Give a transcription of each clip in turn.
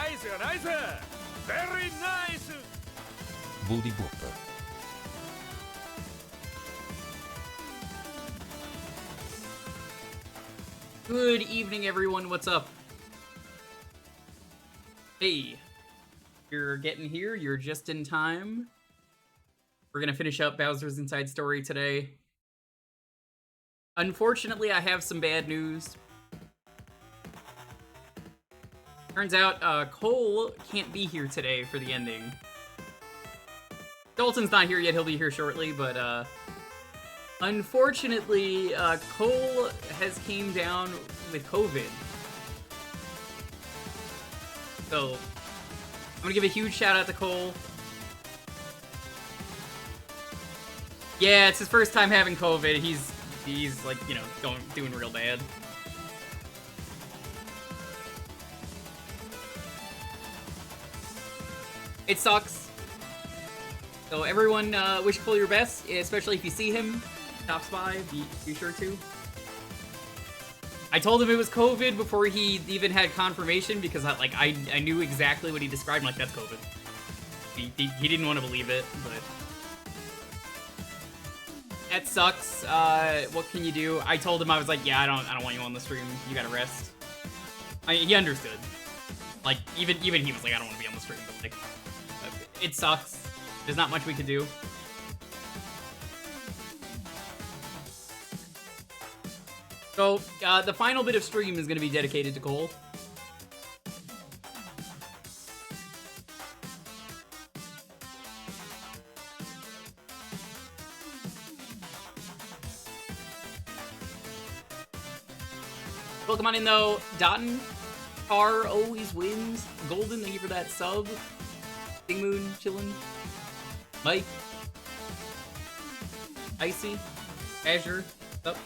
nice! Very nice! Booty Booper. Good evening, everyone. What's up? Hey, you're getting here. You're just in time. We're gonna finish up Bowser's Inside Story today. Unfortunately, I have some bad news. Turns out, Cole can't be here today for the ending. Dalton's not here yet. He'll be here shortly, but, unfortunately, Cole has came down with COVID. So, I'm gonna give a huge shout out to Cole. Yeah, it's his first time having COVID. He's like, you know, doing real bad. It sucks. So everyone, wish Cole your best, especially if you see him. Stops by, be sure to. I told him it was COVID before he even had confirmation because I knew exactly what he described. I'm like, that's COVID. He didn't want to believe it, but that sucks. What can you do? I told him, I was like, yeah, I don't want you on the stream. You gotta rest. He understood. Like, even he was like, I don't want to be on the stream, but like, it sucks. There's not much we can do. So, the final bit of stream is going to be dedicated to Cole. Welcome on in, though. Dotton, Car always wins. Golden, thank you for that sub. Big Moon, chillin'. Mike. Icy. Azure, what's up?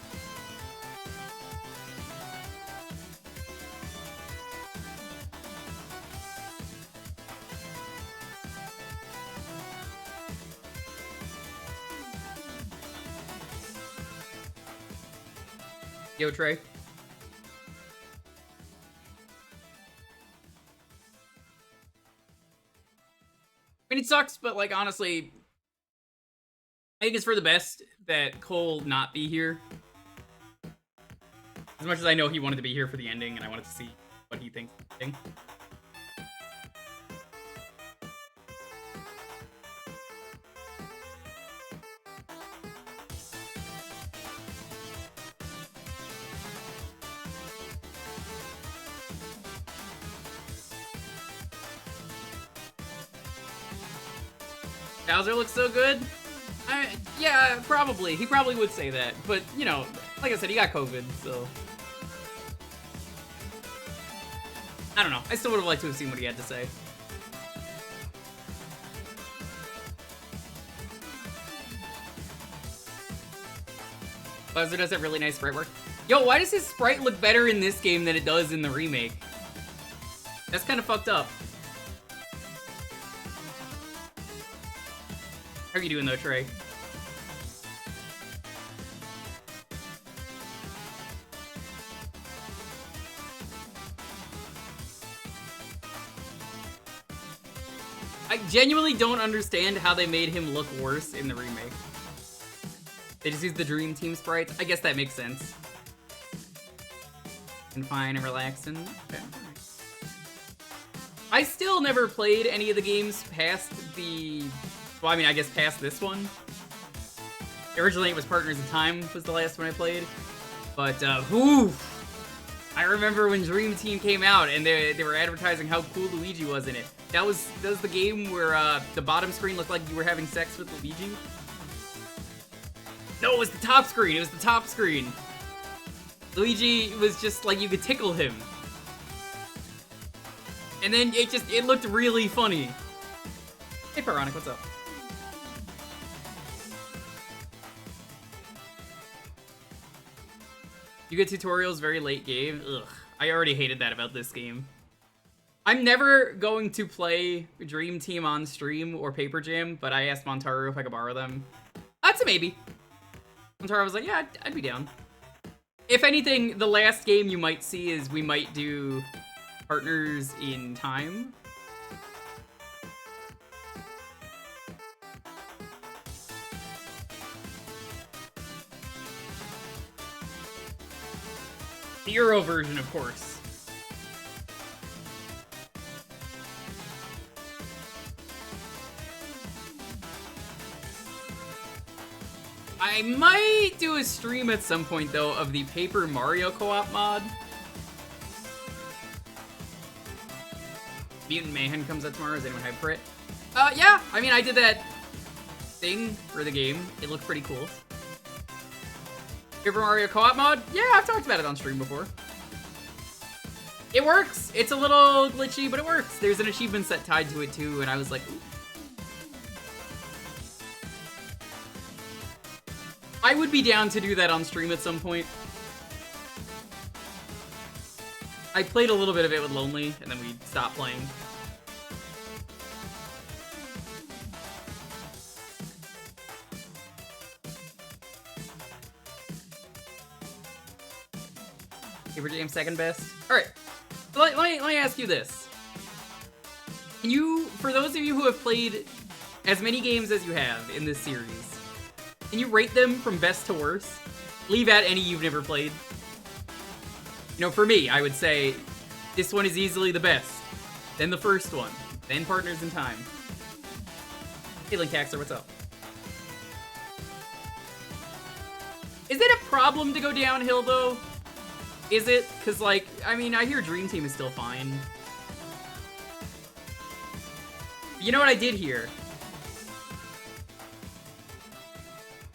Yo, Trey. I mean, it sucks, but, like, honestly, I think it's for the best that Cole not be here. As much as I know he wanted to be here for the ending, and I wanted to see what he thinks of the thing. Bowser looks so good? Yeah, probably. He probably would say that. But, you know, like I said, he got COVID, so I don't know. I still would have liked to have seen what he had to say. Bowser does have really nice sprite work. Yo, why does his sprite look better in this game than it does in the remake? That's kind of fucked up. How are you doing, though, Trey? I genuinely don't understand how they made him look worse in the remake. They just used the Dream Team sprites. I guess that makes sense. And fine and relaxing. Okay. I still never played any of the games past the... Well, I mean, I guess past this one. Originally, it was Partners in Time was the last one I played. But, whew! I remember when Dream Team came out and they were advertising how cool Luigi was in it. That was the game where, the bottom screen looked like you were having sex with Luigi? No, it was the top screen! It was the top screen! Luigi was just like, you could tickle him. And then it looked really funny. Hey, Pironic, what's up? You get tutorials very late game. Ugh, I already hated that about this game. I'm never going to play Dream Team on stream or Paper Jam, but I asked Montaru if I could borrow them. That's a maybe. Montaru was like, yeah, I'd be down. If anything, the last game you might see is we might do Partners in Time. The Euro version, of course. I might do a stream at some point, though, of the Paper Mario co-op mod. Mutant Mayhem comes out tomorrow. Is anyone hyped for it? Yeah. I mean, I did that thing for the game. It looked pretty cool. Paper Mario co-op mod? Yeah, I've talked about it on stream before. It works. It's a little glitchy, but it works. There's an achievement set tied to it, too, and I was like, ooh. I would be down to do that on stream at some point. I played a little bit of it with Lonely, and then we stopped playing. Paper Jam second best. All right, so let me ask you this: can you, for those of you who have played as many games as you have in this series, can you rate them from best to worst? Leave out any you've never played. You know, for me, I would say this one is easily the best. Then the first one. Then Partners in Time. Hey, Linktaxer, what's up? Is it a problem to go downhill, though? Is it? Because, like, I mean, I hear Dream Team is still fine. You know what I did hear?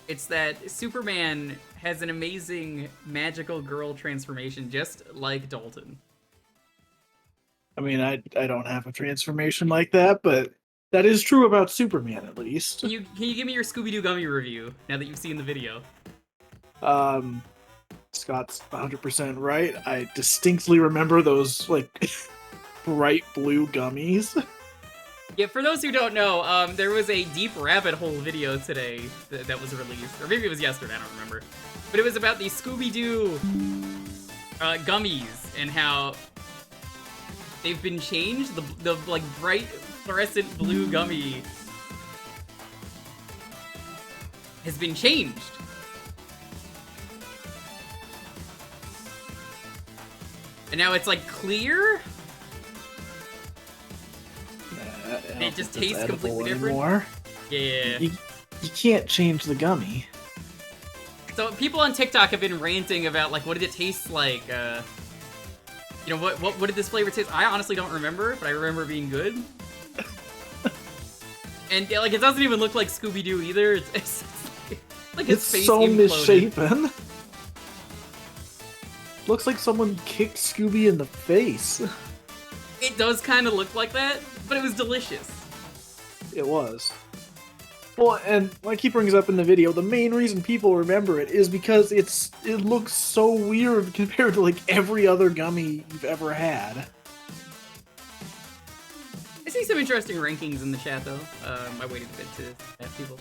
It's that Superman has an amazing magical girl transformation, just like Dalton. I mean, I don't have a transformation like that, but that is true about Superman, at least. Can you give me your Scooby-Doo gummy review, now that you've seen the video? Scott's 100% right. I distinctly remember those, like, bright blue gummies. Yeah, for those who don't know, there was a Deep Rabbit Hole video today that was released. Or maybe it was yesterday, I don't remember. But it was about the Scooby-Doo gummies and how they've been changed. The like, bright fluorescent blue gummy has been changed. And now it's, like, clear? It just tastes completely different. Anymore. Yeah. You can't change the gummy. So people on TikTok have been ranting about, like, what did it taste like? You know, what did this flavor taste? I honestly don't remember, but I remember it being good. And like, it doesn't even look like Scooby-Doo either. It's like his face so imploded. Misshapen. Looks like someone kicked Scooby in the face. It does kind of look like that, but it was delicious. It was. Well, and like he brings up in the video, the main reason people remember it is because it looks so weird compared to, like, every other gummy you've ever had. I see some interesting rankings in the chat, though. I waited a bit to have people.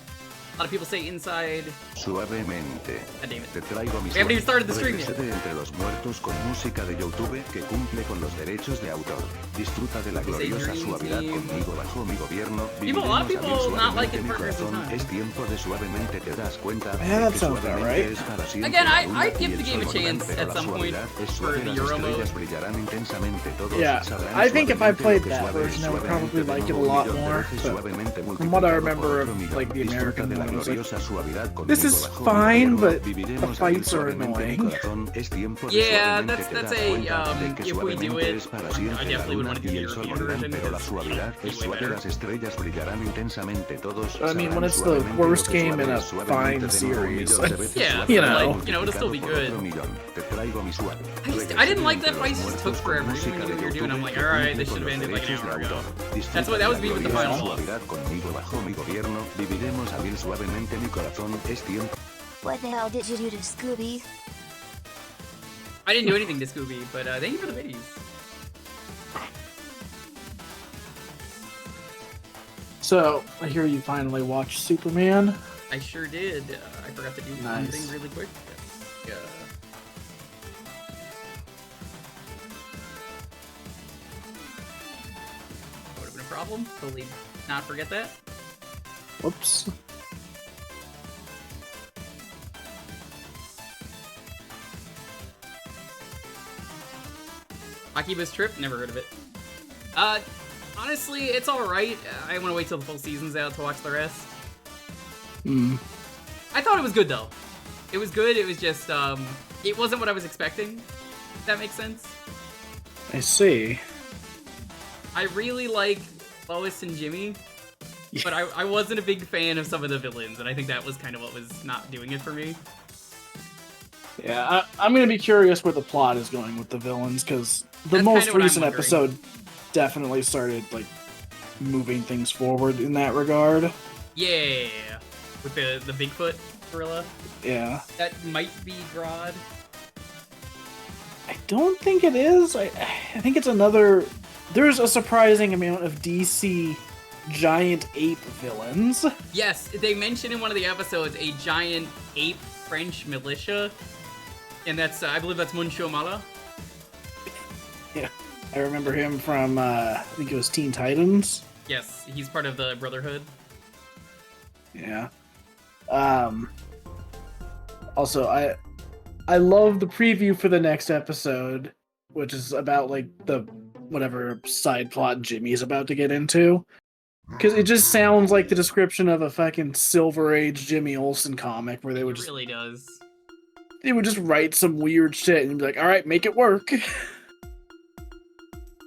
A lot of people say Inside. Suavemente. God damn it. Te traigo mi We haven't even started the stream yet. Retrocede entre los muertos con música de YouTube que cumple con los derechos de autor. Disfruta de la gloriosa suavidad conmigo bajo mi gobierno. A lot of people not liking Partners in Time. Es tiempo de suavemente te das cuenta Yeah, that que sounds about suavemente right. es para siempre Again, la I'd luna give y the el game a sol chance volverán, pero at la some point suavidad es for suave, the las Euro mode. estrellas brillarán intensamente, todos Yeah, sabrán I think if I suavemente played lo que that suave es, version, I would suavemente probably de like it a nuevo lot millón de more. veces But suavemente from what I multiplicado remember por of, otro millón. like, the Disfruta American de la one, it was like, gloriosa suavidad this conmigo is bajo mi fine, gobierno. but the Viviremos fights are suavemente mi annoying. corazón. Es tiempo de Yeah, suavemente that's te das a cuenta de que if we do suavemente it, es para I siempre la definitely would luna want to do y the el sol European volverán, version. pero la It's suavidad way es suave, better. las estrellas brillarán intensamente, todos I mean, when sabrán it's the suavemente worst lo que game in suave a es, suavemente fine de nuevo series. millón de veces Yeah, suave, you know. like, it'll still be multiplicado por good. otro millón. Te traigo mi suave. I didn't like that Retrocede fight, entre just los took muertos con forever. Even música when de you were doing, I'm YouTube like, que alright, cumple this con should have los ended like an derechos de hour ago. autor. That Disfruta was de me la with the gloriosa final boss. suavidad conmigo bajo mi gobierno. Viviremos a mil suavemente mi corazón. Es tiempo. What the hell did you do to Scooby? I didn't do anything to Scooby, but thank you for the biddies. So, I hear you finally watched Superman. I sure did. I forgot to do one Nice. thing really quick. problem. Totally not forget that. Whoops. Akiba's Trip? Never heard of it. Honestly, it's alright. I want to wait till the full season's out to watch the rest. I thought it was good, though. It was good, it was just, it wasn't what I was expecting, if that makes sense. I see. I really like Lois and Jimmy, but I wasn't a big fan of some of the villains, and I think that was kind of what was not doing it for me. Yeah, I'm gonna be curious where the plot is going with the villains, because the That's most kinda what I'm recent wondering. episode definitely started, like, moving things forward in that regard. Yeah, with the Bigfoot gorilla. Yeah. That might be Grodd. I don't think it is. I think it's another... There's a surprising amount of DC giant ape villains. Yes, they mentioned in one of the episodes a giant ape French militia, and that's, I believe that's Muncho Mala. Yeah. I remember him from, I think it was Teen Titans. Yes, he's part of the Brotherhood. Yeah. Also, I love the preview for the next episode, which is about, like, the whatever side plot Jimmy's about to get into. Because it just sounds like the description of a fucking Silver Age Jimmy Olsen comic, where they would It just really does. they would just write some weird shit and be like, all right, make it work.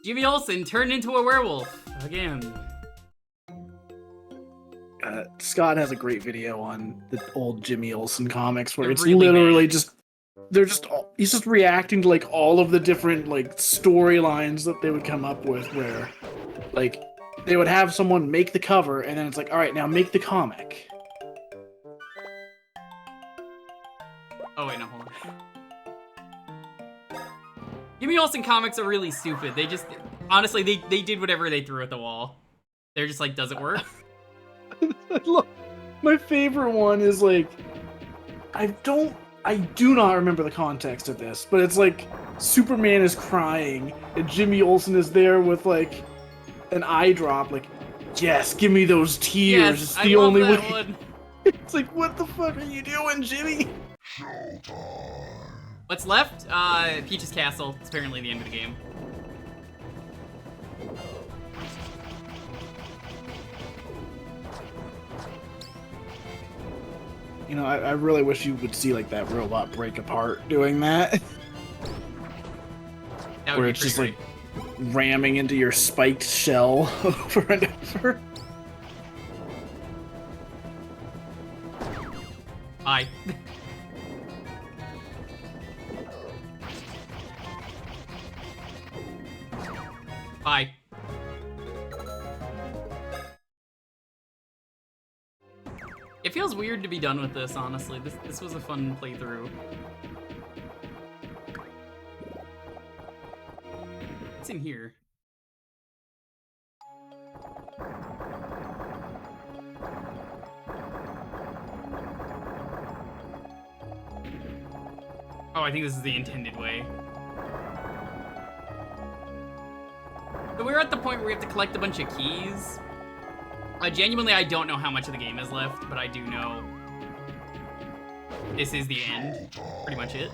Jimmy Olsen turned into a werewolf again. Scott has a great video on the old Jimmy Olsen comics where They're it's really literally bad. he's just reacting to, like, all of the different, like, storylines that they would come up with, where, like, they would have someone make the cover and then it's like, all right, now make the comic. Oh wait, no, hold on. Jimmy Olsen comics are really stupid. They just, honestly, they did whatever they threw at the wall. They're just like, does it work? Look, my favorite one is, like, I do not remember the context of this, but it's like Superman is crying and Jimmy Olsen is there with, like, an eye drop, like, yes, give me those tears. Yes, It's I the love only that way. one. It's like, what the fuck are you doing, Jimmy? What's left? Peach's Castle. It's apparently the end of the game. You know, I really wish you would see, like, that robot break apart doing that. That would Where be it's just, pretty like, ramming into your spiked shell over and over. great. Hi. Bye. It feels weird to be done with this, honestly. This was a fun playthrough. What's in here? Oh, I think this is the intended way. So we're at the point where we have to collect a bunch of keys. Genuinely, I don't know how much of the game is left, but I do know this is the end. Pretty much it.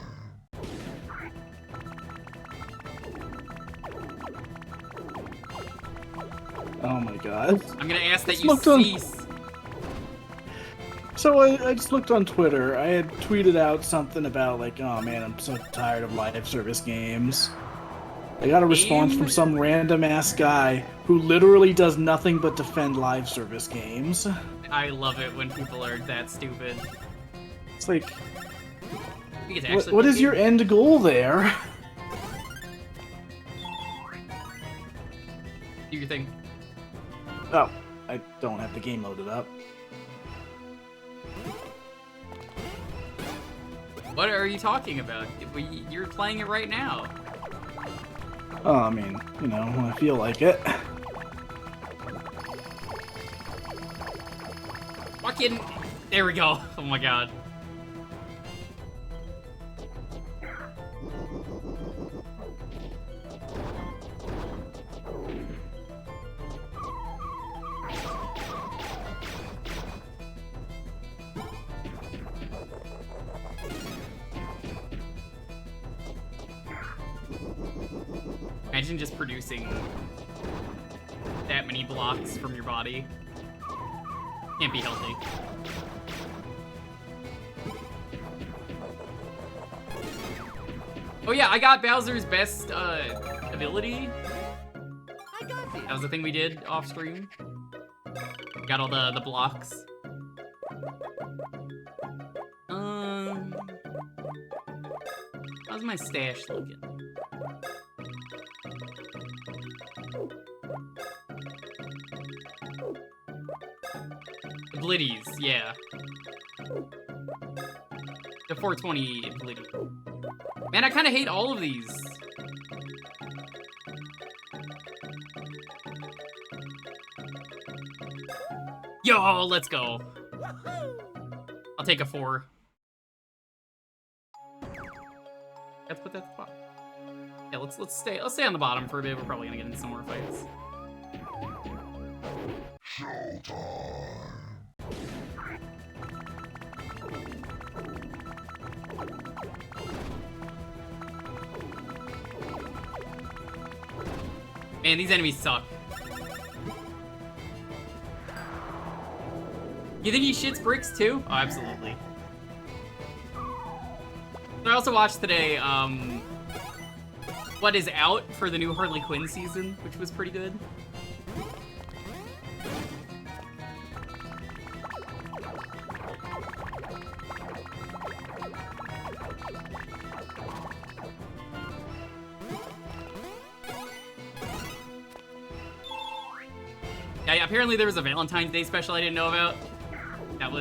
Oh my god. I'm gonna ask that Let's you look on- cease. So I just looked on Twitter. I had tweeted out something about, like, oh man, I'm so tired of live service games. I got a response from some random ass guy who literally does nothing but defend live service games. I love it when people are that stupid. It's like, You get to actually what play is the your game. end goal there? Do your thing. Oh, I don't have the game loaded up. What are you talking about? You're playing it right now. Oh, I mean, you know, when I feel like it. Fucking... There we go. Oh my god. Imagine just producing that many blocks from your body. Can't be healthy. Oh yeah, I got Bowser's best ability. That was the thing we did off stream. Got all the blocks. How's my stash looking? Blitties, yeah. The 420 Blitty. Man, I kind of hate all of these. Yo, let's go. I'll take a 4. Let's put that at the bottom. Yeah, let's stay on the bottom for a bit. We're probably gonna get into some more fights. Man, these enemies suck. You think he shits bricks too? Oh, absolutely. I also watched today, what is out for the new Harley Quinn season, which was pretty good. Yeah, apparently there was a Valentine's Day special I didn't know about. That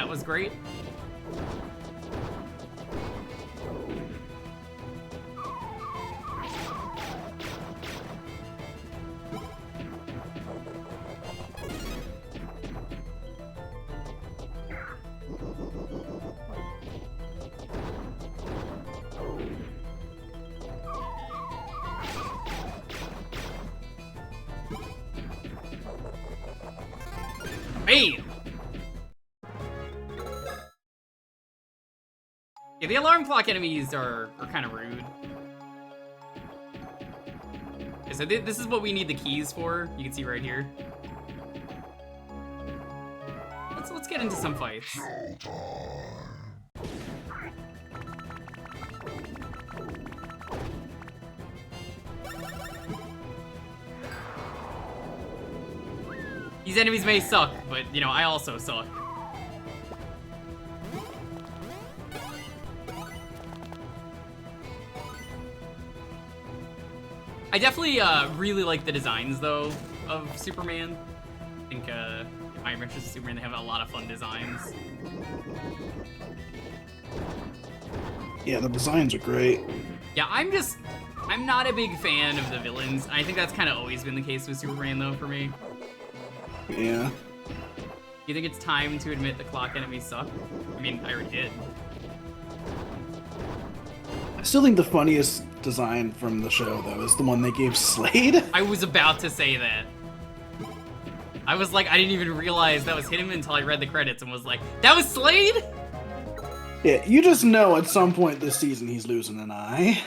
was great. Bam! Yeah, the alarm clock enemies are kind of rude. Okay, so this is what we need the keys for. You can see right here. Let's get into some fights. These enemies may suck, but, you know, I also suck. I definitely really like the designs, though, of Superman. I think in My Adventures of Superman, they have a lot of fun designs. Yeah, the designs are great. Yeah, I'm not a big fan of the villains. I think that's kind of always been the case with Superman, though, for me. Yeah. You think it's time to admit the clock enemies suck? I mean, I already did. I still think the funniest design from the show, though, is the one they gave Slade. I was about to say that. I was like, I didn't even realize that was him until I read the credits and was like, that was Slade? Yeah, you just know at some point this season he's losing an eye.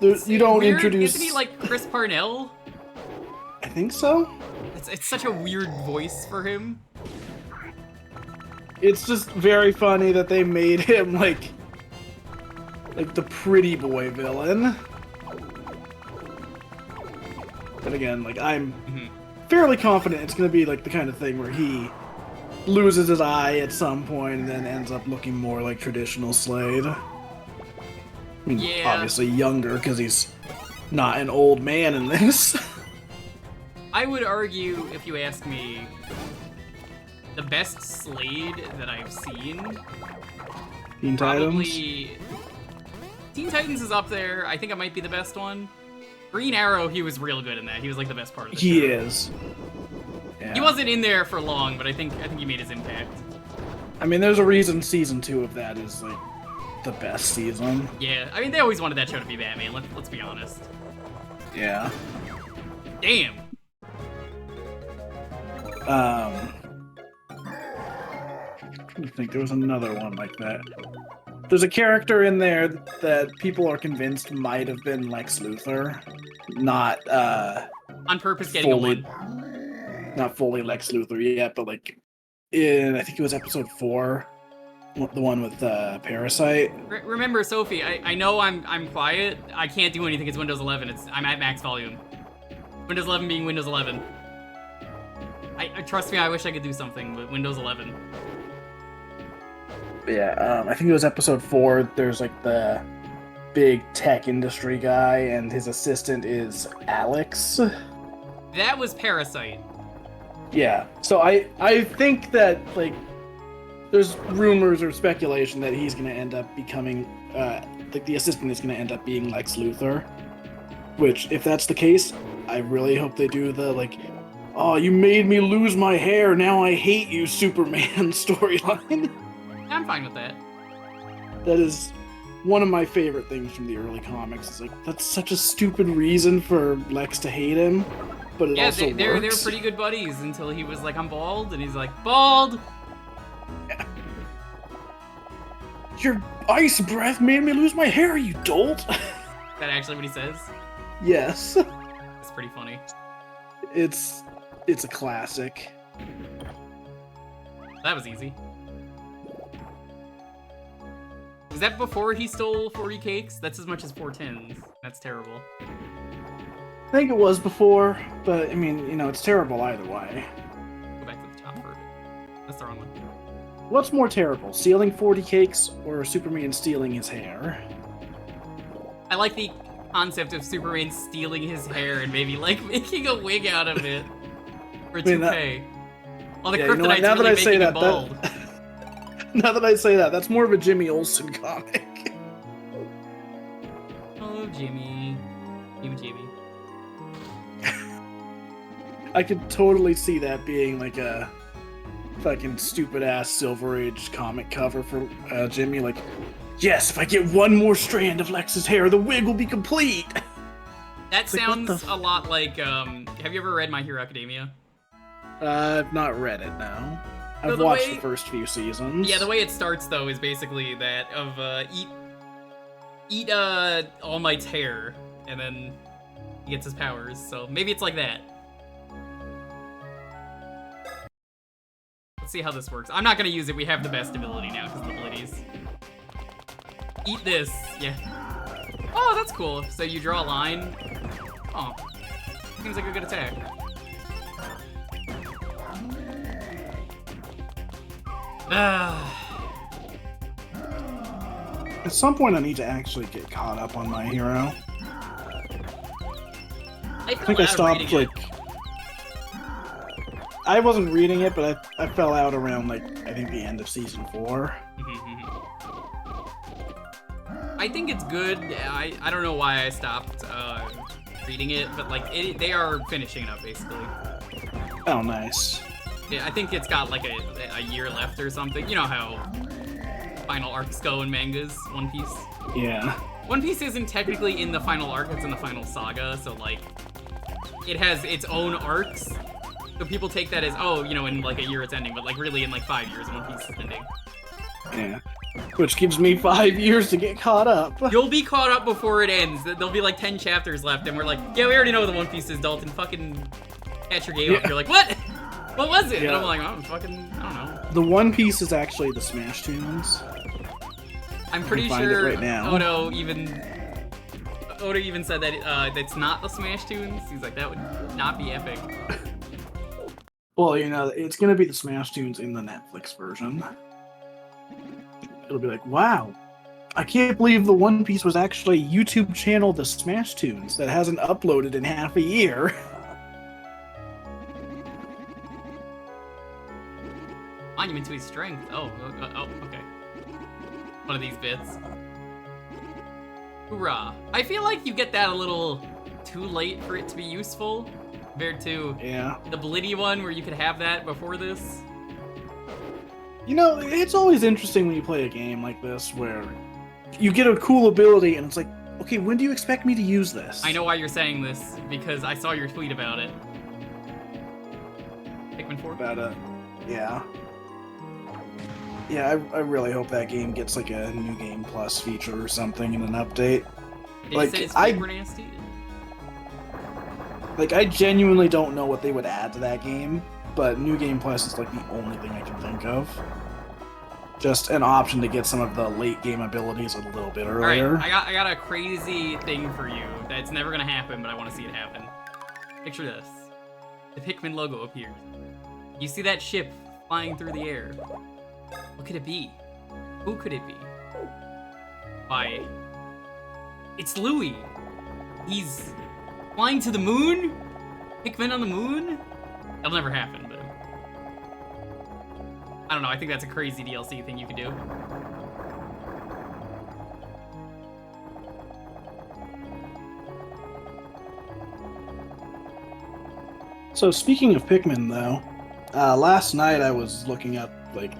You don't weird. introduce... Isn't he like Chris Parnell? I think so. It's such a weird voice for him. It's just very funny that they made him like the pretty boy villain. But again, like I'm fairly confident it's gonna be like the kind of thing where he loses his eye at some point and then ends up looking more like traditional Slade. I mean, yeah. Obviously younger because he's not an old man in this. I would argue, if you ask me, the best Slade that I've seen. Teen probably Teen Titans is up there. I think it might be the best one. Green Arrow, he was real good in that. He was like the best part of the show. He is. Yeah. He wasn't in there for long, but I think he made his impact. I mean, there's a reason season 2 of that is like the best season. Yeah, I mean they always wanted that show to be Batman. Let's be honest. Yeah. Damn. I think there was another one like that. There's a character in there that people are convinced might have been Lex Luthor, not On purpose getting fully, a 1. not fully Lex Luthor yet, but like in I think it was episode 4, the one with Parasite. Remember, Sophie, I know I'm quiet. I can't do anything. It's Windows 11. I'm at max volume. Windows 11 being Windows 11. I trust me. I wish I could do something with Windows 11. Yeah, I think it was episode 4. There's like the big tech industry guy, and his assistant is Alex. That was Parasite. Yeah, so I think that like there's rumors or speculation that he's gonna end up becoming like the assistant is gonna end up being Lex Luthor. Which, if that's the case, I really hope they do the like, oh, you made me lose my hair, now I hate you, Superman storyline. I'm fine with that. That is one of my favorite things from the early comics. It's like, that's such a stupid reason for Lex to hate him, but it also they're works. pretty good buddies until he was like, I'm bald, and he's like, bald! Yeah. Your ice breath made me lose my hair, you dolt! Is that actually what he says? Yes. That's pretty funny. It's a classic. That was easy. Was that before he stole 40 cakes? That's as much as 4 tins. That's terrible. I think it was before, but I mean, you know, it's terrible either way. Go back to the top first. That's the wrong one. What's more terrible, stealing 40 cakes or Superman stealing his hair? I like the concept of Superman stealing his hair and maybe like making a wig out of it for toupee. Well, the kryptonite's now that really I say making that, it bald. now that I say that, that's more of a Jimmy Olsen comic. Oh, Jimmy. You Jimmy. I could totally see that being like a fucking stupid ass Silver Age comic cover for Jimmy. Like, yes, if I get one more strand of Lex's hair, the wig will be complete. That It's like, sounds a lot like, have you ever read My Hero Academia? I've not read it now. So I've watched the first few seasons. Yeah, the way it starts though is basically that of eat All Might's hair, and then he gets his powers. So maybe it's like that. Let's see how this works. I'm not gonna use it. We have the best ability now because of the abilities. Eat this. Yeah. Oh, that's cool. So you draw a line. Oh, seems like a good attack. At some point, I need to actually get caught up on My Hero. I think I stopped like. I wasn't reading it, but I fell out around like I think the end of season 4. I think it's good. I don't know why I stopped reading it, but like they are finishing it up basically. Oh, nice. Yeah, I think it's got like a year left or something. You know how final arcs go in mangas, One Piece. Yeah. One Piece isn't technically in the final arc, it's in the final saga, so like it has its own arcs. So people take that as, oh, you know, in like a year it's ending, but like really in like 5 years One Piece is ending. Yeah. Which gives me 5 years to get caught up. You'll be caught up before it ends. There'll be like 10 chapters left, and we're like, yeah, we already know the One Piece is Dalton. Fucking catch your game up. You're like, what? What was it? Yeah. And I'm like, oh, fucking, I don't know. The One Piece is actually the Smash Tunes. I'm pretty find it sure right now. Oda even said that that's not the Smash Tunes. He's like, that would not be epic. Well, you know, it's gonna be the Smash Tunes in the Netflix version. It'll be like, wow, I can't believe the One Piece was actually a YouTube channel, the Smash Tunes, that hasn't uploaded in half a year. Monument to his strength. Oh, okay. One of these bits. Hoorah. I feel like you get that a little too late for it to be useful, compared to the Blitty one where you could have that before this. You know, it's always interesting when you play a game like this where you get a cool ability and it's like, okay, when do you expect me to use this? I know why you're saying this, because I saw your tweet about it. Pikmin 4? About yeah. Yeah, I really hope that game gets like a New Game Plus feature or something in an update. They Like, said his feet were nasty. Like, I genuinely don't know what they would add to that game, but New Game Plus is like the only thing I can think of. Just an option to get some of the late game abilities a little bit earlier. Alright, I got a crazy thing for you that's never gonna happen, but I want to see it happen. Picture this. The Pikmin logo appears. You see that ship flying through the air. What could it be? Who could it be? Why? It's Louie! He's flying to the moon? Pikmin on the moon? That'll never happen, but... I don't know, I think that's a crazy DLC thing you could do. So speaking of Pikmin, though, last night I was looking up, like,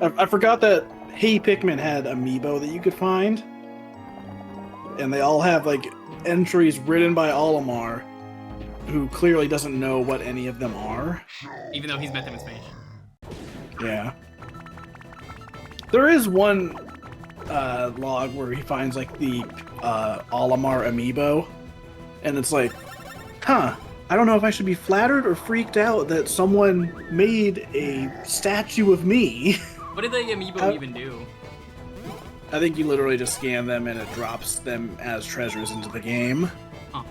I forgot that Hey Pikmin had amiibo that you could find, and they all have, like, entries written by Olimar, who clearly doesn't know what any of them are. Even though he's met them in Spanish. Yeah. There is one log where he finds, like, the Olimar amiibo, and it's like, huh, I don't know if I should be flattered or freaked out that someone made a statue of me. What did the amiibo even do? I think you literally just scan them and it drops them as treasures into the game. Huh.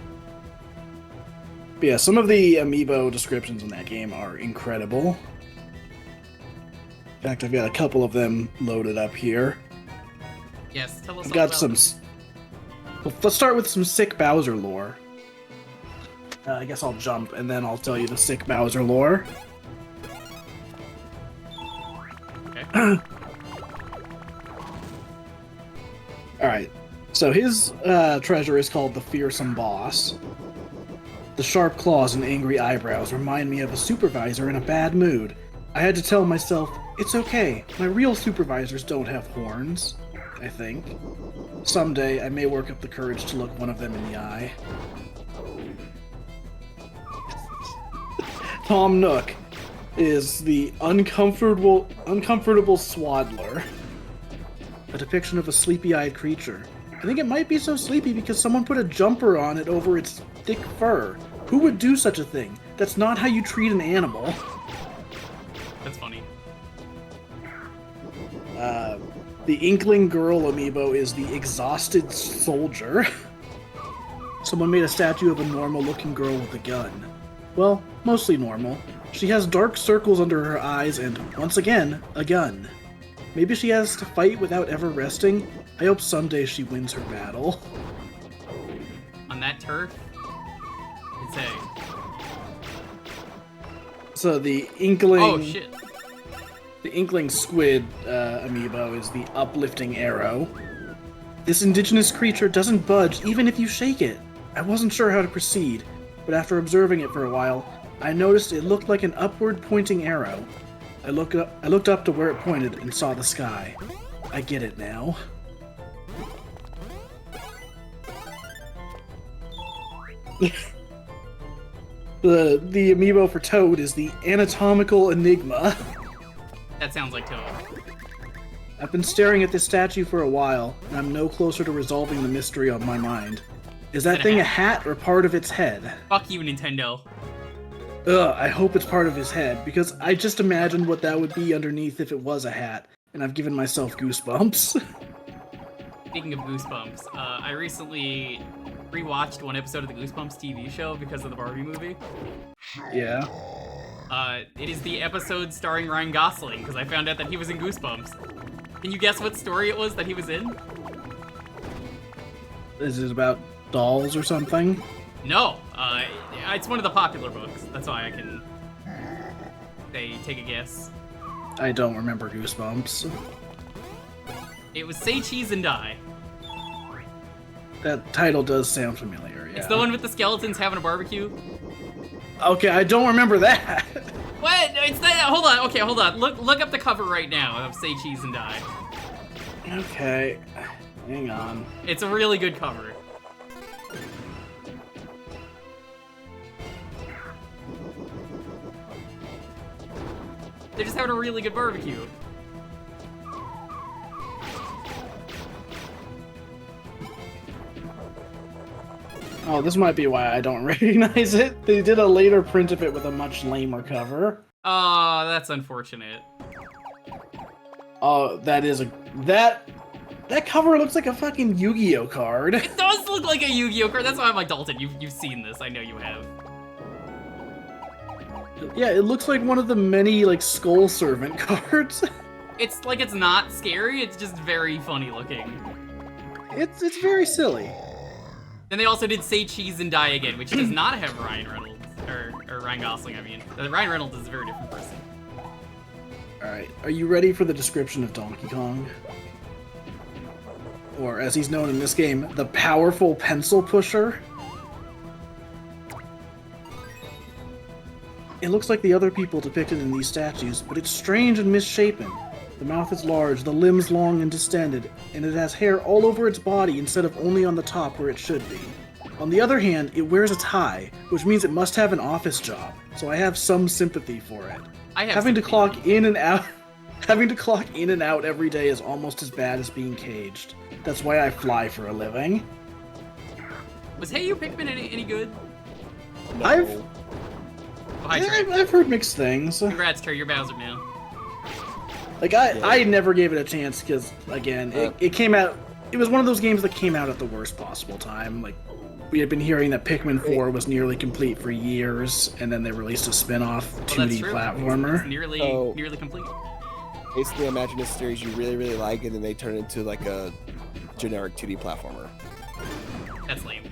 But yeah, some of the amiibo descriptions in that game are incredible. In fact, I've got a couple of them loaded up here. Yes, tell us I've all got about some... it. Well, let's start with some sick Bowser lore. I guess I'll jump and then I'll tell you the sick Bowser lore. Okay. Alright, so his treasure is called the Fearsome Boss. The sharp claws and angry eyebrows remind me of a supervisor in a bad mood. I had to tell myself, it's okay, my real supervisors don't have horns, I think. Someday I may work up the courage to look one of them in the eye. Tom Nook is the uncomfortable swaddler. A depiction of a sleepy-eyed creature. I think it might be so sleepy because someone put a jumper on it over its thick fur. Who would do such a thing? That's not how you treat an animal. That's funny. The Inkling Girl amiibo is the exhausted soldier. Someone made a statue of a normal-looking girl with a gun. Well, mostly normal. She has dark circles under her eyes and, once again, a gun. Maybe she has to fight without ever resting. I hope someday she wins her battle. On that turf? It's a... So the Inkling... Oh, shit. The Inkling Squid amiibo is the uplifting arrow. This indigenous creature doesn't budge even if you shake it. I wasn't sure how to proceed, but after observing it for a while, I noticed it looked like an upward-pointing arrow. I looked up to where it pointed and saw the sky. I get it now. The amiibo for Toad is the anatomical enigma. That sounds like Toad. I've been staring at this statue for a while, and I'm no closer to resolving the mystery on my mind. Is that thing a hat or part of its head? Fuck you, Nintendo. Ugh, I hope it's part of his head, because I just imagined what that would be underneath if it was a hat, and I've given myself goosebumps. Speaking of Goosebumps, I recently rewatched one episode of the Goosebumps TV show because of the Barbie movie. Yeah. It is the episode starring Ryan Gosling, because I found out that he was in Goosebumps. Can you guess what story it was that he was in? Is it about dolls or something? No, it's one of the popular books. That's why I can take a guess. I don't remember Goosebumps. It was Say Cheese and Die. That title does sound familiar, yeah. It's the one with the skeletons having a barbecue. Okay, I don't remember that. What? It's that. Hold on. Okay, hold on. Look up the cover right now of Say Cheese and Die. Okay, hang on. It's a really good cover. They're just having a really good barbecue. Oh, this might be why I don't recognize it. They did a later print of it with a much lamer cover. Oh, that's unfortunate. Oh, that cover looks like a fucking Yu-Gi-Oh card. It does look like a Yu-Gi-Oh card. That's why I'm like, Dalton, you've seen this. I know you have. Yeah, it looks like one of the many like Skull Servant cards. It's like it's not scary. It's just very funny looking. It's very silly. Then they also did Say Cheese and Die Again, which does not have Ryan Reynolds or Ryan Gosling. I mean, Ryan Reynolds is a very different person. All right, are you ready for the description of Donkey Kong? Or, as he's known in this game, the powerful pencil pusher? It looks like the other people depicted in these statues, but it's strange and misshapen. The mouth is large, the limbs long and distended, and it has hair all over its body instead of only on the top where it should be. On the other hand, it wears a tie, which means it must have an office job, so I have some sympathy for it. Having to clock in and out every day is almost as bad as being caged. That's why I fly for a living. Was Hey You Pikmin any good? No. I've heard mixed things. Congrats, Trey, you're Bowser now. Like I never gave it a chance because again, it came out. It was one of those games that came out at the worst possible time. Like we had been hearing that Pikmin 4 was nearly complete for years, and then they released a spin-off 2D platformer. It's nearly complete. Basically, imagine a series you really, really like, and then they turn it into like a generic 2D platformer. That's lame.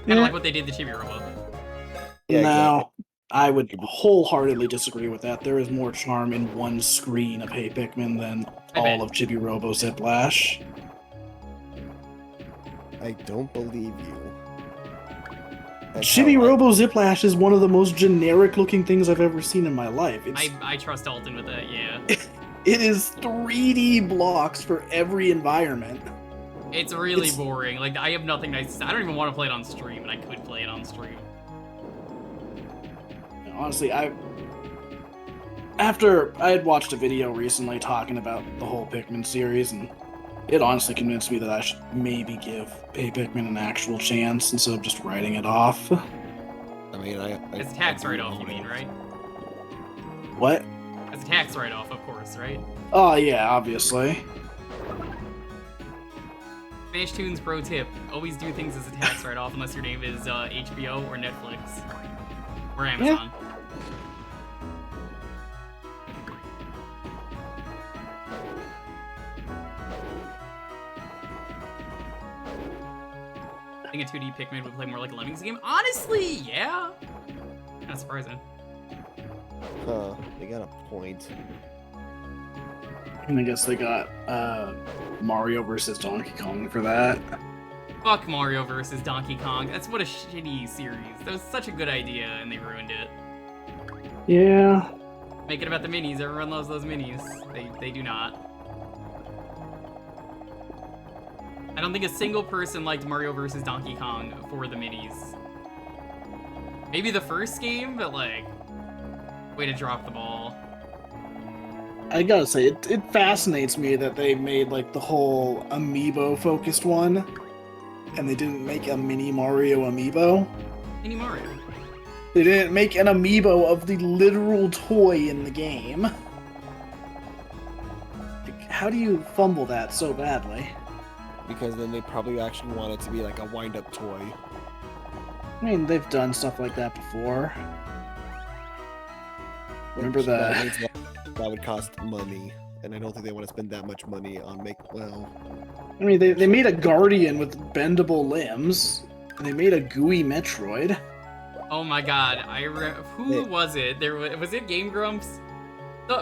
Kind of like what they did to Chibi Robo. Yeah, No, I would wholeheartedly disagree with that. There is more charm in one screen of Hey Pikmin than all of Chibi Robo Ziplash. I don't believe you. Chibi Robo Ziplash is one of the most generic-looking things I've ever seen in my life. I trust Dalton with that, yeah. It is 3D blocks for every environment. It's really boring. Like, I have nothing nice to say. I don't even want to play it on stream, and I could play it on stream. Honestly, after I had watched a video recently talking about the whole Pikmin series, and it honestly convinced me that I should maybe give Hey Pikmin an actual chance instead of just writing it off. I mean, It's a tax write-off, you mean, right? What? It's a tax write-off, of course, right? Oh yeah, obviously. Smash Tunes pro tip: always do things as a tax write-off unless your name is HBO or Netflix or Amazon. Yeah. I think a 2D Pikmin would play more like a Lemmings game. Honestly, yeah. Kind of surprising. Huh, they got a point. And I guess they got Mario vs. Donkey Kong for that. Fuck Mario vs. Donkey Kong. That's what a shitty series. That was such a good idea, and they ruined it. Yeah. Make it about the minis. Everyone loves those minis. They do not. I don't think a single person liked Mario vs. Donkey Kong for the minis. Maybe the first game, but like, way to drop the ball. I gotta say, it fascinates me that they made like the whole amiibo-focused one, and they didn't make a mini Mario amiibo. Mini Mario. They didn't make an amiibo of the literal toy in the game. Like, how do you fumble that so badly? Because then they probably actually want it to be like a wind-up toy. I mean, they've done stuff like that before. Remember that would cost money, and I don't think they want to spend that much money on I mean, they made a Guardian with bendable limbs, and they made a gooey Metroid. Oh my god, who was it? Was it Game Grumps?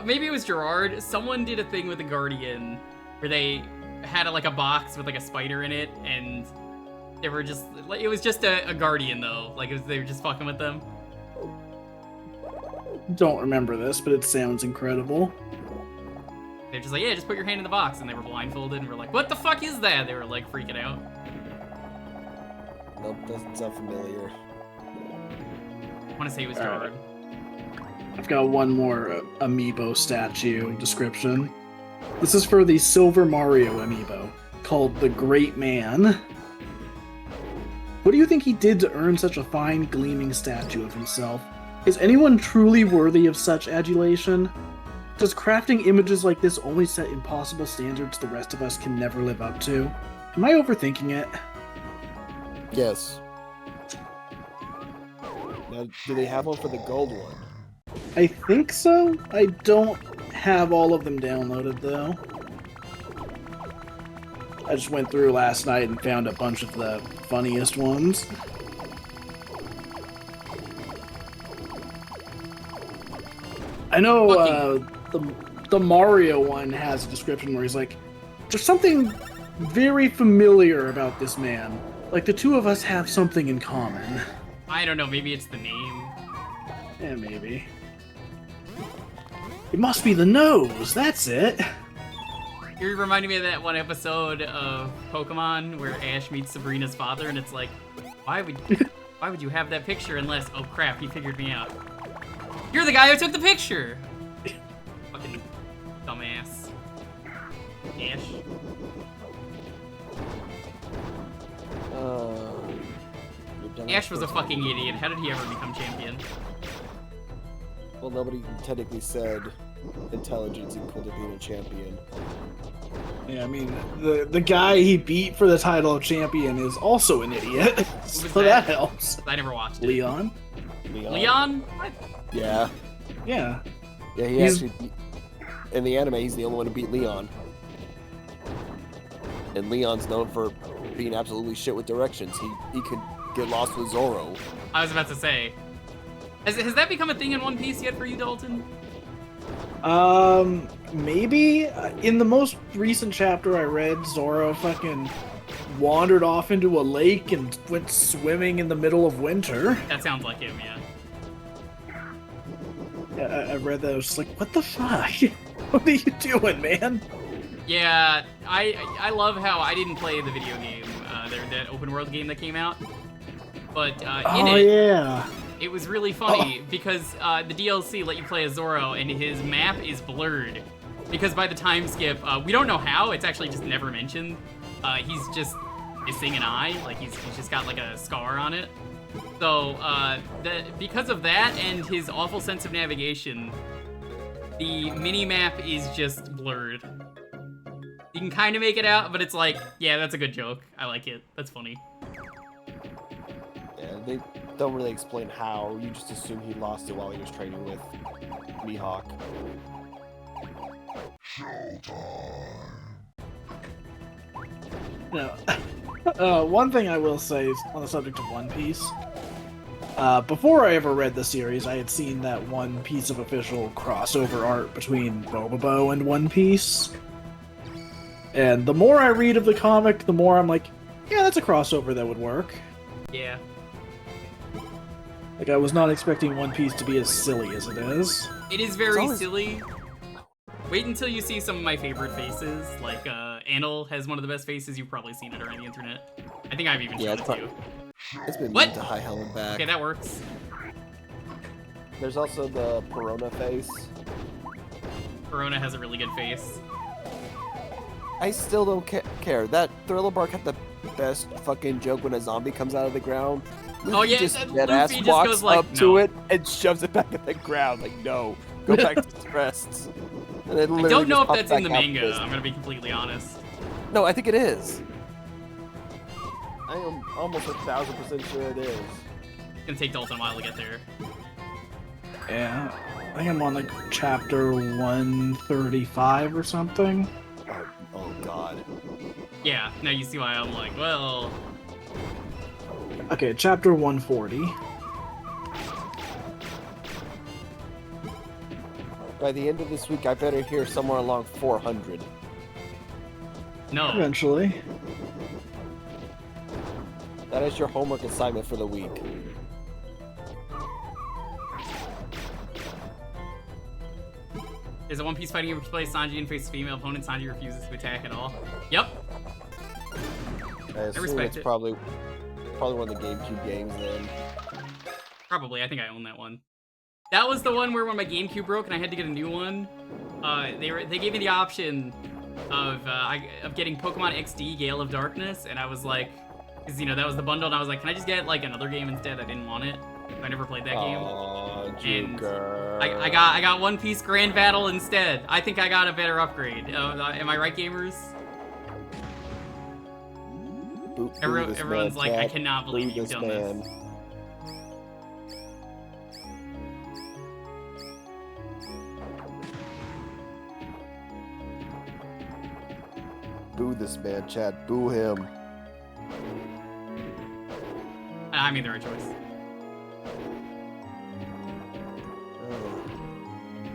Maybe it was Gerard. Someone did a thing with the Guardian where they had like a box with like a spider in it, and they were just it was just a Guardian though. Like they were just fucking with them. Don't remember this, but it sounds incredible. They're just like, yeah, just put your hand in the box, and they were blindfolded, and we're like, what the fuck is that? They were like freaking out. Nope, doesn't sound familiar. I want to say it was Gerard. I've got one more amiibo statue description. This is for the Silver Mario amiibo, called the Great Man. What do you think he did to earn such a fine, gleaming statue of himself? Is anyone truly worthy of such adulation? Does crafting images like this only set impossible standards the rest of us can never live up to? Am I overthinking it? Yes. Now, do they have one for the gold one? I think so. I don't have all of them downloaded, though. I just went through last night and found a bunch of the funniest ones. I know the Mario one has a description where he's like, there's something very familiar about this man. Like, the two of us have something in common. I don't know, maybe it's the name. Yeah, maybe. It must be the nose, that's it. You're reminding me of that one episode of Pokemon where Ash meets Sabrina's father, and it's like, why would you have that picture unless, oh crap, he figured me out. You're the guy who took the picture! Fucking dumbass. Ash. Ash was a fucking idiot. How did he ever become champion? Well, nobody technically said intelligence equal to being a champion. Yeah, I mean, the guy he beat for the title of champion is also an idiot, so that helps. I never watched it. Leon? Leon? What? Yeah. Yeah. Yeah, in the anime, he's the only one to beat Leon. And Leon's known for being absolutely shit with directions. He could get lost with Zoro. I was about to say. Has that become a thing in One Piece yet for you, Dalton? Maybe? In the most recent chapter I read, Zoro fucking wandered off into a lake and went swimming in the middle of winter. That sounds like him, yeah. I read that, I was just like, what the fuck? What are you doing, man? Yeah, I love how I didn't play the video game, that open world game that came out. But in it, it was really funny because the DLC let you play as Zoro and his map is blurred. Because by the time skip, we don't know how, it's actually just never mentioned. He's just missing an eye, like he's just got like a scar on it. So because of that and his awful sense of navigation, the mini-map is just blurred. You can kind of make it out, but it's like, yeah, that's a good joke. I like it. That's funny. Yeah, they don't really explain how. You just assume he lost it while he was training with Mihawk. No. One thing I will say is on the subject of One Piece. Before I ever read the series, I had seen that one piece of official crossover art between Bobobo and One Piece. And the more I read of the comic, the more I'm like, yeah, that's a crossover that would work. Yeah. Like, I was not expecting One Piece to be as silly as it is. It is very silly. Wait until you see some of my favorite faces. Like, Anil has one of the best faces. You've probably seen it around the internet. I think I've even shown it to you. It's been What? moved to High Hell and back. Okay, that works. There's also the Perona face. Verona has a really good face. I still don't care. That Thriller Bark had the best fucking joke when a zombie comes out of the ground. Luffy Oh yeah, just Luffy dead-ass just walks goes like, up to it and shoves it back in the ground. Like, no, go back to its rests. And it I literally don't know just if pops that's in the back out manga. pissed. I'm gonna be completely honest. No, I think it is. I am almost 1,000% sure it is. It's gonna take Dalton a while to get there. Yeah. I think I'm on like chapter 135 or something. Oh god. Yeah, now you see why I'm like, well... Okay, chapter 140. By the end of this week, I better hear somewhere along 400. No. Eventually. That is your homework assignment for the week. There's a One Piece fighting game where you play Sanji and faces female opponent. Sanji refuses to attack at all. Yep. I assume respect it's it. probably one of the GameCube games then. Probably. I think I own that one. That was the one where when my GameCube broke and I had to get a new one. They gave me the option of getting Pokemon XD Gale of Darkness, and I was like, because that was the bundle, and I was like, can I just get like another game instead? I didn't want it. I never played that game. Jewker. And I got One Piece Grand Battle instead. I think I got a better upgrade. Am I right, gamers? Everyone's like, I cannot believe you've done this. Boo this man, Chad. Boo him. I made the right choice.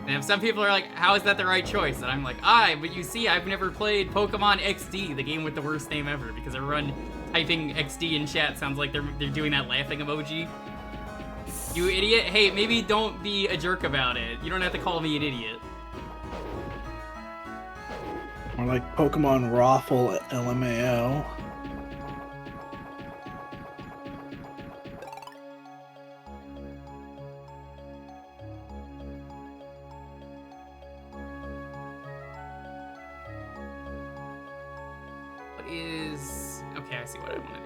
And if some people are like, how is that the right choice? And I'm like, but you see, I've never played Pokemon XD, the game with the worst name ever, because everyone typing XD in chat sounds like they're doing that laughing emoji. You idiot. Hey, maybe don't be a jerk about it. You don't have to call me an idiot. Or like Pokemon Raffle LMAO. Okay, I see what I want to do.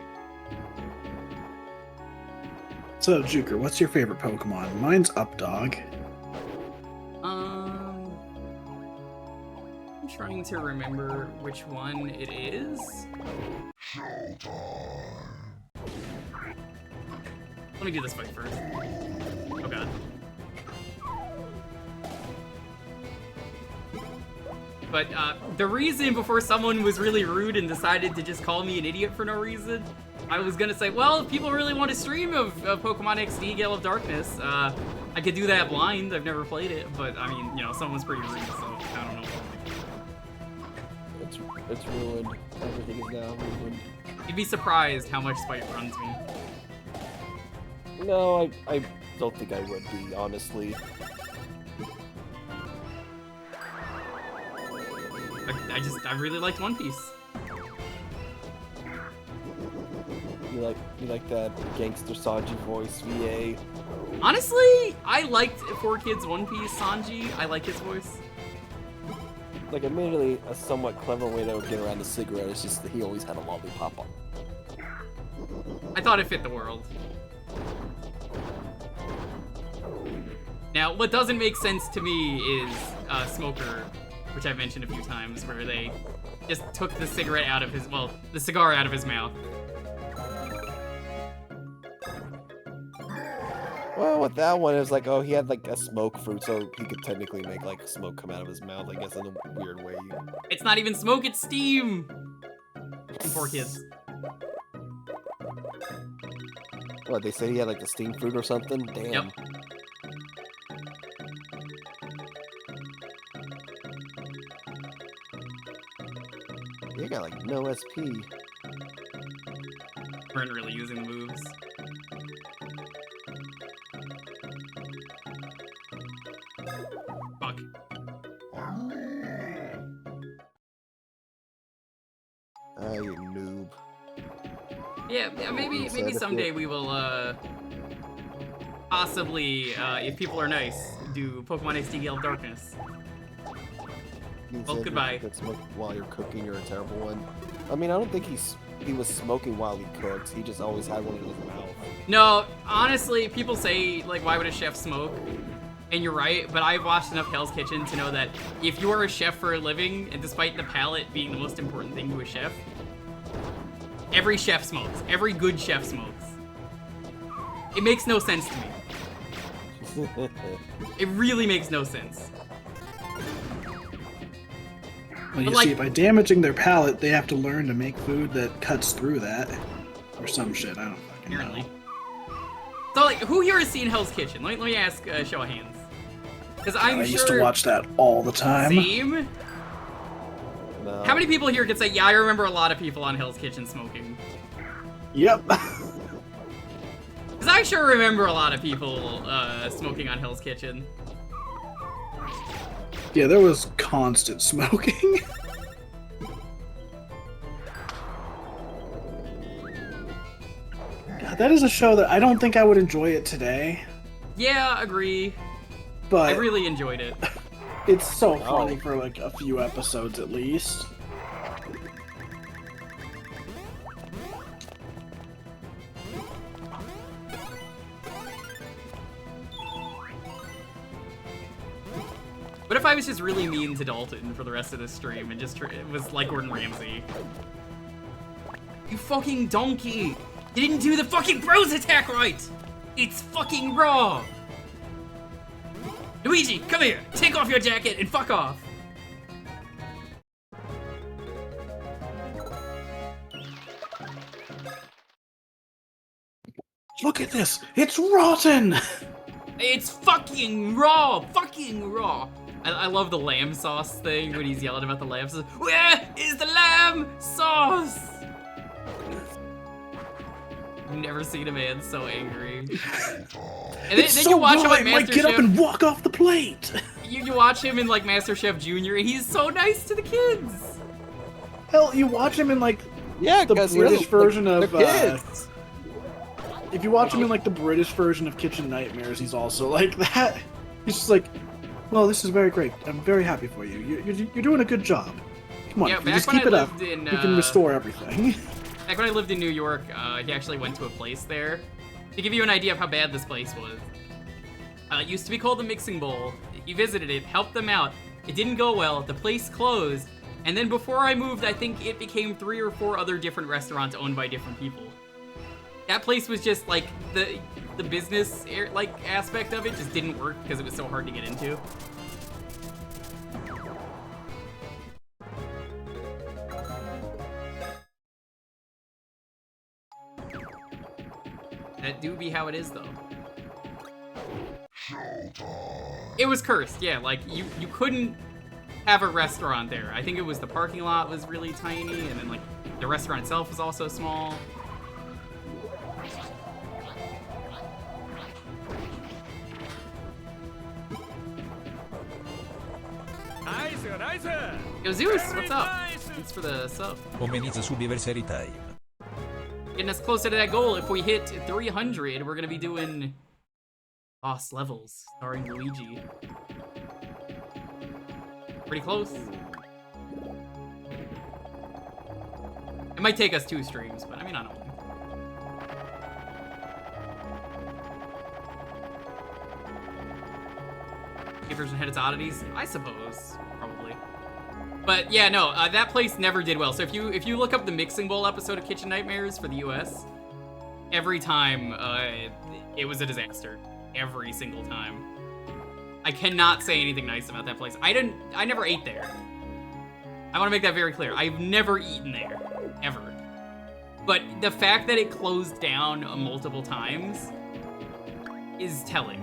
So, Jewker, what's your favorite Pokemon? Mine's Updog. I'm trying to remember which one it is. Let me do this fight first. Oh god. But the reason before someone was really rude and decided to just call me an idiot for no reason, I was gonna say, well, if people really want to stream of Pokemon XD Gale of Darkness, I could do that blind. I've never played it, but I mean, someone was pretty rude, so I don't know. It's ruined. Everything is now ruined. You'd be surprised how much spite runs me. No, I don't think I would be, honestly. I really liked One Piece. You like that gangster Sanji voice, VA. Honestly, I liked 4Kids One Piece Sanji. I like his voice. Like, admittedly, a somewhat clever way to get around the cigarette is just that he always had a lollipop on. I thought it fit the world. Now, what doesn't make sense to me is Smoker, which I've mentioned a few times, where they just took the cigarette out of his, the cigar out of his mouth. Well, with that one, it was like, oh, he had like a smoke fruit, so he could technically make like smoke come out of his mouth, I guess, in a weird way. It's not even smoke, it's steam! 4Kids. What, they said he had like the steam fruit or something? Damn. Yep. They got like no SP. Weren't really using the moves. Fuck. Ah, you noob. Yeah, maybe someday we will, possibly, if people are nice, do Pokemon XD Gale of Darkness. Well, goodbye. That smoke while you're cooking, you're a terrible one. I mean, I don't think he was smoking while he cooked. He just always had one in his mouth. No, honestly, people say, like, why would a chef smoke? And you're right, but I've watched enough Hell's Kitchen to know that if you are a chef for a living, and despite the palate being the most important thing to a chef, every chef smokes. Every good chef smokes. It makes no sense to me. It really makes no sense. Well, you see, by damaging their palate, they have to learn to make food that cuts through that. Or some shit, I don't fucking know. So, like, who here has seen Hell's Kitchen? Let me ask, show of hands. Because I'm sure... I used to watch that all the time. Same? No. How many people here could say, yeah, I remember a lot of people on Hell's Kitchen smoking? Yep. Because I sure remember a lot of people smoking on Hell's Kitchen. Yeah, there was constant smoking. God, that is a show that I don't think I would enjoy it today. Yeah, agree. but I really enjoyed it. it's so funny for like a few episodes at least. What if I was just really mean to Dalton for the rest of this stream and just it was like Gordon Ramsay? You fucking donkey! You didn't do the fucking bros attack right! It's fucking raw! Luigi, come here! Take off your jacket and fuck off! Look at this! It's rotten! It's fucking raw! Fucking raw! I love the lamb sauce thing when he's yelling about the lamb sauce. Where is the lamb sauce? I've never seen a man so angry. And then So you watch him raw, on I might get up MasterChef. and walk off the plate! You watch him in like MasterChef Junior, and he's so nice to the kids. Hell, you watch him in like Yeah, the because British version the of kids. if you watch him in like the British version of Kitchen Nightmares, he's also like that. He's just like, well, this is very great. I'm very happy for you. You're doing a good job. Come on, Yeah, if you back just when keep I it up. lived in, You can restore everything. Back when I lived in New York, he actually went to a place there. To give you an idea of how bad this place was. It used to be called the Mixing Bowl. He visited it, helped them out. It didn't go well. The place closed. And then before I moved, I think it became 3 or 4 other different restaurants owned by different people. That place was just like the business like aspect of it just didn't work because it was so hard to get into. That do be how it is though. It was cursed, yeah, like you couldn't have a restaurant there. I think it was the parking lot was really tiny, and then like the restaurant itself was also small. Nice, nice. Yo, Zeus, Very what's up? nice. Thanks for the sub. Pomeriggio Subiversary Time. Getting us closer to that goal. If we hit 300, we're gonna be doing boss levels starring Luigi. Pretty close. It might take us 2 streams, but I mean, I don't know. Version had its oddities, I suppose, probably. But yeah, no, that place never did well. So if you look up the Mixing Bowl episode of Kitchen Nightmares for the US, every time it was a disaster. Every single time. I cannot say anything nice about that place. I never ate there. I want to make that very clear. I've never eaten there, ever. But the fact that it closed down multiple times is telling.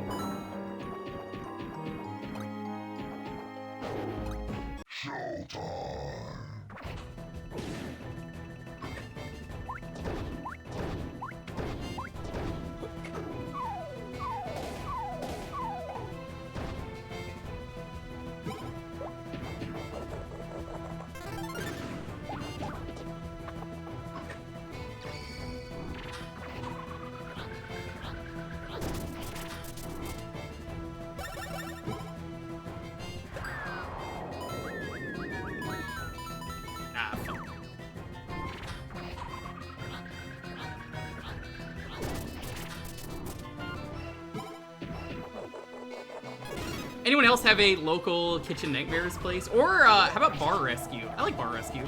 Anyone else have a local Kitchen Nightmares place? Or how about Bar Rescue? I like Bar Rescue.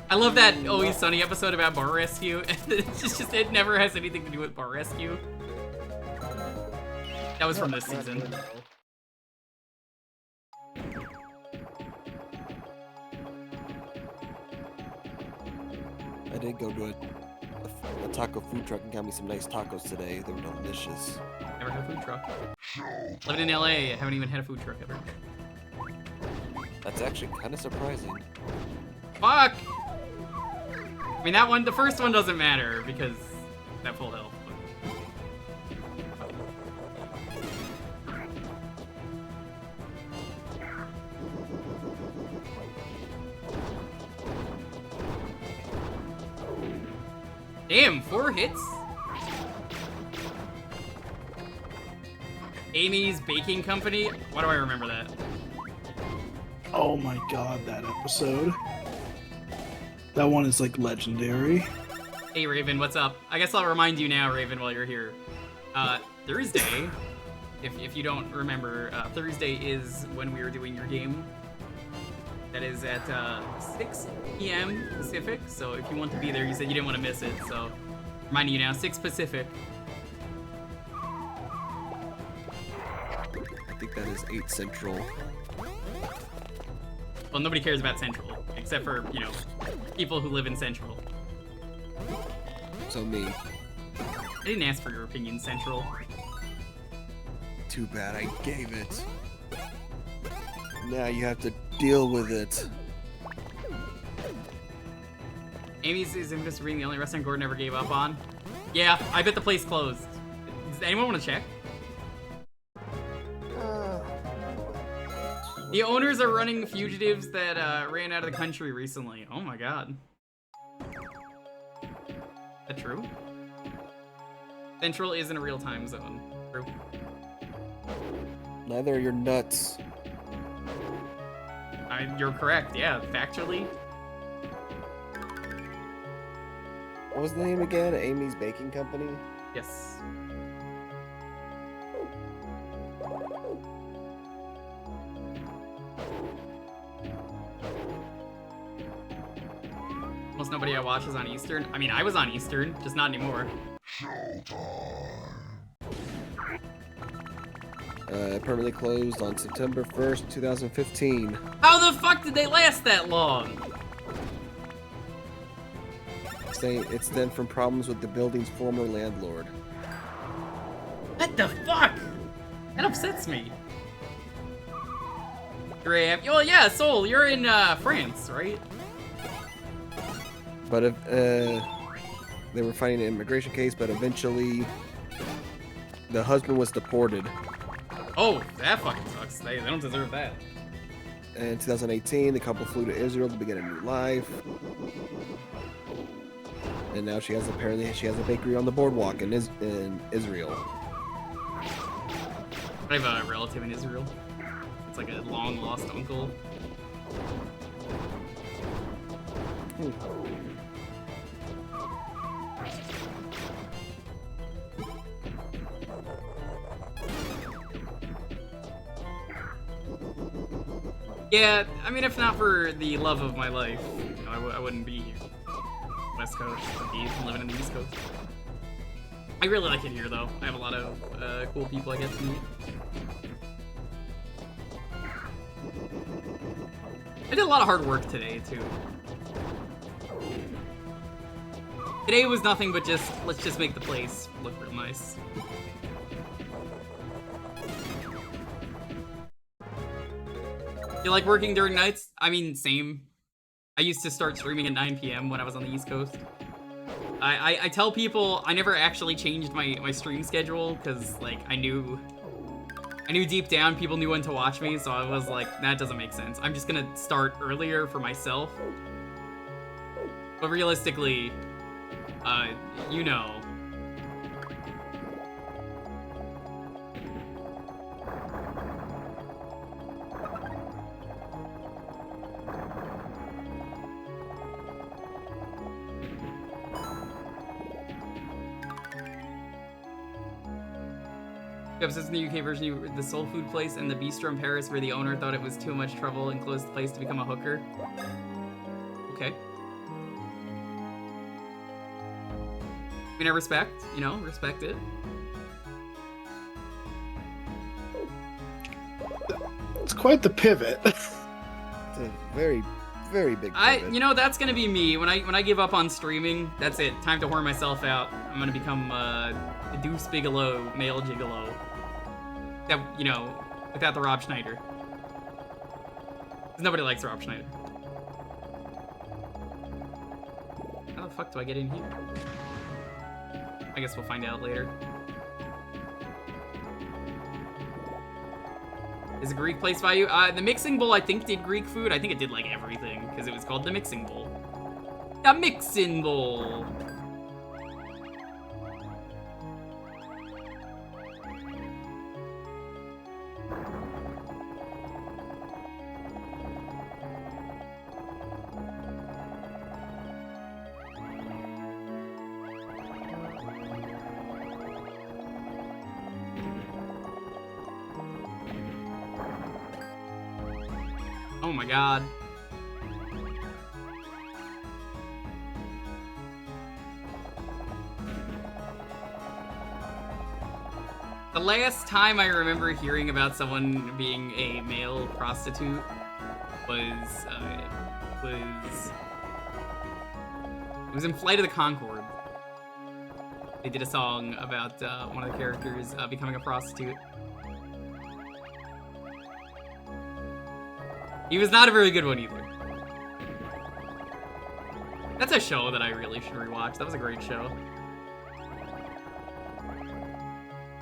I love that Always Sunny episode about Bar Rescue. It's just it never has anything to do with Bar Rescue. That was from this season. I did go to a taco food truck and got me some nice tacos today. They were delicious. Never had a food truck. Living in LA, I haven't even had a food truck ever. That's actually kind of surprising. Fuck! I mean, that one, the first one doesn't matter because that full health. Damn, 4 hits? Amy's Baking Company? Why do I remember that? Oh my god, that episode. That one is like legendary. Hey Raven, what's up? I guess I'll remind you now, Raven, while you're here. Thursday, if you don't remember, Thursday is when we are doing your game. That is at 6 p.m. Pacific, so if you want to be there, you said you didn't want to miss it, so reminding you now, 6 Pacific. I think that is 8 Central. Well, nobody cares about Central, except for, you know, people who live in Central. So me. I didn't ask for your opinion, Central. Too bad I gave it. Now you have to deal with it. Amy's is infamous for being the only restaurant Gordon ever gave up on. Yeah, I bet the place closed. Does anyone want to check? The owners are running fugitives that ran out of the country recently. Oh my god. Is that true? Central isn't a real time zone. True. Neither are your nuts. You're correct, yeah, factually. What was the name again? Amy's Baking Company? Yes. Almost nobody I watch is on Eastern. I mean, I was on Eastern, just not anymore. Permanently closed on September 1st, 2015. How the fuck did they last that long? Saying it stemmed from problems with the building's former landlord. What the fuck? That upsets me. Well, yeah, Seoul, you're in France, right? But if they were fighting an immigration case, but eventually the husband was deported. Oh, that fucking sucks. They don't deserve that. In 2018, the couple flew to Israel to begin a new life. And now she has a bakery on the boardwalk in Israel. I have a relative in Israel. It's like a long lost uncle. Yeah, I mean, if not for the love of my life, you know, I wouldn't be here. West Coast, living in the East Coast. I really like it here, though. I have a lot of cool people I get to meet. I did a lot of hard work today, too. Today was nothing but just, let's just make the place look real nice. You like working during nights? I mean, same. I used to start streaming at 9 p.m. when I was on the East Coast. I tell people I never actually changed my stream schedule because, like, I knew deep down people knew when to watch me, so I was like, that doesn't make sense. I'm just gonna start earlier for myself. But realistically, you know. Episodes in the UK version, the soul food place and the bistro in Paris where the owner thought it was too much trouble and closed the place to become a hooker. Okay. I mean, I respect, you know, respect it. It's quite the pivot. It's a very, very big pivot. You know, that's gonna be me. When I give up on streaming, that's it. Time to whore myself out. I'm gonna become a Deuce Bigelow, male gigolo. That, you know, without the Rob Schneider. 'Cause nobody likes Rob Schneider. How the fuck do I get in here? I guess we'll find out later. Is a Greek place value? The Mixing Bowl, I think, did Greek food. I think it did, like, everything, because it was called the Mixing Bowl. The Mixing Bowl! Oh my god. The last time I remember hearing about someone being a male prostitute was it was in Flight of the Conchord. They did a song about one of the characters becoming a prostitute. He was not a very good one either. That's a show that I really should rewatch. That was a great show.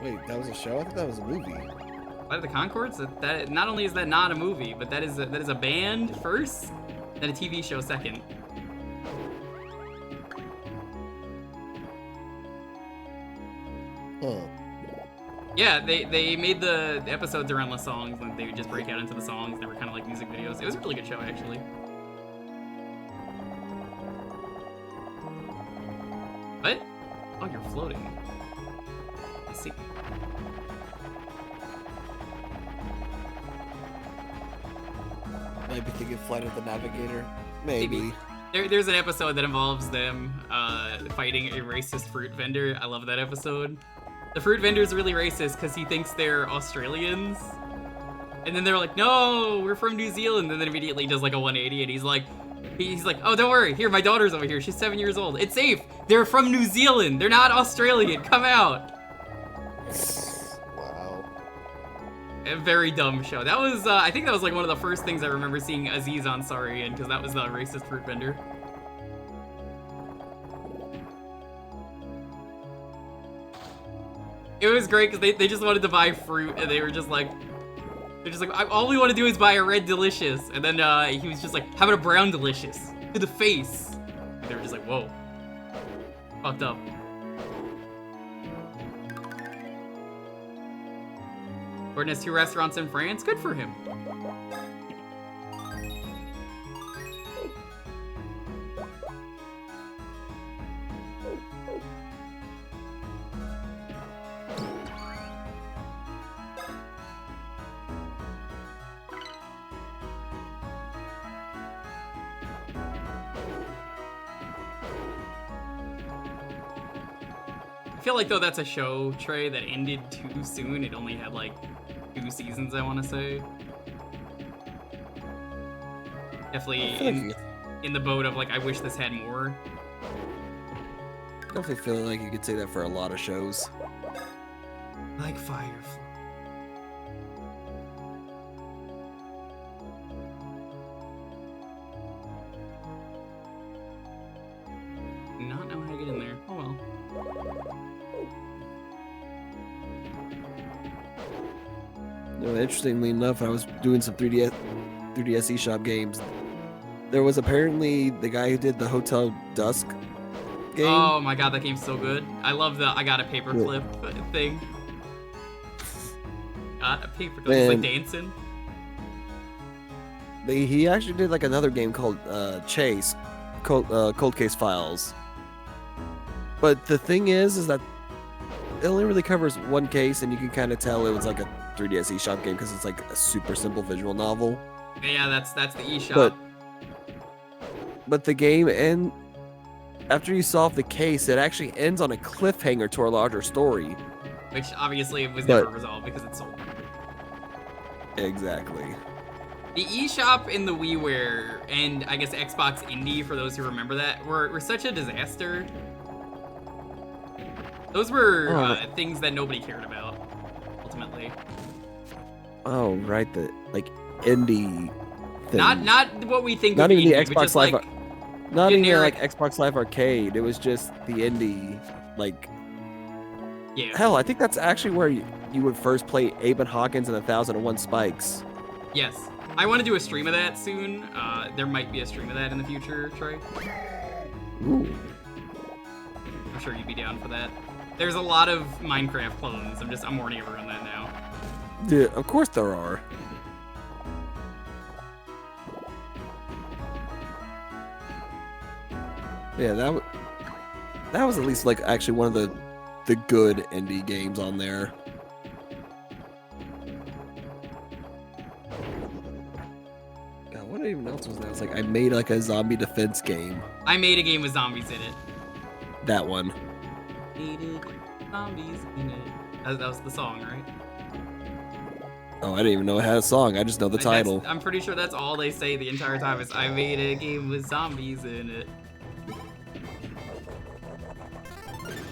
Wait, that was a show? I thought that was a movie. Flight of the Conchords? That not only is that not a movie, but that is a band first, then a TV show second. Huh. Yeah, they made the episodes around the songs, and they would just break out into the songs. They were kind of like music videos. It was a really good show, actually. What? Oh, you're floating. I see. Might be thinking Flight of the Navigator. Maybe. There's an episode that involves them fighting a racist fruit vendor. I love that episode. The fruit vendor's really racist because he thinks they're Australians. And then they're like, no, we're from New Zealand. And then immediately does like a 180 and he's like, oh, don't worry. Here, my daughter's over here. She's 7 years old. It's safe. They're from New Zealand. They're not Australian. Come out. Wow. A very dumb show. That was, I think that was like one of the first things I remember seeing Aziz Ansari in, because that was the racist fruit vendor. It was great because they just wanted to buy fruit and they were just like, all we want to do is buy a red delicious. And then he was just like, how about a brown delicious? To the face. And they were just like, whoa. Fucked up. Gordon has 2 restaurants in France. Good for him. I feel like, though, that's a show, Trey, that ended too soon. It only had, like, 2 seasons, I want to say. Definitely in the boat of, like, I wish this had more. Definitely feeling like you could say that for a lot of shows. Like Firefly. Not know how to get in there. Oh well. No, interestingly enough, I was doing some 3DS eShop games. There was apparently the guy who did the Hotel Dusk game. Oh my god, that game's so good. I love the I got a paperclip thing. Got a paperclip. It's like dancing. He actually did like another game called Chase, Cold Case Files. But the thing is that it only really covers one case, and you can kind of tell it was like a 3DS eShop game because it's like a super simple visual novel. Yeah, that's the eShop. But the game, and after you solve the case, it actually ends on a cliffhanger to a larger story. Which obviously was never resolved because it's sold. Exactly. The eShop and the WiiWare, and I guess Xbox Indie, for those who remember that, were such a disaster. Those were things that nobody cared about, ultimately. Oh, right, the like indie thing. Not what we think. Not of even indie, the Xbox Live. like Not generic... even like Xbox Live Arcade. It was just the indie, like. Yeah. Hell, I think that's actually where you would first play Abe and Hawkins and 1001 Spikes. Yes. I want to do a stream of that soon. There might be a stream of that in the future, Trey. Ooh. I'm sure you'd be down for that. There's a lot of Minecraft clones. I'm warning everyone that now. Yeah, of course there are. Yeah, that was at least like actually one of the good indie games on there. God, What else was that? It's like I made like a zombie defense game. I made a game with zombies in it. That one. Needed zombies in it. That was the song, right? Oh, I didn't even know it had a song. I just know the title. I'm pretty sure that's all they say the entire time is I made a game with zombies in it.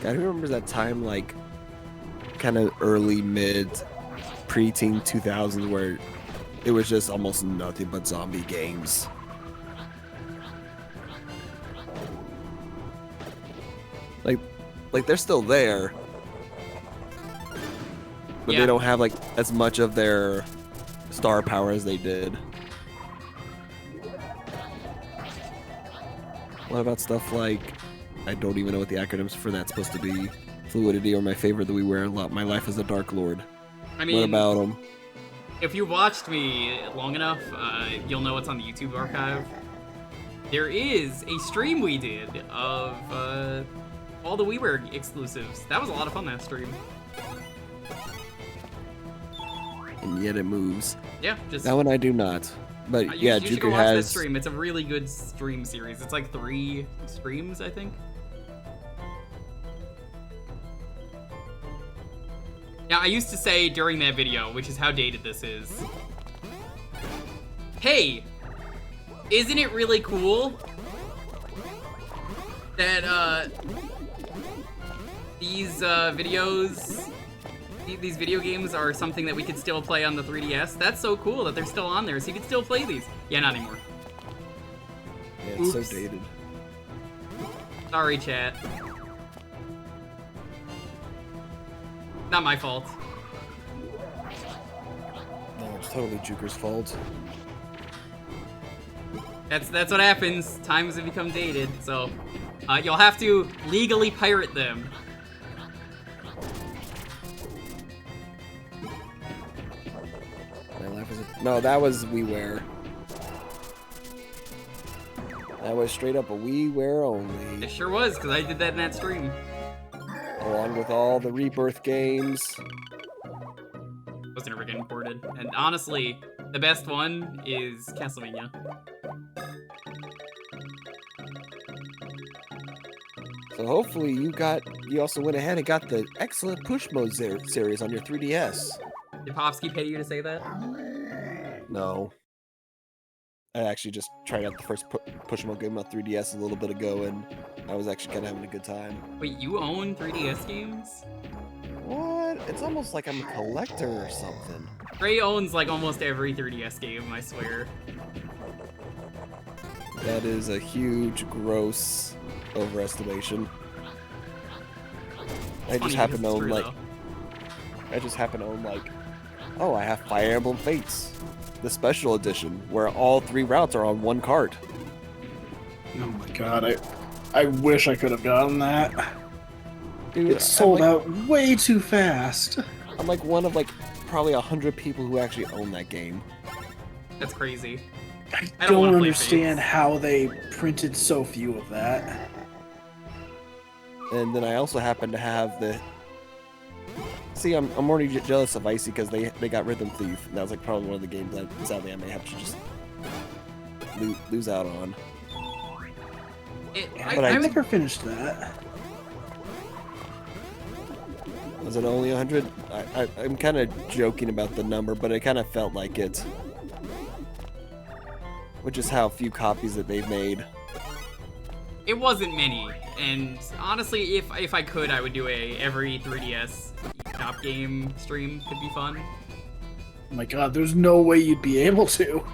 God, who remembers that time, like, kind of early, mid, pre-teen 2000s where it was just almost nothing but zombie games? Like they're still there, but Yeah. they don't have like as much of their star power as they did. What about stuff like, I don't even know what the acronyms for that's supposed to be, Fluidity, or my favorite that we wear a lot, My Life as a Dark Lord? I mean, What about them? if you watched me long enough, you'll know what's on the YouTube archive. There is a stream we did of all the WiiWare exclusives. That was a lot of fun, that stream. And yet it moves. Yeah, just That one I do not. But yeah, you should go Jewker watch that has. stream. It's a really good stream series. It's like 3 streams, I think. Now, I used to say during that video, which is how dated this is, hey, isn't it really cool that these these video games are something that we could still play on the 3DS? That's so cool that they're still on there, so you can still play these. Yeah, not anymore. Yeah, it's Oops. so dated. Sorry, chat. Not my fault. No, it's totally Jewker's fault. That's what happens. Times have become dated, so you'll have to legally pirate them. My Life is a... No, that was WiiWare. That was straight up a WiiWare only. It sure was, because I did that in that stream. Along with all the Rebirth games. Was never getting ported. And honestly, the best one is Castlevania. So hopefully you also went ahead and got the excellent Push Mode series on your 3DS. Did Popsky pay you to say that? No. I actually just tried out the first Push Mode game on 3DS a little bit ago, and I was actually kind of having a good time. Wait, you own 3DS games? What? It's almost like I'm a collector or something. Ray owns like almost every 3DS game, I swear. That is a huge, gross overestimation. I just Funny happen to because it's own true, like, though. I just happen to own like, oh, I have Fire Emblem Fates, the special edition, where all 3 routes are on one cart. Oh my god, I wish I could have gotten that. Dude, It sold I'm out way too fast. I'm like one of like probably 100 people who actually own that game. That's crazy. I I don't wanna don't play understand Fates. how they printed so few of that. And then I also happen to have the. See, I'm already jealous of Icy because they got Rhythm Thief, and that was like probably one of the games that sadly I may have to just lose out on. But I I- never finished that. Was it only 100? I'm kind of joking about the number, but it kind of felt like it. Which is how few copies that they've made. It wasn't many, and honestly, if I could, I would do a every 3DS top game stream. Could be fun. Oh my god, there's no way you'd be able to.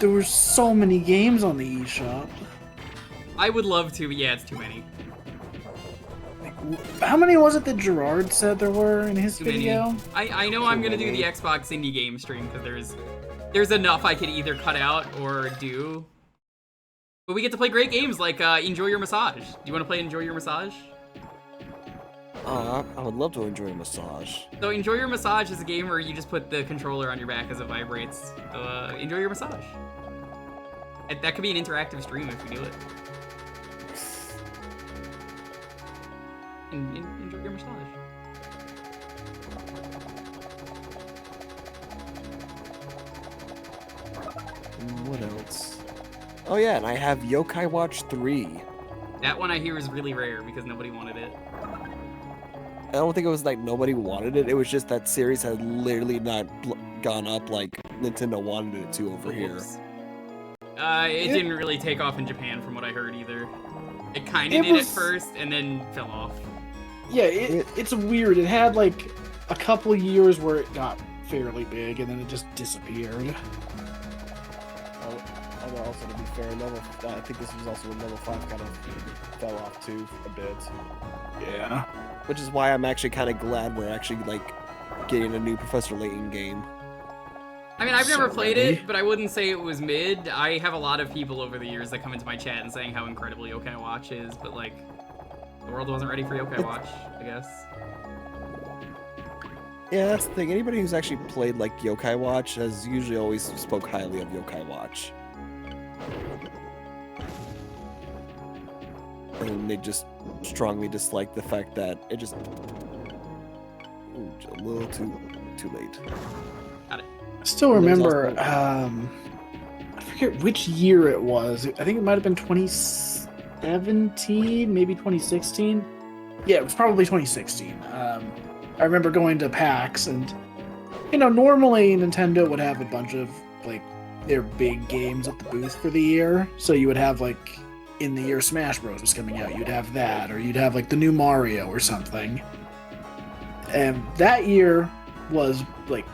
There were so many games on the eShop. I would love to, but yeah, it's too many. How many was it that Gerard said there were in his Too many. video? I know I'm gonna do the Xbox indie game stream because there's enough I could either cut out or do. But we get to play great games like Enjoy Your Massage. Do you want to play Enjoy Your Massage? I would love to enjoy a massage. So Enjoy Your Massage is a game where you just put the controller on your back as it vibrates. So enjoy your massage. That could be an interactive stream if we do it. Enjoy your massage. What else? Oh yeah, and I have Yokai Watch 3. That one I hear is really rare because nobody wanted it. I don't think it was like nobody wanted it. It was just that series had literally not gone up like Nintendo wanted it to over here. Whoops. It didn't really take off in Japan from what I heard either. It kind It of did was- at first and then fell off. Yeah, it's weird. It had like a couple years where it got fairly big, and then it just disappeared. And also, to be fair, I think this was also when level 5 kind of fell off too a bit. Yeah. Which is why I'm actually kind of glad we're actually like getting a new Professor Layton game. I mean, I've never So played ready. it, but I wouldn't say it was mid. I have a lot of people over the years that come into my chat and saying how incredible Yokai Watch is, but like, the world wasn't ready for Yokai Watch, I guess. Yeah, that's the thing. Anybody who's actually played like Yokai Watch has usually always spoke highly of Yokai Watch. And they just strongly dislike the fact that it just a little too late. Got it. I still remember, There's I forget which year it was. I think it might have been 2017, maybe 2016. Yeah, it was probably 2016. I remember going to PAX, and, you know, normally Nintendo would have a bunch of, like, their big games at the booth for the year. So you would have, like, in the year Smash Bros. Was coming out, you'd have that, or you'd have, like, the new Mario or something. And that year was, like,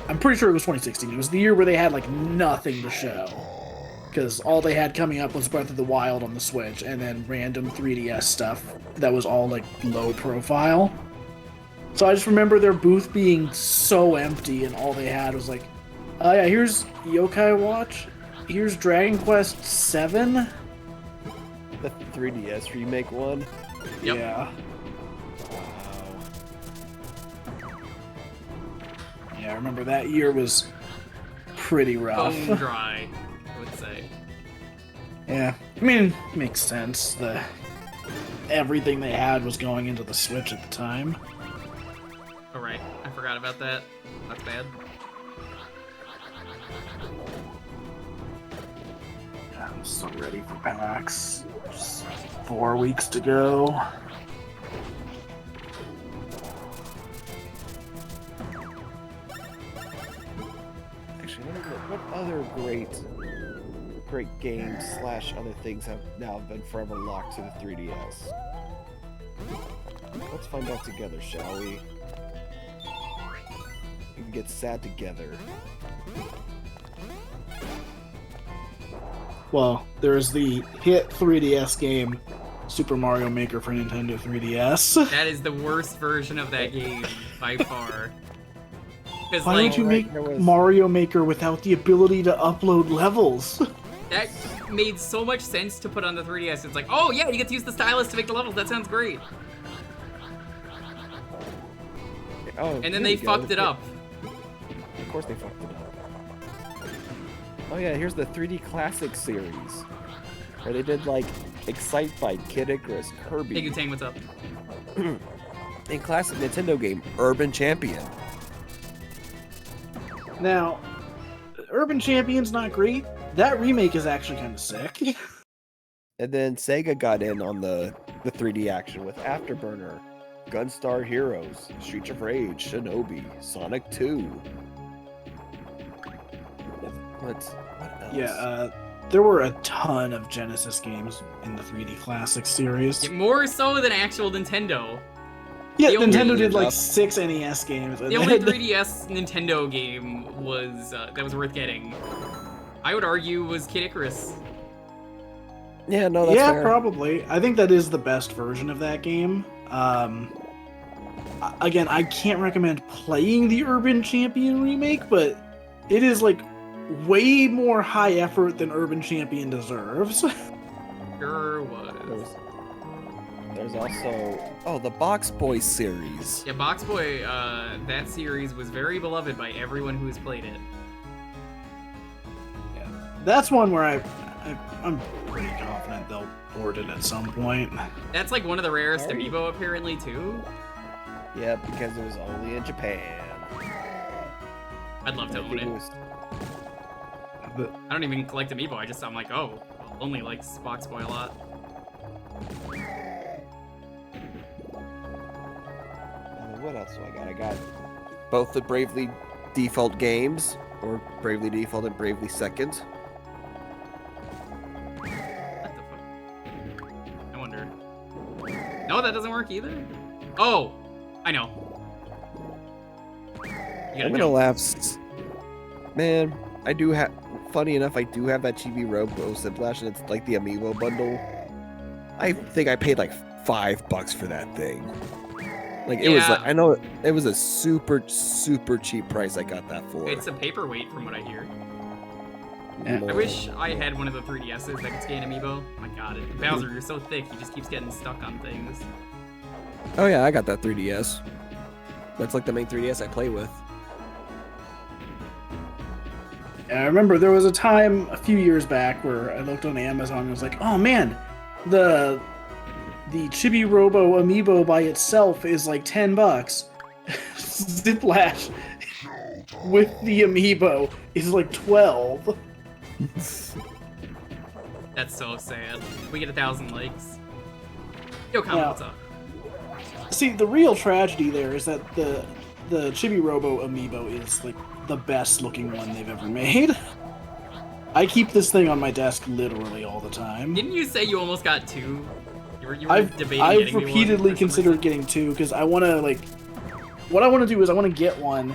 I'm pretty sure it was 2016. It was the year where they had, like, nothing to show. Because all they had coming up was Breath of the Wild on the Switch, and then random 3DS stuff that was all, like, low profile. So I just remember their booth being so empty, and all they had was, like, oh yeah, here's Yokai Watch, here's Dragon Quest VII. The 3DS remake one. Yep. Yeah. Yeah, I remember that year was pretty rough. Bone dry, I would say. Yeah, I mean, makes sense. Everything they had was going into the Switch at the time. Oh, right. I forgot about that. That's bad. I'm so ready for PAX. Just 4 weeks to go. Actually, let me look. What other great games / other things have now been forever locked to the 3DS? Let's find out together, shall we? We can get sad together. Well, there's the hit 3DS game, Super Mario Maker for Nintendo 3DS. That is the worst version of that game by far. Because Why like don't you make there was- Mario Maker without the ability to upload levels? that made so much sense to put on the 3DS. It's like, oh yeah, you get to use the stylus to make the levels. That sounds great. Oh, And then there they you go. fucked it up. Of course they fucked it up. Oh yeah, here's the 3D Classic series, where they did like Excite by Kid Icarus, Kirby, Hey Gutang, what's up? and classic Nintendo game Urban Champion. Now, Urban Champion's not great. That remake is actually kind of sick. And then Sega got in on the 3D action with Afterburner, Gunstar Heroes, Streets of Rage, Shinobi, Sonic 2. What else? Yeah, there were a ton of Genesis games in the 3D Classic series. More so than actual Nintendo. Yeah, the only- Nintendo did like enough. 6 NES games. The only 3DS Nintendo game was that was worth getting, I would argue, was Kid Icarus. Yeah, no, that's Yeah, fair. probably. I think that is the best version of that game. Again, I can't recommend playing the Urban Champion remake, but it is like way more high effort than Urban Champion deserves. Sure was. There's also the Box Boy series. Yeah, Box Boy, that series was very beloved by everyone who has played it. That's one where I'm pretty confident they'll port it at some point. That's like one of the rarest Alright. amiibo apparently too. Yeah, because it was only in Japan. I'd love to I own think it. it was I don't even collect amiibo. I'm like, oh, only likes Box Boy a lot. What else do I got? I got both the Bravely Default games, or Bravely Default and Bravely Second. What the fuck? I wonder. No, that doesn't work either? Oh! I know. You I'm gotta gonna jump. laugh. Man, I do have. Funny enough, I do have that Chibi Robo Ziplash, and it's like the amiibo bundle. I think I paid like $5 for that thing. Like it was like, I know it was a super cheap price I got that for. It's a paperweight from what I hear. Yeah. I wish I had one of the 3DSs that could scan amiibo. Oh my god, Bowser, you're so thick, he just keeps getting stuck on things. Oh yeah, I got that 3DS. That's like the main 3DS I play with. I remember there was a time a few years back where I looked on Amazon and was like, oh man, the Chibi Robo amiibo by itself is like $10. Ziplash with the amiibo is like 12. That's so sad. We get 1,000 likes. Yo, Kyle, Yeah. what's up? See, the real tragedy there is that the Chibi Robo amiibo is like the best looking one they've ever made. I keep this thing on my desk literally all the time. Didn't you say you almost got 2? You were debating I've getting me one repeatedly for some considered reason? getting 2 because I want to what I want to do is I want to get one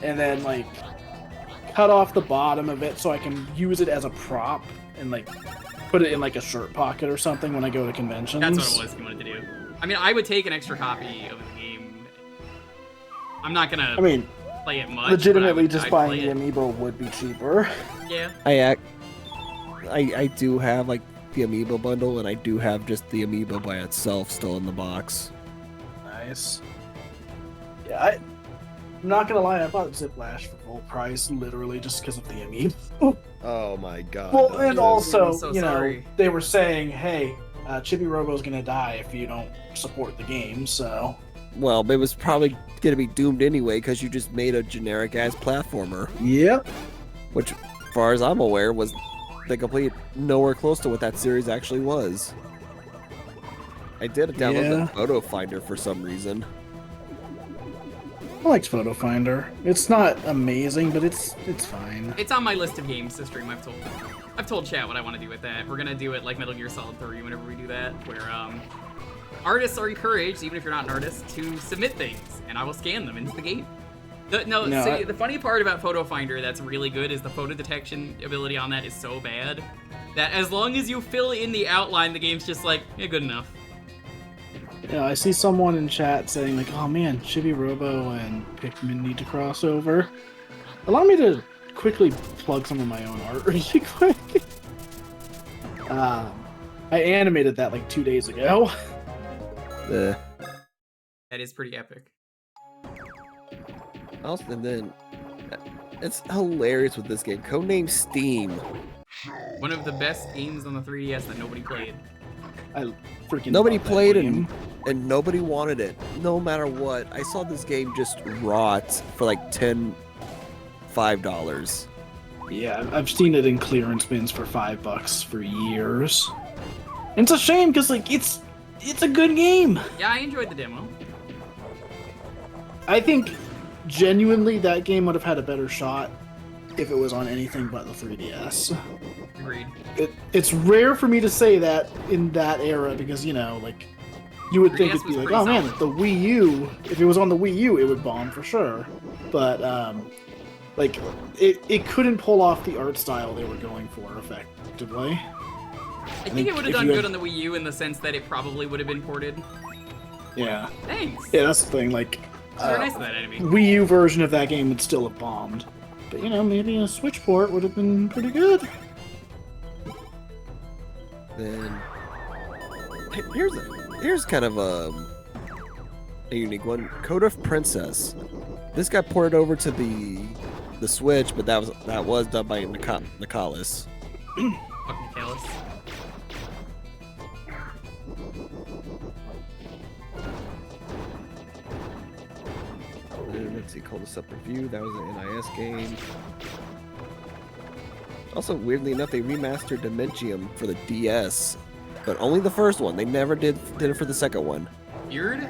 and then like cut off the bottom of it so I can use it as a prop and like put it in like a shirt pocket or something when I go to conventions. That's what it was you wanted to do. I mean, I would take an extra copy of the game. I'm not gonna play it much. legitimately just I'd buying play the it. amiibo would be cheaper. Yeah. I do have like the amiibo bundle, and I do have just the amiibo by itself still in the box. Nice. Yeah, I'm not gonna lie, I bought Ziplash for full price, literally just because of the amiibo. Oh my god. Well, and also, I'm so you know, sorry. they were saying, hey, Chibi Robo's gonna die if you don't support the game, so... Well, it was probably gonna be doomed anyway because you just made a generic ass platformer, Yep. which, as far as I'm aware, was the complete nowhere close to what that series actually was. I did download the photo finder for some reason. I liked Photo Finder. It's not amazing, but it's fine. It's on my list of games to stream. I've told chat what I want to do with that. We're gonna do it like Metal Gear Solid 3 whenever we do that, where artists are encouraged, even if you're not an artist, to submit things, and I will scan them into the game. The funny part about Photo Finder that's really good is the photo detection ability on that is so bad that as long as you fill in the outline, the game's just like, yeah, good enough. Yeah, I see someone in chat saying like, oh man, Chibi Robo and Pikmin need to cross over. Allow me to quickly plug some of my own art really quick. I animated that like 2 days ago. That is pretty epic. Also, and then it's hilarious with this game. Codename Steam. One of the best games on the 3DS that nobody played. I freaking Nobody love that played game. and nobody wanted it. No matter what. I saw this game just rot for like $5. Yeah, I've seen it in clearance bins for $5 for years. And it's a shame because like it's a good game. Yeah, I enjoyed the demo. I think genuinely that game would have had a better shot if it was on anything but the 3DS. Agreed. It's rare for me to say that in that era because, you know, like, you would think 3DS it'd be was like, pretty oh man, solid. the Wii U, if it was on the Wii U, it would bomb for sure. But, like, it couldn't pull off the art style they were going for effectively. I think it would have if done you good had- on the Wii U in the sense that it probably would have been ported. Yeah. Thanks. Yeah, that's the thing, like, Very nice of that enemy. Wii U version of that game would still have bombed. But, you know, maybe a Switch port would have been pretty good. Then here's kind of a unique one. Code of Princess. This got ported over to the Switch, but that was done by Nicalis. Fucking callous. Let's see, Cul-de-Sac Review. That was an NIS game. Also, weirdly enough, they remastered Dementium for the DS, but only the first one. They never did it for the second one. Weird?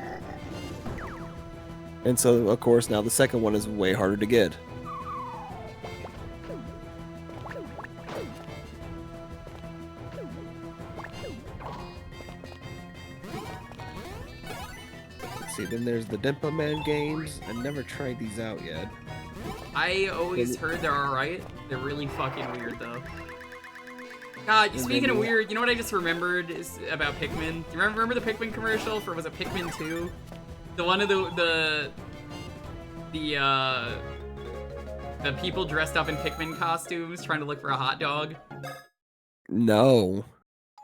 And so, of course, now the second one is way harder to get. Let's see, then there's the Dimpa Man games. I never tried these out yet. I always heard they're alright. They're really fucking weird, though. God, speaking of weird, you know what I just remembered is about Pikmin? Do you remember the Pikmin commercial for, was it Pikmin 2? The one of the people dressed up in Pikmin costumes trying to look for a hot dog? No.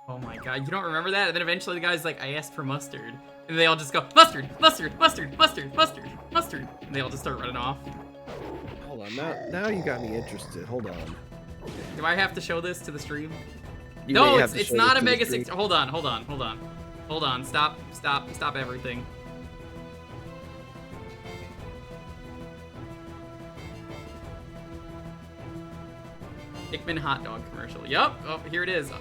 Oh my god, you don't remember that? And then eventually the guy's like, I asked for mustard. And they all just go, mustard, mustard, mustard, mustard, mustard, mustard. And they all just start running off. Hold on, now you got me interested. Hold on. Do I have to show this to the stream? You No, may have to it's show not it a to the Mega stream. 6. Hold on. Hold on, stop everything. Pikmin hot dog commercial. Yup, oh, here it is.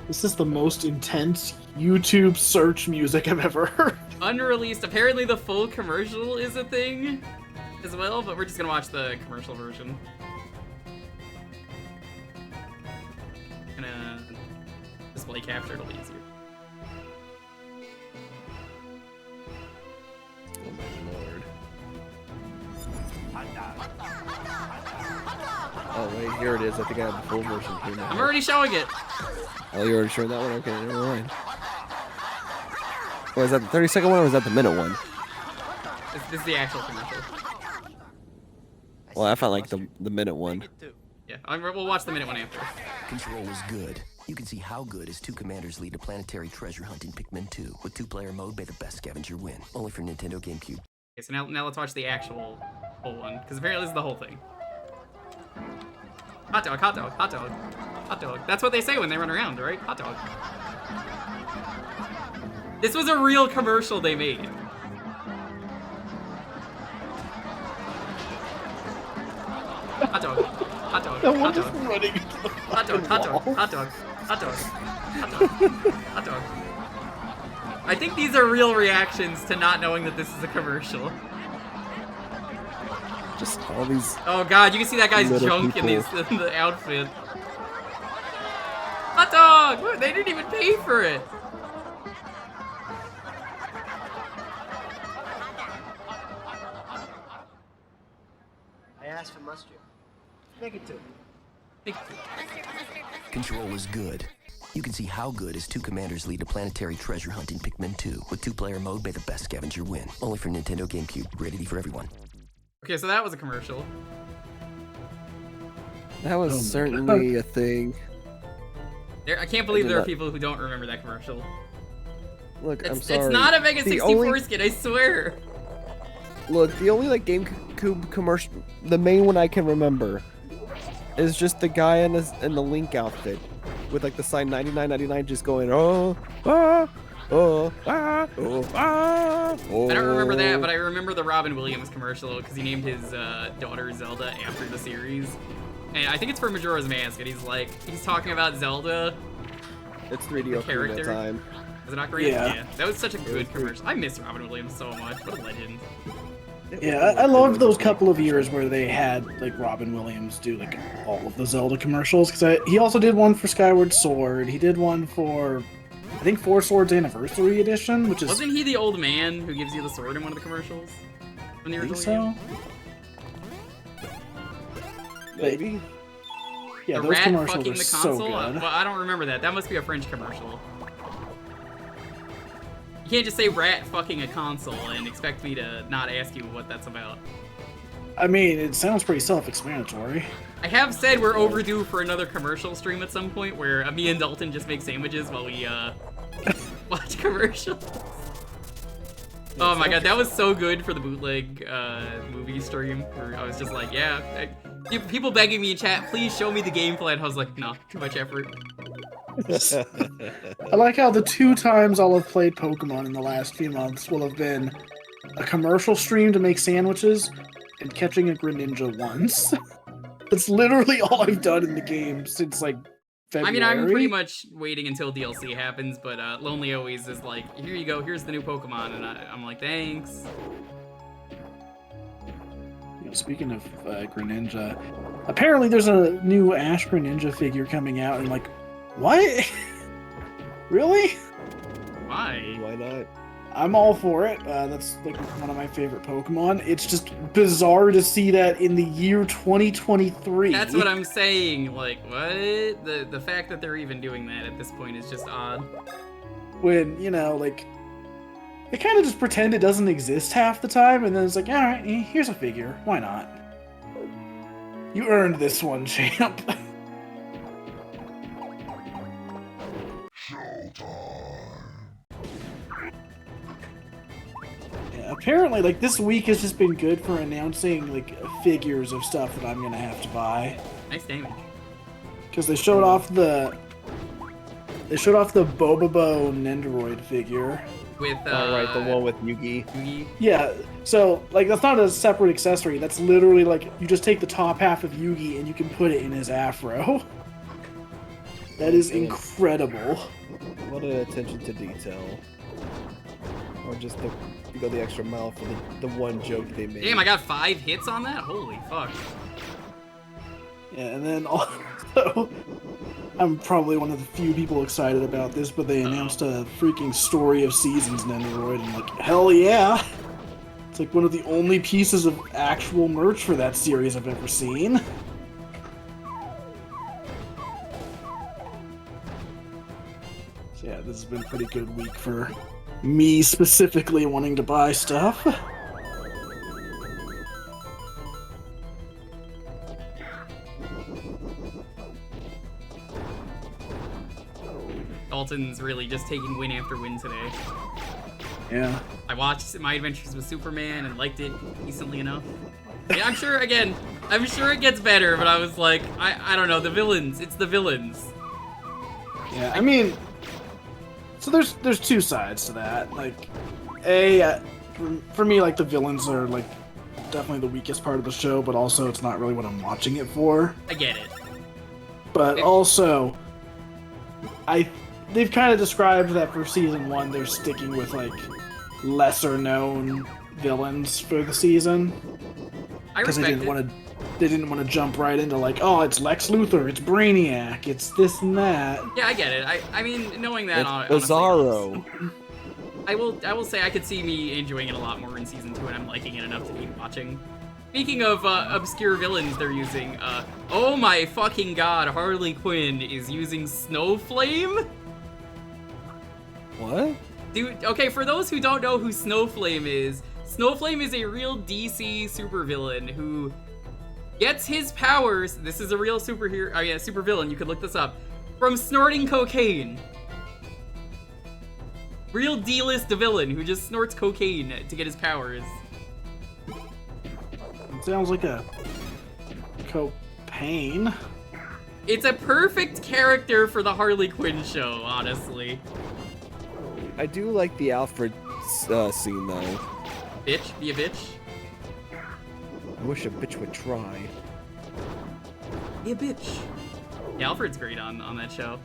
This is the most intense YouTube search music I've ever heard. Unreleased. Apparently the full commercial is a thing as well, but we're just gonna watch the commercial version. Gonna display capture, it'll be easier. Oh my lord. Oh wait, here it is. I think I have the full version here now. I'm already showing it. Oh, you're already showing that one? Okay, never mind. Oh, is that the 30-second one or is that the minute one? This is the actual commercial. Well, I found like the minute one. Yeah, we'll watch the minute one after. Control was good. You can see how good as two commanders lead a planetary treasure hunt in Pikmin 2. With two-player mode, may the best scavenger win. Only for Nintendo GameCube. Okay, so now let's watch the actual whole one, because apparently this is the whole thing. Hot dog, hot dog, hot dog, hot dog. That's what they say when they run around, right? Hot dog. This was a real commercial they made. Hot dog, hot dog, No hot one dog, is running into the hot dog, hot dog, hot dog, hot dog, hot dog, hot dog. I think these are real reactions to not knowing that this is a commercial. Just all these. Oh god, you can see that guy's Little junk people. in the outfit. Hot dog! Look, they didn't even pay for it. I asked for mustard. Make it two. Control was good. You can see how good as two commanders lead a planetary treasure hunt in Pikmin 2. With two-player mode, may the best scavenger win. Only for Nintendo GameCube. Rated E for everyone. Okay, so that was a commercial. That was certainly a thing. I can't believe there are not- people who don't remember that commercial. Look, I'm It's sorry. not a Mega The 64 only- skin, I swear. Look, the only like GameCube commercial, the main one I can remember, is just the guy in the Link outfit, with like the sign 99.99 just going oh ah oh ah oh ah oh. I don't remember that, but I remember the Robin Williams commercial because he named his daughter Zelda after the series. And I think it's for Majora's Mask, and he's talking about Zelda. It's 3D Ocarina character. of Time. Is it not great? Yeah. That was such a good commercial. I miss Robin Williams so much. What a legend. Yeah, I loved those couple of years where they had like Robin Williams do like all of the Zelda commercials because he also did one for Skyward Sword. He did one for I think Four Swords Anniversary Edition, which is Wasn't he the old man who gives you the sword in one of the commercials? From the I think original so. game? Maybe. Yeah, the those rat commercials fucking are the so console? good. Well, I don't remember that. That must be a French commercial. You can't just say rat fucking a console and expect me to not ask you what that's about. I mean, it sounds pretty self-explanatory. I have said we're overdue for another commercial stream at some point where me and Dalton just make sandwiches while we watch commercials. Oh my god, that was so good for the bootleg movie stream where I was just like, yeah, people begging me in chat, please show me the gameplay, and I was like, no, too much effort. I like how the 2 times I'll have played Pokemon in the last few months will have been a commercial stream to make sandwiches and catching a Greninja once. That's literally all I've done in the game since like February. I mean, I'm pretty much waiting until DLC happens, but Lonely Always is like, here you go, here's the new Pokemon, and I'm like, thanks. You know, speaking of Greninja, apparently there's a new Ash Greninja figure coming out, and I'm like, what? Really? Why? Why not? I'm all for it. That's like one of my favorite Pokemon. It's just bizarre to see that in the year 2023. That's what I'm saying. Like, what? The fact that they're even doing that at this point is just odd. When, you know, like, they kind of just pretend it doesn't exist half the time, and then it's like, all right, here's a figure. Why not? You earned this one, champ. Apparently, like, this week has just been good for announcing, like, figures of stuff that I'm gonna have to buy. Nice damage. Because they showed off the Bobobo Nendoroid figure. With, right, the one with Yugi. Yugi. Yeah, so, like, that's not a separate accessory. That's literally, like, you just take the top half of Yugi and you can put it in his afro. That is incredible. What an attention to detail. Or just you go the extra mile for the one joke they made. Damn, I got 5 hits on that? Holy fuck. Yeah, and then also, I'm probably one of the few people excited about this, but they announced a freaking Story of Seasons Nendoroid, and I'm like, hell yeah! It's like one of the only pieces of actual merch for that series I've ever seen. So yeah, this has been a pretty good week for me specifically wanting to buy stuff. Dalton's really just taking win after win today. Yeah. I watched My Adventures with Superman and liked it decently enough. Yeah, I'm sure it gets better, but I was like, I don't know, the villains, it's the villains. Yeah, I mean, so there's two sides to that. Like, for me, like, the villains are, like, definitely the weakest part of the show, but also it's not really what I'm watching it for. I get it. But also, they've kind of described that for season 1, they're sticking with, like, lesser known villains for the season. I Because respect they didn't want to jump right into, like, oh, it's Lex Luthor, it's Brainiac, it's this and that. Yeah, I get it. I mean, knowing that, It's Bizarro. I will say I could see me enjoying it a lot more in season 2, and I'm liking it enough to keep watching. Speaking of obscure villains they're using, oh my fucking god, Harley Quinn is using Snowflame? What? Dude, okay, for those who don't know who Snowflame is a real DC supervillain who gets his powers, this is a real supervillain, you could look this up, from snorting cocaine. Real D-list villain who just snorts cocaine to get his powers. Sounds like a copain. It's a perfect character for the Harley Quinn show, honestly. I do like the Alfred scene, though. Bitch, be a bitch. I wish a bitch would try. Be a bitch. Yeah, Alfred's great on that show.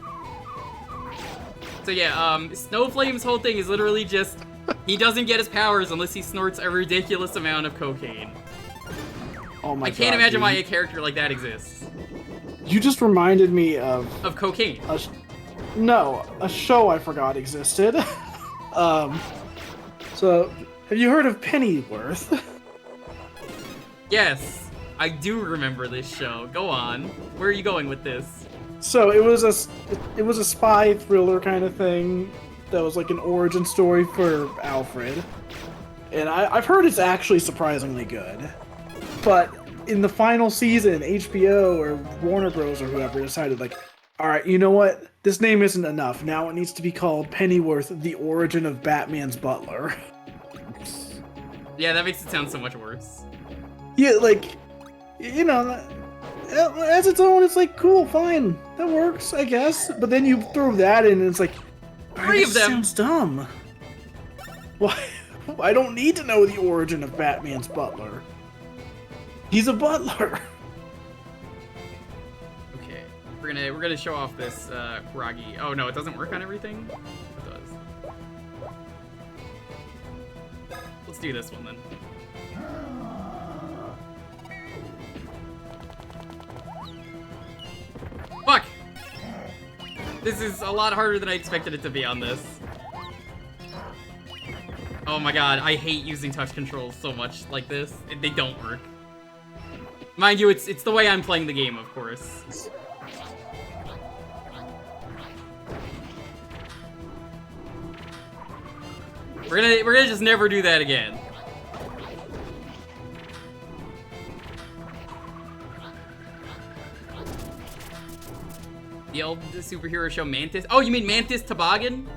So yeah, Snowflame's whole thing is literally just, he doesn't get his powers unless he snorts a ridiculous amount of cocaine. Oh my god. I can't imagine dude. why a character like that exists. You just reminded me of cocaine. A show I forgot existed. So, have you heard of Pennyworth? Yes, I do remember this show. Go on. Where are you going with this? So it was a spy thriller kind of thing that was like an origin story for Alfred, and I've heard it's actually surprisingly good. But in the final season, HBO or Warner Bros. Or whoever decided, like, all right, you know what? This name isn't enough. Now it needs to be called Pennyworth: The Origin of Batman's Butler. Yeah, that makes it sound so much worse. Yeah, like, you know, as its own, it's like, cool, fine, that works, I guess. But then you throw that in, and it's like, Three of them sounds dumb. Why? I don't need to know the origin of Batman's butler. He's a butler. We're gonna show off this Kuragi. Oh no, it doesn't work on everything? It does. Let's do this one then. Fuck! This is a lot harder than I expected it to be on this. Oh my god, I hate using touch controls so much like this. They don't work. Mind you, it's the way I'm playing the game, of course. We're gonna just never do that again. The old superhero show Mantis. Oh, you mean Mantis Toboggan?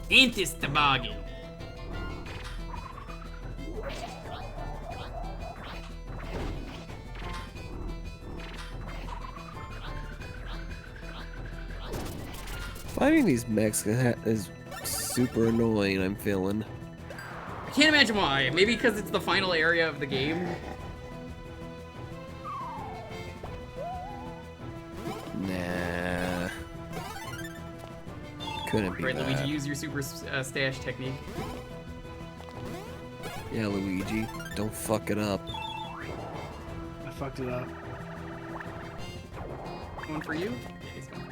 Mantis Toboggan. Fighting these mechs is super annoying, I'm feeling. I can't imagine why. Maybe because it's the final area of the game. Nah. Couldn't be Right, that. Luigi, use your super stash technique. Yeah, Luigi, don't fuck it up. I fucked it up. One for you? Yeah, he's gone.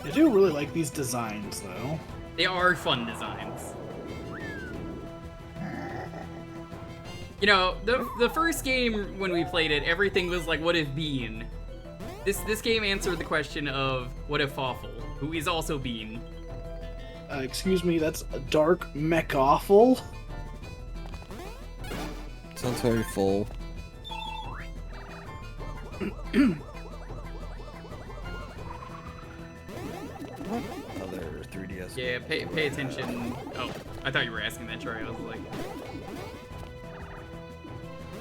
I do really like these designs, though. They are fun designs. You know, the first game when we played it, everything was like, what if Bean? This game answered the question of what if Fawful, who is also Bean. Excuse me, that's a dark mech awful. Sounds very full. Other 3DS. Yeah, pay attention. Oh, I thought you were asking that, Troy. I was like,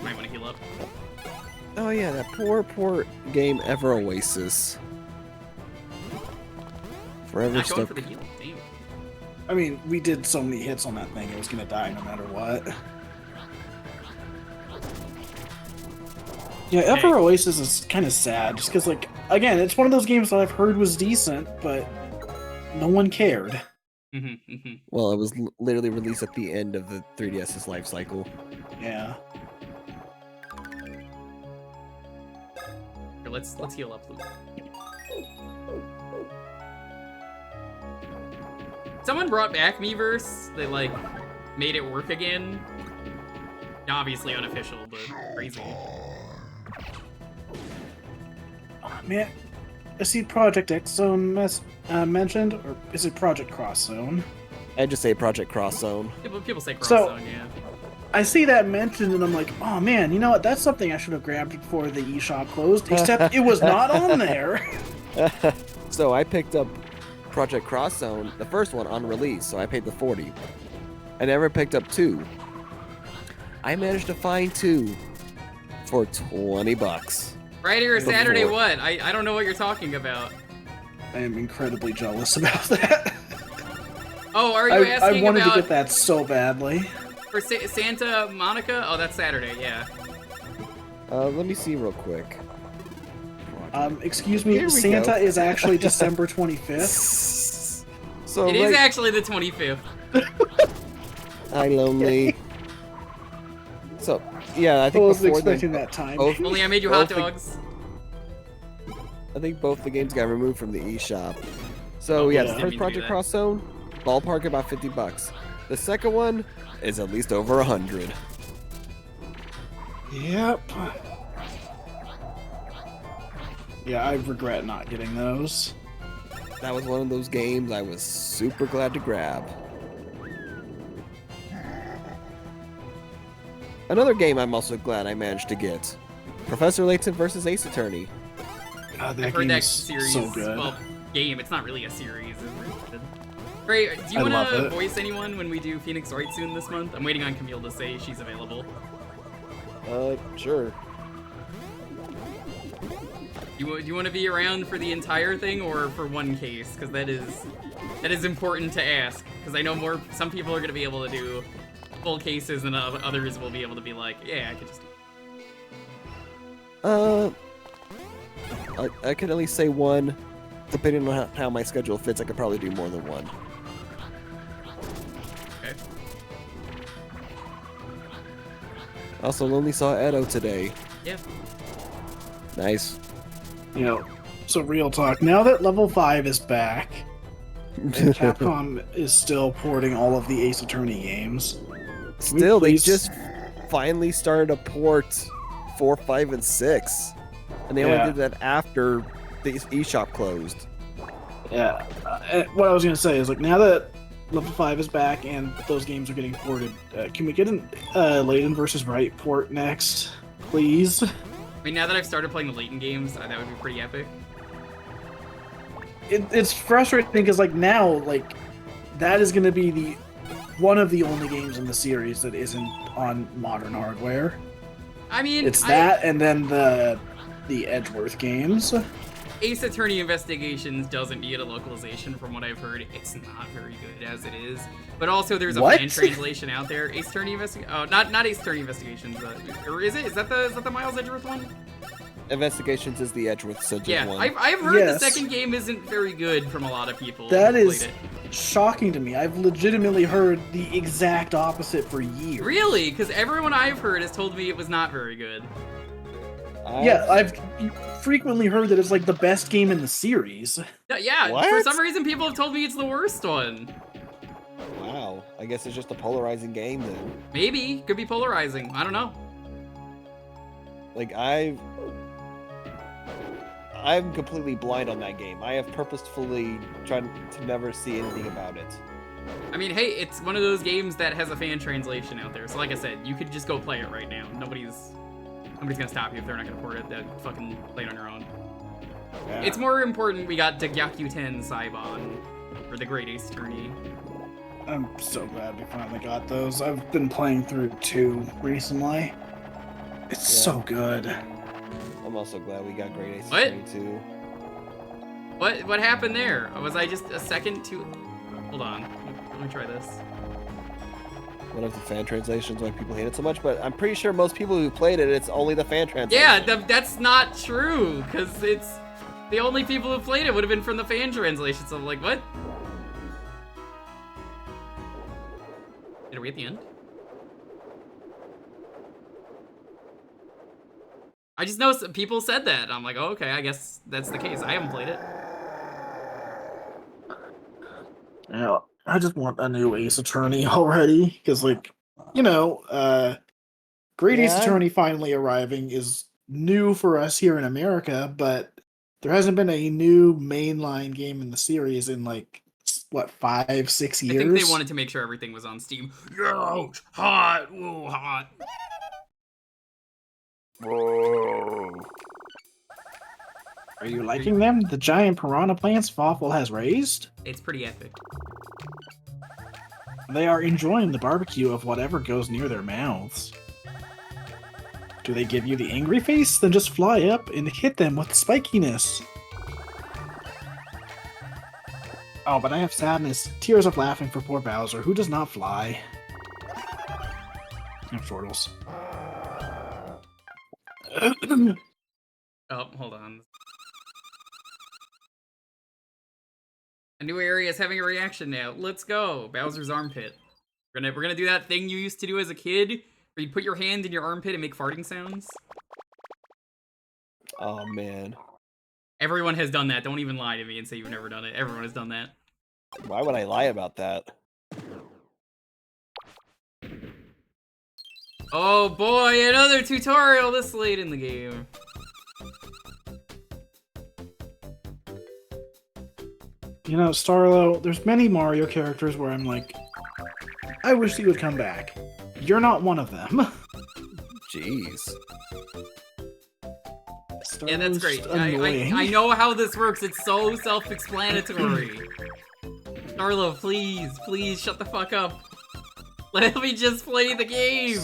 might want to heal up. Oh yeah, that poor game Ever Oasis. Forever Not going stuck. for the heal. Damn. I mean, we did so many hits on that thing, it was gonna die no matter what. Yeah, Ever Hey. Oasis is kind of sad, just because, like, again, it's one of those games that I've heard was decent, but no one cared. Well, it was literally released at the end of the 3DS's life cycle. Yeah. Here, let's heal up, Luke. Someone brought back Miiverse. They like made it work again. Obviously unofficial, but crazy. Oh, man, I see Project X Zone mentioned, or is it Project Cross Zone? I just say Project Cross Zone. People say Cross So- Zone, yeah. I see that mentioned, and I'm like, oh man, you know what? That's something I should have grabbed before the eShop closed, except it was not on there. So I picked up Project Cross Zone, the first one on release, so I paid the 40. I never picked up 2. I managed to find 2 for 20 bucks. Friday or Saturday Before. what? I don't know what you're talking about. I am incredibly jealous about that. Oh, are you I asking wanted about to get that so badly. for Santa Monica? Oh, that's Saturday, yeah. Let me see real quick. Excuse Here me, we Santa go. is actually December 25th. So It is right- actually the 25th. Hi, lonely. So yeah, I I think wasn't before expecting that time. both, Only I made you hot both the- dogs. I think both the games got removed from the eShop. So Oh, yeah, yeah. the Didn't mean first to do Project that. Cross Zone, ballpark about 50 bucks. The second one is at least over 100. Yep. Yeah, I regret not getting those. That was one of those games I was super glad to grab. Another game I'm also glad I managed to get. Professor Layton versus Ace Attorney. God, that I've heard game that is series. so good. Well, game. It's not really a series, is it? Ray, do you I want love to it. voice anyone when we do Phoenix Wright soon this month? I'm waiting on Camille to say she's available. Sure. Do you want to be around for the entire thing or for one case? Because that is important to ask. Because I know some people are going to be able to do full cases and others will be able to be like, yeah, I could just do I can at least say one. Depending on how my schedule fits, I could probably do more than one. Okay. Also, only saw Edo today. Yeah. Nice. You know, so real talk. Now that level 5 is back, and Capcom is still porting all of the Ace Attorney games. Still, they please- just finally started to port 4, 5, and 6. And they Yeah. only did that after the eShop closed. Yeah. What I was gonna say is, like, now that level 5 is back and those games are getting ported, can we get an Layden versus Wright port next, please? I mean, now that I've started playing the Layton games, that would be pretty epic. It's frustrating because, like, now, like, that is gonna be one of the only games in the series that isn't on modern hardware. I mean, It's that, and then the Edgeworth games. Ace Attorney Investigations doesn't need a localization from what I've heard. It's not very good as it is. But also there's a What? fan translation out there. Ace Attorney not Ace Attorney Investigations, or is it? Is that the Miles Edgeworth one? Investigations is the Edgeworth Center Yeah, one. I've heard Yes. the second game isn't very good from a lot of people. That who is played it. shocking to me. I've legitimately heard the exact opposite for years. Really? Because everyone I've heard has told me it was not very good. Yeah, I've frequently heard that it's like the best game in the series. Yeah, for What? some reason people have told me it's the worst one. Wow. I guess it's just a polarizing game then. Maybe. Could be polarizing. I don't know. Like, I'm completely blind on that game. I have purposefully tried to never see anything about it. I mean, hey, it's one of those games that has a fan translation out there. So like I said, you could just go play it right now. Nobody's gonna stop you if they're not gonna port it. Then fucking play it on your own. Yeah. It's more important we got Degyaku 10 Saibon for the Great Ace Attorney. I'm so glad we finally got those. I've been playing through 2 recently. It's so good. I'm also glad we got Great Ace What? Attorney too. What happened there? Was I just a second too? Hold on. Let me try this. One of the fan translations why people hate it so much, but I'm pretty sure most people who played it, it's only the fan translation. Yeah, that's not true, because it's the only people who played it would have been from the fan translation. So I'm like, what? Are we at the end? I just know people said that. I'm like, oh, okay, I guess that's the case. I haven't played it. Yeah, I just want a new Ace Attorney already, because, like, you know, Great Ace Yeah. Attorney finally arriving is new for us here in America, but there hasn't been a new mainline game in the series in, like, what, 5, 6 years? I think they wanted to make sure everything was on Steam. Yo, hot, whoa, hot. Are you liking them? The giant piranha plants Fawful has raised? It's pretty epic. They are enjoying the barbecue of whatever goes near their mouths. Do they give you the angry face? Then just fly up and hit them with spikiness. Oh, but I have sadness. Tears of laughing for poor Bowser, who does not fly. I'm Shortles. Oh, hold on. A new area is having a reaction now. Let's go. Bowser's armpit. We're gonna do that thing you used to do as a kid, where you put your hand in your armpit and make farting sounds. Oh man. Everyone has done that. Don't even lie to me and say you've never done it. Everyone has done that. Why would I lie about that? Oh boy, another tutorial this late in the game. You know, Starlo, there's many Mario characters where I'm like, I wish you would come back. You're not one of them. Jeez. Yeah, that's Starlo's great. annoying. I know how this works. It's so self-explanatory. Starlo, please shut the fuck up. Let me just play the game.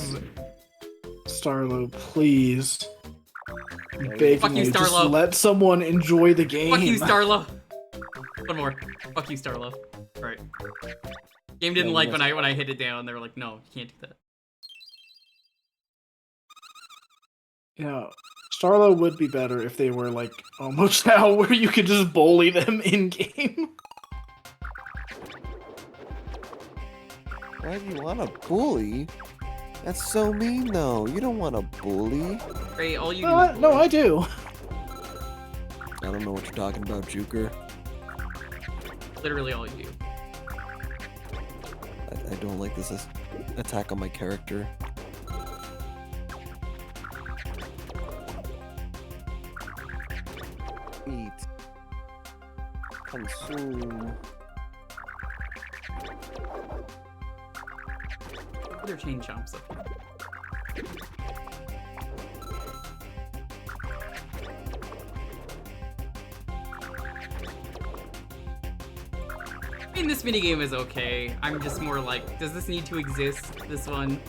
Starlo, please. I'm begging Fuck you, just Starlo. let someone enjoy the game. Fuck you, Starlo. One more. Fuck you, Starlo. Alright. Game didn't like when I hit it down. They were like, no, you can't do that. Yeah, Starlo would be better if they were like almost now where you could just bully them in game. Why do you want to bully? That's so mean, though. You don't want to bully. Ray, all you No, do is no, bully. I do. I don't know what you're talking about, Jewker. Literally all you do. I don't like this attack on my character. Eat. Consume. Other chain chomps up here. I mean, this minigame is okay. I'm just more like, does this need to exist, this one?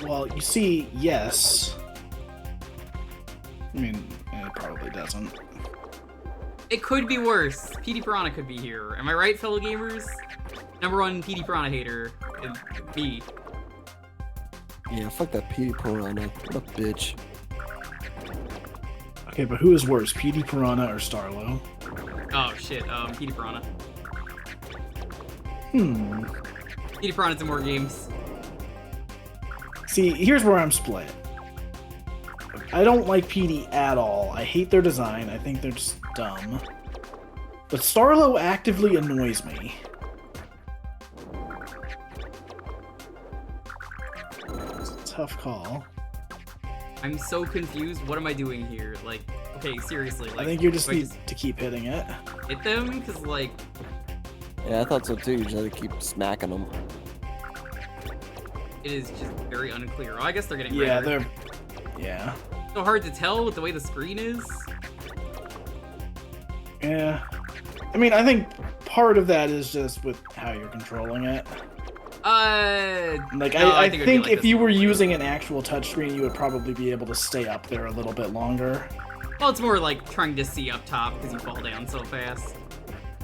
Well, you see, yes. I mean, it probably doesn't. It could be worse. PD Piranha could be here. Am I right, fellow gamers? #1 PD Piranha hater is me. Yeah, fuck that PD Piranha. What a bitch. Okay, but who is worse, PD Piranha or Starlo? Oh shit, PD Piranha. PD Piranha's in more games. See, here's where I'm split. I don't like PD at all. I hate their design. I think they're just dumb. But Starlo actively annoys me. It's a tough call. I'm so confused. What am I doing here? Like, okay, seriously. Like, I think you just do I need to keep hitting it. hit them? Cause like, Yeah, I thought so too. You just had to keep smacking them. it is just very unclear. Oh, I guess they're getting Yeah, redder. they're... Yeah. So hard to tell with the way the screen is. Yeah. I mean, I think part of that is just with how you're controlling it. Like, no, I think, it would be think like if this you were one. using an actual touchscreen, you would probably be able to stay up there a little bit longer. Well, it's more like trying to see up top because you fall down so fast.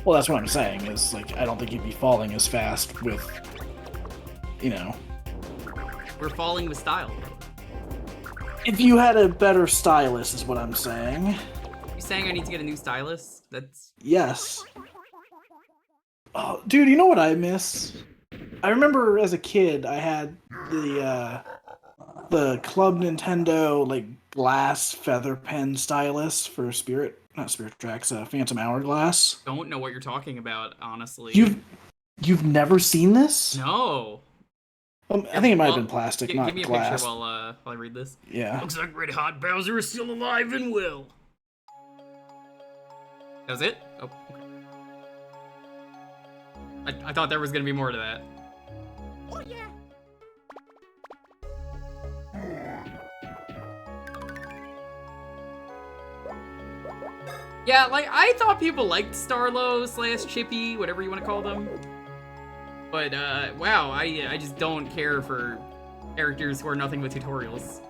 Well, that's what I'm saying, is, like, I don't think you'd be falling as fast with, you know... We're falling with style. If you had a better stylus, is what I'm saying. You saying I need to get a new stylus? That's... Yes. Oh, dude, you know what I miss? I remember as a kid, I had the Club Nintendo, like, glass feather pen stylus for not Spirit Tracks, Phantom Hourglass. Don't know what you're talking about, honestly. You've never seen this? No. I think it might have been plastic, not give me a glass. picture while I read this. Yeah. Looks like Red Hot Bowser is still alive and well. That was it? Oh, okay. I thought there was gonna be more to that. Oh yeah. Yeah, like, I thought people liked Starlo / Chippy, whatever you want to call them. But, wow, I just don't care for characters who are nothing but tutorials.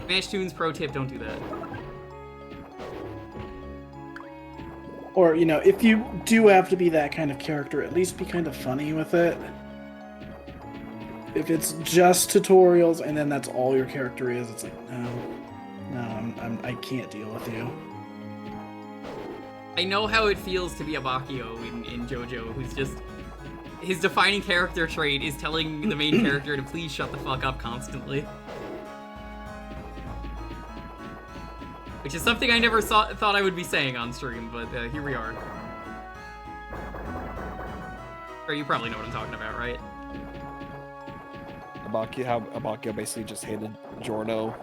Smash Tunes pro tip, don't do that. Or, you know, if you do have to be that kind of character, at least be kind of funny with it. If it's just tutorials and then that's all your character is, it's like, no, I can't deal with you. I know how it feels to be a Bakio in JoJo, who's just... His defining character trait is telling the main character to please shut the fuck up constantly. Which is something I never thought I would be saying on stream, but here we are. Or you probably know what I'm talking about, right? How Abakio basically just hated Jorno.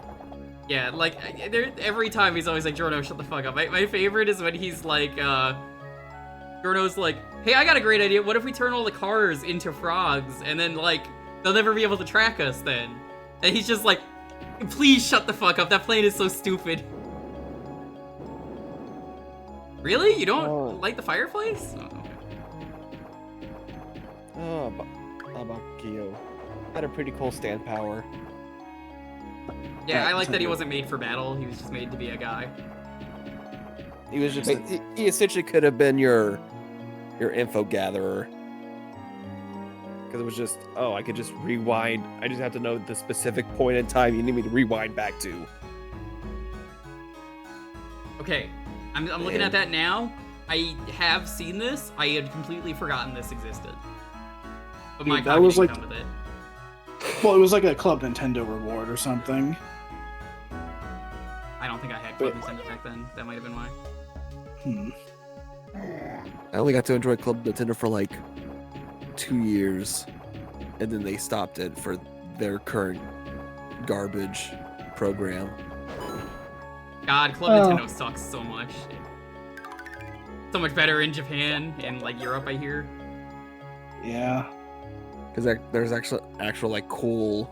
Yeah, like, every time he's always like, Jorno, shut the fuck up. My favorite is when he's like, Jorno's like, hey, I got a great idea. What if we turn all the cars into frogs? And then, like, they'll never be able to track us then. And he's just like, please shut the fuck up. That plane is so stupid. Really? You don't light the fireplace? Oh, okay. Abakio. Had a pretty cool stand power. Yeah, I like that he wasn't made for battle. He was just made to be a guy. He was just he essentially could have been your info gatherer. Because it was just, oh, I could just rewind. I just have to know the specific point in time you need me to rewind back to. Okay, I'm looking at that now. I have seen this. I had completely forgotten this existed. But my copy didn't come with it. Well, it was like a Club Nintendo reward or something. I don't think I had Club Nintendo back then. That might have been why. I only got to enjoy Club Nintendo for like 2 years, and then they stopped it for their current garbage program. God, Club Nintendo sucks so much. So much better in Japan and like Europe, I hear. Yeah. Because there's actual like cool,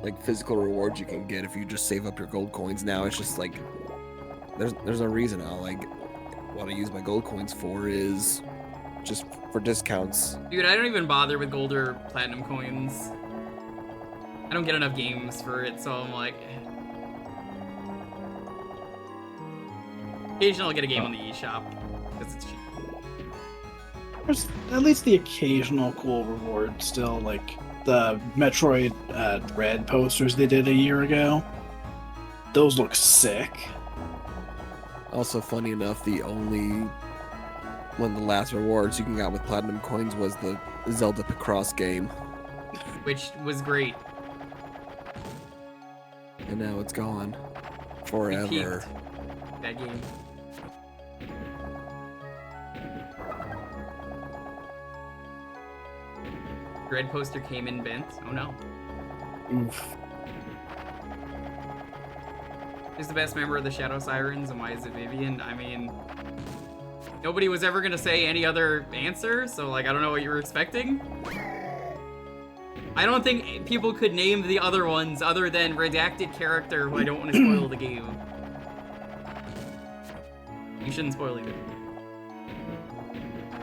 like physical rewards you can get if you just save up your gold coins. Now it's just like there's no reason. All like what I use my gold coins for is just for discounts. Dude, I don't even bother with gold or platinum coins. I don't get enough games for it, so I'm like. Occasionally I'll get a game on the eShop because it's cheap. There's at least the occasional cool reward still, like the Metroid Red posters they did a year ago. Those look sick. Also, funny enough, the only one of the last rewards you can get with platinum coins was the Zelda Picross game. Which was great. And now it's gone. Forever. That game. Red poster came in bent. Oh no. Oof. Who's the best member of the Shadow Sirens and why is it Vivian? I mean, nobody was ever gonna say any other answer, so like I don't know what you were expecting. I don't think people could name the other ones other than redacted character who I don't want to spoil the game. You shouldn't spoil either.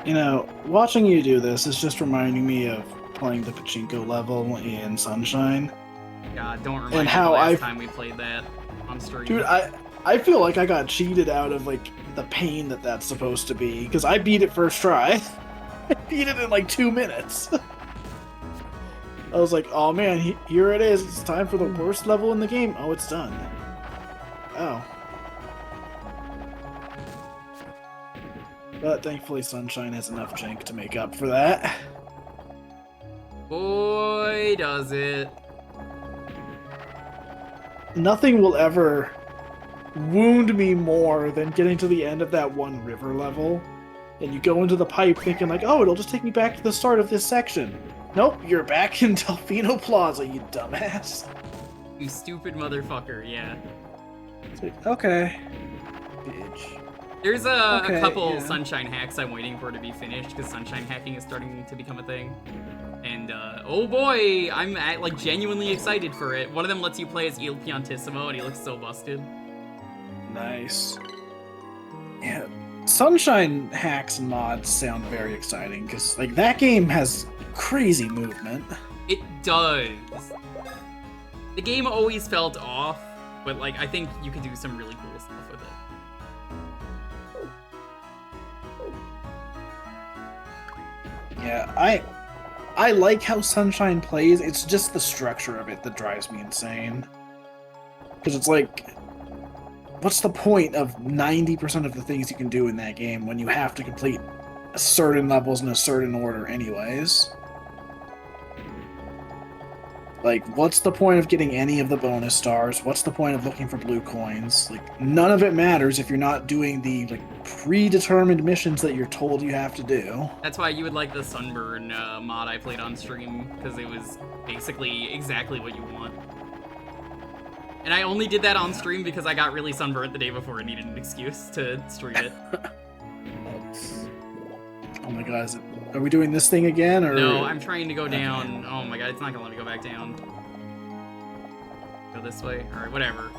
You know, watching you do this is just reminding me of playing the pachinko level in Sunshine. God, don't remind me how the last time we played that on stream. Dude, I feel like I got cheated out of like the pain that's supposed to be, because I beat it first try. I beat it in like 2 minutes. I was like, oh man, here it is. It's time for the worst level in the game. Oh, it's done. Oh. But thankfully Sunshine has enough jank to make up for that. Boy, does it. Nothing will ever wound me more than getting to the end of that one river level, and you go into the pipe thinking like, oh, it'll just take me back to the start of this section. Nope, you're back in Delfino Plaza, you dumbass. You stupid motherfucker, yeah. It's like, okay. Bitch. There's a Okay, couple yeah. Sunshine hacks I'm waiting for to be finished, because Sunshine hacking is starting to become a thing. And, oh boy, I'm like genuinely excited for it. One of them lets you play as Il Piantissimo, and he looks so busted. Nice. Yeah, Sunshine hacks and mods sound very exciting, because like that game has crazy movement. It does. The game always felt off, but like I think you could do some really cool stuff with it. Yeah, I like how Sunshine plays. It's just the structure of it that drives me insane. Because it's like, what's the point of 90% of the things you can do in that game when you have to complete certain levels in a certain order anyways? Like, what's the point of getting any of the bonus stars? What's the point of looking for blue coins? Like, none of it matters if you're not doing the, like, predetermined missions that you're told you have to do. That's why you would like the Sunburn mod I played on stream, because it was basically exactly what you want. And I only did that on stream because I got really sunburnt the day before and needed an excuse to stream it. Oh my god, are we doing this thing again? Or... No, I'm trying to go down. Oh my god, it's not gonna let me go back down. Go this way? Alright, whatever.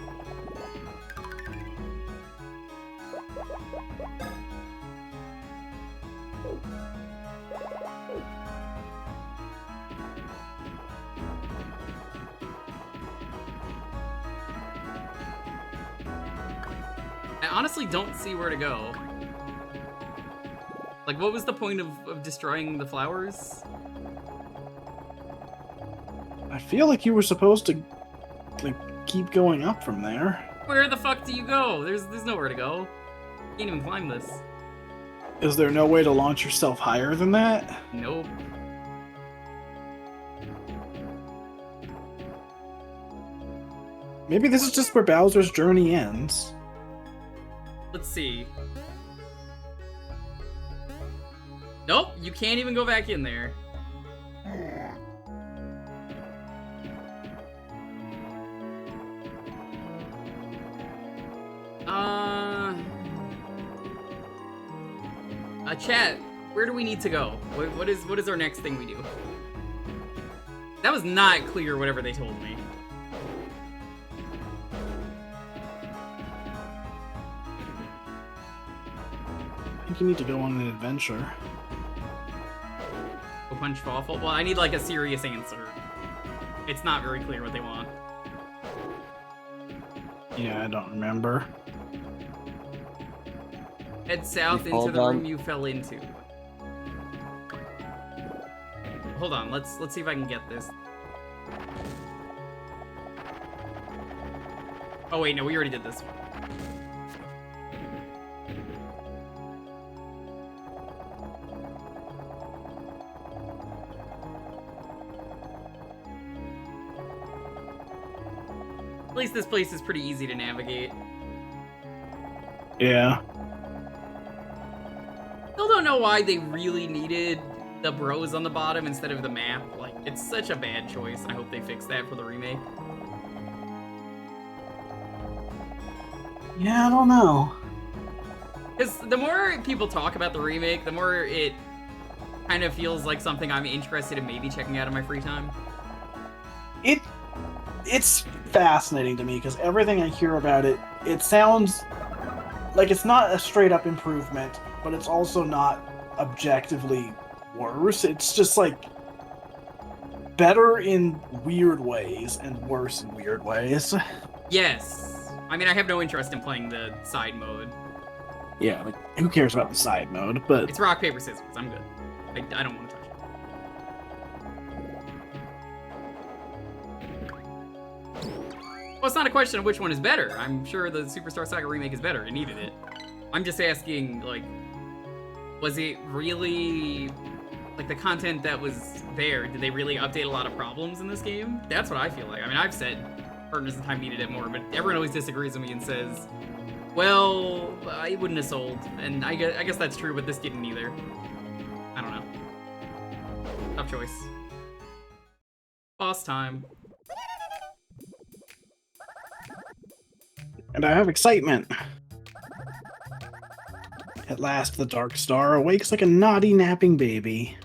I honestly don't see where to go. Like, what was the point of destroying the flowers? I feel like you were supposed to, like, keep going up from there. Where the fuck do you go? There's nowhere to go. You can't even climb this. Is there no way to launch yourself higher than that? Nope. Maybe this is just where Bowser's journey ends. Let's see. Nope, you can't even go back in there. Chat, where do we need to go? What is our next thing we do? That was not clear, whatever they told me. I think you need to go on an adventure. Go punch Fawful? Well, I need like a serious answer. It's not very clear what they want. Yeah, I don't remember. Head south You fall into the down. room you fell into. Hold on, let's see if I can get this. Oh wait, no, we already did this one. At least this place is pretty easy to navigate. Yeah. Still don't know why they really needed the bros on the bottom instead of the map. Like, it's such a bad choice, and I hope they fix that for the remake. Yeah, I don't know. Because the more people talk about the remake, the more it kind of feels like something I'm interested in maybe checking out in my free time. It's fascinating to me because everything I hear about it, it sounds like it's not a straight up improvement, but it's also not objectively worse. It's just like better in weird ways and worse in weird ways. Yes. I mean, I have no interest in playing the side mode. Yeah, like who cares about the side mode? But It's rock, paper, scissors. I'm good. I don't want to touch it. Well, it's not a question of which one is better. I'm sure the Superstar Saga remake is better. It needed it. I'm just asking, like, was it really, like, the content that was there, did they really update a lot of problems in this game? That's what I feel like. I mean, I've said Partners in Time needed it more, but everyone always disagrees with me and says, well, I wouldn't have sold. And I guess that's true, but this didn't either. I don't know. Tough choice. Boss time. and I have excitement. At last, the Dark Star awakes like a naughty napping baby.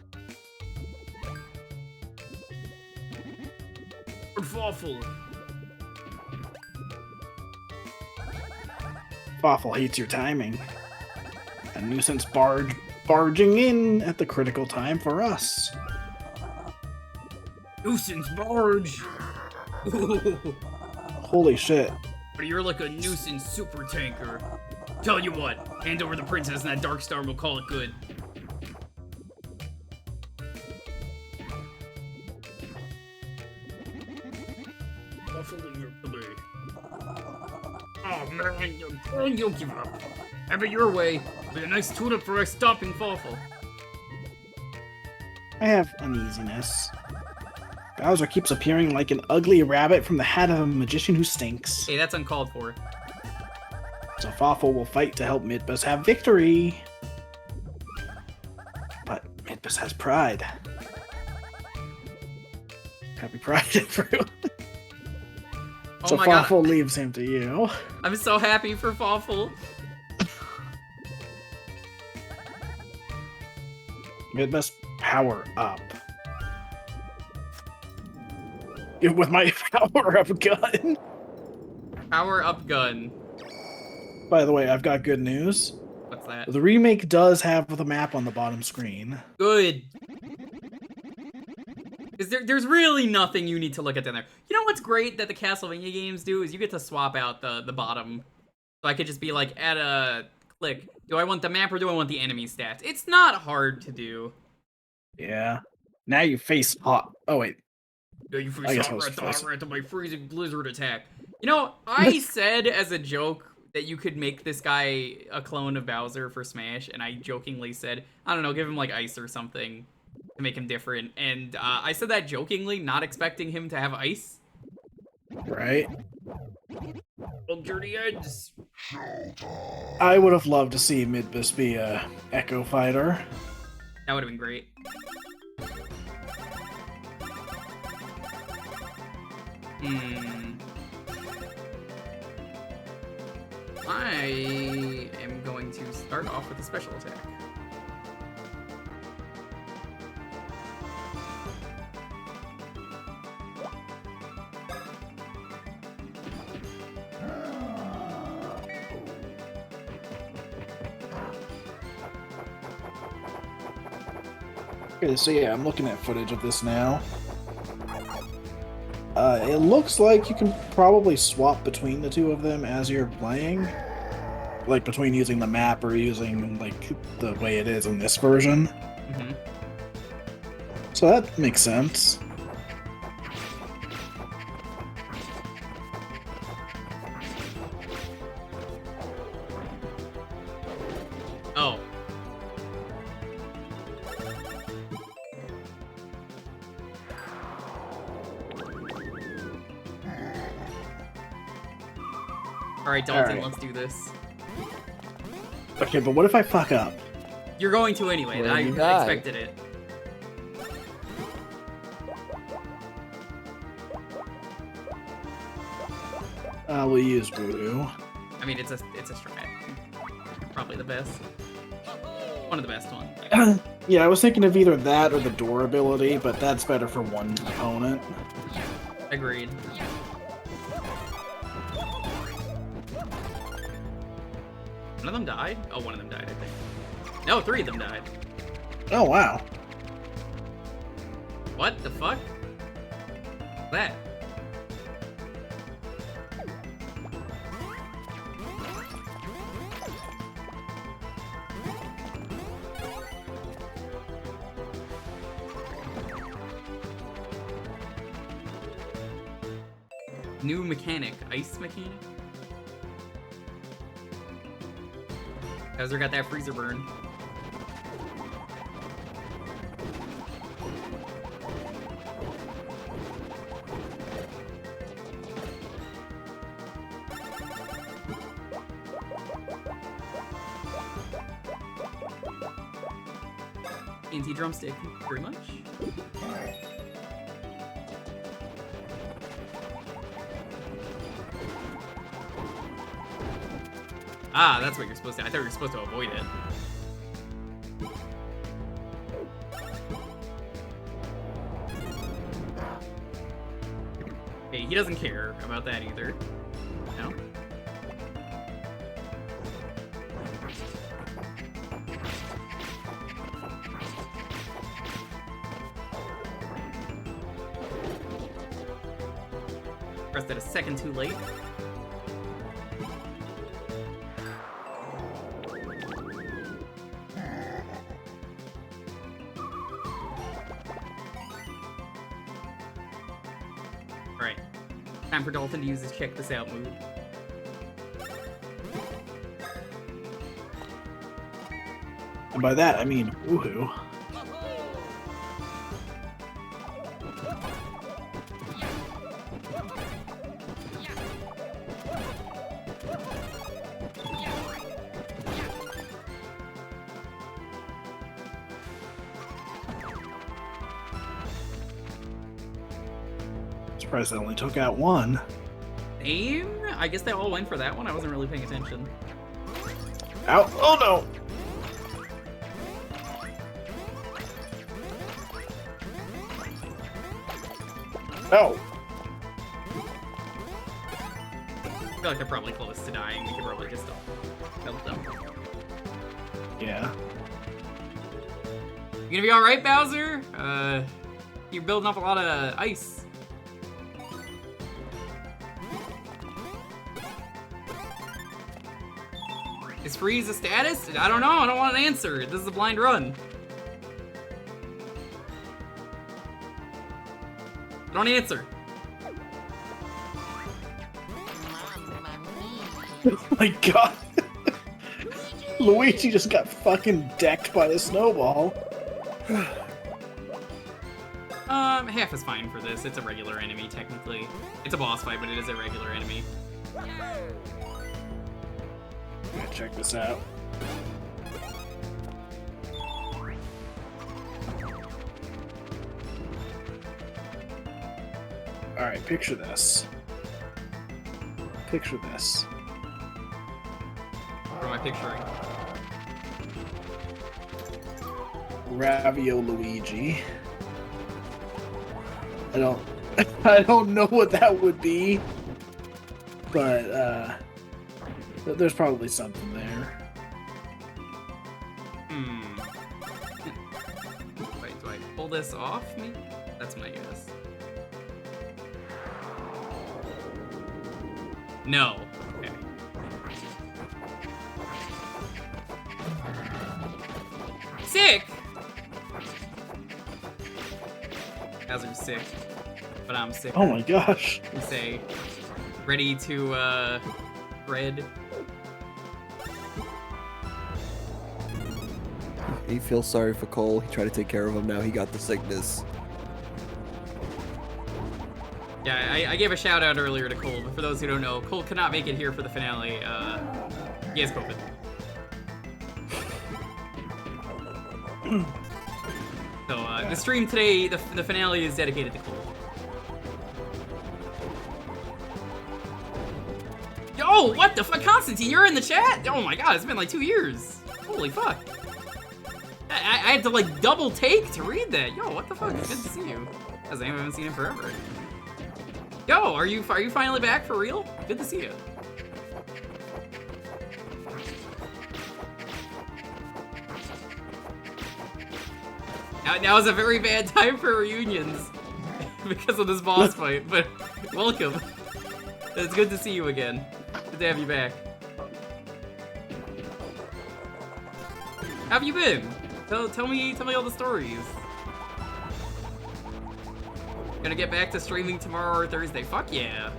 Fawful. Fawful hates your timing. A nuisance barging in at the critical time for us. Nuisance barge. Holy shit. But you're like a nuisance super tanker. Tell you what, hand over the princess and that Dark Star will call it good. Oh man, you'll give up. Have it your way. With a nice tulip for a stomping Fawful. I have uneasiness. Bowser keeps appearing like an ugly rabbit from the hat of a magician who stinks. Hey, that's uncalled for. So Fawful will fight to help Midbus have victory. But Midbus has pride. Happy Pride, everyone. Oh So my god. Fawful leaves him to you. I'm so happy for Fawful. Midbus, power up. With my power up gun. Power up gun. By the way, I've got good news. What's that? The remake does have the map on the bottom screen. Good. Because there's really nothing you need to look at down there. You know what's great that the Castlevania games do is you get to swap out the bottom So I could just be like, at a click, do I want the map or do I want the enemy stats? It's not hard to do. Yeah. Now you face hot. Oh wait. No, you I guess freeze I was hot right to my freezing blizzard attack. You know, I said as a joke that you could make this guy a clone of Bowser for Smash, and I jokingly said, I don't know, give him like ice or something to make him different. And I said that jokingly, not expecting him to have ice. Right. Well, Journey ends. I would have loved to see Midbus be a Echo Fighter. That would have been great. I am going to start off with a special attack. Okay, so yeah, I'm looking at footage of this now. It looks like you can probably swap between the two of them as you're playing. Like, between using the map or using, like, the way it is in this version. Mm-hmm. So that makes sense. Oh. Alright, Dalton, Alright. let's do this. Okay, but what if I fuck up? You're going to anyway. Well, I you die. expected it. We'll use Voodoo. I mean, it's a strat. Probably the best. One of the best ones. Yeah, I was thinking of either that or the door ability, but that's better for one opponent. Agreed. One of them died? Oh, one of them died, I think. No, 3 of them died. Oh, wow. What the fuck? That? New mechanic. Ice mechanic? Bowser got that freezer burn. Anti-drumstick, pretty much. Ah, that's what you're supposed to. I thought you were supposed to avoid it. Hey, he doesn't care about that either. No? Pressed it a second too late. Alright. Time for Dalton to use his check this out move. And by that, I mean woohoo. Surprised I only took out one. Aim? I guess they all went for that one. I wasn't really paying attention. Ow! Oh no! Oh! I feel like they're probably close to dying. We could probably just help them. Yeah. You gonna be alright, Bowser? You're building up a lot of ice. Is freeze a status? I don't know. I don't want an answer. This is a blind run. Don't answer. Oh my god. Luigi just got fucking decked by a snowball. Half is fine for this. It's a regular enemy, technically. It's a boss fight, but it is a regular enemy. Yeah, check this out. Alright, picture this. Picture this. What am I picturing? Ravio Luigi. I don't know what that would be, but there's probably something there. Wait, do I pull this off? Maybe? That's my guess. No. Okay. Sick! Bowser's sick. But I'm sick. Oh my gosh. We say, ready to, bread. He feels sorry for Cole. He tried to take care of him. Now he got the sickness. Yeah, I gave a shout out earlier to Cole, but for those who don't know, Cole could not make it here for the finale. He has COVID. So, the stream today, the finale is dedicated to Cole. Yo, what the fuck? Constantine, you're in the chat? Oh my god, it's been like 2 years. Holy fuck. I had to like double take to read that. Yo, what the fuck? It's good to see you. Because I haven't seen him forever. Yo, are you finally back for real? Good to see you. Now is a very bad time for reunions because of this boss fight, but welcome. It's good to see you again. Good to have you back. How have you been? Tell me all the stories. Gonna get back to streaming tomorrow or Thursday. Fuck yeah.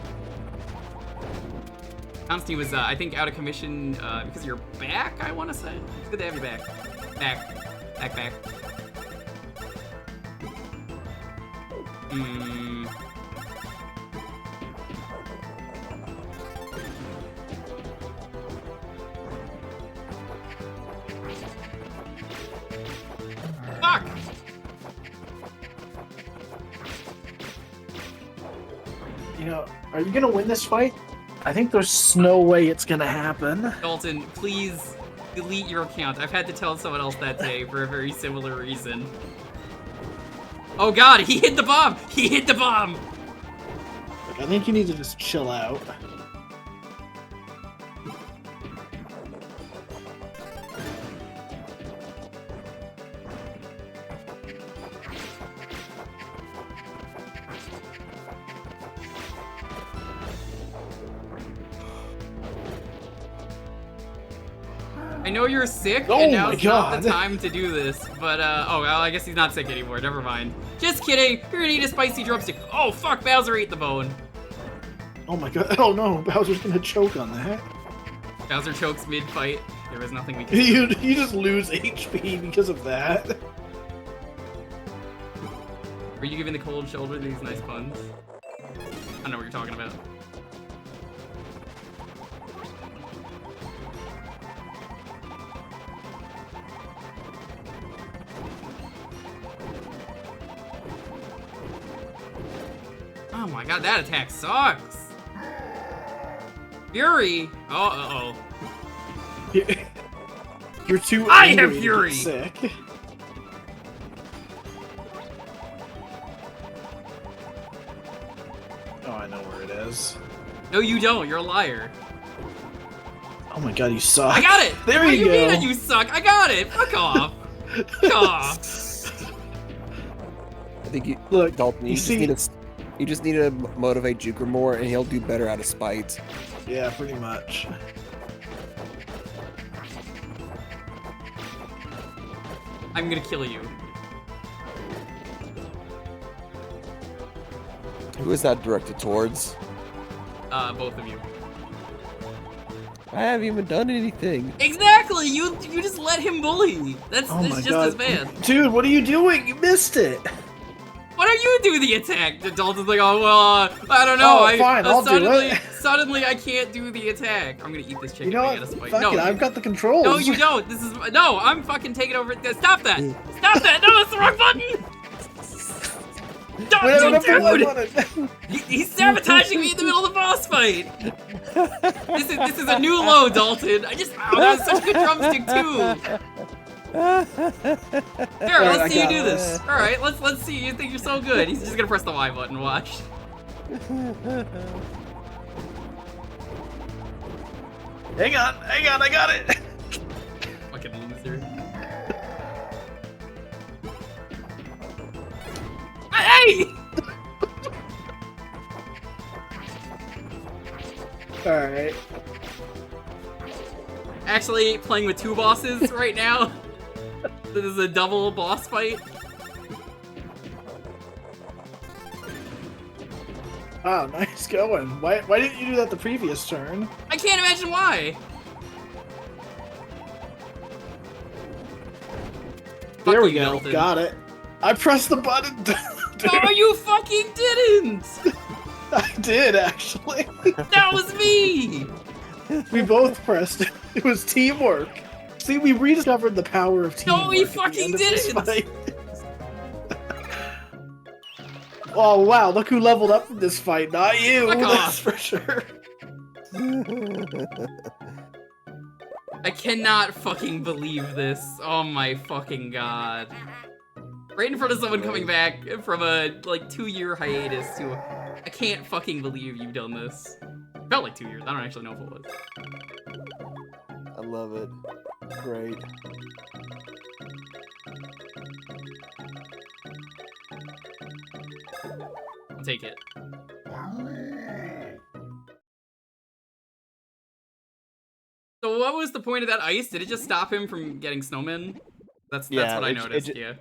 Constantine was, I think, out of commission because you're back, I want to say. It's good to have you back. Back. Fuck! You know, are you gonna win this fight? I think there's no way it's gonna happen. Dalton, please delete your account. I've had to tell someone else that day for a very similar reason. Oh god, he hit the bomb! He hit the bomb! Look, I think you need to just chill out. I know you're sick, Oh and my now's not the God. time to do this, but, oh, well, I guess he's not sick anymore, never mind. Just kidding, you're gonna eat a spicy drumstick. Oh, fuck, Bowser ate the bone. Oh my god, oh no, Bowser's gonna choke on that. Bowser chokes mid-fight. There was nothing we could do. You just lose HP because of that. Are you giving the cold shoulder these nice puns? I don't know what you're talking about. Oh my god, that attack sucks! Fury! Oh, uh-oh. You're too I angry have to get Fury! sick. Oh, I know where it is. No, you don't. You're a liar. Oh my god, you suck. I got it! There What do you you mean go. that you suck? I got it! Fuck off! Fuck off! I think you Look, Dalton, you see- you just need to motivate Jewker more, and he'll do better out of spite. Yeah, pretty much. I'm gonna kill you. Who is that directed towards? Both of you. I haven't even done anything. Exactly! You just let him bully. That's Oh my just God. as bad. Dude, what are you doing? You missed it. Why don't you do the attack? The Dalton's like, oh well, I don't know. Oh, fine, I'll do it. Suddenly, I can't do the attack. I'm gonna eat this chicken. You know if I what? get a spike. Fuck No, it, I've got the controls. no, you don't. This is no. I'm fucking taking over. Stop that! Stop that! No, it's the wrong button. Dude, he's sabotaging me in the middle of the boss fight. This is a new low, Dalton. Oh, that was such a good drumstick too. Here, let's see you do this. All right, let's see. You think you're so good? He's just gonna press the Y button. Watch. Hang on, I got it. Fucking loser. Hey! Alright. Actually, playing with two bosses right now. This is a double boss fight. Ah, nice going. Why didn't you do that the previous turn? I can't imagine why. There Fuck we you, go. Dalton. Got it. I pressed the button. No, you fucking didn't! I did, actually. That was me! We both pressed it. It was teamwork. See, we rediscovered the power of teamwork. No, he at the fucking end of this didn't! fight. Oh, wow, look who leveled up in this fight. Not you, Fuck that's off. for sure. I cannot fucking believe this. Oh my fucking god. Right in front of someone coming back from a, like, 2-year hiatus to I can't fucking believe you've done this. It felt like 2 years. I don't actually know if it was. I love it. Great. I'll take it. So what was the point of that ice? Did it just stop him from getting snowmen? That's Yeah, what I it- noticed, it- yeah.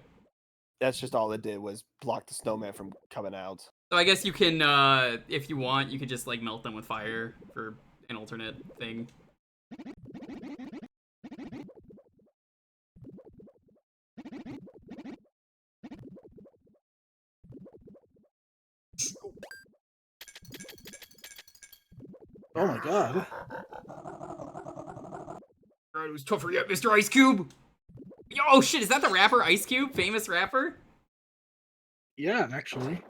That's just all it did was block the snowman from coming out. So I guess you can, if you want, you could just, like, melt them with fire for an alternate thing. Oh my god. Alright, it was tougher yet, Mr. Ice Cube! Oh shit, is that the rapper Ice Cube? Famous rapper? Yeah, actually.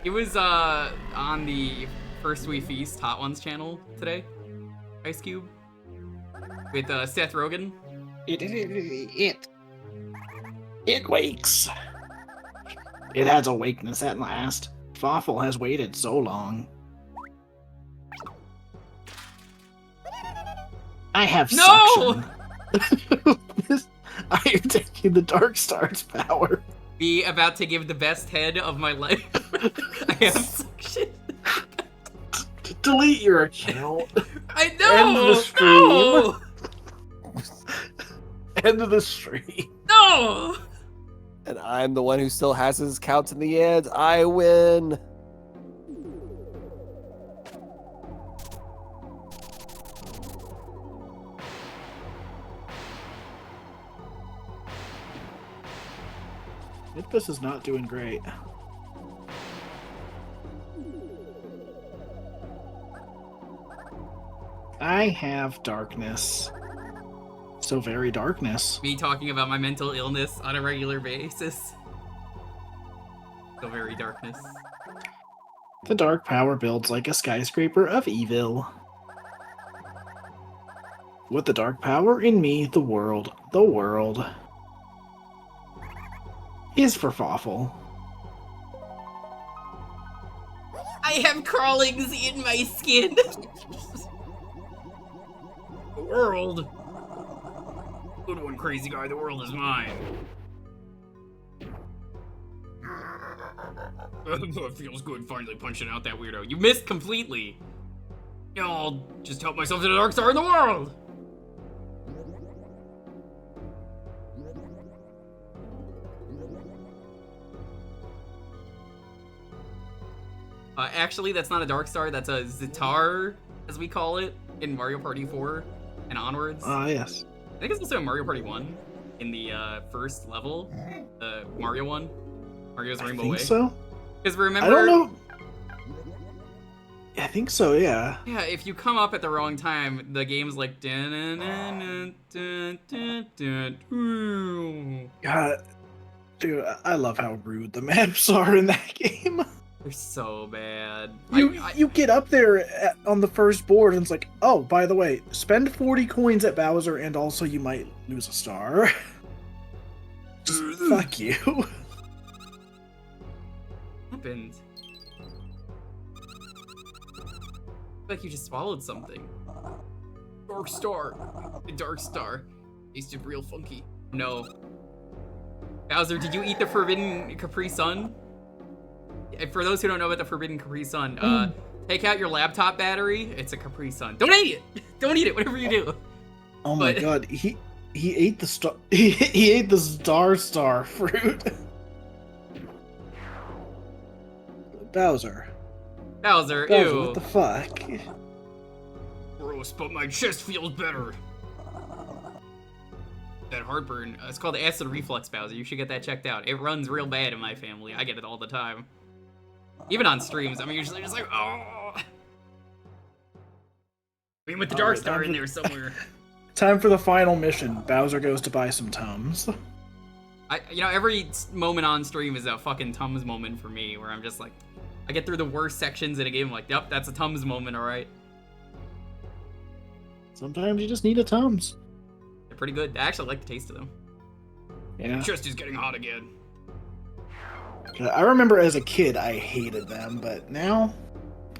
He was, on the First We Feast Hot Ones channel today. Ice Cube. With, Seth Rogen. It wakes. It has awakeness at last. Fawful has waited so long. I have No! suction. I am taking the Dark Star's power. Be about to give the best head of my life. I have suction. Delete your account. I know! End the stream. No! End of the stream. No! And I'm the one who still has his counts in the end. I win. Nitbus is not doing great. I have darkness. So very darkness. Me talking about my mental illness on a regular basis. So very darkness. The dark power builds like a skyscraper of evil. With the dark power in me, the world is for Fawful. I have crawlings in my skin. The world. Good one, crazy guy. The world is mine. It feels good finally punching out that weirdo. You missed completely. I'll just help myself to the dark star in the world. Actually, that's not a Dark Star. That's a Zitar, as we call it, in Mario Party 4 and onwards. Ah, yes. I think it's also in Mario Party 1 in the first level, the Mario one, Mario's Rainbow Way. I think so. Because remember, I don't know. I think so, yeah. Yeah, if you come up at the wrong time, the game's like. God, dude, I love how rude the maps are in that game. They're so bad. You get up there on the first board and it's like, oh, by the way, spend 40 coins at Bowser and also you might lose a star. Just fuck you. What happened? Like you just swallowed something. Dark Star. The Dark Star. Tasted real funky. No. Bowser, did you eat the Forbidden Capri Sun? For those who don't know about the Forbidden Capri Sun, take out your laptop battery. It's a Capri Sun. Don't eat it! Don't eat it, whatever you do. Oh my god, he ate the star. He ate the star fruit. Bowser, ew. what the fuck? Gross, but my chest feels better. That heartburn, it's called acid reflux, Bowser. You should get that checked out. It runs real bad in my family. I get it all the time. Even on streams, I'm usually just like, oh. I mean, with the Dark Star in there somewhere. Time for the final mission. Bowser goes to buy some Tums. Every moment on stream is a fucking Tums moment for me, where I'm just like, I get through the worst sections in a game, I'm like, yep, that's a Tums moment, alright. Sometimes you just need a Tums. They're pretty good. I actually like the taste of them. Yeah. Chest is getting hot again. I remember as a kid I hated them, but now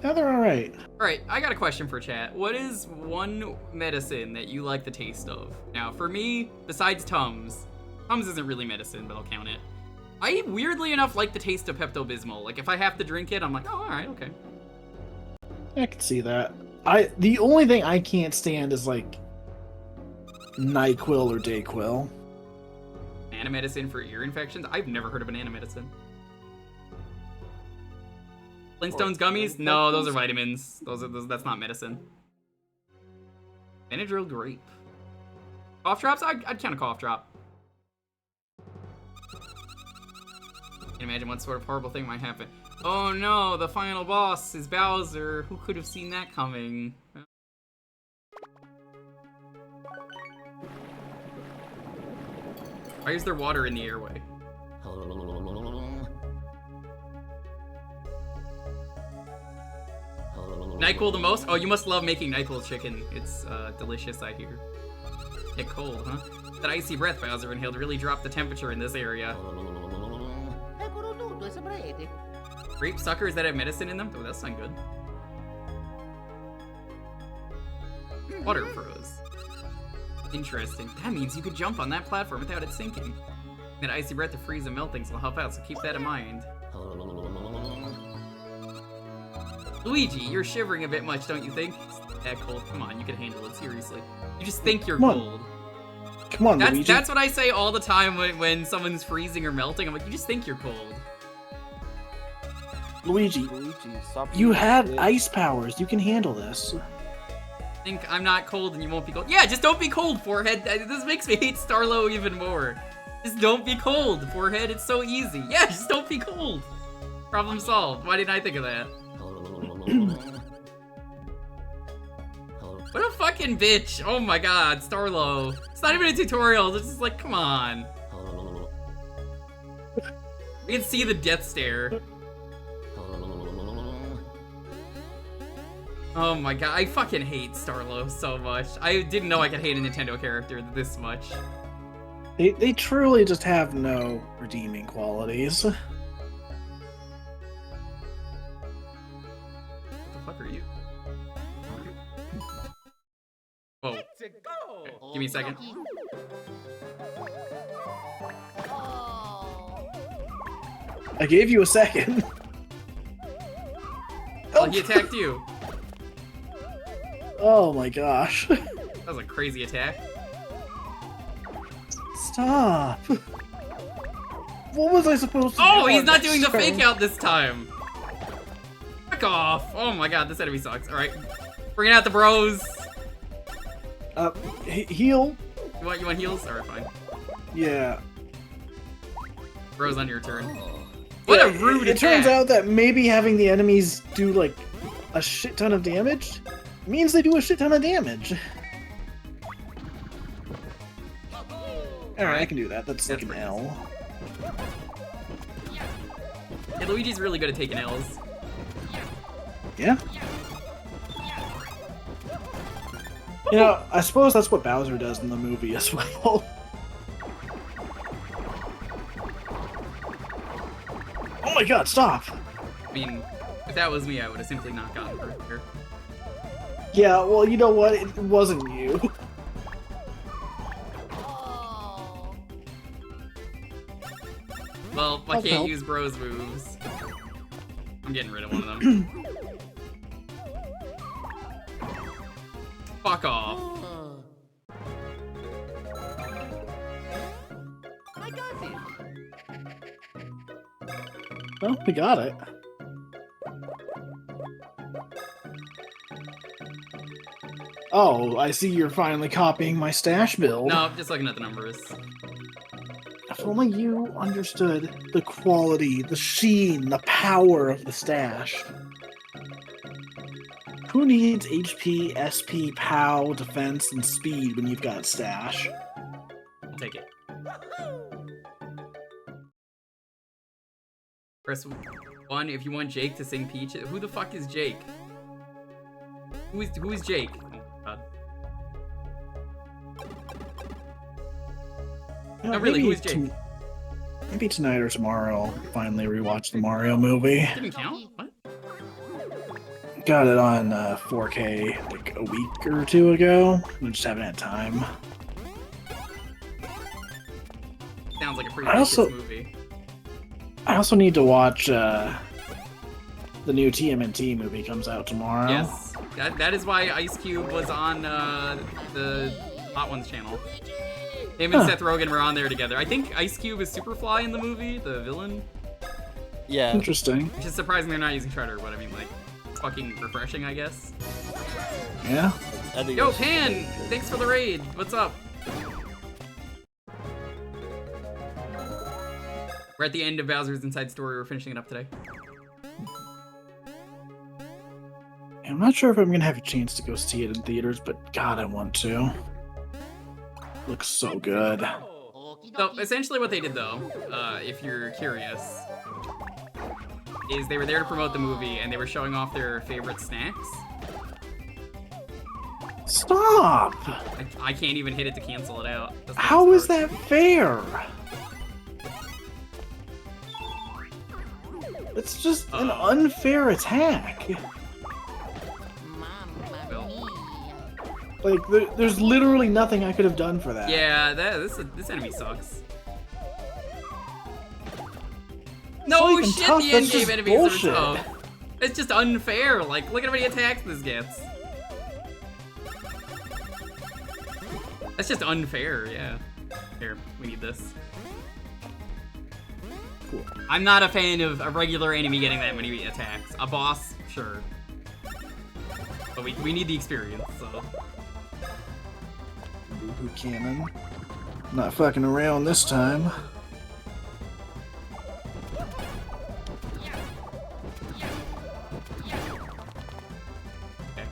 they're alright. Alright, I got a question for chat. What is one medicine that you like the taste of? Now, for me, besides Tums isn't really medicine, but I'll count it. I, weirdly enough, like the taste of Pepto-Bismol. Like, if I have to drink it, I'm like, oh, alright, okay. I can see that. The only thing I can't stand is, like, NyQuil or DayQuil. Banana medicine for ear infections? I've never heard of banana medicine. Flintstones gummies? No, those are vitamins. That's not medicine. Benadryl grape. Cough drops? I'd count a cough drop. Can't imagine what sort of horrible thing might happen. Oh no, the final boss is Bowser. Who could have seen that coming? Why is there water in the airway? NyQuil the most? Oh, you must love making NyQuil chicken. It's delicious, I hear. Get cold, huh? That icy breath Bowser inhaled really dropped the temperature in this area. Grape suckers that have medicine in them? Oh, that sounds good. Water froze. Interesting. That means you could jump on that platform without it sinking. That icy breath to freeze and melt things will help out, so keep that in mind. Luigi, you're shivering a bit much, don't you think? It's that cold. Come on, you can handle it, seriously. You just think you're cold. Come on, Luigi. That's what I say all the time when someone's freezing or melting. I'm like, you just think you're cold. Luigi, you have ice powers. You can handle this. Think I'm not cold and you won't be cold. Yeah, just don't be cold, Forehead. This makes me hate Starlo even more. Just don't be cold, Forehead. It's so easy. Yeah, just don't be cold. Problem solved. Why didn't I think of that? What a fucking bitch. Oh my god, Starlo. It's not even a tutorial. It's just like, come on. We can see the death stare. Oh my god, I fucking hate Starlo so much. I didn't know I could hate a Nintendo character this much. They truly just have no redeeming qualities. What the fuck are you? Whoa. Okay, give me a second. I gave you a second. Oh, he attacked you. Oh my gosh. That was a crazy attack. Stop. What was I supposed to do? Oh, he's not doing the fake out this time. Fuck off! Oh my god, this enemy sucks. Alright. Bringing out the bros. Heal. You want heals? Alright, fine. Yeah. Bros on your turn. What a rude It attack. turns out that maybe having the enemies do, like, a shit ton of damage means they do a shit ton of damage. Alright, I can do that. That's like an pretty L. Yeah, Luigi's really good at taking L's. Yeah. You know, I suppose that's what Bowser does in the movie as well. Oh my god, stop! I mean, if that was me, I would have simply not gotten hurt here. Yeah, well, you know what? It wasn't you. Well, I Help, can't help. use bros moves. I'm getting rid of one of them. Fuck off. I got it. Well, we got it. Oh, I see you're finally copying my stash build. No, I'm just looking at the numbers. If only you understood the quality, the sheen, the power of the stash. Who needs HP, SP, POW, defense, and speed when you've got stash? I'll take it. Press 1 if you want Jake to sing Peach. Who the fuck is Jake? Who is Jake? Oh, God. No, really, who is Jake? Maybe tonight or tomorrow I'll finally rewatch the Mario movie. Didn't count? What? Got it on 4K like a week or two ago. I just haven't had time. Sounds like a pretty I also- good movie. I also need to watch the new TMNT movie comes out tomorrow. Yes, that is why Ice Cube was on the Hot Ones channel. Him and Seth Rogen were on there together. I think Ice Cube is Superfly in the movie, the villain. Yeah. Interesting. Which is surprising they're not using Shredder, but I mean, like, it's fucking refreshing, I guess. Yeah. I think Yo, that's- Pan! Thanks for the raid. What's up? We're at the end of Bowser's Inside Story. We're finishing it up today. I'm not sure if I'm gonna have a chance to go see it in theaters, but God, I want to. Looks so good. So essentially what they did though, if you're curious, is they were there to promote the movie and they were showing off their favorite snacks. Stop! I can't even hit it to cancel it out. That's How is that fair? It's just an unfair attack. Like, there's literally nothing I could have done for that. Yeah, this enemy sucks. not No even shit, tough, the that's endgame just enemies bullshit. are tough. It's just unfair. Like, look at how many attacks this gets. That's just unfair, yeah. Here, we need this. Cool. I'm not a fan of a regular enemy getting that many attacks. A boss, sure. But we need the experience, so. Boo-hoo cannon. Not fucking around this time. Okay.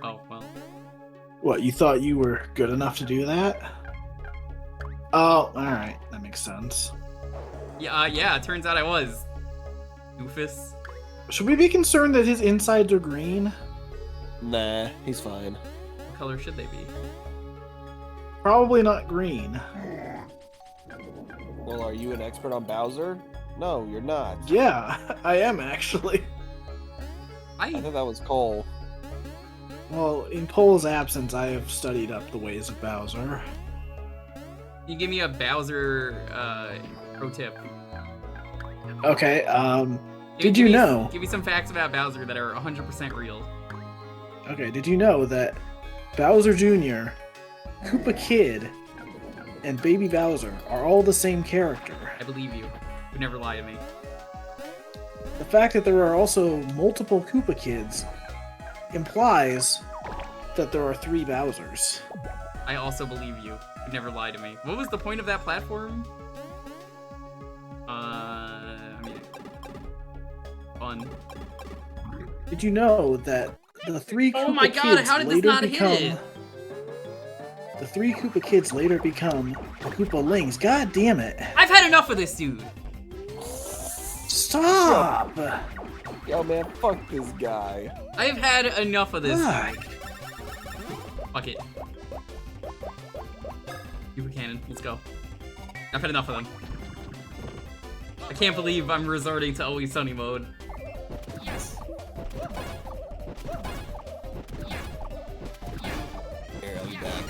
Oh, well. What, you thought you were good enough to do that? Oh, alright. That makes sense. Yeah, yeah, it turns out I was. Doofus. Should we be concerned that his insides are green? Nah, he's fine. What color should they be? Probably not green. Well, are you an expert on Bowser? No, you're not. Yeah, I am actually. I thought that was Cole. Well, in Cole's absence, I have studied up the ways of Bowser. Can you give me a Bowser pro tip? Okay, Give did you me- know? Give me some facts about Bowser that are 100% real. Okay, did you know that Bowser Jr., Koopa Kid, and Baby Bowser are all the same character. I believe you. You never lie to me. The fact that there are also multiple Koopa Kids implies that there are 3 Bowsers. I also believe you. You never lie to me. What was the point of that platform? I mean, fun. Did you know that the 3 Koopa Oh my god, Kids how did this later not become... hit it? The 3 Koopa Kids later become the Koopa Lings. God damn it. I've had enough of this dude. Stop! Yo, man, fuck this guy. I've had enough of this Fuck. dude. Fuck it. Koopa Cannon, let's go. I've had enough of them. I can't believe I'm resorting to Always Sunny mode. Yes. Here, I'll be back.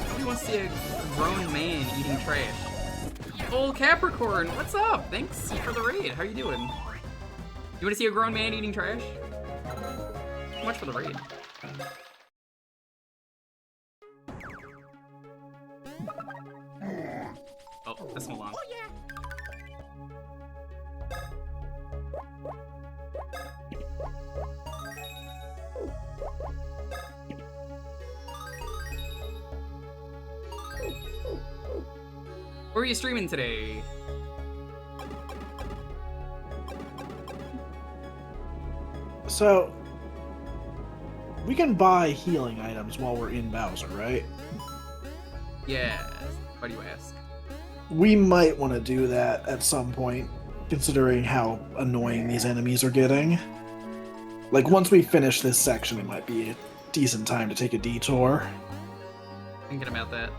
Nobody wants to see a grown man eating trash. Old Capricorn, what's up? Thanks for the raid. How you doing? You want to see a grown man eating trash? How much for the raid? Oh, that's Milan. Oh yeah. Where are you streaming today? So, we can buy healing items while we're in Bowser, right? Yes. Why do you ask? We might want to do that at some point, considering how annoying these enemies are getting. Like, once we finish this section, it might be a decent time to take a detour. Thinking about that.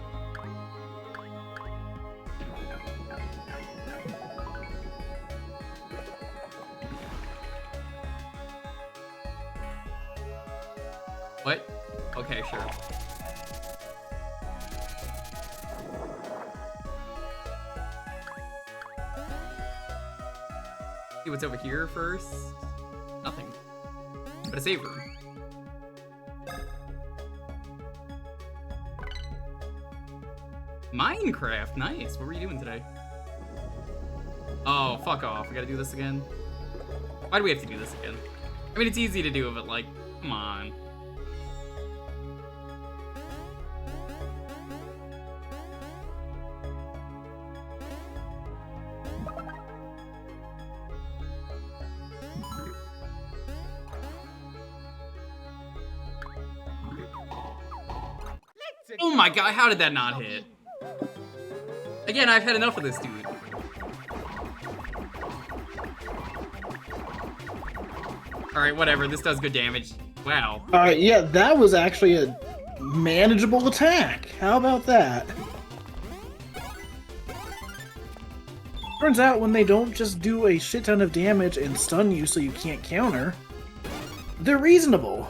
What? Okay, sure. See what's over here first? Nothing. But a save room. Minecraft, nice. What were you doing today? Oh, fuck off. We gotta do this again? Why do we have to do this again? I mean, it's easy to do, but like, come on. Oh my god, how did that not hit? Again, I've had enough of this dude. Alright, whatever, this does good damage. Wow. Alright, yeah, that was actually a manageable attack. How about that? Turns out when they don't just do a shit ton of damage and stun you so you can't counter, they're reasonable.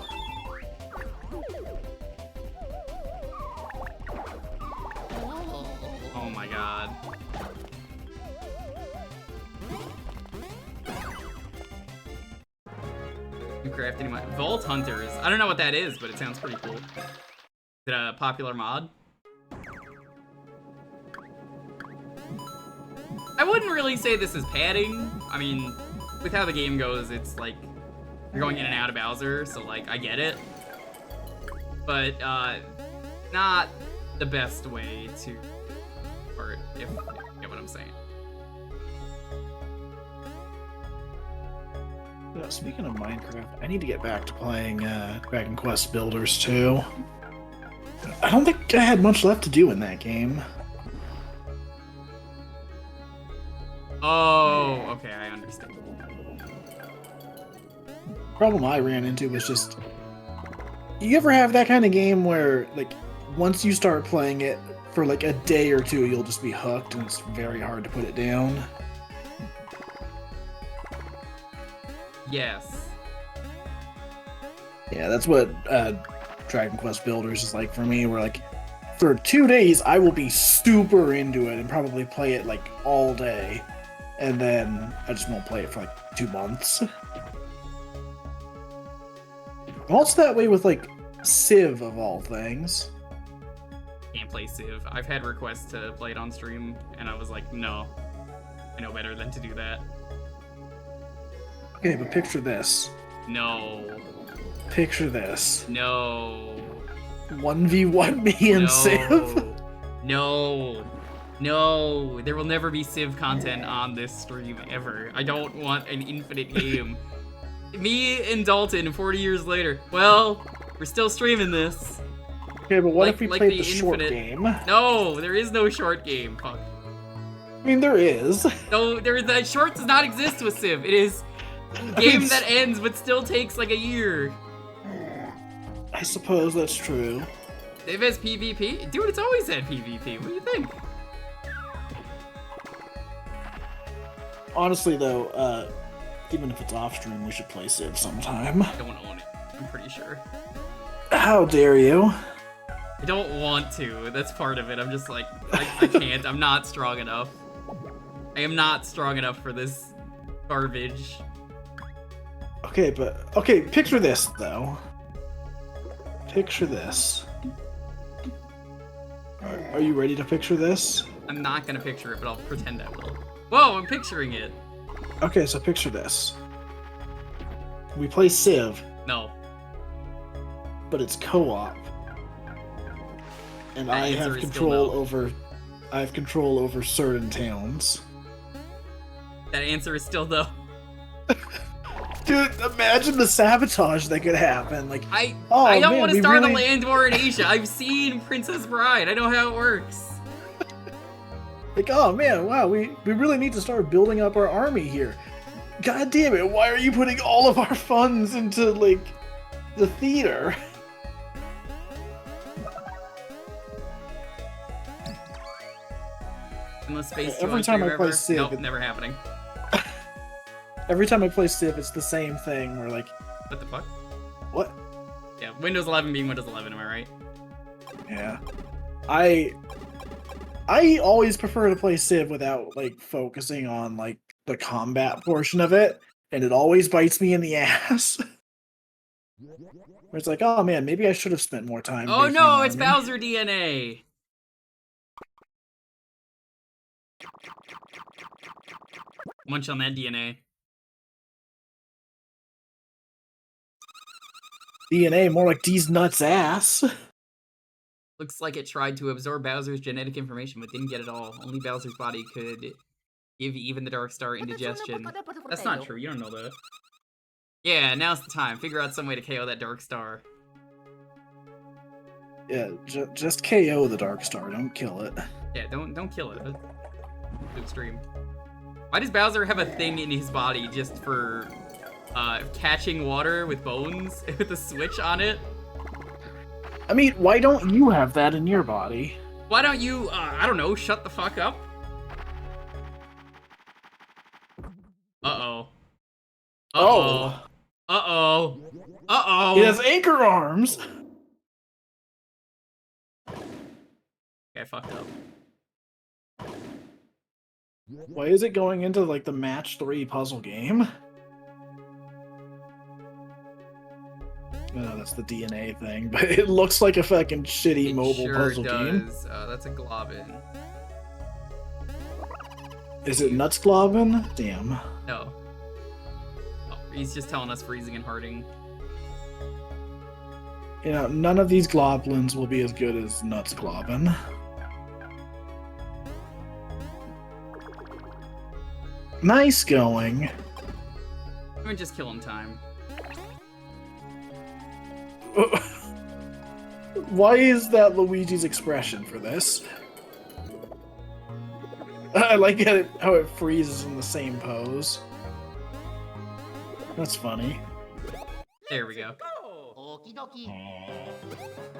Oh my god. You craft any Vault Hunters. I don't know what that is, but it sounds pretty cool. Is it a popular mod? I wouldn't really say this is padding. I mean, with how the game goes, it's like you're going in and out of Bowser, so like I get it. But not the best way to or if you get what I'm saying. Speaking of Minecraft, I need to get back to playing Dragon Quest Builders 2. I don't think I had much left to do in that game. Oh, okay, I understand. Problem I ran into was just... You ever have that kind of game where, like, once you start playing it, for like a day or two, you'll just be hooked and it's very hard to put it down? Yes. Yeah, that's what Dragon Quest Builders is like for me, where like for 2 days, I will be super into it and probably play it like all day. And then I just won't play it for like 2 months. I'm also that way with like Civ of all things. Can't play Civ. I've had requests to play it on stream, and I was like, no. I know better than to do that. Okay, but picture this. No. Picture this. No. 1v1 me and Civ. No. No. There will never be Civ content on this stream, ever. I don't want an infinite game. Me and Dalton, 40 years later. Well, we're still streaming this. Okay, but what if we played the infinite... short game? No, there is no short game. Fuck. I mean, there is. No, the short does not exist with Civ. It is a game that ends but still takes like a year. I suppose that's true. Civ has PvP? Dude, it's always had PvP. What do you think? Honestly, though, even if it's off stream, we should play Civ sometime. I don't own it. I'm pretty sure. How dare you? I don't want to. That's part of it. I'm just like, I can't. I'm not strong enough. I am not strong enough for this garbage. Okay, picture this, though. Picture this. Are you ready to picture this? I'm not gonna picture it, but I'll pretend I will. Whoa, I'm picturing it. Okay, so picture this. We play Civ. No. But it's co-op. And I have control over certain towns. That answer is still no. Dude, imagine the sabotage that could happen. Like, I oh, don't man, want to start really... a land war in Asia. I've seen Princess Bride. I know how it works. Like, oh man, wow, we really need to start building up our army here. God damn it, why are you putting all of our funds into, like, the theater? Unless Space every time I play Civ, nope, never happening. Every time I play Civ, it's the same thing. Where like, what the fuck? What? Yeah, Windows 11 being Windows 11. Am I right? Yeah. I always prefer to play Civ without like focusing on like the combat portion of it, and it always bites me in the ass. Where it's like, oh man, maybe I should have spent more time. Oh no, it's Bowser DNA. Munch on that DNA. DNA, more like D's nuts ass. Looks like it tried to absorb Bowser's genetic information, but didn't get it all. Only Bowser's body could give even the Dark Star indigestion. That's not true, you don't know that. Yeah, now's the time. Figure out some way to KO that Dark Star. Yeah, just KO the Dark Star, don't kill it. Yeah, don't kill it. That's too extreme. Why does Bowser have a thing in his body just for catching water with bones with a switch on it? I mean, why don't you have that in your body? Why don't you, I don't know, shut the fuck up? Uh-oh. Uh-oh. Uh-oh. Uh-oh. He has anchor arms! Okay, I fucked up. Why is it going into, like, the match 3 puzzle game? No, that's the DNA thing, but it looks like a fucking shitty mobile puzzle game. That's a globin. Is it Nuts Globin? Damn. No. Oh, he's just telling us freezing and harding. You know, none of these Globlins will be as good as Nuts Globin. Nice going. I'm gonna just kill him time. Why is that Luigi's expression for this? I like how it freezes in the same pose. That's funny. There we go.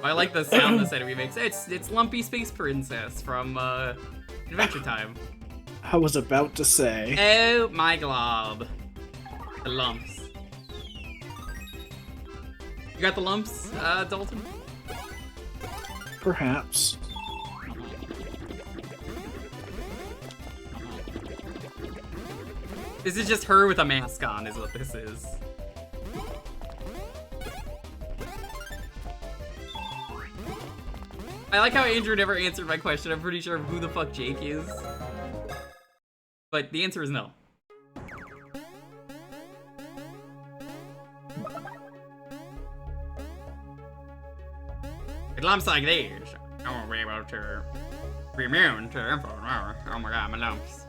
I like the sound this enemy makes. It's Lumpy Space Princess from Adventure Time. I was about to say. Oh my glob. The lumps. You got the lumps, Dalton? Perhaps. This is just her with a mask on, is what this is. I like how Andrew never answered my question. I'm pretty sure who the fuck Jake is. But the answer is no. It lumps like these. I won't be able to be immune to info. Oh my god, my lumps.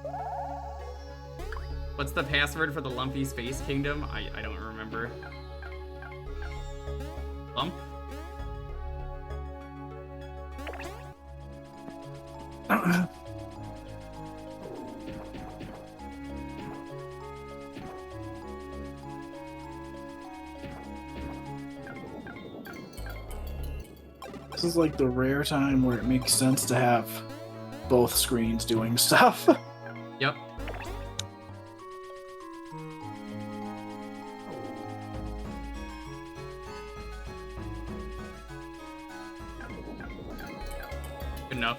What's the password for the Lumpy Space Kingdom? I don't remember. Lump? This is like the rare time where it makes sense to have both screens doing stuff. Yep. Good enough.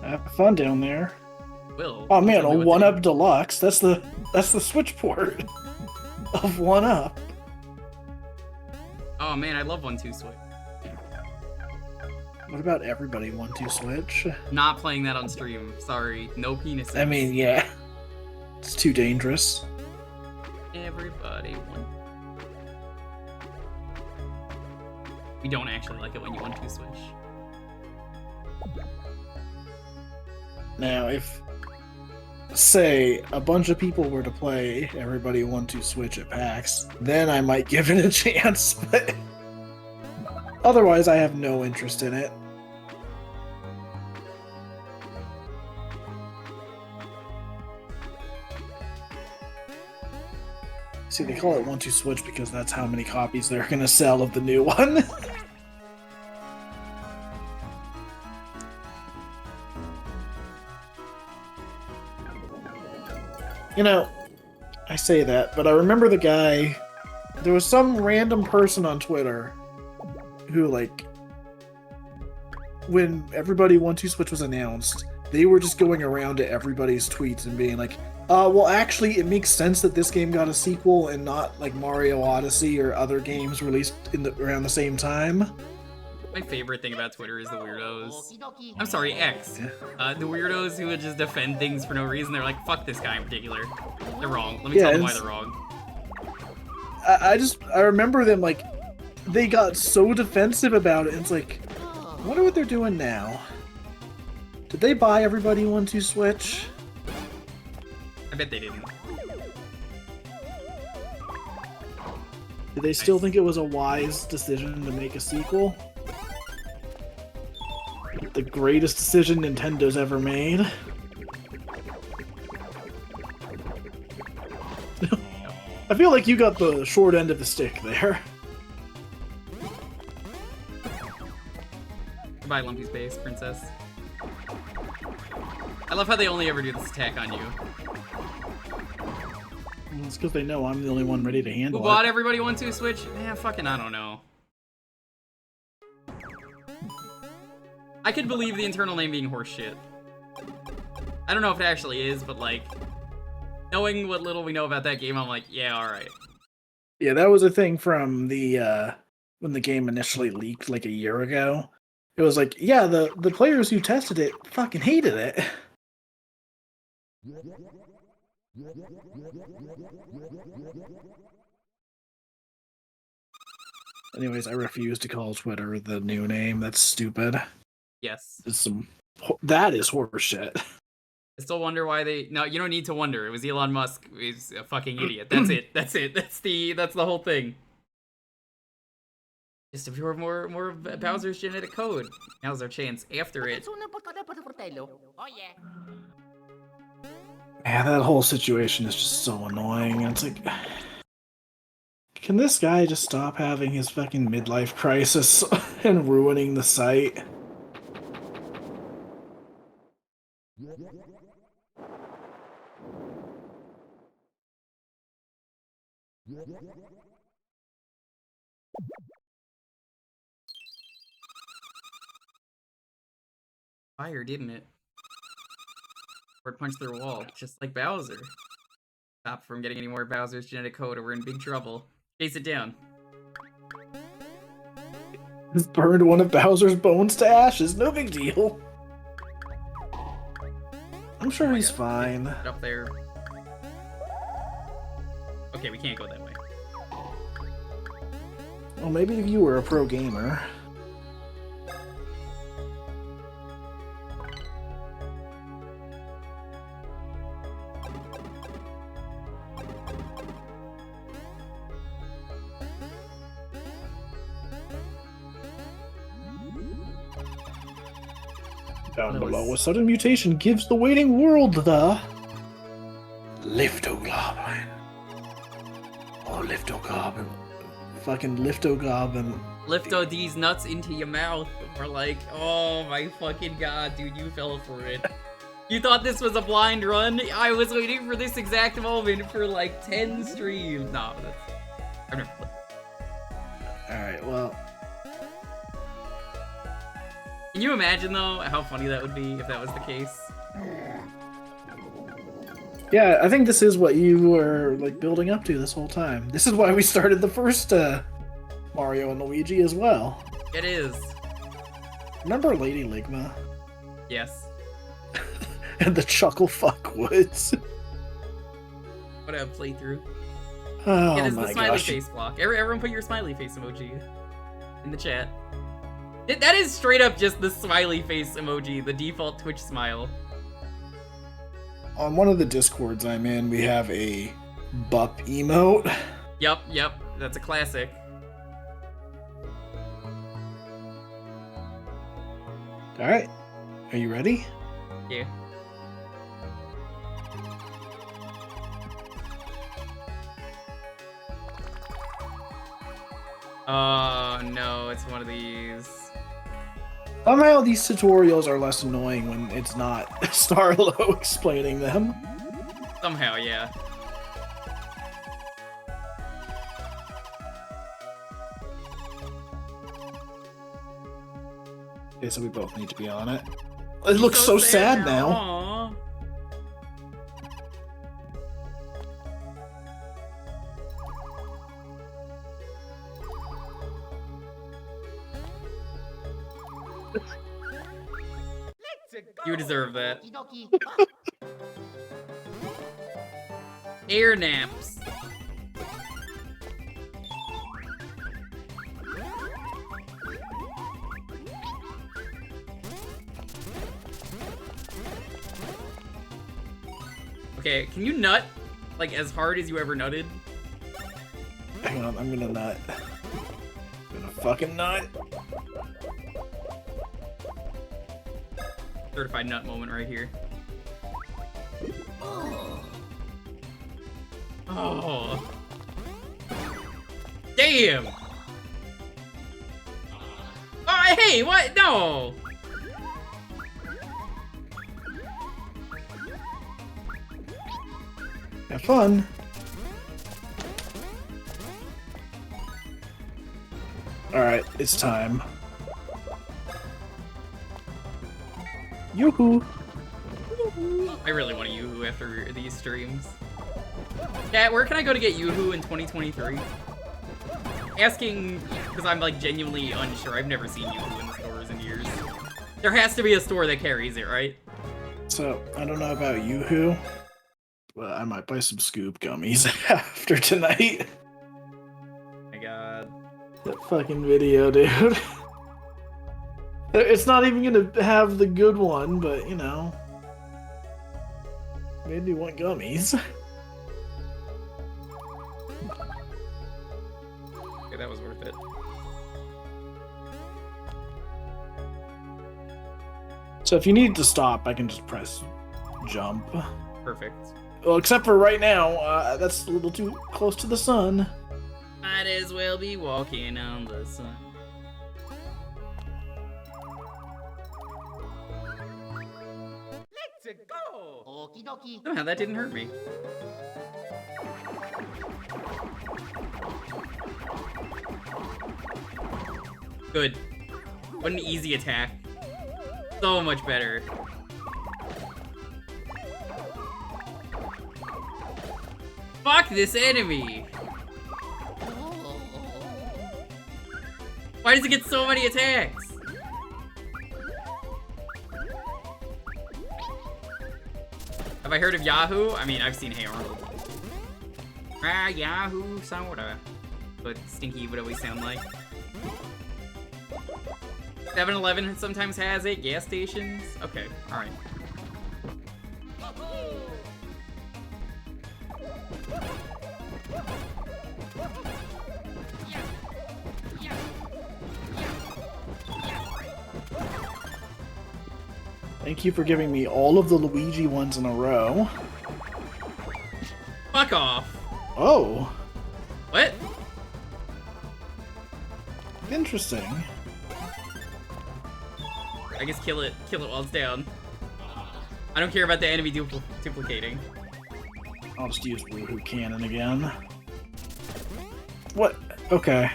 Have fun down there. Will. Oh man, a Tell me what to 1-Up do. Deluxe. That's the Switch port of 1-Up. Oh man, I love 1-2 Switch. What about everybody 1-2 Switch? Not playing that on stream. Sorry, no penises. I mean, yeah. It's too dangerous. Everybody one. We don't actually like it when you 1-2 Switch. Now, if, say, a bunch of people were to play everybody 1-2 Switch at PAX, then I might give it a chance, but otherwise I have no interest in it. See, they call it 1-2 Switch because that's how many copies they're gonna sell of the new one. You know, I say that, but I remember the guy, there was some random person on Twitter who, like, when everybody 1-2 Switch was announced, they were just going around to everybody's tweets and being like, well, actually, it makes sense that this game got a sequel and not, like, Mario Odyssey or other games released around the same time. My favorite thing about Twitter is the weirdos. I'm sorry, X. The weirdos who would just defend things for no reason. They're like, fuck this guy in particular. They're wrong. Let me tell them why they're wrong. I remember them, like, they got so defensive about it, and it's like, I wonder what they're doing now. Did they buy everybody 1-2 Switch? I bet they didn't. Do they still think it was a wise decision to make a sequel? The greatest decision Nintendo's ever made? I feel like you got the short end of the stick there. Goodbye, Lumpy Space, Princess. I love how they only ever do this attack on you. Well, it's because they know I'm the only one ready to handle Who bought it. everybody 1-2 Switch? Man, fucking I don't know. I could believe the internal name being horseshit. I don't know if it actually is, but like, knowing what little we know about that game, I'm like, yeah, alright. Yeah, that was a thing from the, when the game initially leaked like a year ago. It was like, yeah, the players who tested it fucking hated it. Anyways, I refuse to call Twitter the new name. That's stupid. Yes. That is horseshit. I still wonder why they... No, you don't need to wonder. It was Elon Musk. He's a fucking idiot. That's it. That's it. That's the whole thing. Just if you have more of Bowser's genetic code. Now's our chance after it. Oh yeah. Man, that whole situation is just so annoying. It's like, can this guy just stop having his fucking midlife crisis and ruining the site? Fire, didn't it? Or it punched through a wall, just like Bowser. Stop from getting any more Bowser's genetic code or we're in big trouble. Chase it down. Just burned one of Bowser's bones to ashes. No big deal. I'm sure he's fine. Up there. Okay, we can't go that way. Well, maybe if you were a pro gamer. Down below, a sudden mutation gives the waiting world the Liftogoblin. Oh, Liftogoblin. Fucking Liftogoblin. Lifto these nuts into your mouth. We're like, oh my fucking god, dude, you fell for it. You thought this was a blind run? I was waiting for this exact moment for like 10 streams. No, that's... I've never played. Alright, well... Can you imagine, though, how funny that would be if that was the case? Yeah, I think this is what you were, like, building up to this whole time. This is why we started the first, Mario and Luigi as well. It is. Remember Lady Ligma? Yes. And the Chuckle Fuckwoods. What a playthrough. Oh yeah, this is my the smiley gosh. face block. Everyone put your smiley face emoji in the chat. That is straight up just the smiley face emoji, the default Twitch smile. On one of the Discords I'm in, we have a Bup emote. Yep, that's a classic. Alright, are you ready? Yeah. Oh no, it's one of these. Somehow these tutorials are less annoying when it's not Starlo explaining them. Somehow, yeah. Okay, so we both need to be on it. It looks so sad now. Aww. You deserve that. Air naps. Okay, can you nut like as hard as you ever nutted? Hang on, I'm gonna nut. I'm gonna fucking nut. Certified nut moment right here. Oh. Damn! Oh, hey, what? No! Have fun. Alright, it's time. Yoo-hoo! I really want a Yoo-hoo after these streams. Chat, where can I go to get Yoo-hoo in 2023? Asking because I'm like genuinely unsure. I've never seen Yoo-hoo in the stores in years. There has to be a store that carries it, right? So, I don't know about Yoo-hoo, but I might buy some Scoop gummies after tonight. Oh my god. That fucking video, dude. It's not even gonna have the good one, but you know. Made me want gummies. Okay, that was worth it. So if you need to stop, I can just press jump. Perfect. Well, except for right now, that's a little too close to the sun. Might as well be walking on the sun. Okie dokie. Somehow that didn't hurt me. Good. What an easy attack. So much better. Fuck this enemy! Why does it get so many attacks? Have I heard of Yahoo? I mean, I've seen Hey Arnold. Ah, Yahoo soda. But Stinky would always sound like. 7-Eleven sometimes has it. Gas stations. Okay, alright. Thank you for giving me all of the Luigi ones in a row. Fuck off. Oh, What? interesting. I guess kill it while it's down. I don't care about the enemy duplicating. I'll just use Woohoo Cannon again. What? Okay.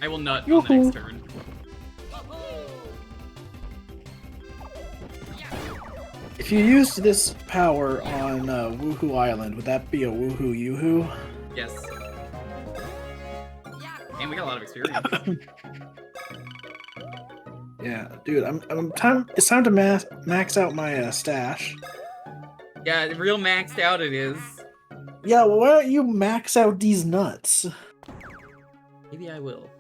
I will nut on the next turn. If you used this power on Woohoo Island, would that be a Woohoo Yoo-hoo? Yes. And we got a lot of experience. Yeah, dude, it's time to max out my stash. Yeah, real maxed out it is. Yeah, well, why don't you max out these nuts? Maybe I will.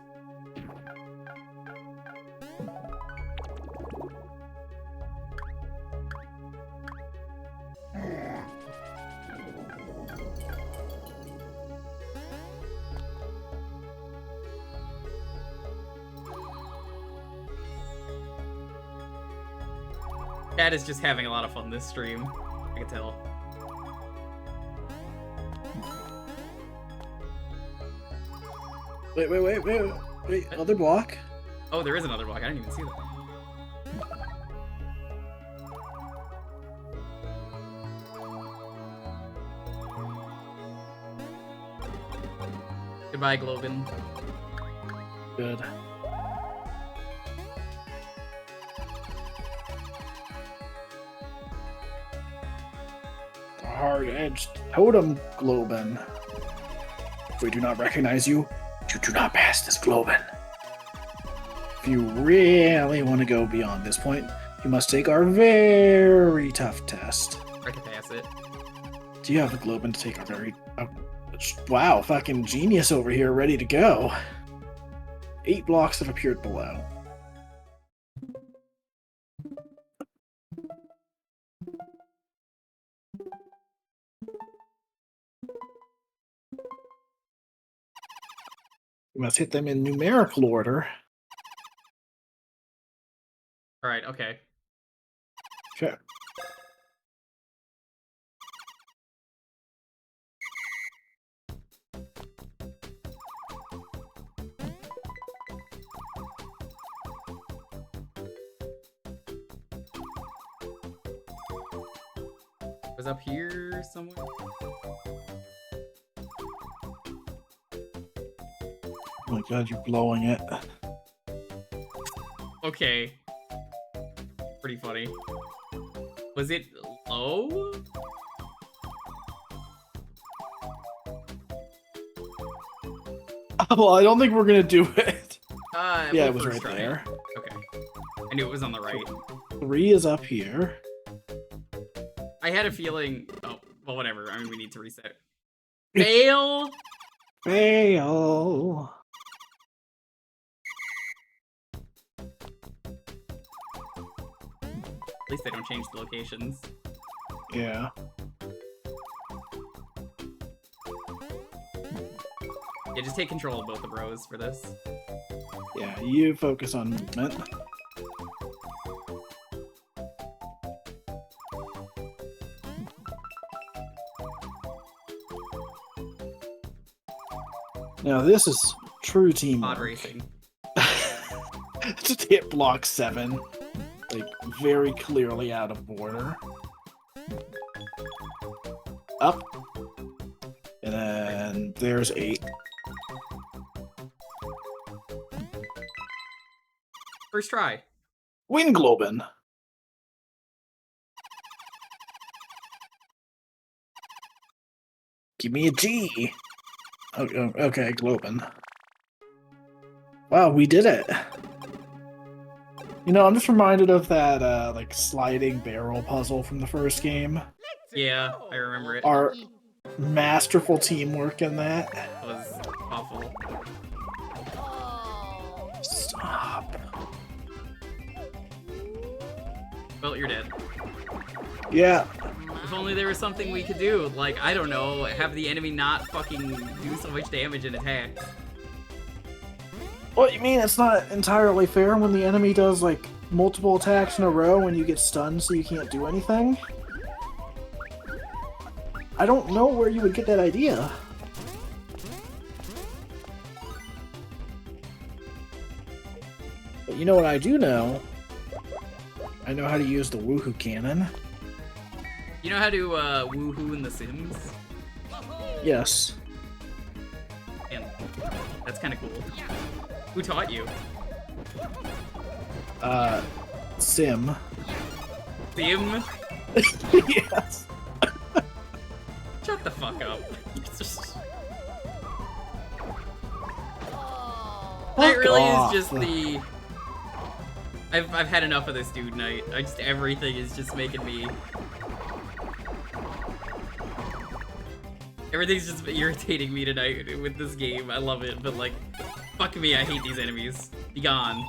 Chad is just having a lot of fun this stream. I can tell. Wait, other block? Oh, there is another block. I didn't even see that. Goodbye, Globin. Good. Hard-edged totem, Globin. If we do not recognize you, you do not pass this Globin. If you really want to go beyond this point, you must take our very tough test. I can pass it. Do you have a Globin to take our very... wow, fucking genius over here, ready to go. 8 blocks have appeared below. We must hit them in numerical order. Alright, okay. Sure. Was up here somewhere? Oh my god, you're blowing it. Okay. Pretty funny. Was it low? Well, I don't think we're gonna do it. Yeah, well, it was first right try. there. Okay. I knew it was on the right. 3 is up here. I had a feeling... Oh, well, whatever. I mean, we need to reset. Fail? Fail. At least they don't change the locations. Yeah. Yeah, just take control of both the rows for this. Yeah, you focus on movement. Now this is true teamwork. Pod racing. Just hit block 7. Like, very clearly out of order. Up. And then there's 8. First try. Wind Globin. Give me a G. Okay, Globin. Wow, we did it. You know, I'm just reminded of that, like, sliding barrel puzzle from the first game. Yeah, I remember it. Our masterful teamwork in that. It was awful. Stop. Well, you're dead. Yeah. If only there was something we could do, like, I don't know, have the enemy not fucking do so much damage in attacks. What you mean it's not entirely fair when the enemy does, like, multiple attacks in a row and you get stunned so you can't do anything? I don't know where you would get that idea. But you know what I do know? I know how to use the woohoo cannon. You know how to woohoo in The Sims? Yes. And that's kind of cool. Who taught you? Sim. Sim? Yes. Shut the fuck up. It really is just the... I've had enough of this dude night. Everything is just making me... Everything's just irritating me tonight with this game. I love it, but like, fuck me, I hate these enemies. Be gone.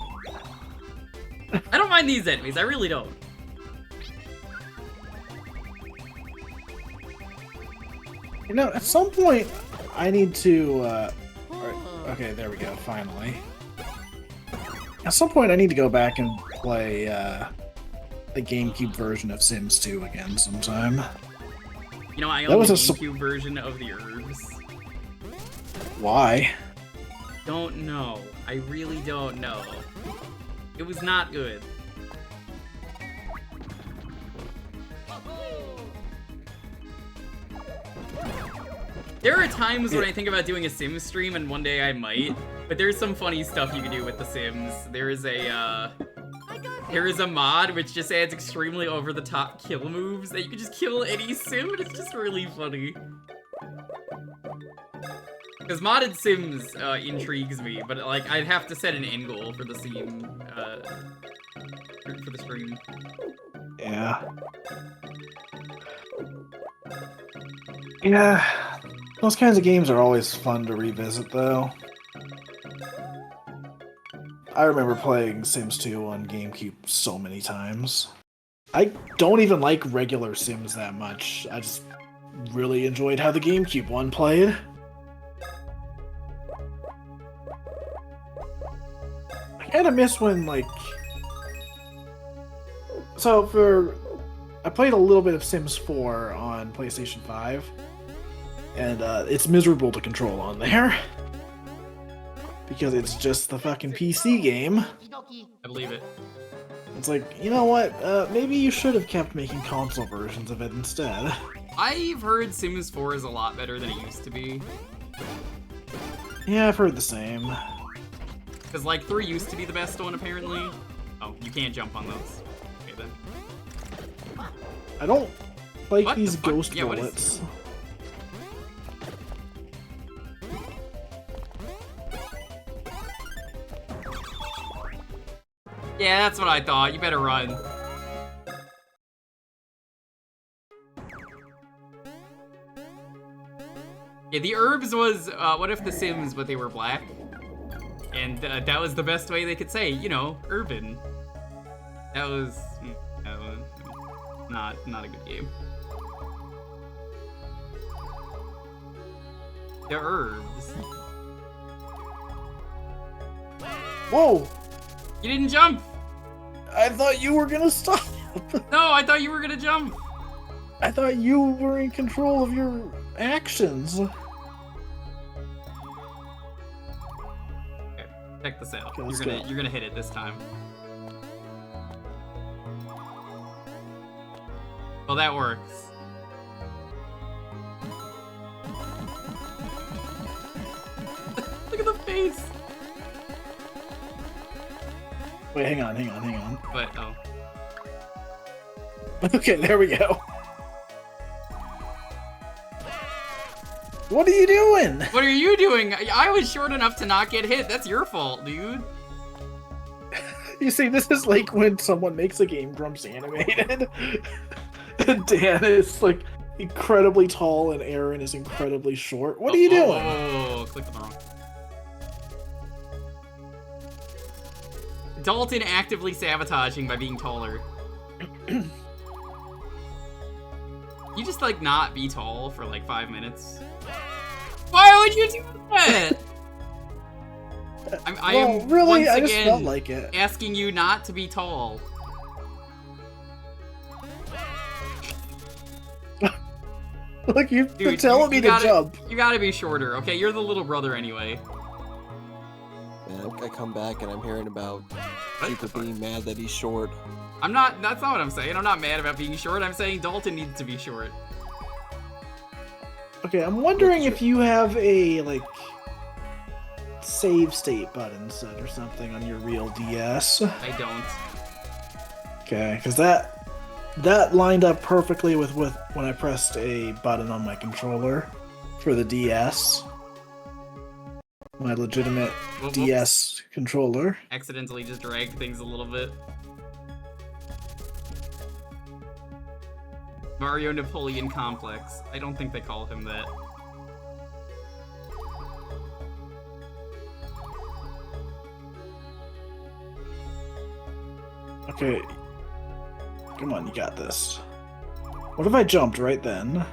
I don't mind these enemies, I really don't. You know, at some point, I need to, okay, there we go, finally. At some point, I need to go back and play, the GameCube version of Sims 2 again sometime. You know, I own the GameCube version of the herbs. Why? Don't know. I really don't know. It was not good. There are times when I think about doing a Sims stream, and one day I might, but there's some funny stuff you can do with The Sims. There is a mod which just adds extremely over-the-top kill moves that you can just kill any Sim, and it's just really funny. Because modded Sims intrigues me, but like I'd have to set an end goal for the Sim, for the stream. Yeah. Yeah. Those kinds of games are always fun to revisit, though. I remember playing Sims 2 on GameCube so many times. I don't even like regular Sims that much. I just really enjoyed how the GameCube one played. I kinda miss when, like... So, I played a little bit of Sims 4 on PlayStation 5. And it's miserable to control on there. Because it's just the fucking PC game. I believe it. It's like, you know what? Maybe you should have kept making console versions of it instead. I've heard Sims 4 is a lot better than it used to be. Yeah, I've heard the same. Because, like, 3 used to be the best one, apparently. Oh, you can't jump on those. Okay, then. I don't like What these the fuck? ghost Yeah, what is bullets. Yeah, that's what I thought. You better run. Yeah, the herbs was, what if the Sims, but they were black? And that was the best way they could say, you know, urban. That was not a good game. The herbs. Whoa! You didn't jump! I thought you were gonna stop! No, I thought you were gonna jump! I thought you were in control of your actions. Okay, check the this out. Okay, let's You're gonna hit it this time. Well, that works. Look at the face. Wait, hang on. But oh. Okay, there we go. What are you doing? What are you doing? I was short enough to not get hit. That's your fault, dude. You see, this is like when someone makes a game Grumps animated. And Dan is like incredibly tall and Aaron is incredibly short. What are you doing? Oh, click the wrong. Dalton actively sabotaging by being taller. You just like not be tall for like 5 minutes. Why would you do that? I am really, once I just again felt like it. asking you not to be tall. Look, you've been Dude, telling me to jump. You gotta be shorter, okay? You're the little brother anyway. Man, I come back and I'm hearing about people being mad that he's short. I'm not, that's not what I'm saying. I'm not mad about being short. I'm saying Dalton needs to be short. Okay, I'm wondering if you have a, like, save state button set or something on your real DS. I don't. Okay, because that lined up perfectly with when I pressed a button on my controller for the DS. My legitimate Whoops. DS controller. Accidentally just dragged things a little bit. Mario Napoleon Complex. I don't think they call him that. Okay. Come on, you got this. What if I jumped right then?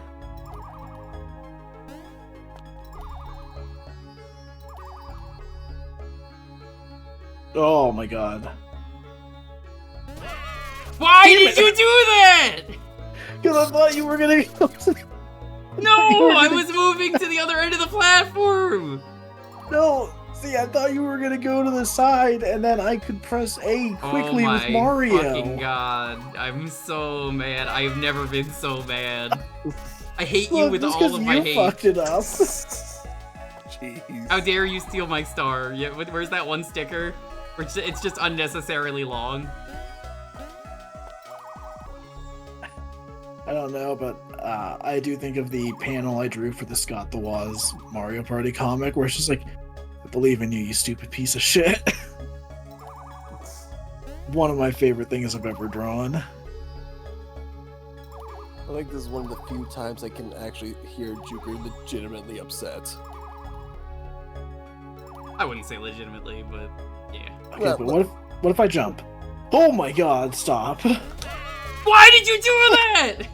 Oh my god. Why did you do that? Because I thought you were gonna go to... No, I was moving to the other end of the platform. No, see, I thought you were gonna go to the side, and then I could press A quickly with Mario. Oh my fucking god, I'm so mad. I have never been so mad. I hate you with all of my hate. You fucked it up. Jeez. How dare you steal my star? Yeah, where's that one sticker? It's just unnecessarily long. I don't know, but I do think of the panel I drew for the Scott the Woz Mario Party comic, where it's just like, I believe in you, you stupid piece of shit. One of my favorite things I've ever drawn. I think this is one of the few times I can actually hear Jewker legitimately upset. I wouldn't say legitimately, but yeah. Okay, but what if I jump? Oh my god, stop. Why did you do that?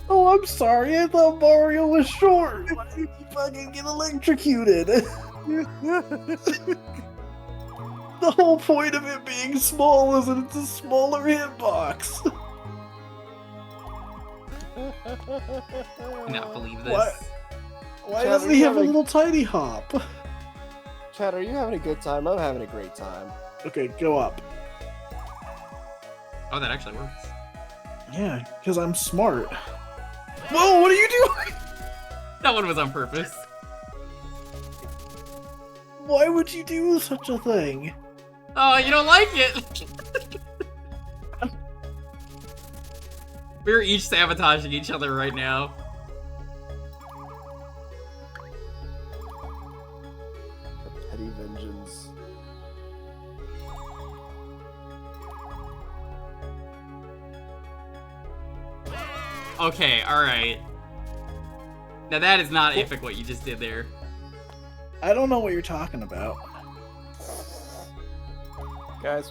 Oh, I'm sorry, I thought Mario was short. Why did you fucking get electrocuted? The whole point of it being small is that it's a smaller hitbox. I cannot believe this. What? Why Chad, doesn't are he you have a having- little tiny hop? Chad, are you having a good time? I'm having a great time. Okay, go up. Oh, that actually works. Yeah, because I'm smart. Whoa, what are you doing? That one was on purpose. Why would you do such a thing? Oh, you don't like it? We're each sabotaging each other right now. Petty vengeance. Okay, alright. Now that is not epic what you just did there. I don't know what you're talking about. Guys,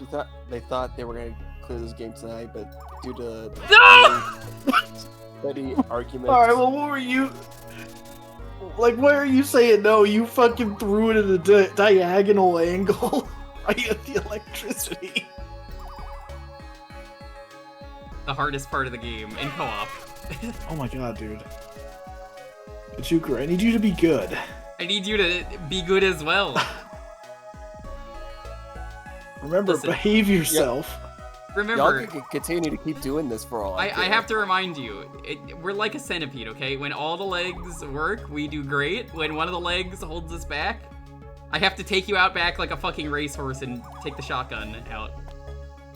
they thought they were gonna clear this game tonight, but due to No! petty arguments. Alright, well, what were you... Like, why are you saying no? You fucking threw it at a diagonal angle. Right at the electricity. The hardest part of the game, in co-op. Oh my god, dude. Jewker, I need you to be good. I need you to be good as well. Remember, Listen. behave yourself. Remember, Y'all can continue to keep doing this for all I care. have to remind you, we're like a centipede, okay? When all the legs work, we do great. When one of the legs holds us back, I have to take you out back like a fucking racehorse and take the shotgun out.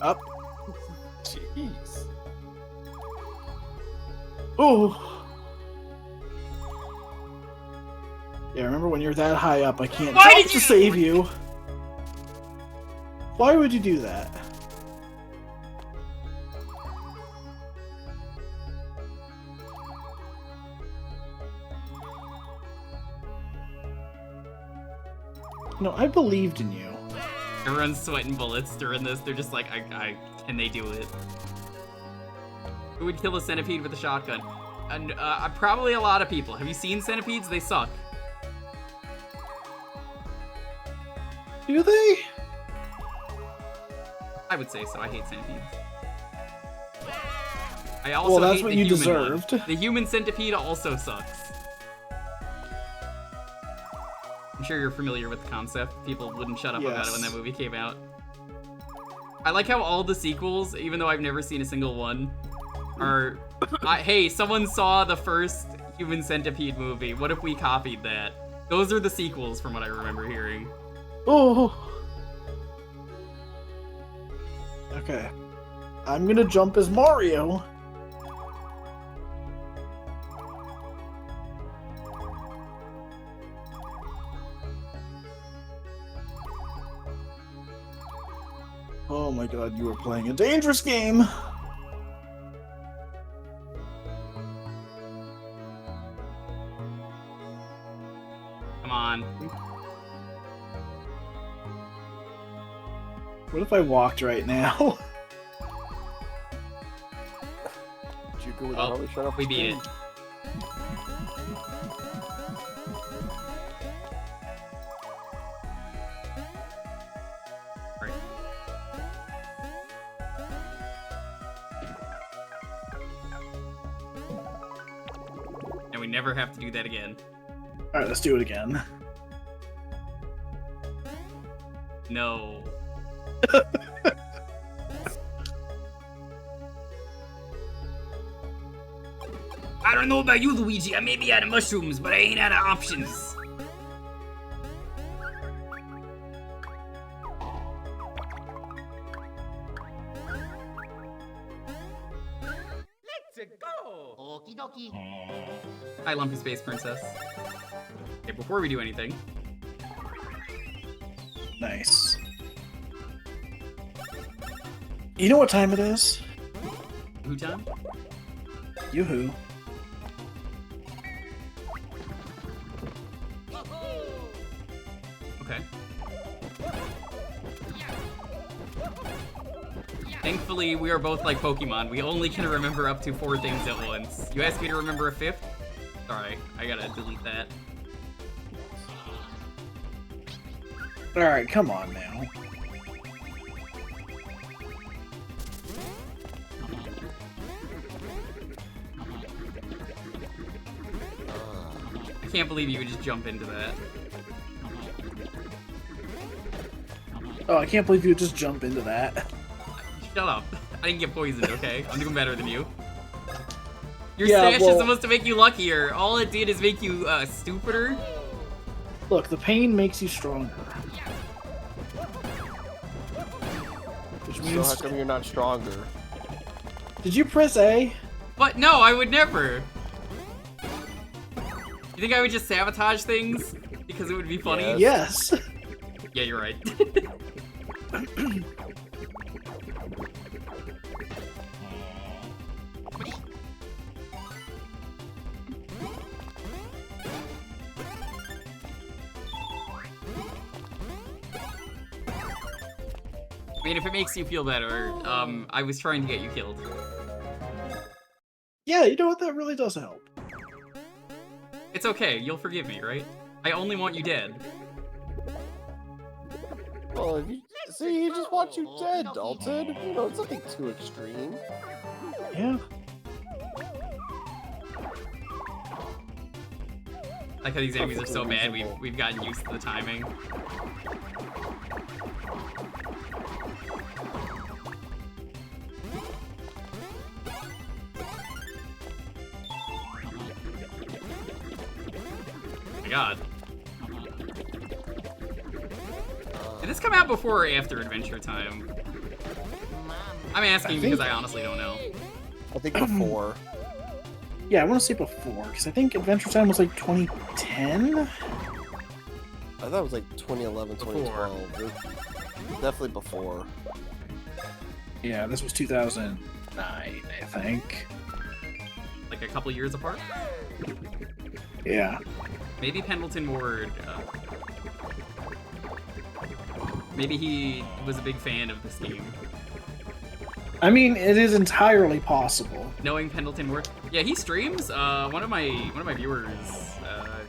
Up. Jeez. Oh. Yeah, remember when you're that high up, I can't Why jump did to you- save you. Why would you do that? No, I believed in you. Everyone's sweating bullets during this. They're just like, can they do it? Who would kill a centipede with a shotgun? And probably a lot of people. Have you seen centipedes? They suck. Do they? I would say so. I hate centipedes. I also Well, that's hate what the you human deserved. one. The human centipede also sucks. I'm sure you're familiar with the concept. People wouldn't shut up about it when that movie came out. I like how all the sequels, even though I've never seen a single one, are... hey, someone saw the first human centipede movie. What if we copied that? Those are the sequels from what I remember hearing. Oh. Okay. I'm gonna jump as Mario. Oh my god, you are playing a dangerous game. Come on. What if I walked right now? Jewker would Well, probably shut up. we beat it. Right. And we never have to do that again. Alright, let's do it again. No. I don't know about you, Luigi. I may be out of mushrooms, but I ain't out of options. Let's go! Okie dokie. Hi, Lumpy Space Princess. Okay, before we do anything, Nice. You know what time it is? who time? Yoo-hoo. Okay. Thankfully, we are both like Pokemon. We only can remember up to 4 things at once. You asked me to remember a 5th? Sorry, I gotta delete that. Alright, come on now. I can't believe you would just jump into that. Oh, I can't believe you just jump into that. Shut up. I didn't get poisoned, okay? I'm doing better than you. Your Yeah, stash well- is supposed to make you luckier. All it did is make you, stupider. Look, the pain makes you stronger. Which So means... how come you're not stronger? Did you press A? But no, I would never. You think I would just sabotage things? Because it would be funny? Yes. Yeah, you're right. I mean, if it makes you feel better, I was trying to get you killed. Yeah, you know what? That really does help. It's okay, you'll forgive me, right? I only want you dead. Well, if you see, he just wants you dead, Dalton. You know, it's nothing too extreme. Yeah. Like how these enemies are so bad, we've gotten used to the timing. Oh my god. Did this come out before or after Adventure Time? I'm asking because I honestly don't know. I think before. Yeah, I want to say before, because I think Adventure Time was like 2010? I thought it was like 2011, 2012. It was definitely before. Yeah, this was 2009, I think. Like a couple years apart? Yeah. Maybe Pendleton Ward. Maybe he was a big fan of this game. I mean, it is entirely possible. Knowing Pendleton Ward, yeah, he streams. One of my viewers,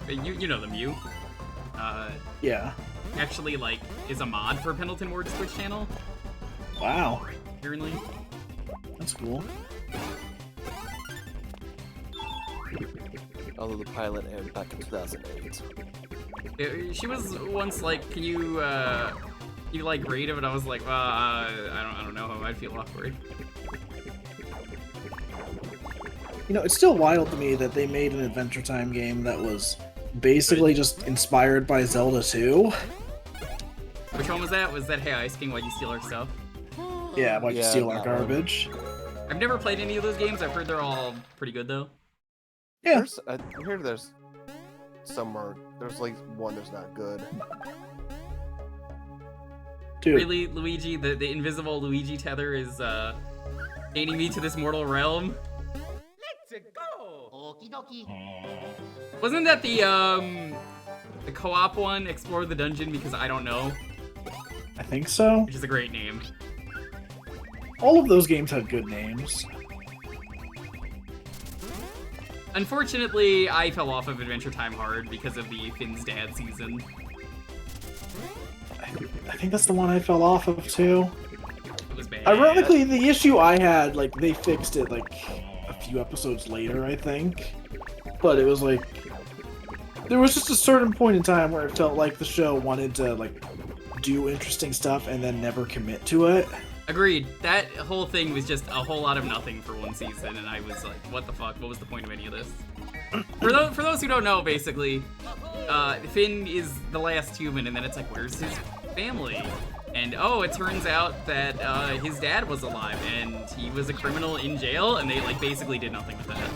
you know them, you. Yeah. Actually, like, is a mod for Pendleton Ward's Twitch channel. Wow. Apparently. That's cool. Although the pilot aired back in 2008. Yeah, she was once like, can you like rate it? And I was like, well, I don't know how I'd feel awkward. You know, it's still wild to me that they made an Adventure Time game that was basically just inspired by Zelda 2. Which one was that? Was that Hey Ice King, why'd you steal our stuff? Yeah, why'd you steal our that garbage? I've never played any of those games. I've heard they're all pretty good though. Yeah. I hear there's somewhere. There's like one that's not good. Dude. Really, Luigi, the invisible Luigi tether is chaining me to this mortal realm. Let's go! Okie dokie. Wasn't that the co-op one, Explore the Dungeon? Because I don't know, I think so. which is a great name. All of those games had good names. Unfortunately, I fell off of Adventure Time hard because of the Finn's dad season. I think that's the one I fell off of too. It was bad. Ironically, the issue I had, like, they fixed it like a few episodes later, I think. But it was like, there was just a certain point in time where it felt like the show wanted to like do interesting stuff and then never commit to it. Agreed. That whole thing was just a whole lot of nothing for one season, and I was like, what the fuck? What was the point of any of this? For those who don't know, basically, Finn is the last human, and then it's like, where's his family? And oh, it turns out that his dad was alive, and he was a criminal in jail, and they like basically did nothing with that.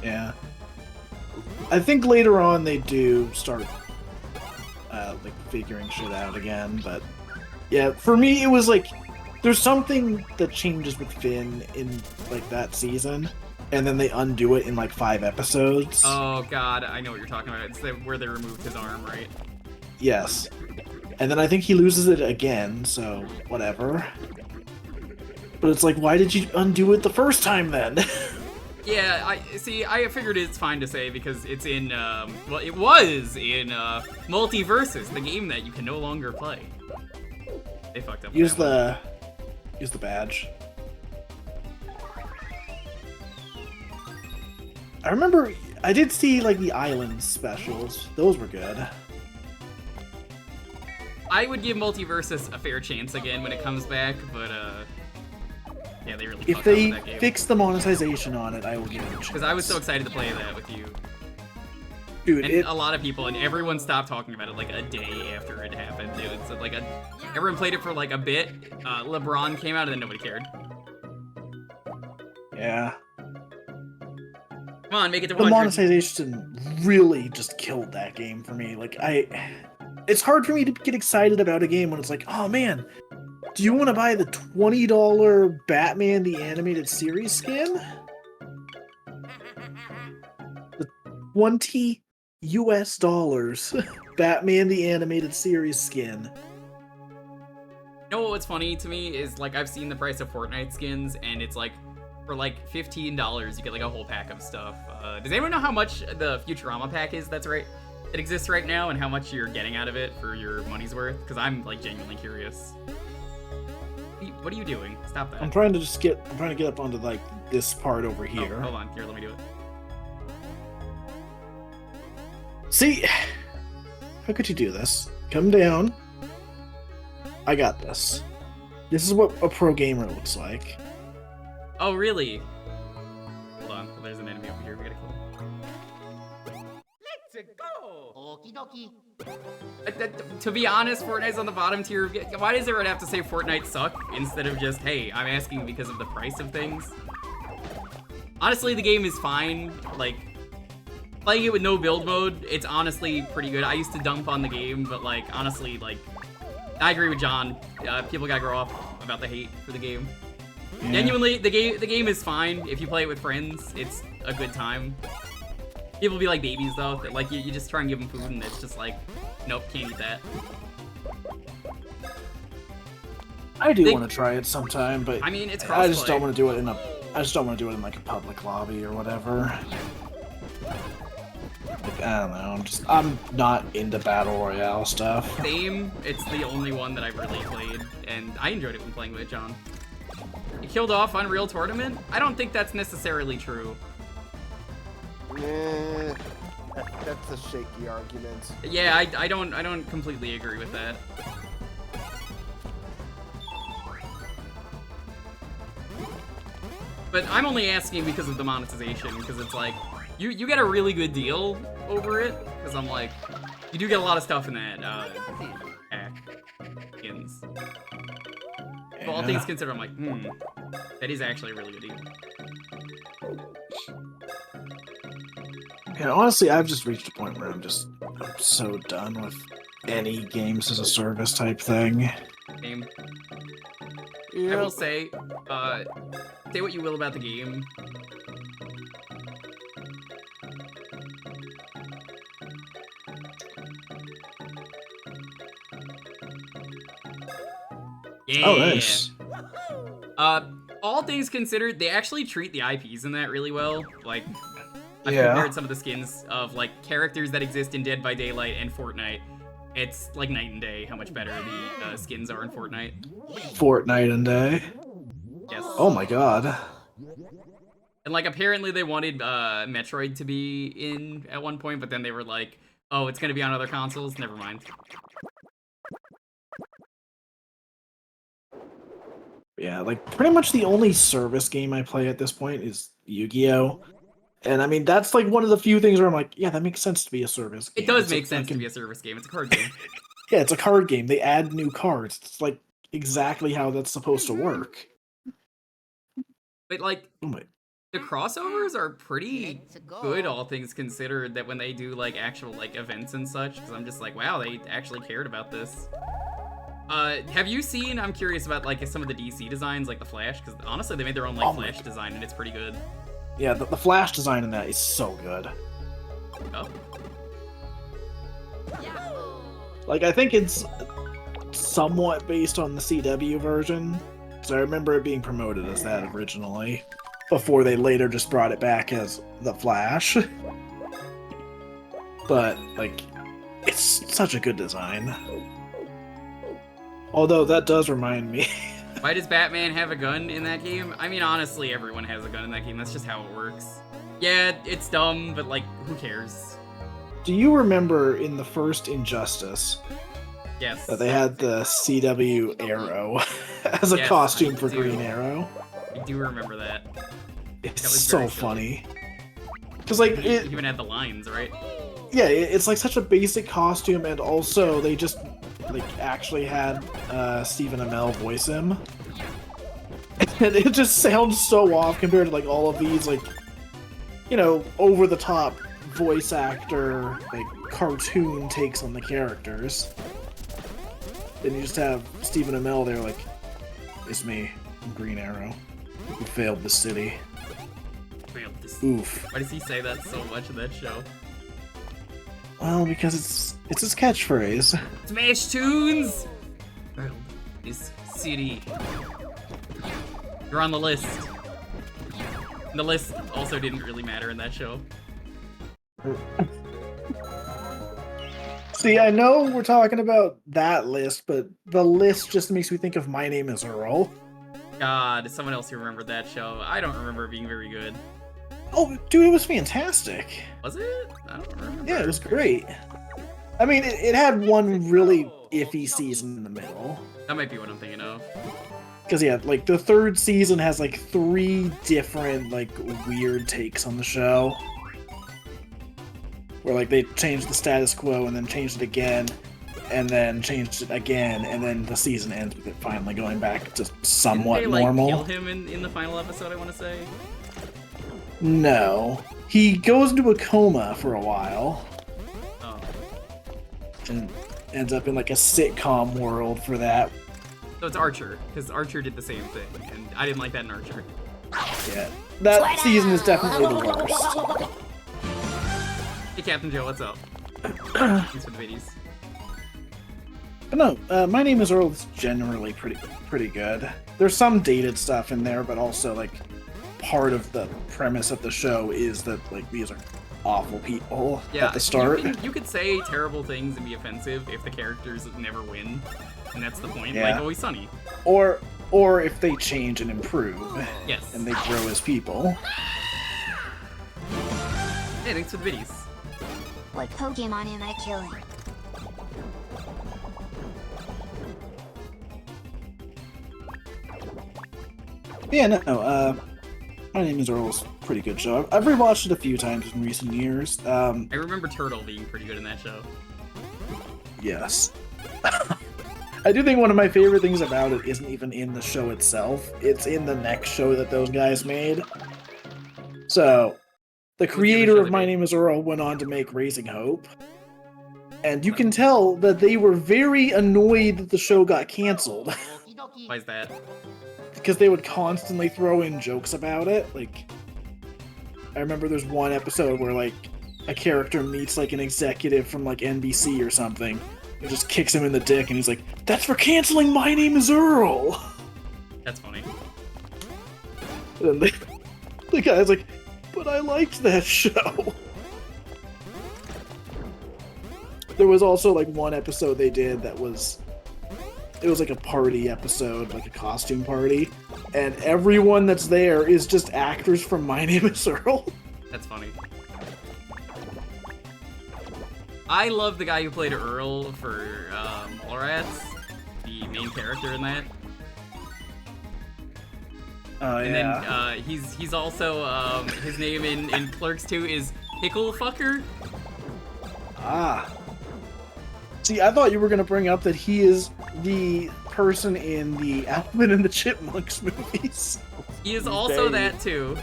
Yeah. I think later on they do start like figuring shit out again, but yeah, for me it was like there's something that changes with Finn in like that season, and then they undo it in like 5 episodes. Oh god, I know what you're talking about. It's where they removed his arm, right? Yes. And then I think he loses it again, so whatever. But it's like, why did you undo it the first time then? Yeah, I figured it's fine to say because it's in, well, it was in, Multiversus, the game that you can no longer play. They fucked up. Use the badge. I remember, I did see, like, the Island specials. Those were good. I would give Multiversus a fair chance again when it comes back, but, yeah, they really If fucked they up with that game. fix the monetization on it, I will give it a chance. Because I was so excited to play that with you. Dude, And a lot of people, and everyone stopped talking about it like a day after it happened, dude. So like everyone played it for like a bit. LeBron came out and then nobody cared. yeah. Come on, make it to The 100. monetization really just killed that game for me. Like, it's hard for me to get excited about a game when it's like, oh man, do you want to buy the $20 Batman the Animated Series skin? The $20 US Batman the Animated Series skin. You know what's funny to me is like I've seen the price of Fortnite skins and it's like for like $15 you get like a whole pack of stuff. Does anyone know how much the Futurama pack is? That exists right now and how much you're getting out of it for your money's worth? Because I'm like genuinely curious. What are you doing? Stop that. I'm trying to get up onto like this part over here. Oh, hold on, here, let me do it. See, how could you do this? Come down. I got this. This is what a pro gamer looks like. Oh, really? Hold on. Well, there's an enemy over here. We gotta kill him. Let's go. Okie dokie. To be honest, Fortnite's on the bottom tier. Why does everyone have to say Fortnite suck instead of just, hey, I'm asking because of the price of things? Honestly, the game is fine. Like, playing it with no build mode, it's honestly pretty good. I used to dump on the game, but like, honestly, like, I agree with John. People gotta grow up about the hate for the game. Yeah. Genuinely, the game is fine. If you play it with friends, it's a good time. People be like babies though. Like you just try and give them food, and it's just like, nope, can't eat that. I do want to try it sometime, but I mean, it's I just crossplay. don't want to do it in a. I just don't want to do it in like a public lobby or whatever. Like, I don't know. I'm not into battle royale stuff. Same. It's the only one that I've really played, and I enjoyed it when playing with it, John. You killed off Unreal Tournament? I don't think that's necessarily true. That's a shaky argument. Yeah, I don't completely agree with that. But I'm only asking because of the monetization, because it's like, you get a really good deal over it, because I'm like, you do get a lot of stuff in that pack. Skins. But all things considered, I'm like, that is actually a really good deal. And honestly, I've just reached a point where I'm so done with any games as a service type thing. Game. Yeah. I will say what you will about the game. Yeah. Oh, nice. All things considered, they actually treat the IPs in that really well. Like, I've Yeah. compared some of the skins of like characters that exist in Dead by Daylight and Fortnite. It's like night and day how much better the skins are in Fortnite. Fortnite and Day. Yes. Oh my god. And like apparently they wanted Metroid to be in at one point, but then they were like, oh, it's gonna be on other consoles. Never mind. Yeah, like pretty much the only service game I play at this point is Yu-Gi-Oh! And I mean, that's like one of the few things where I'm like, yeah, that makes sense to be a service game. It does It's make a sense to fucking- be a service game. It's a card game. Yeah, it's a card game. They add new cards. It's like exactly how that's supposed to work. But like Oh my. the crossovers are pretty Let's go. good, all things considered, that when they do like actual like events and such, because I'm just like, wow, they actually cared about this. Have you seen, I'm curious about like some of the DC designs, like the Flash, because honestly they made their own like Oh my- Flash design and it's pretty good. Yeah, the Flash design in that is so good. Oh, Like, I think it's somewhat based on the CW version. So I remember it being promoted as that originally, before they later just brought it back as the Flash. But, like, it's such a good design. Although, that does remind me. why does Batman have a gun in that game? I mean, honestly, everyone has a gun in that game. That's just how it works. Yeah, it's dumb, but like, who cares? Do you remember in the first Injustice Yes. that they had the CW Arrow as a Yes, costume I for do. Green Arrow? I do remember that. It's was so very silly. funny. Because, like, It it, even had the lines, right? yeah, it's like such a basic costume, and also they just like actually had Stephen Amell voice him, and it just sounds so off compared to like all of these like, you know, over the top voice actor like cartoon takes on the characters. Then you just have Stephen Amell there like, it's me, I'm Green Arrow, who failed the city. Failed this. Oof. Why does he say that so much in that show? Well, because it's his catchphrase. Smash Tunes! Failed this city. You're on the list. And the list also didn't really matter in that show. See, I know we're talking about that list, but the list just makes me think of My Name is Earl. God, someone else who remembered that show. I don't remember it being very good. Oh, dude, it was fantastic. Was it? I don't remember. Yeah, it was great. I mean, it had one really iffy season in the middle. That might be what I'm thinking of. Because, yeah, like, the third season has, like, 3 different, like, weird takes on the show. Where, like, they changed the status quo and then changed it again, and then changed it again, and then the season ends with it finally going back to somewhat Didn't they, like, normal. kill him in the final episode, I want to say? No. He goes into a coma for a while. Oh. And ends up in, like, a sitcom world for that. So it's Archer, because Archer did the same thing, and I didn't like that in Archer. Yeah. That season is definitely the worst. Hey, Captain Joe, what's up? Thanks for the videos. But no, My Name is Earl is generally pretty good. There's some dated stuff in there, but also, like, part of the premise of the show is that, like, these are awful people at the start. You could say terrible things and be offensive if the characters never win, and that's the point. Yeah. Like Always Sunny. Or if they change and improve. Yes. And they grow as people. Hey, thanks for the videos. What Pokemon am I killing? Yeah, no, My Name is Earl is a pretty good show. I've rewatched it a few times in recent years. I remember Turtle being pretty good in that show. Yes. I do think one of my favorite things about it isn't even in the show itself. It's in the next show that those guys made. So, the creator of My Name is Earl went on to make Raising Hope. And you can tell that they were very annoyed that the show got canceled. Why is that? Because they would constantly throw in jokes about it. Like, I remember there's one episode where, like, a character meets, like, an executive from, like, NBC or something. It just kicks him in the dick, and he's like, "That's for canceling My Name is Earl!" That's funny. And then the guy's like, "But I liked that show." There was also, like, one episode they did that was... It was like a party episode, like a costume party, and everyone that's there is just actors from My Name is Earl. That's funny. I love the guy who played Earl for Mallrats, the main character in that. Oh, and yeah. then he's also his name in Clerks 2 is Pickle Fucker. Ah. See, I thought you were gonna bring up that he is the person in the Alvin and the Chipmunks movies. He is also that too.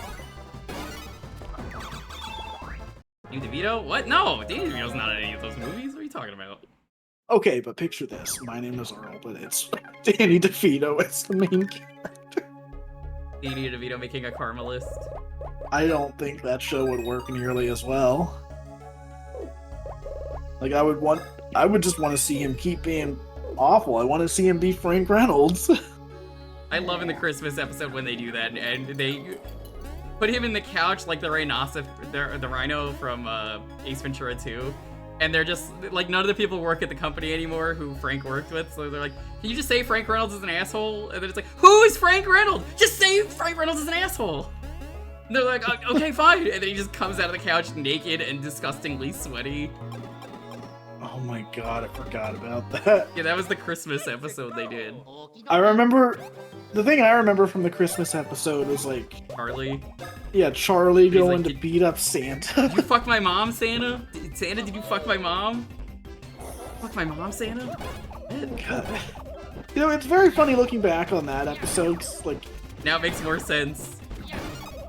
Danny DeVito? What? No, Danny DeVito's not in any of those movies. What are you talking about? Okay, but picture this. My Name is Earl, but it's Danny DeVito as the main character. Danny DeVito making a karma list. I don't think that show would work nearly as well. Like, I would just want to see him keep being awful. I want to see him be Frank Reynolds. I love in the Christmas episode when they do that, and they put him in the couch like the rhino from Ace Ventura 2, and they're just, like, none of the people work at the company anymore who Frank worked with, so they're like, "Can you just say Frank Reynolds is an asshole?" And then it's like, "Who is Frank Reynolds? Just say Frank Reynolds is an asshole!" And they're like, "Okay, fine," and then he just comes out of the couch naked and disgustingly sweaty. Oh my god, I forgot about that. Yeah, that was the Christmas episode they did. I remember... The thing I remember from the Christmas episode was, like... Charlie? Yeah, Charlie going like, to beat up Santa. Did you fuck my mom, Santa? Santa, did you fuck my mom? Fuck my mom, Santa? God. You know, it's very funny looking back on that episode, 'cause, like... Now it makes more sense.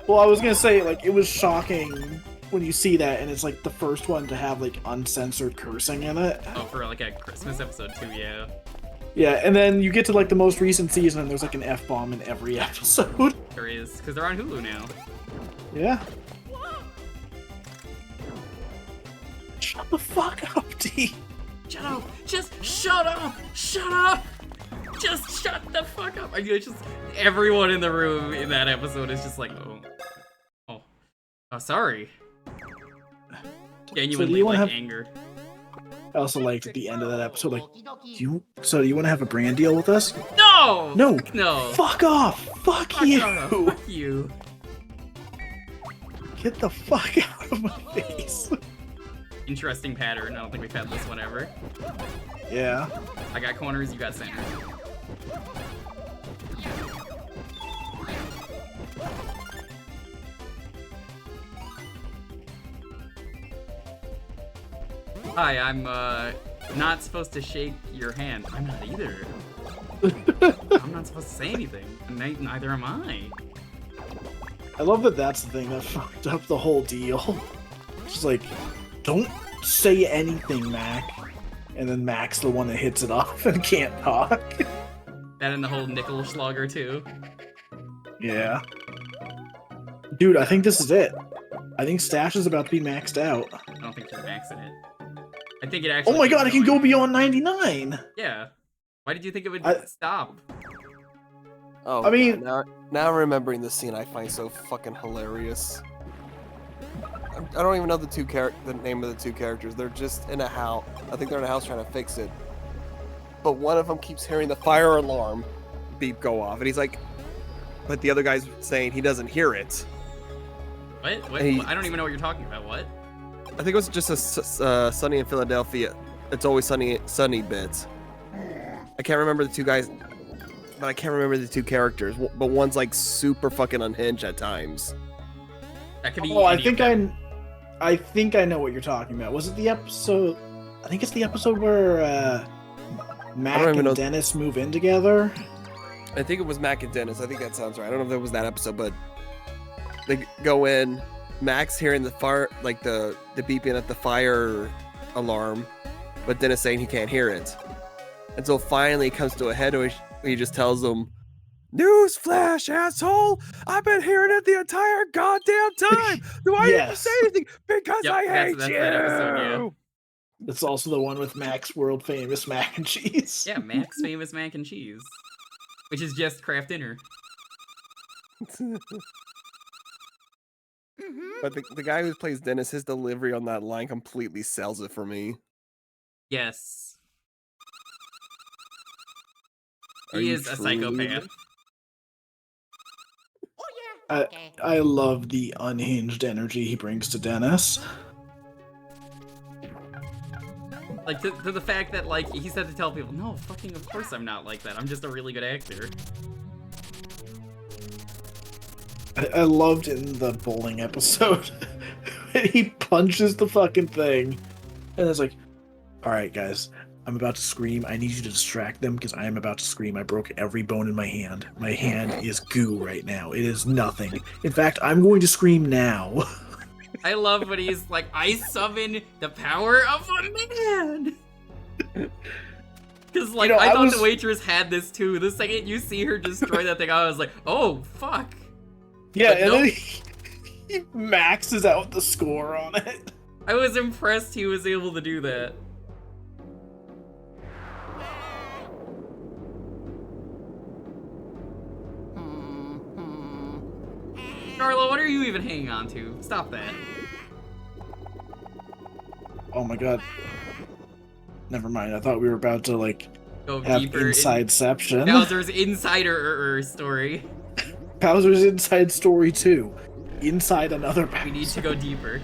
Well, I was gonna say, like, it was shocking when you see that, and it's, like, the first one to have, like, uncensored cursing in it. Oh, for, like, a Christmas episode, too, yeah. Yeah, and then you get to, like, the most recent season, and there's, like, an F-bomb in every episode. There is, because they're on Hulu now. Yeah. Shut the fuck up, D. Shut up! Just shut up! Shut up! Just shut the fuck up! I mean, it's just everyone in the room in that episode is just like, oh, sorry. Genuinely, like, anger. I also liked at the end of that episode, like, do you want to have a brand deal with us? No! No! No! Fuck off! Fuck you! Fuck you! Get the fuck out of my face. Interesting pattern. I don't think we've had this one ever. Yeah. I got corners, you got center. Hi, I'm not supposed to shake your hand. I'm not either. I'm not supposed to say anything. Neither am I. I love that that's the thing that fucked up the whole deal. Just like, don't say anything, Mac. And then Mac's the one that hits it off and can't talk. That and the whole nickel slugger too. Yeah. Dude, I think this is it. I think Stash is about to be maxed out. I don't think you're maxing it. I think it actually. Oh my god, I can go beyond 99! Yeah. Why did you think it would stop? Oh, I mean, now remembering this scene, I find so fucking hilarious. I don't even know the name of the two characters. They're just in a house. I think they're in a house trying to fix it. But one of them keeps hearing the fire alarm beep go off, and he's like, but the other guy's saying he doesn't hear it. What? I don't even know what you're talking about. What? I think it was just a Sunny in Philadelphia. It's always sunny bit. I can't remember the two guys, but I can't remember the two characters. But one's like super fucking unhinged at times. That could be. Oh, I think I know what you're talking about. Was it the episode? I think it's the episode where Mac and Dennis move in together. I think it was Mac and Dennis. I think that sounds right. I don't know if it was that episode, but they go in. Mac's hearing the fire, like the beeping at the fire alarm, but Dennis saying he can't hear it. And so finally it comes to a head where he just tells them, "Newsflash, asshole! I've been hearing it the entire goddamn time! Do I need to say anything? Because I hate you!" That episode, yeah. It's also the one with Mac's world famous mac and cheese. Yeah, Mac's famous mac and cheese. Which is just Kraft Dinner. But the guy who plays Dennis, his delivery on that line completely sells it for me. Yes. He is a psychopath. I love the unhinged energy he brings to Dennis. Like, to the fact that, like, he said to tell people, no, fucking of course I'm not like that. I'm just a really good actor. I loved in the bowling episode when he punches the fucking thing. And it's like, alright guys, I'm about to scream. I need you to distract them because I am about to scream. I broke every bone in my hand. My hand is goo right now. It is nothing. In fact, I'm going to scream now. I love when he's like, I summon the power of a man! Because, like, I thought the waitress had this too. The second you see her destroy that thing, I was like, oh, fuck. Yeah, and then he maxes out the score on it. I was impressed he was able to do that. Carlo, what are you even hanging on to? Stop that. Oh my god. Never mind, I thought we were about to, like, go have deeper Insideception. Bowser's Insider story. Bowser's Inside Story 2. Inside another Bowser. We need to go deeper.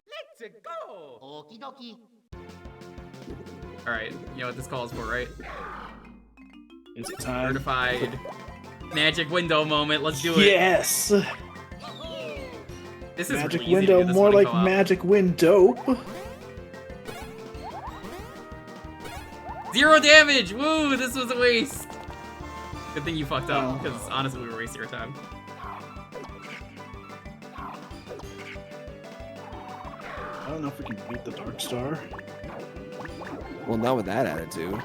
Let's go! Okie dokie. Alright, you know what this calls for, right? Is it time? Certified magic window moment, let's do it. Yes! This is magic really window, easy to more like magic window. 0 damage! Woo, this was a waste. Good thing you fucked up, because honestly we were wasting our time. I don't know if we can beat the Dark Star. Well, not with that attitude.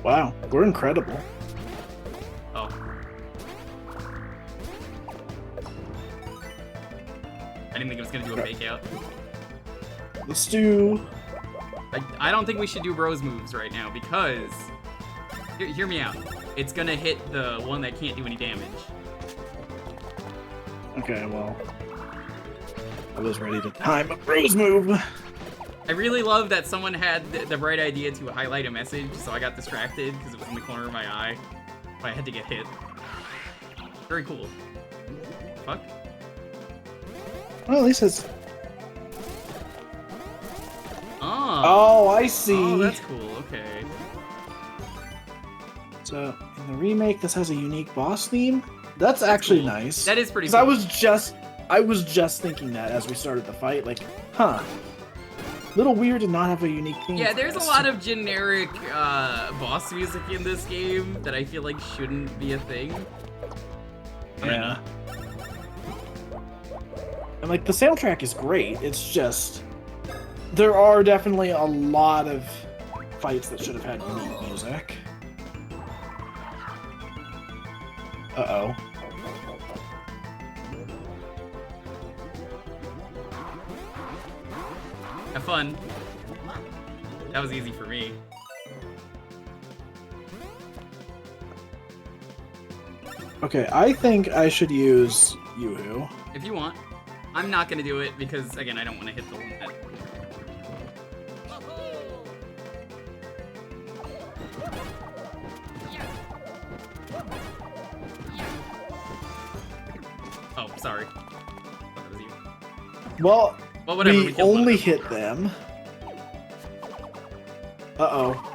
Wow, we're incredible. Oh. I didn't think it was gonna do a fake out. Let's do... I don't think we should do Rose moves right now, because... Hear me out. It's gonna hit the one that can't do any damage. Okay, well... I was ready to time a Rose move. I really love that someone had the bright idea to highlight a message, so I got distracted because it was in the corner of my eye. But I had to get hit. Very cool. Fuck. Well, at least it's... Oh, I see. Oh, that's cool. Okay. So, in the remake, this has a unique boss theme. That's actually cool. nice. That is pretty cool. cool. I was just thinking that as we started the fight. Like, huh. Little weird to not have a unique theme. Yeah, for there's a this. lot of generic boss music in this game that I feel like shouldn't be a thing. Yeah. And like the soundtrack is great. It's just there are definitely a lot of fights that should have had unique music. Uh-oh. Have fun. That was easy for me. Okay, I think I should use Yoo-Hoo. If you want. I'm not gonna do it because, again, I don't want to hit the limit. Oh, sorry. Thought that was you. Well, whatever. we only hit them. Uh-oh.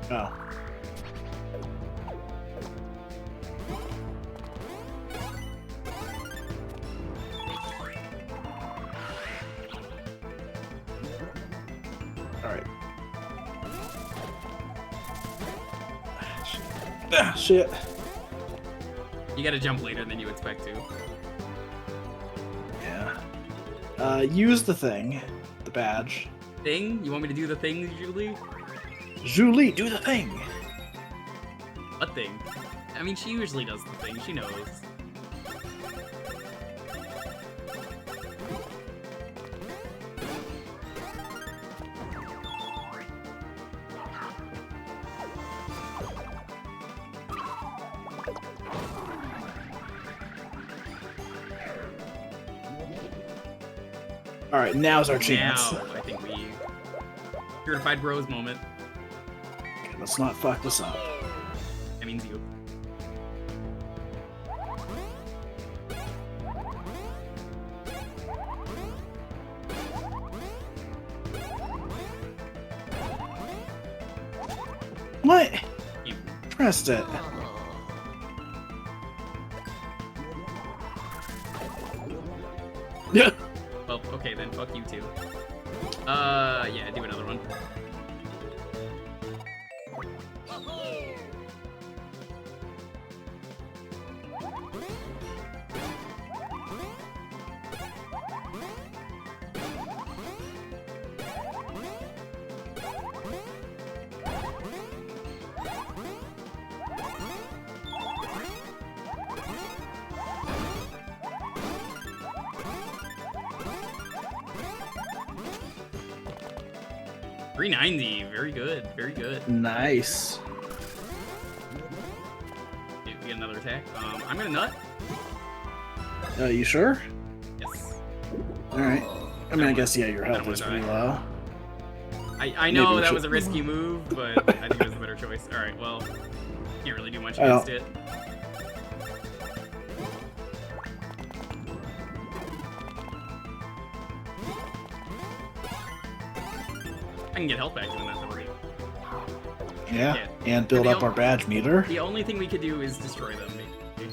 Oh. Alright. Ah, shit. You gotta jump later than you expect to. Yeah. Use the thing. The badge. Thing? You want me to do the thing, Julie? Julie, do the thing! What thing? I mean, she usually does the thing. She knows. Alright, now's our chance. Now, I think we... Purified Bros moment. Okay, let's not fuck this up. That means you. What? You. Pressed it. Yeah. Well, okay then, fuck you too. Yeah, do another one. $390, very good, very good. Nice. Okay, we get another attack. I'm gonna nut. You sure? Yes. Alright. I mean, I guess, yeah, your health is pretty low. I know Maybe that we was a should- risky move, but I think it was a better choice. Alright, well, can't really do much against it. I can get health back doing that for you. Yeah, and build up our badge meter. The only thing we could do is destroy them. Maybe.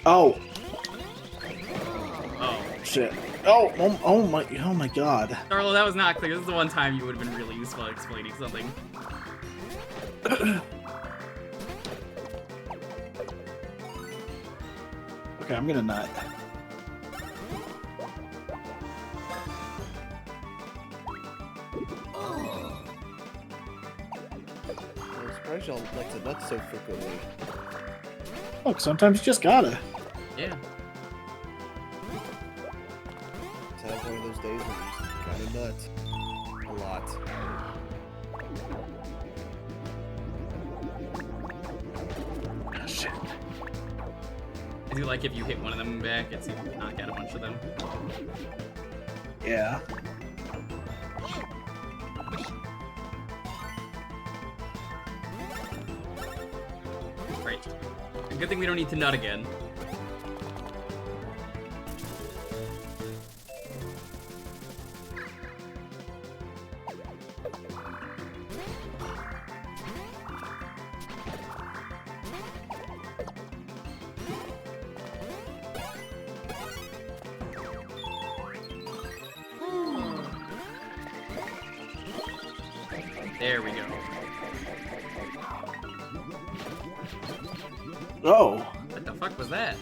Oh. Oh. Shit. Oh my god. Darlo, that was not clear. This is the one time you would have been really useful at explaining something. Okay, I'm gonna nut. I'm surprised y'all like to nut so frequently. Look, sometimes you just gotta. Yeah. To have one of those days where you just gotta nut. A lot. I do like if you hit one of them back, it's you knock out a bunch of them. Yeah. Right. Good thing we don't need to nut again. There we go. Oh. What the fuck was that?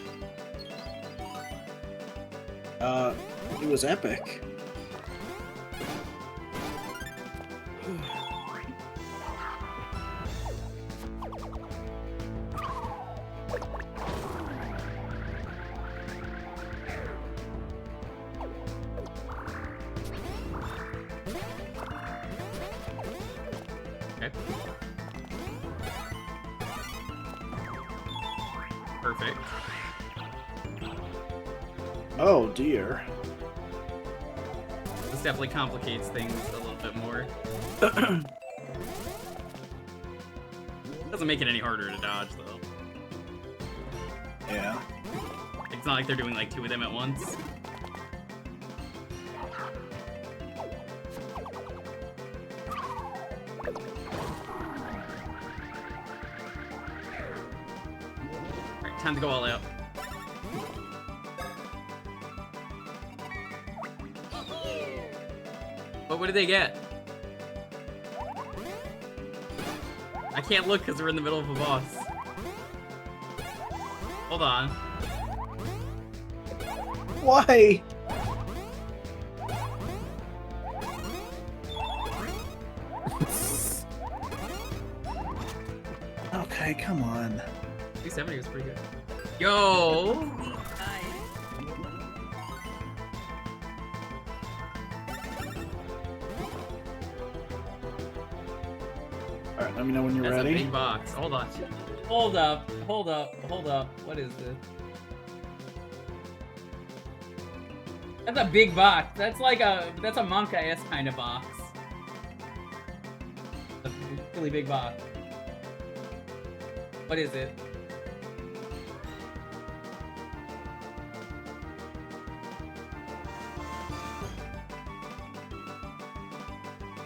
It was epic. Okay. Perfect. Oh dear. This definitely complicates things a little bit more. Doesn't make it any harder to dodge, though. Yeah. It's not like they're doing like two of them at once. Alright, time to go all out. But what did they get? I can't look because we're in the middle of a boss. Hold on. Why? Okay, come on. 270 was pretty good. Yo! Alright, let me know when you're That's ready. a big box. Hold on. Hold up. Hold up. Hold up. What is this? That's a big box. That's like that's a monk-ass kind of box. A really big box. What is it?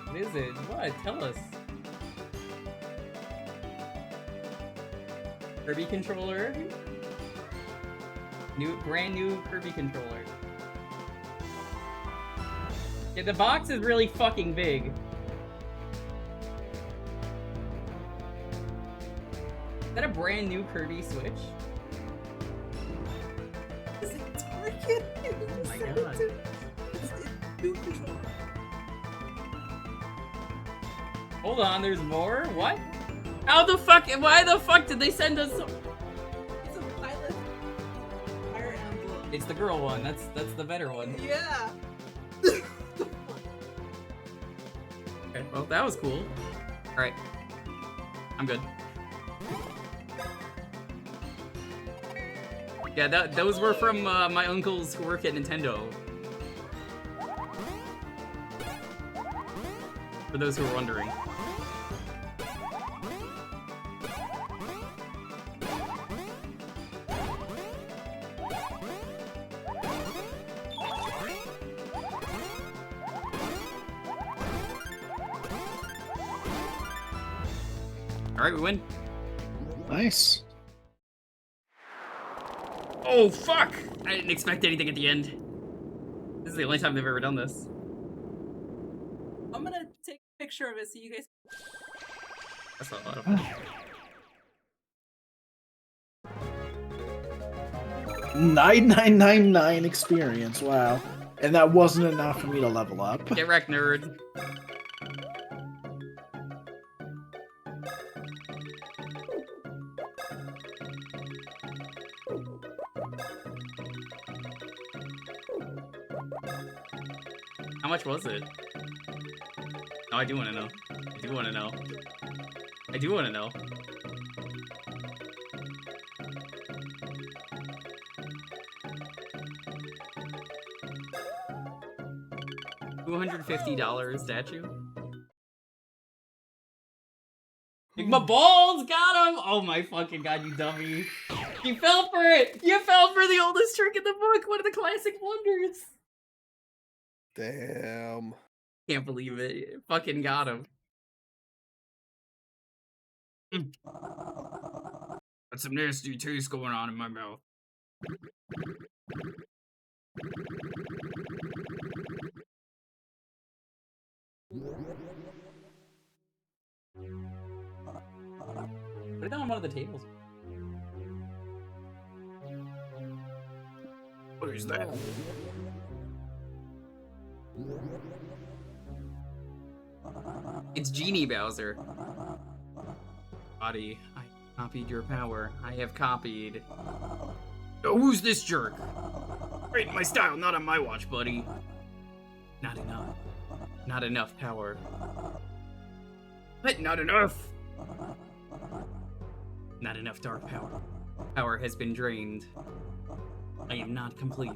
What is it? What? Tell us. Kirby controller. Brand new Kirby controller. Yeah, the box is really fucking big. Is that a brand new Kirby Switch? Is it Target? Oh my god. Hold on, there's more? What? How the fuck? Why the fuck did they send us? It's a pilot fire emblem. It's the girl one. That's the better one. Yeah. Okay, well that was cool. All right, I'm good. Yeah, those were from my uncles who work at Nintendo. For those who are wondering. Alright, we win. Nice. Oh, fuck! I didn't expect anything at the end. This is the only time they've ever done this. I'm gonna take a picture of it so you guys. That's not a lot of fun. 9999 experience, wow. And that wasn't enough for me to level up. Get wrecked, nerd. How much was it? No, I do want to know. I do want to know. I do want to know. $250 statue. My balls got him! Oh my fucking god, you dummy. You fell for it! You fell for the oldest trick in the book! One of the classic wonders! Damn. Can't believe it. Fucking got him. Got some nasty taste going on in my mouth. Put it down on one of the tables. What is that? It's Genie Bowser. Body, I copied your power. I have copied. Oh, who's this jerk? Right in my style, not on my watch, buddy. Not enough. Not enough power. What? Not enough! Not enough dark power. Power has been drained. I am not complete.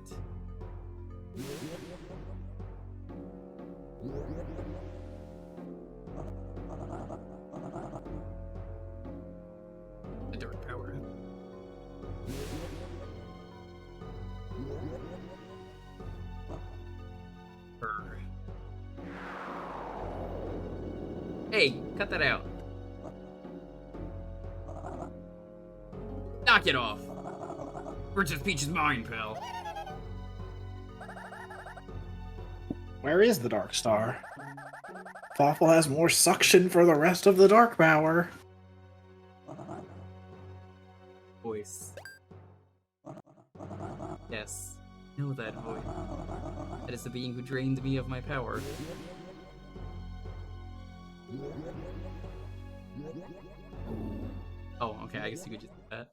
The dark power. Brr. Hey, cut that out. Knock it off. Princess Peach is mine, pal. Where is the Dark Star? Fawful has more suction for the rest of the Dark Power. Voice. Yes, know that voice. That is the being who drained me of my power. Oh, okay, I guess you could just do that.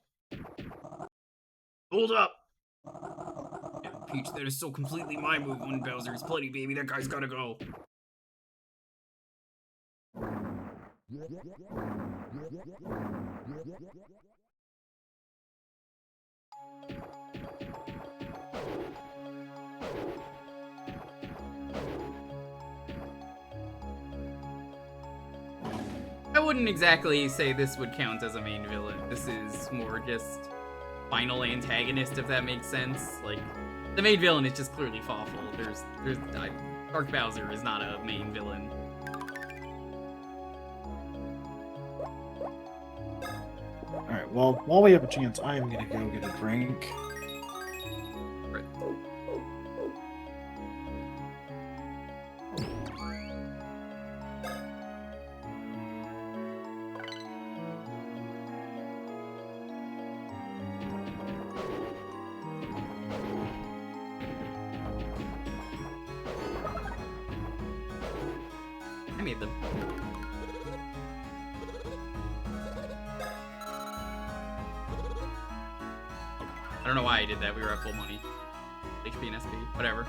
Hold up! Yeah, Peach, that is so completely my move when Bowser is plenty, baby. That guy's gotta go. I wouldn't exactly say this would count as a main villain. This is more just final antagonist, if that makes sense. Like, the main villain is just clearly Fawful. Dark Bowser is not a main villain. Alright, well, while we have a chance, I am gonna go get a drink. Right. I made them. I don't know why I did that. We were at full money. HP and SP. Whatever.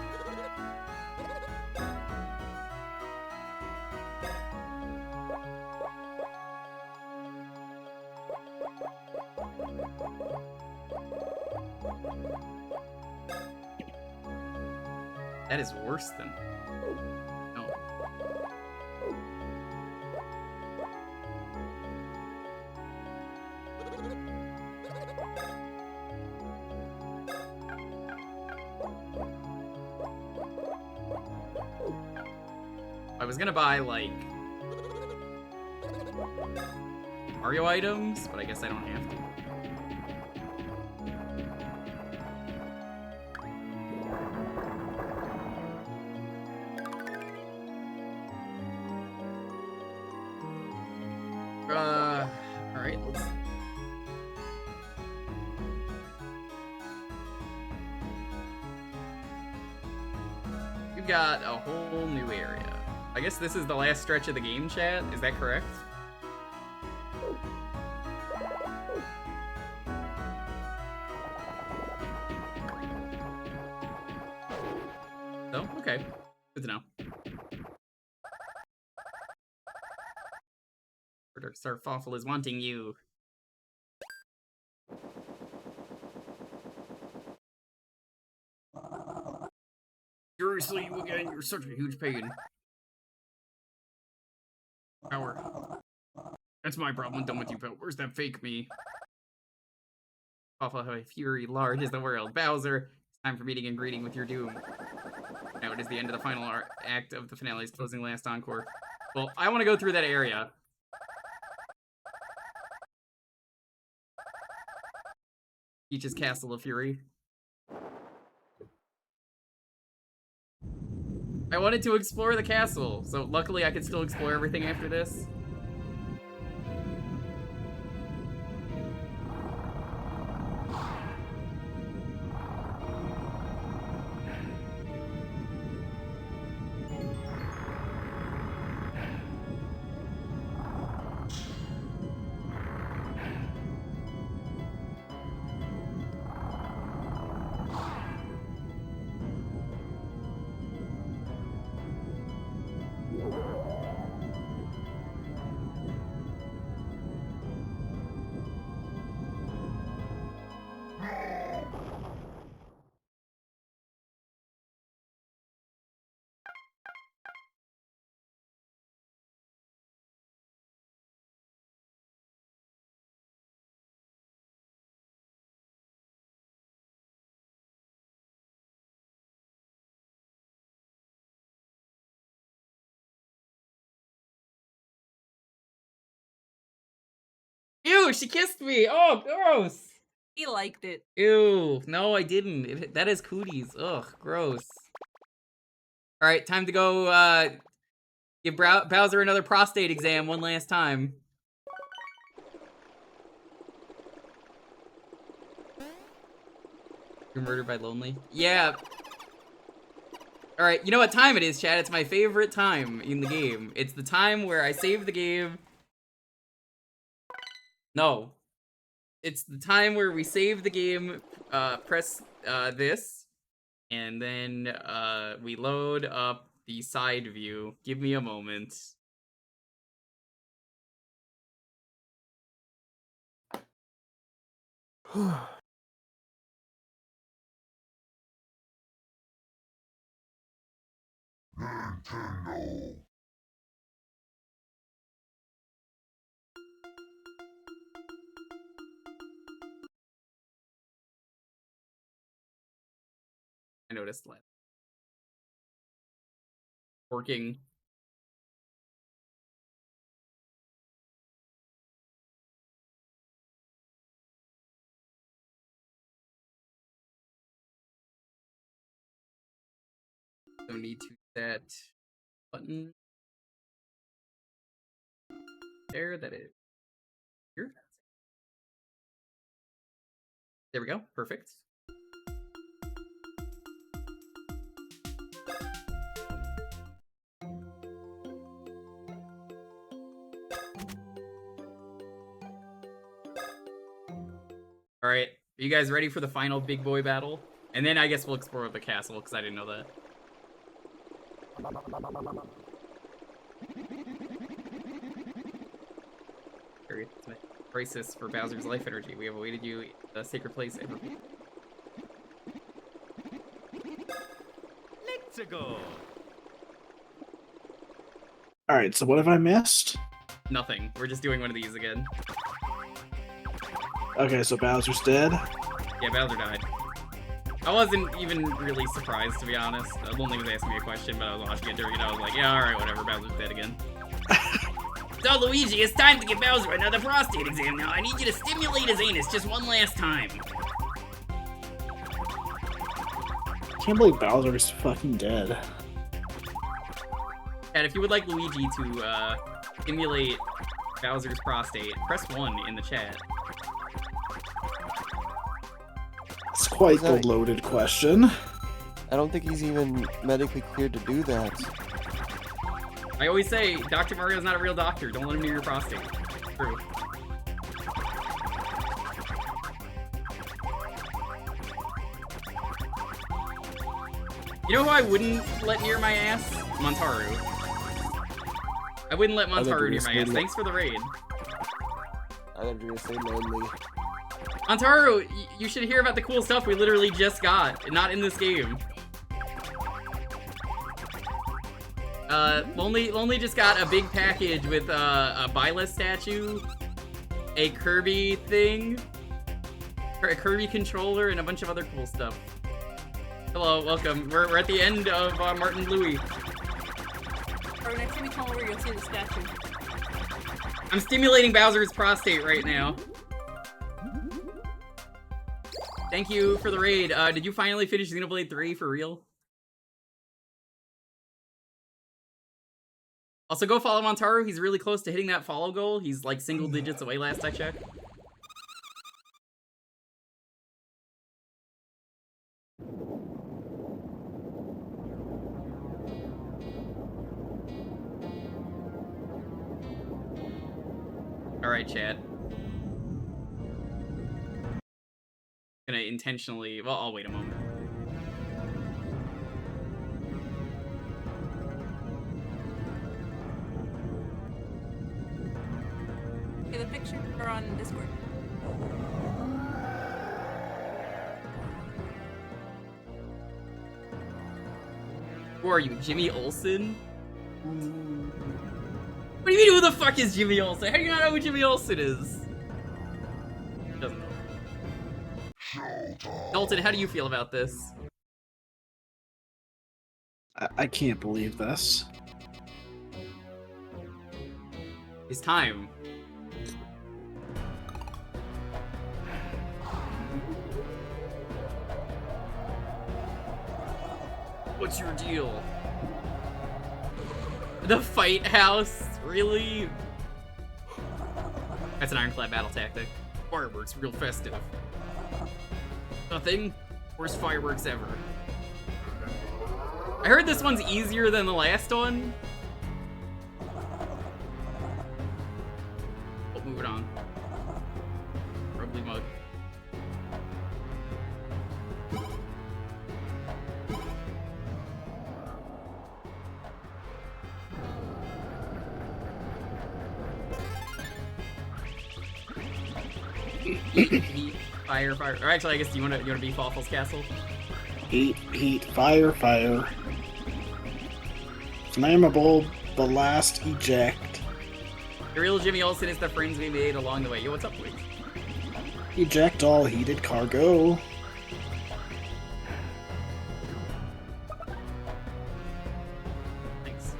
That is worse than... No. I was gonna buy, like, Mario items, but I guess I don't have to. Alright, let's... We've got a whole new area. I guess this is the last stretch of the game, chat? Is that correct? Oh, okay. Good to know. Sir Fawful is wanting you. Seriously, you again? You're such a huge pain. Power. That's my problem. I'm done with you, Bill. Where's that fake me? Awful high fury, large is the world. Bowser, it's time for meeting and greeting with your doom. Now it is the end of the final act of the finale's closing last encore. Well, I want to go through that area. Peach's Castle of Fury. I wanted to explore the castle, so luckily I can still explore everything after this. Ew, she kissed me! Oh, gross! He liked it. Ew, no, I didn't. That is cooties. Ugh, gross. Alright, time to go, give Bowser another prostate exam one last time. You're murdered by Lonely? Yeah. Alright, you know what time it is, Chad? It's my favorite time in the game. It's the time where I save the game. No. It's the time where we save the game, press this, and then we load up the side view. Give me a moment. Nintendo. I noticed that. Working. So need to set button. There, that is. Here. There we go. Perfect. Alright, are you guys ready for the final big boy battle? And then I guess we'll explore the castle, because I didn't know that. It's a crisis for Bowser's life energy. We have awaited you the sacred place ever. Let's go. Alright, so what have I missed? Nothing. We're just doing one of these again. Okay, so Bowser's dead. Yeah, Bowser died. I wasn't even really surprised, to be honest. Lonely was asking me a question, but I was watching it during it. I was like, yeah, alright, whatever. Bowser's dead again. So, Luigi, it's time to give Bowser another prostate exam now. I need you to stimulate his anus just one last time. Can't believe Bowser's fucking dead. And if you would like Luigi to stimulate Bowser's prostate, press 1 in the chat. It's quite the loaded question. I don't think he's even medically cleared to do that. I always say, Dr. Mario's not a real doctor. Don't let him near your prostate. True. You know who I wouldn't let near my ass? Montaru. I wouldn't let Montaru near my ass. Thanks for the raid. I thought you were gonna say Lonely. Montaru, you should hear about the cool stuff we literally just got. Not in this game. Lonely just got a big package with a Byleth statue, a Kirby thing, a Kirby controller, and a bunch of other cool stuff. Hello, welcome. We're at the end of Martin Louis. Or next time you come over, you'll see the statue. I'm stimulating Bowser's prostate right now. Thank you for the raid. Did you finally finish Xenoblade 3 for real? Also, go follow Montaru. He's really close to hitting that follow goal. He's like single digits away last I checked. Alright, chat. Gonna intentionally... Well, I'll wait a moment. Okay, the picture are on Discord. Who are you, Jimmy Olsen? What do you mean, who the fuck is Jimmy Olsen? How do you not know who Jimmy Olsen is? Doesn't know. Dalton, how do you feel about this? I can't believe this. It's time. What's your deal? The fight house? Really? That's an ironclad battle tactic. Fireworks, real festive. Nothing? Worst fireworks ever. I heard this one's easier than the last one. Oh, moving on. Rugby mug. Heat, fire, fire. Or actually, I guess you wanna be Fawful's castle? Heat, fire, fire. Flammable, the last eject. The real Jimmy Olsen is the friends we made along the way. Yo, what's up, Wig? Eject all heated cargo. Thanks.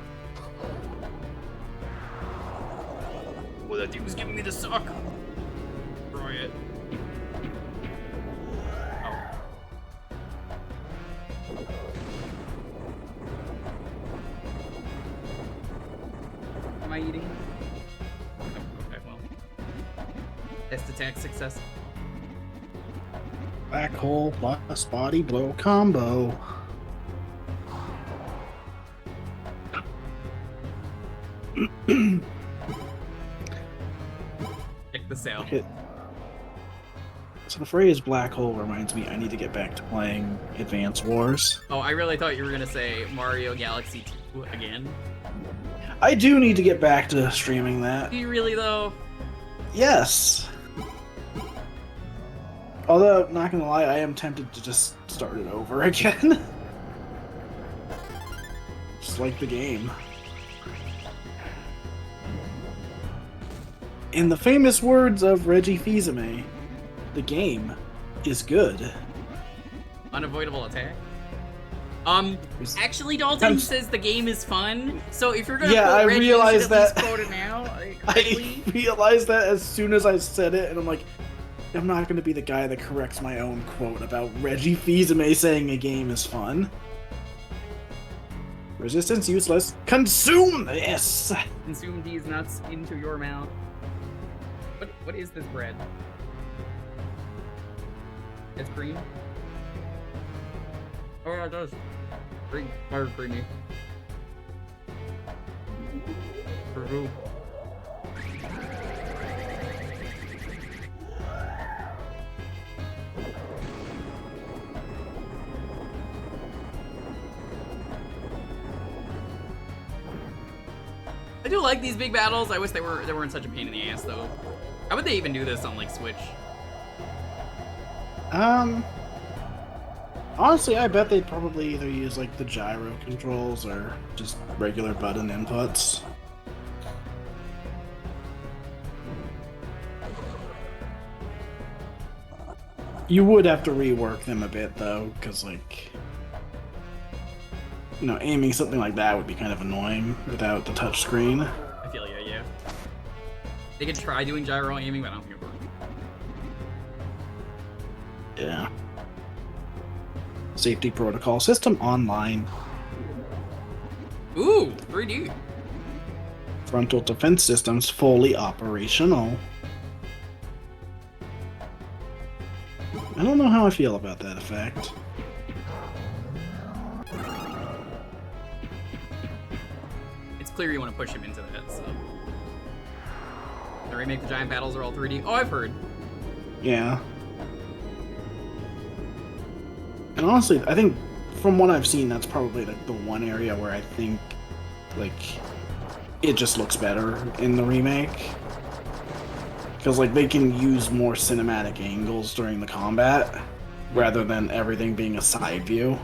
Well, that dude was giving me the suck. Destroy it. Oh. Am I eating? Oh, okay, well. Test attack success. Black hole plus body blow combo. Check this out. Okay. So the phrase black hole reminds me I need to get back to playing Advance Wars. Oh, I really thought you were gonna say Mario Galaxy 2 again. I do need to get back to streaming that. Do you really, though? Yes. Although, not gonna lie, I am tempted to just start it over again. Just like the game. In the famous words of Reggie Fils-Aimé, the game is good. Unavoidable attack. Actually, Dalton says the game is fun, so if you're gonna quote Reggie, you should at least quote it now. Like, I realized that as soon as I said it, and I'm like, I'm not gonna be the guy that corrects my own quote about Reggie Fils-Aimé saying a game is fun. Resistance useless. Consume this! Consume these nuts into your mouth. What is this bread? It's cream? Oh yeah, it does. Fire creamy. Peru. I do like these big battles. I wish they weren't such a pain in the ass though. How would they even do this on like Switch? Honestly, I bet they'd probably either use like the gyro controls or just regular button inputs. You would have to rework them a bit though, because like, you know, aiming something like that would be kind of annoying without the touchscreen. I feel yeah. They could try doing gyro aiming, but I don't think it would work. Yeah. Safety protocol system online. Ooh, 3D. Frontal defense systems fully operational. I don't know how I feel about that effect. It's clear you want to push him into that, so. The remake, the giant battles are all 3D. Oh, I've heard. Yeah. And honestly, I think from what I've seen, that's probably like the one area where I think like it just looks better in the remake. Because like they can use more cinematic angles during the combat rather than everything being a side view.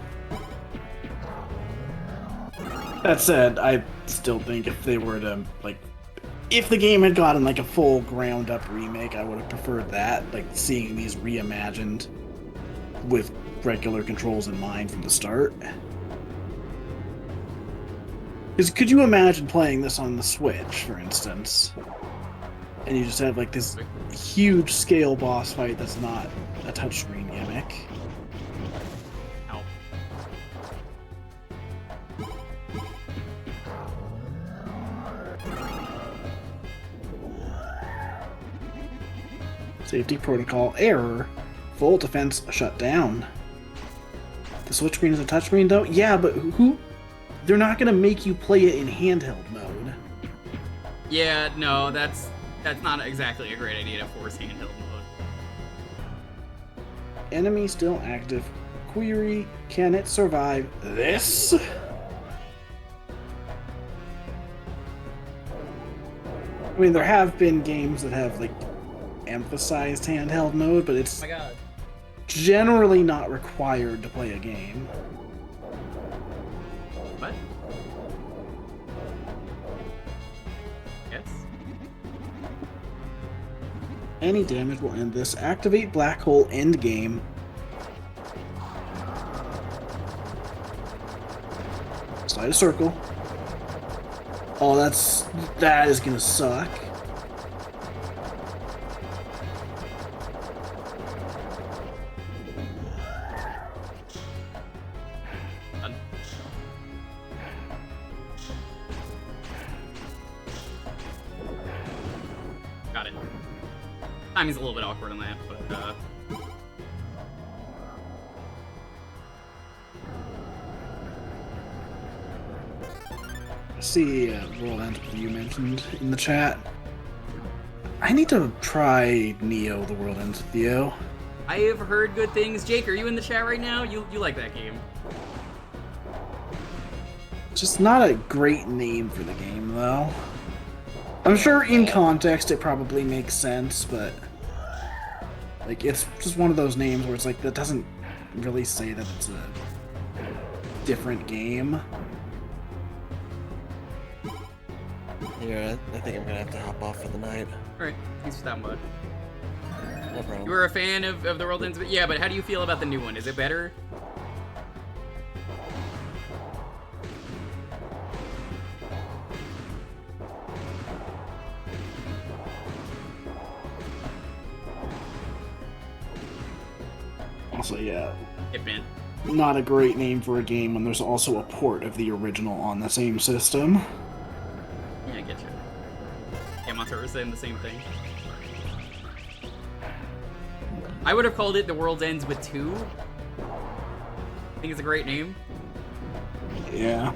That said, I still think if they were to like if the game had gotten like a full ground up remake, I would have preferred that, like seeing these reimagined with regular controls in mind from the start. Because could you imagine playing this on the Switch, for instance, and you just have like this huge scale boss fight that's not a touchscreen gimmick? Ow. Safety protocol error. Full defense shut down. The Switch screen is a touchscreen though? Yeah, but who? They're not gonna make you play it in handheld mode. Yeah, no, that's not exactly a great idea to force handheld mode. Enemy still active. Query, can it survive this? I mean, there have been games that have, like, emphasized handheld mode, but it's Oh my god. generally not required to play a game. What? Yes? Any damage will end this. Activate black hole end game. Slide a circle. Oh, that is gonna suck. Done. Got it. Timing's a little bit awkward on that, but I see World End you mentioned in the chat. I need to try Neo: The World Ends with You. I have heard good things. Jake, are you in the chat right now? You like that game? Just not a great name for the game, though. I'm sure in context it probably makes sense, but like it's just one of those names where it's like that doesn't really say that it's a different game. Yeah, I think I'm gonna have to hop off for the night. Alright, thanks for stopping by. No problem. You were a fan of The World Ends with... Yeah, but how do you feel about the new one? Is it better? Also, yeah, Hitman. not a great name for a game when there's also a port of the original on the same system. Yeah, I get you. Yeah, Monster was saying the same thing. I would have called it The World Ends with 2. I think it's a great name. Yeah.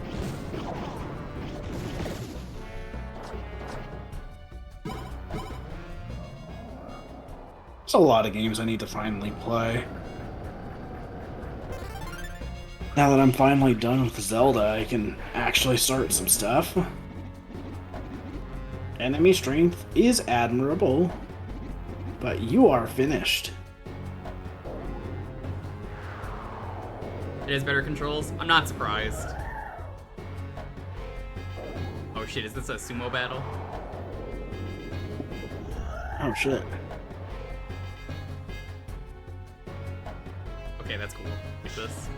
There's a lot of games I need to finally play. Now that I'm finally done with Zelda, I can actually start some stuff. Enemy strength is admirable, but you are finished. It has better controls. I'm not surprised. Oh shit, is this a sumo battle? Oh shit. Okay, that's cool. Like this.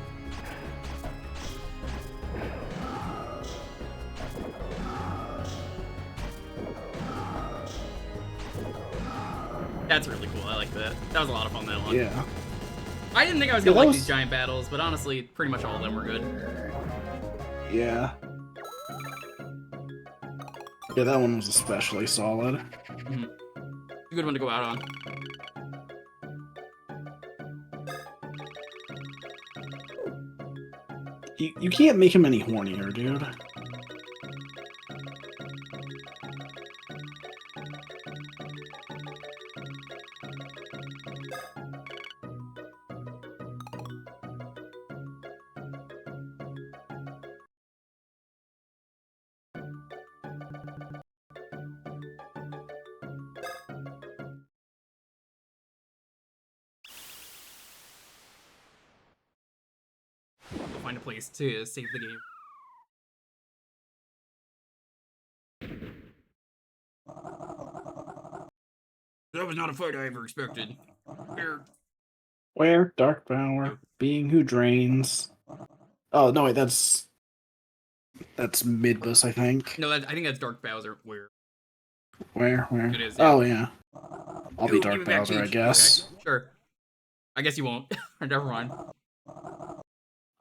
That's really cool. I like that. That was a lot of fun, that one. Yeah. I didn't think I was gonna like these giant battles, but honestly, pretty much all of them were good. Yeah. Yeah, that one was especially solid. Mm-hmm. A good one to go out on. You can't make him any hornier, dude. Find a place to save the game. That was not a fight I ever expected. Here. Where? Dark Power. Being who drains. Oh, no, wait, that's Midbus, I think. No, I think that's Dark Bowser. Where? Where? It is, yeah. Oh, yeah. I'll be Give Dark me back Bowser, I Peach. guess. Okay, sure. I guess you won't. Never mind.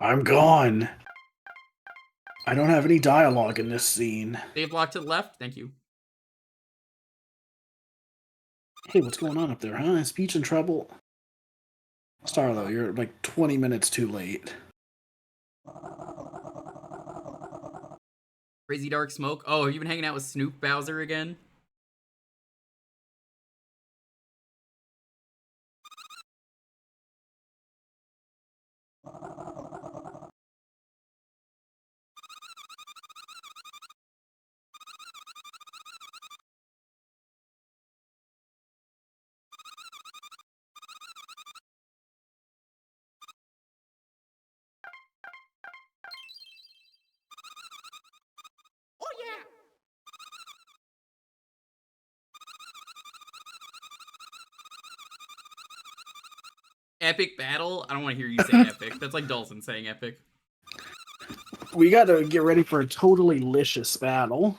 I'm gone. I don't have any dialogue in this scene. Save block to the left. Thank you. Hey, what's going on up there, huh? Is Peach in trouble? Starlo, you're like 20 minutes too late. Crazy Dark Smoke. Oh, have you been hanging out with Snoop Bowser again? Epic battle? I don't want to hear you say epic. That's like Dawson saying epic. We gotta get ready for a totally licious battle.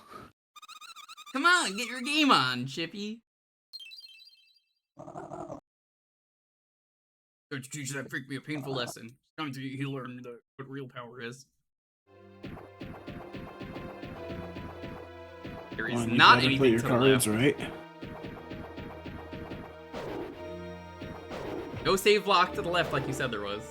Come on, get your game on, Chippy. Don't you teach that freak me a painful lesson. It's time he learned what real power is. There is not anything play your to the cards, left. right? No save block to the left like you said there was.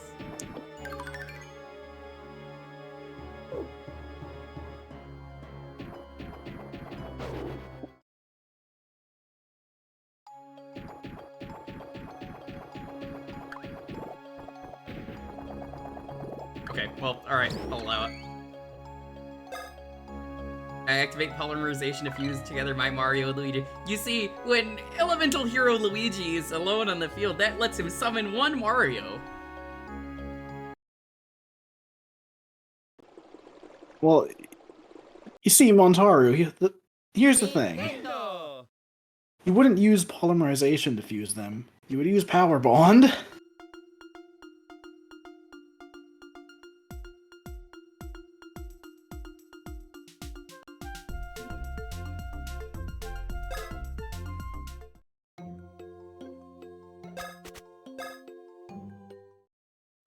Okay, well, alright, I'll allow it. I activate polymerization to fuse together my Mario and Luigi. You see, when elemental hero Luigi is alone on the field, that lets him summon one Mario. Well, you see, Montaru, here's the thing. You wouldn't use polymerization to fuse them. You would use Power Bond.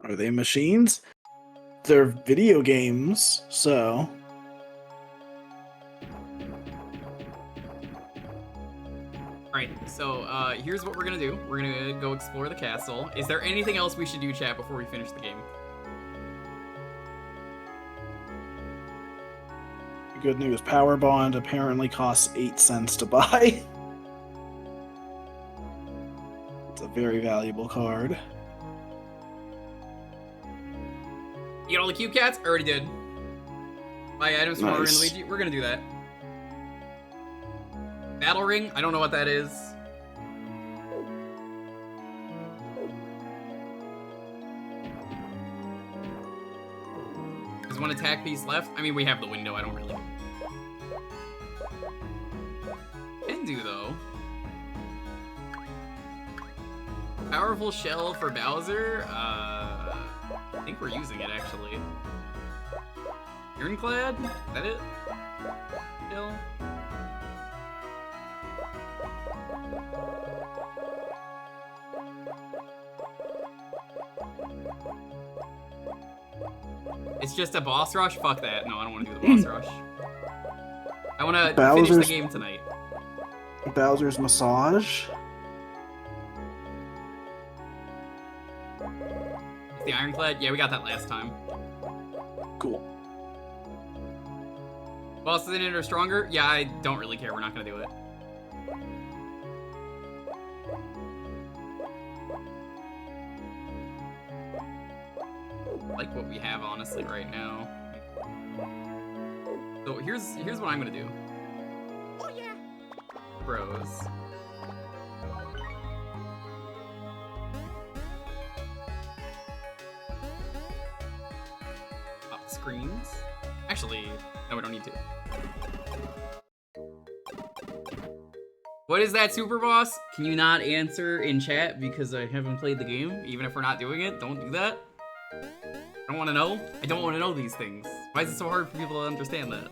Are they machines? They're video games, so... Alright, so here's what we're gonna do. We're gonna go explore the castle. Is there anything else we should do, chat, before we finish the game? Good news, Power Bond apparently costs 8 cents to buy. It's a very valuable card. You get all the cube cats? Already did. Buy items from Mario and Nice. Luigi? We're gonna do that. Battle Ring? I don't know what that is. There's one attack piece left. I mean, we have the window. I don't really... Can do, though. Powerful shell for Bowser. I think we're using it, actually. Ironclad? Is that it? Shell? It's just a boss rush? Fuck that. No, I don't want to do the boss rush. I want to finish the game tonight. Bowser's Massage. It's the Ironclad? Yeah, we got that last time. Cool. Bosses in it are stronger? Yeah, I don't really care. We're not going to do it. I like what we have, honestly, right now. So here's what I'm going to do. Oh, yeah. Bros. Pop screens. Actually, no, we don't need to. What is that, Super Boss? Can you not answer in chat because I haven't played the game? Even if we're not doing it, don't do that. I don't want to know. I don't want to know these things. Why is it so hard for people to understand that?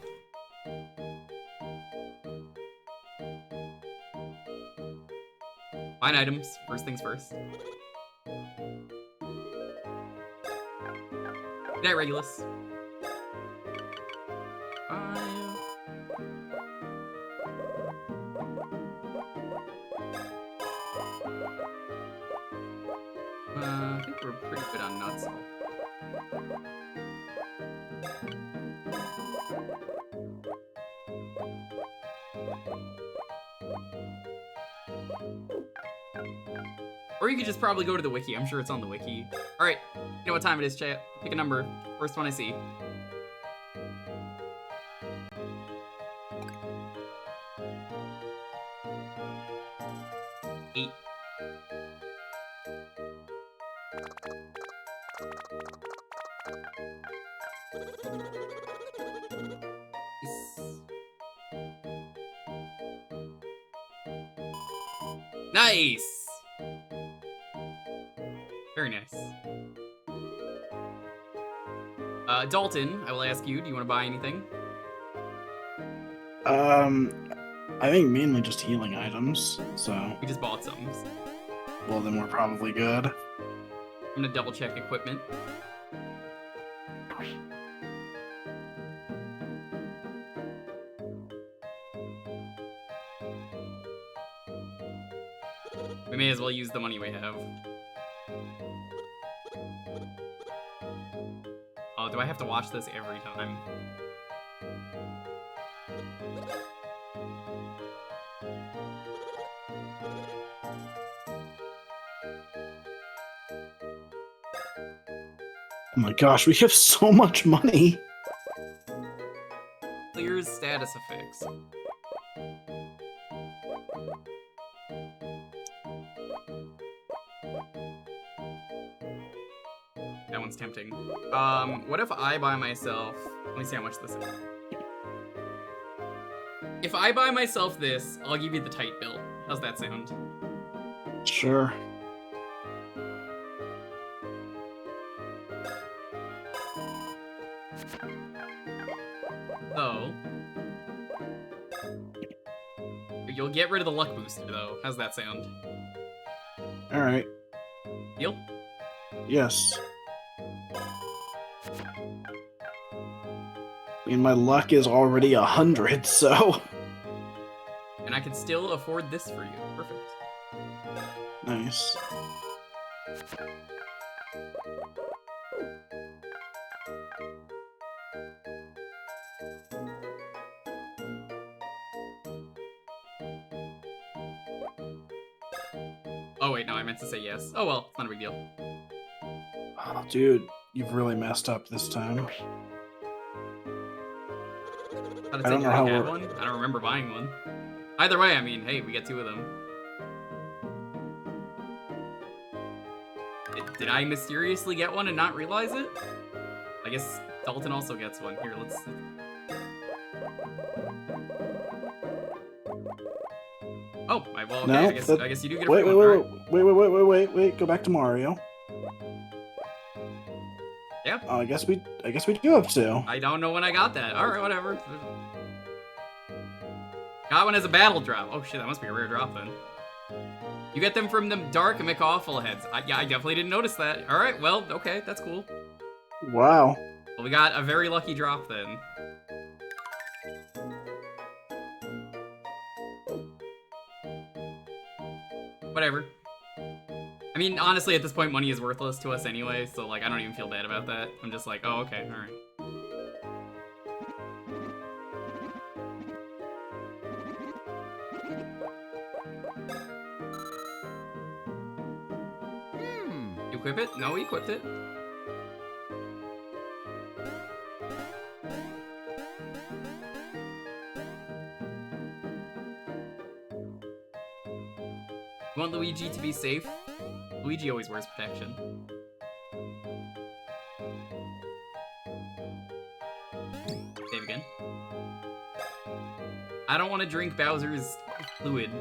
Find items. First things first. Good night, Regulus. I think we're pretty good on nuts. Or you could just probably go to the wiki. I'm sure it's on the wiki. All right, you know what time it is, chat. Pick a number. First one I see. Nice! Very nice. Dalton, I will ask you, do you want to buy anything? I think mainly just healing items, so... We just bought some. Well, then we're probably good. I'm gonna double check equipment. We may as well use the money we have. Oh, do I have to watch this every time? Oh my gosh, we have so much money. Clears status effects. That one's tempting. What if I buy myself... Let me see how much this is. If I buy myself this, I'll give you the tight bill. How's that sound? Sure. So... You'll get rid of the luck booster, though. How's that sound? Alright. Deal? Yes. I mean, my luck is already 100, so... And I can still afford this for you. Perfect. Nice. Oh wait, no, I meant to say yes. Oh well, it's not a big deal. Oh, dude, you've really messed up this time. I don't know how I had one. I don't remember buying one. Either way, I mean, hey, we get 2 of them. Did I mysteriously get one and not realize it? I guess Dalton also gets one. Here, let's... Oh, well, okay, No, I guess you do get a wait, free wait, one. wait. Go back to Mario. Yeah. I guess we do have to. I don't know when I got that. Alright, whatever. Got one as a battle drop. Oh shit, that must be a rare drop then. You get them from them dark McAwful heads. Yeah, I definitely didn't notice that. Alright, well, okay, that's cool. Wow. Well, we got a very lucky drop then. Whatever. I mean, honestly, at this point, money is worthless to us anyway, so, like, I don't even feel bad about that. I'm just like, oh, okay, alright. You equip it? No, we equipped it. You want Luigi to be safe? Luigi always wears protection. Save again. I don't want to drink Bowser's fluid.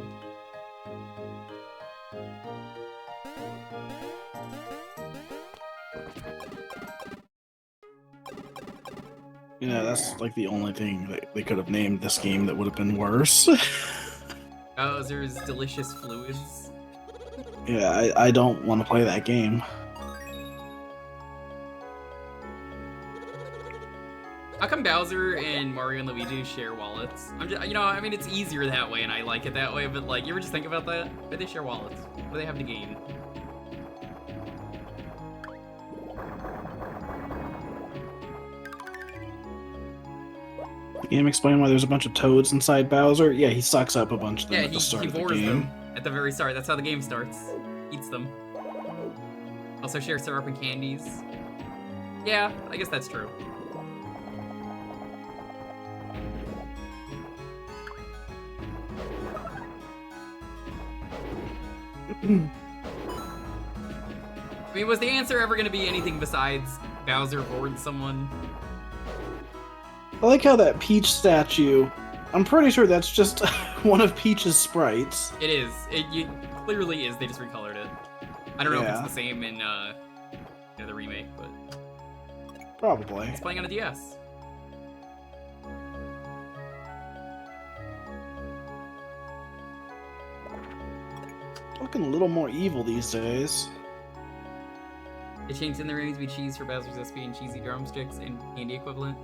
You know, that's like the only thing that they could have named this game that would have been worse. Bowser's delicious fluids. Yeah, I don't want to play that game. How come Bowser and Mario and Luigi share wallets? I'm just, you know, I mean, it's easier that way, and I like it that way. But like, you ever just think about that? Why do they share wallets? What do they have to gain? The game explained why there's a bunch of toads inside Bowser. Yeah, he sucks up a bunch of them at the start of the devours game. them at the very start. That's how the game starts. Eats them. Also share syrup and candies. Yeah, I guess that's true. I mean, was the answer ever going to be anything besides Bowser boards someone? I like how that Peach statue, I'm pretty sure that's just one of Peach's sprites. It is. It clearly is. They just recolored it. I don't know if it's the same in the remake, but... Probably. It's playing on a DS. Looking a little more evil these days. They changed in the rings to be cheese for Bowser's SP and cheesy drumsticks and candy equivalent.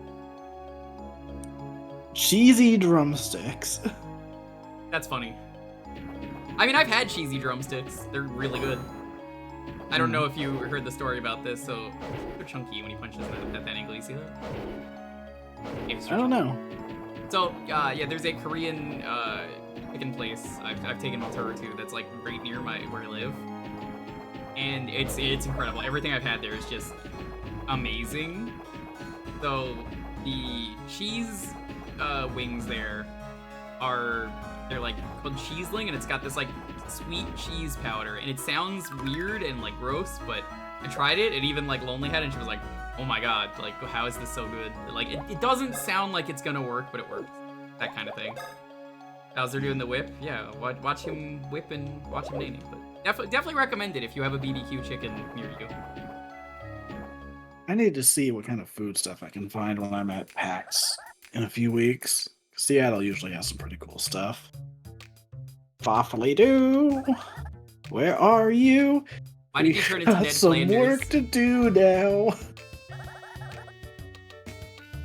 Cheesy drumsticks. That's funny. I mean, I've had cheesy drumsticks. They're really good. I don't know if you heard the story about this, so they're chunky when he punches them at that angle. You see that? I don't know. So, yeah, there's a Korean chicken place I've taken a tour to that's like right near where I live, and it's incredible. Everything I've had there is just amazing. So the cheese wings there they're like called cheeseling, and it's got this like sweet cheese powder, and it sounds weird and like gross, but I tried it, and even like Lonely had it, and she was like, oh my god, like how is this so good? Like it doesn't sound like it's gonna work, but it works. That kind of thing. Bowser doing the whip, yeah, watch him whip and watch him name. But definitely recommend it if you have a BBQ chicken near you. I need to see what kind of food stuff I can find when I'm at PAX in a few weeks. Seattle usually has some pretty cool stuff. Faffly-doo! Where are you? Why did you turn into Ned some Flanders? Work to do now.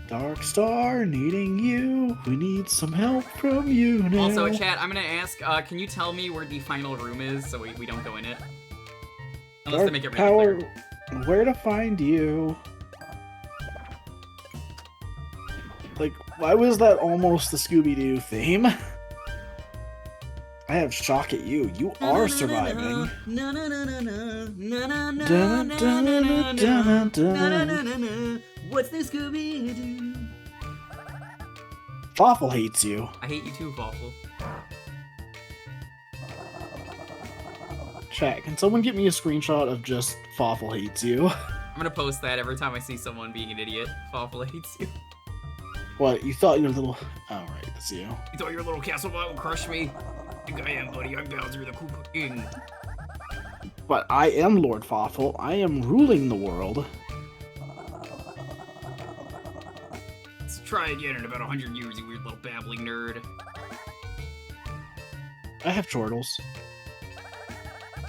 Dark Star needing you. We need some help from you now. Also, chat, I'm gonna ask, can you tell me where the final room is so we don't go in it? Unless Dark they make it really Power, clear. where to find you? Like, why was that almost the Scooby-Doo theme? I have shock at you. You are surviving. What's the Scooby-Doo? Fawful hates you. I hate you too, Fawful. Chat, can someone get me a screenshot of just Fawful hates you? I'm gonna post that every time I see someone being an idiot. Fawful hates you. What, you thought your little... Oh, right, that's you. You thought your little castle bot would crush me? I think I am, buddy. I'm Bowser the Koopa King. But I am Lord Fawful. I am ruling the world. Let's try again in about 100 years, you weird little babbling nerd. I have chortles.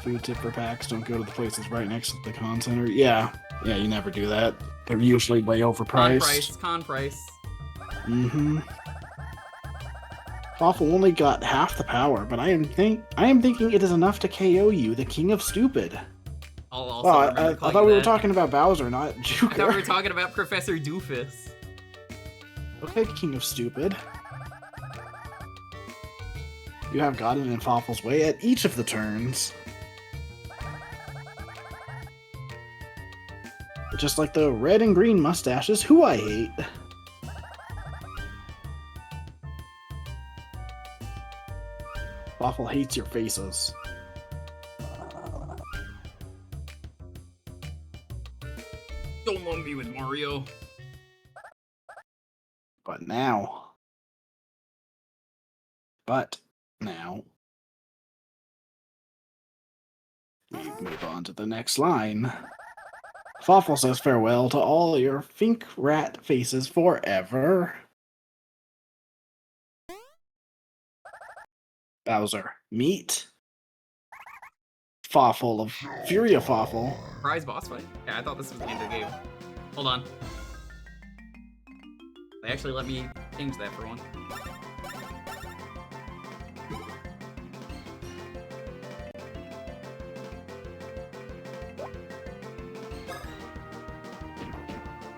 Food tip for packs, don't go to the places right next to the con center. Yeah, you never do that. They're usually way overpriced. Con price. Mm-hmm. Fawful only got half the power, but I am thinking it is enough to KO you, the king of stupid. I thought we were talking about Bowser, not Jewker. I thought we were talking about Professor Doofus. Okay, king of stupid. You have gotten in Fawful's way at each of the turns. Just like the red and green mustaches, who I hate. Fawful hates your faces. Don't lump me with Mario. But now... we move on to the next line. Fawful says farewell to all your fink rat faces forever. Bowser, meet Fawful of Furia Fawful. Surprise boss fight? Yeah, I thought this was the end of the game. Hold on. They actually let me change that for one.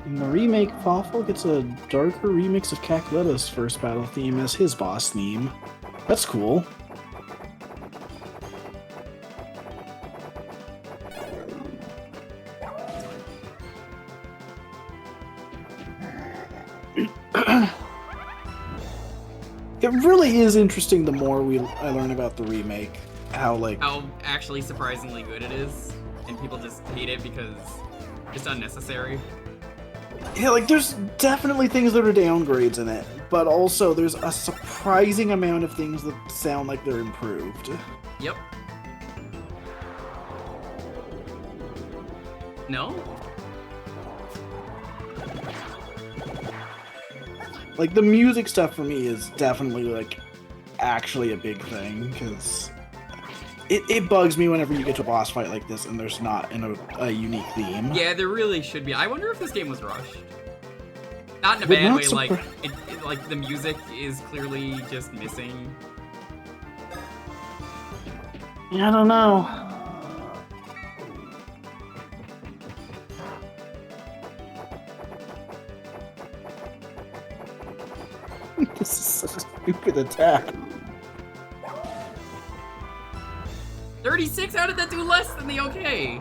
In the remake, Fawful gets a darker remix of Cackleta's first battle theme as his boss theme. That's cool. It really is interesting the more I learn about the remake, how actually surprisingly good it is, and people just hate it because it's unnecessary. Yeah, like, there's definitely things that are downgrades in it, but also there's a surprising amount of things that sound like they're improved. Yep. No? Like, the music stuff for me is definitely, like, actually a big thing, because it bugs me whenever you get to a boss fight like this and there's not a unique theme. Yeah, there really should be. I wonder if this game was rushed. Not in a bad way, like, like, the music is clearly just missing. Yeah, I don't know. This is such a stupid attack. 36? How did that do less than the okay?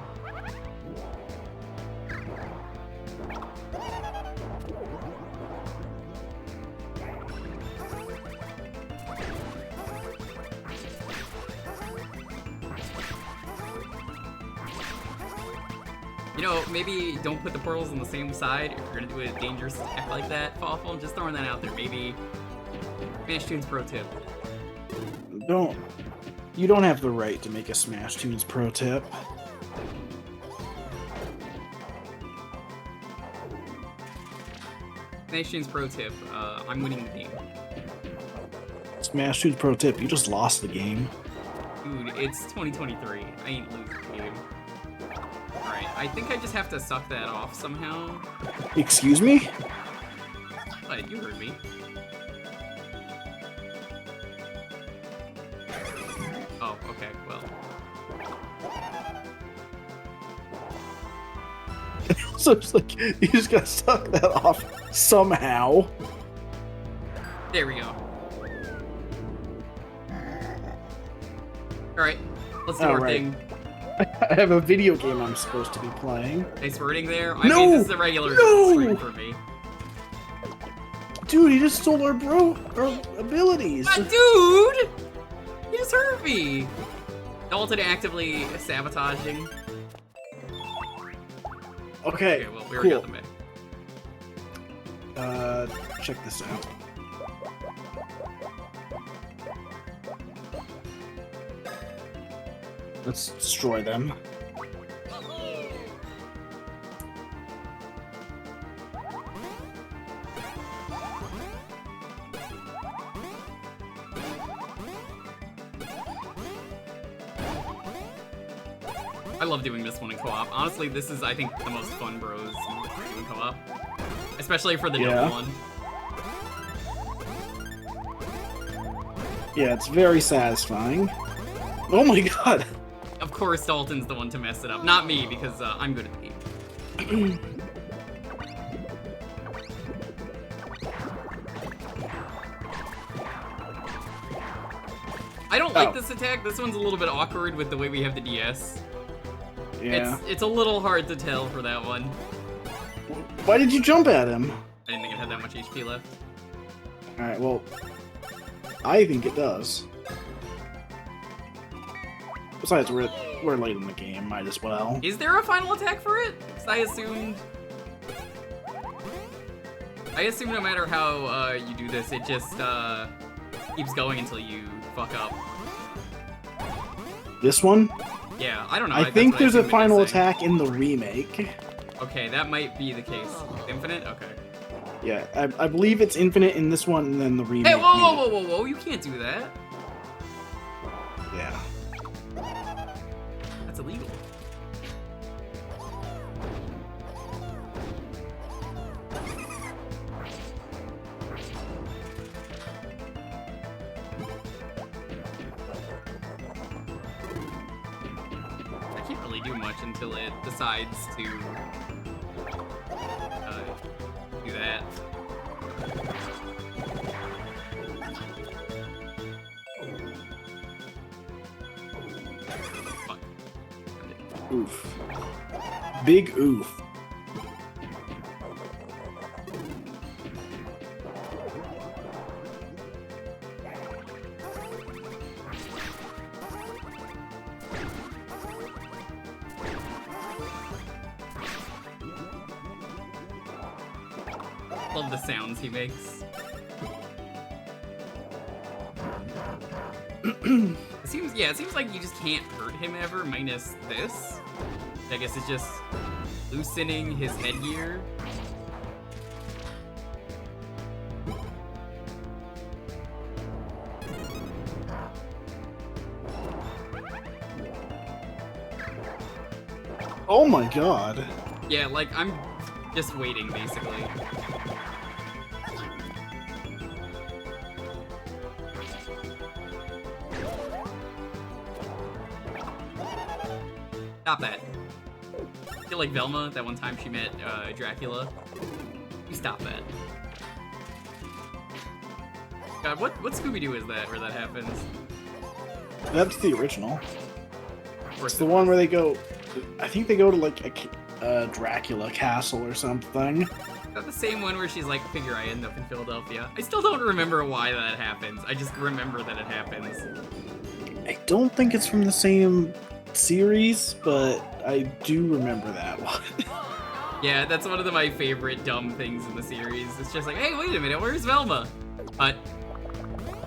You know, maybe don't put the portals on the same side if you're gonna do a dangerous attack like that, Fawful. I'm just throwing that out there. Maybe Smash Tunes pro tip. You don't have the right to make a Smash Tunes pro tip. Smash Tunes pro tip. I'm winning the game. Smash Tunes pro tip. You just lost the game. Dude, it's 2023. I ain't losing the game. Alright, I think I just have to suck that off somehow. Excuse me? What? You heard me. Oh, okay, well. So it's like, you just gotta suck that off somehow. There we go. Alright, let's do our thing. I have a video game I'm supposed to be playing. Nice wording there. I mean, this is a regular screen for me. Dude, he just stole our abilities. Dude! He just hurt me. Dalton actively sabotaging. Okay, well, we already cool. got them back. Check this out. Let's destroy them. I love doing this one in co-op. Honestly, this is, I think, the most fun bros doing co-op. Especially for the double one. Yeah, it's very satisfying. Oh my god! Of course, Dalton's the one to mess it up. Not me, because I'm good at the game. I don't like this attack. This one's a little bit awkward with the way we have the DS. Yeah. It's a little hard to tell for that one. Why did you jump at him? I didn't think it had that much HP left. Alright, well, I think it does. Besides, we're late in the game, might as well. Is there a final attack for it? 'Cause I assumed no matter how you do this, it just keeps going until you fuck up. This one? Yeah, I don't know. I think there's a final attack in the remake. Okay, that might be the case. Infinite? Okay. Yeah, I believe it's infinite in this one and then the remake. Hey, whoa, you can't do that. Yeah. That's illegal. I can't really do much until it decides to do that. Fuck. Oof. Big oof. Love the sounds he makes. It seems like you just can't hurt him ever, minus this. I guess it's just loosening his headgear. Oh my god. Yeah, like, I'm just waiting, basically. Stop that. I feel like Velma, that one time she met Dracula. You stop that. God, what Scooby-Doo is that, where that happens? That's the original. It's the one where they go... I think they go to, like, a Dracula castle or something. Is that the same one where she's like, figure I end up in Philadelphia? I still don't remember why that happens. I just remember that it happens. I don't think it's from the same series, but I do remember that one. Yeah, that's one of my favorite dumb things in the series. It's just like, hey, wait a minute, where's Velma? But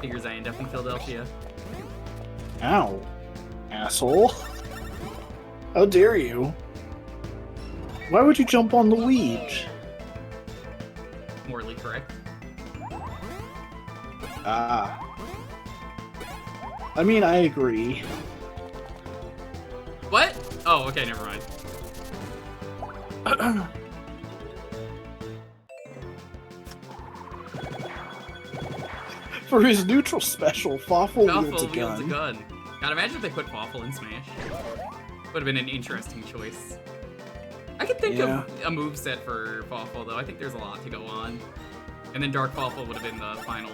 figures I end up in Philadelphia. Ow. Asshole. How dare you? Why would you jump on the Ouija? Morally correct. Ah. I mean, I agree. What? Oh, okay, never mind. For his neutral special, Fawful wields a gun. God, imagine if they put Fawful in Smash. Would have been an interesting choice. I could think of a moveset for Fawful, though. I think there's a lot to go on. And then Dark Fawful would have been the final.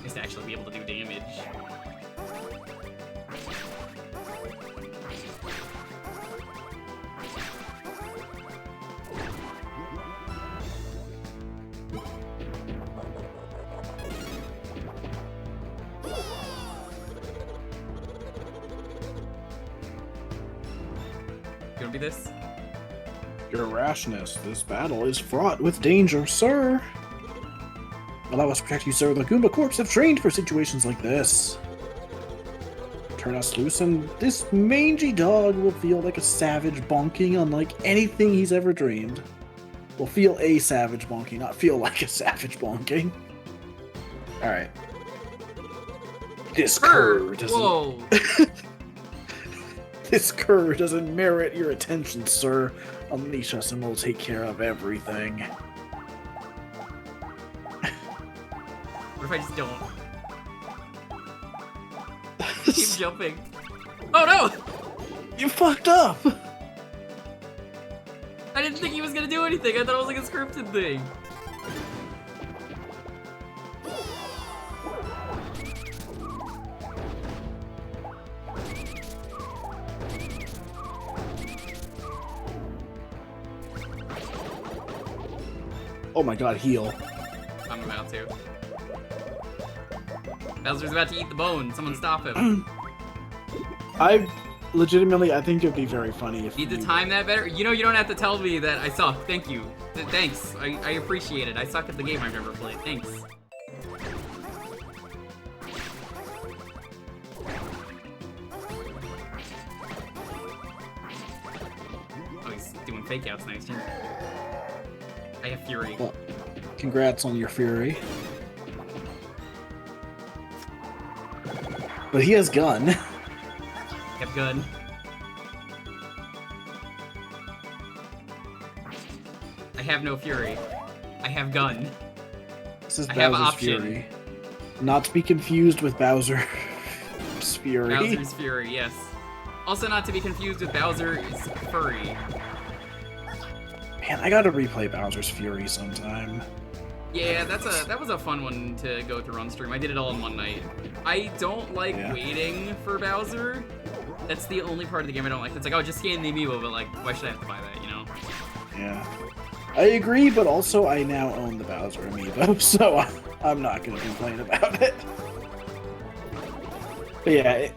Just to actually be able to do damage. Gonna be this? Your rashness. This battle is fraught with danger, sir. Allow us to protect you, sir. The Goomba Corps have trained for situations like this. Turn us loose, and this mangy dog will feel like a savage bonking unlike anything he's ever dreamed. Will feel a savage bonking, not feel like a savage bonking. Alright. This cur doesn't... Whoa! This cur doesn't merit your attention, sir. Unleash us and we'll take care of everything. What if I just don't? Keep jumping. Oh no! You fucked up! I didn't think he was gonna do anything. I thought it was like a scripted thing. Oh my god, heal. I'm about to. Bowser's about to eat the bone. Someone stop him. I think it'd be very funny if Need to time that better? You know, you don't have to tell me that I suck. Thank you. Thanks. I appreciate it. I suck at the game I've never played. Thanks. Oh, he's doing fake outs next year. I have Fury. Well, congrats on your Fury. But he has gun. Have gun. I have no Fury. I have gun. This is I have Bowser's option. Fury. Not to be confused with Bowser's Fury. Bowser's Fury, yes. Also not to be confused with Bowser's Furry. Man, I gotta replay Bowser's Fury sometime. Yeah, that was a fun one to go through on stream. I did it all in one night. I don't like waiting for Bowser. That's the only part of the game I don't like. It's like, oh, just scan the amiibo, but like, why should I have to buy that, you know? Yeah. I agree, but also I now own the Bowser amiibo, so I'm not gonna complain about it. But yeah,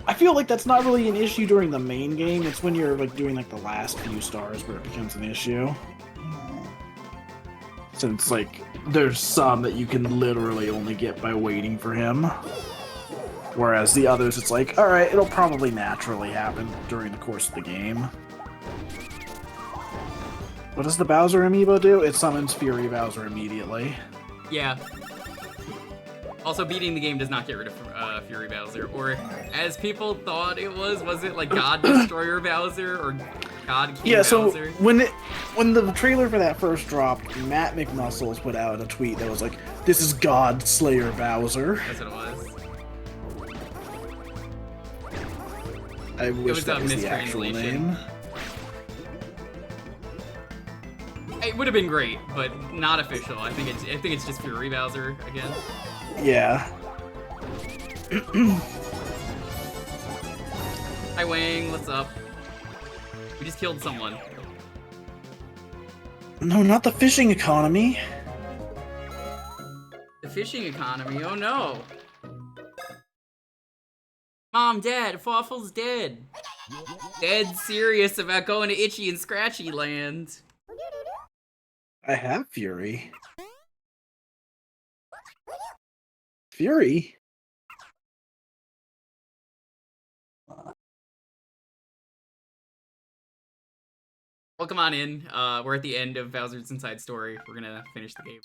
I feel like that's not really an issue during the main game. It's when you're like doing like the last few stars where it becomes an issue. Since like there's some that you can literally only get by waiting for him. Whereas the others, it's like, alright, it'll probably naturally happen during the course of the game. What does the Bowser amiibo do? It summons Fury Bowser immediately. Yeah. Also, beating the game does not get rid of Fury Bowser. Or, as people thought it was it like God Destroyer Bowser or God King Bowser? So when the trailer for that first dropped, Matt McMuscles put out a tweet that was like, "This is God Slayer Bowser." That's what it was. I wish that was the actual mistranslation. name. It would have been great, but not official. I think it's just Fury Bowser again. Yeah. Hi Wang, what's up? We just killed someone. No, not the fishing economy. The fishing economy, oh no! Mom, Dad, Fawful's dead. Dead serious about going to Itchy and Scratchy Land. I have Fury. Fury? Well, come on in. We're at the end of Bowser's Inside Story. We're gonna finish the game.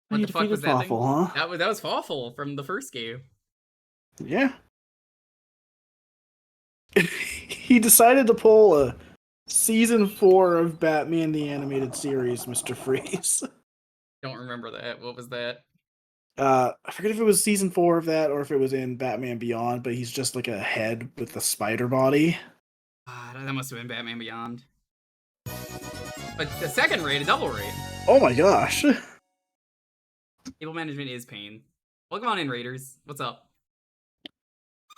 What the fuck was that thing? Huh? That was Fawful from the first game. Yeah. He decided to pull a season 4 of Batman the Animated Series, Mr. Freeze. Don't remember that. What was that? I forget if it was season 4 of that or if it was in Batman Beyond, but he's just like a head with a spider body. That must have been Batman Beyond. But the second raid, a double raid. Oh my gosh. Table management is pain. Welcome on in, Raiders. What's up?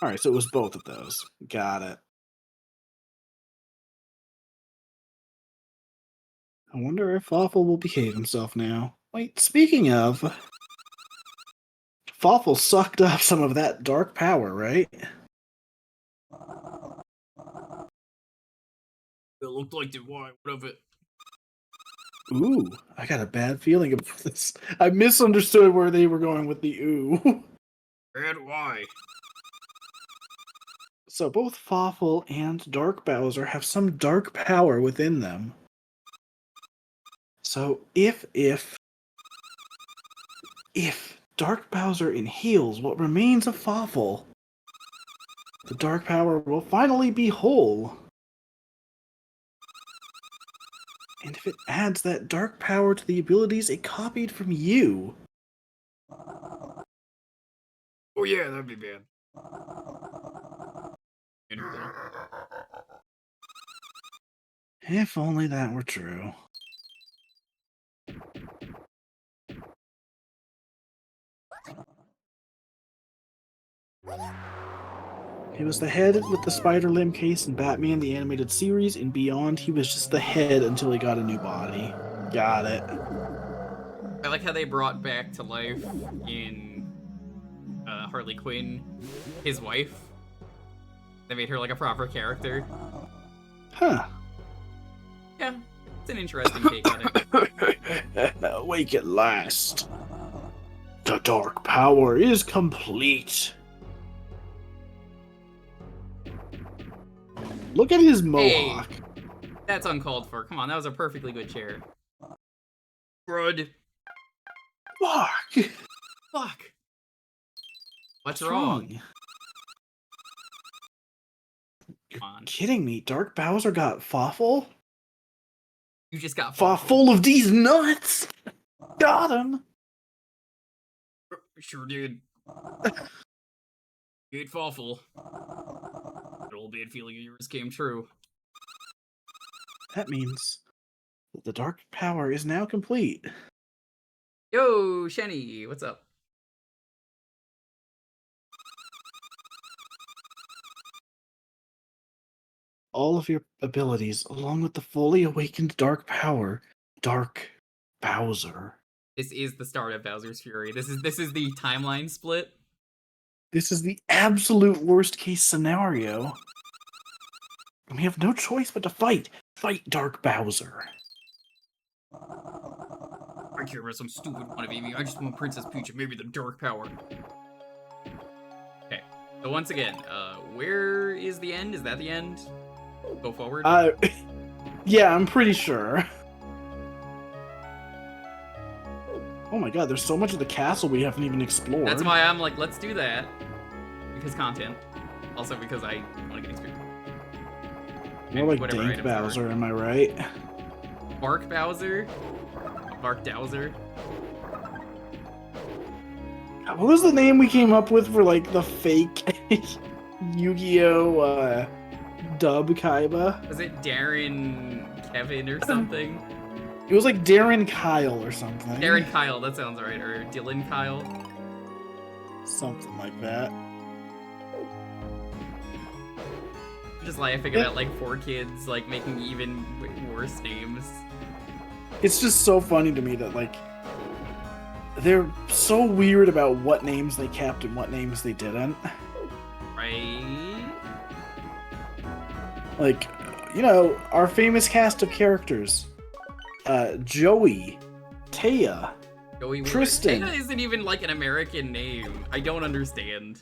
Alright, so it was both of those. Got it. I wonder if Fawful will behave himself now. Wait, speaking of... Fawful sucked up some of that dark power, right? It looked like the why. What of it? Ooh, I got a bad feeling about this. I misunderstood where they were going with the ooh. And why? So both Fawful and Dark Bowser have some dark power within them. So if Dark Bowser inhales what remains of Fawful, the dark power will finally be whole. And if it adds that dark power to the abilities it copied from you... Oh yeah, that'd be bad. If only that were true. He was the head with the spider limb case in Batman the Animated Series, and beyond he was just the head until he got a new body. Got it. I like how they brought back to life in Harley Quinn his wife. They made her like a proper character. Huh. Yeah, it's an interesting take on it. Awake at last. The dark power is complete. Look at his mohawk. Hey, that's uncalled for. Come on, that was a perfectly good chair. Crud. Fuck. Fuck. What's wrong? You're Come on. kidding me. Dark Bowser got Fawful? You just got Full of these nuts! Got him! Sure did. Good Fawful. That old bad feeling of yours came true. That means that the dark power is now complete. Yo, Shenny, what's up? All of your abilities, along with the fully awakened dark power, Dark Bowser. This is the start of Bowser's Fury. This is the timeline split. This is the absolute worst case scenario. And we have no choice but to fight. Fight Dark Bowser. I care about some stupid one of Amy. I just want Princess Peach and maybe the dark power. Okay. So once again, where is the end? Is that the end? Go forward? Yeah, I'm pretty sure. Oh my god, there's so much of the castle we haven't even explored. That's why I'm like, let's do that. Because content. Also because I want to get experience. More like Whatever Dank items Bowser, are. am I right? Bark Bowser? Bark Dowser? What was the name we came up with for, like, the fake Yu-Gi-Oh! Dub Kaiba? Was it Darren Kevin or something? It was like Darren Kyle or something. Darren Kyle, that sounds right. Or Dylan Kyle. Something like that. I'm just laughing about like 4 kids like making even worse names. It's just so funny to me that like they're so weird about what names they kept and what names they didn't. Right? Like, you know, our famous cast of characters. Joey, Taya, Joey Tristan. Taya isn't even like an American name. I don't understand.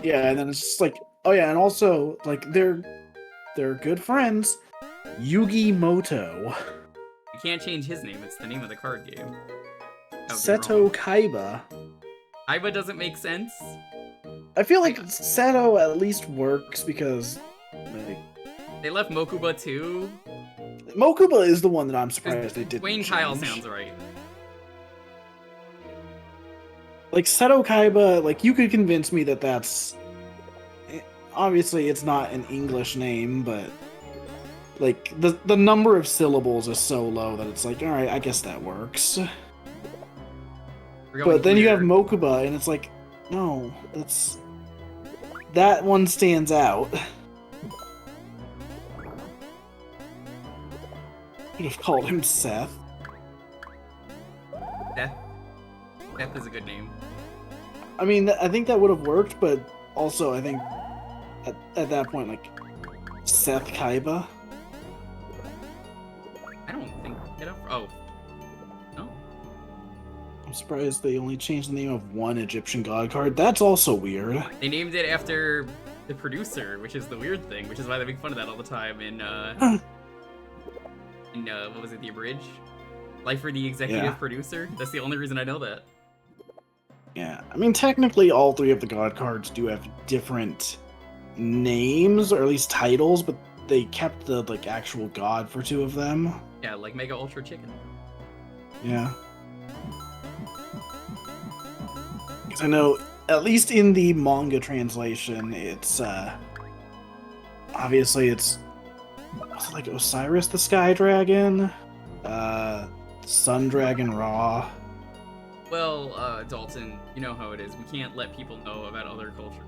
Yeah, and then it's just like, oh yeah, and also like they're good friends. Yugi Moto, You can't change his name. It's the name of the card game. Seto Kaiba. Kaiba doesn't make sense. I feel like Seto at least works because like, They left Mokuba too. Mokuba is the one that I'm surprised they didn't Wayne change. Kyle sounds right. Like Seto Kaiba, like you could convince me that that's obviously it's not an English name, but like the number of syllables is so low that it's like, all right, I guess that works. But then you have Mokuba, and it's like, no, that one stands out. Could have called him Seth. Seth. Seth is a good name. I mean, I think that would have worked, but also I think at that point, like, Seth Kaiba. I don't think it. Oh, no. I'm surprised they only changed the name of one Egyptian god card. That's also weird. They named it after the producer, which is the weird thing, which is why they make fun of that all the time in what was it, the Abridge? Life for the executive producer? That's the only reason I know that. Yeah, I mean, technically all three of the god cards do have different names, or at least titles, but they kept the, like, actual god for two of them. Yeah, like Mega Ultra Chicken. Yeah. Because I know, at least in the manga translation, it's, obviously it's, was it like Osiris the Sky Dragon? Sun Dragon Ra. Well, Dalton, you know how it is. We can't let people know about other culture.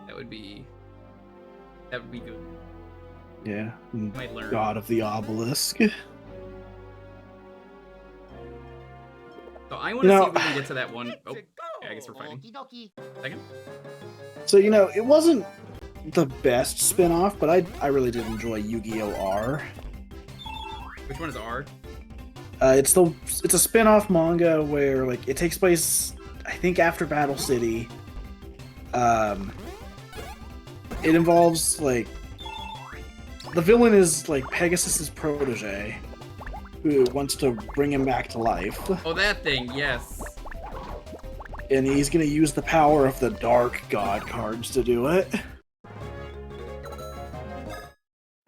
That would be good. Yeah. Might learn. God of the Obelisk. So I want to see if we can get to that one. Oh, yeah, I guess we're fighting. Second? So, it wasn't the best spin-off, but I really did enjoy Yu-Gi-Oh! R. Which one is R? It's a spin-off manga where, like, it takes place, I think, after Battle City. It involves, like, the villain is, like, Pegasus's protege, who wants to bring him back to life. Oh, that thing, yes. And he's gonna use the power of the Dark God cards to do it.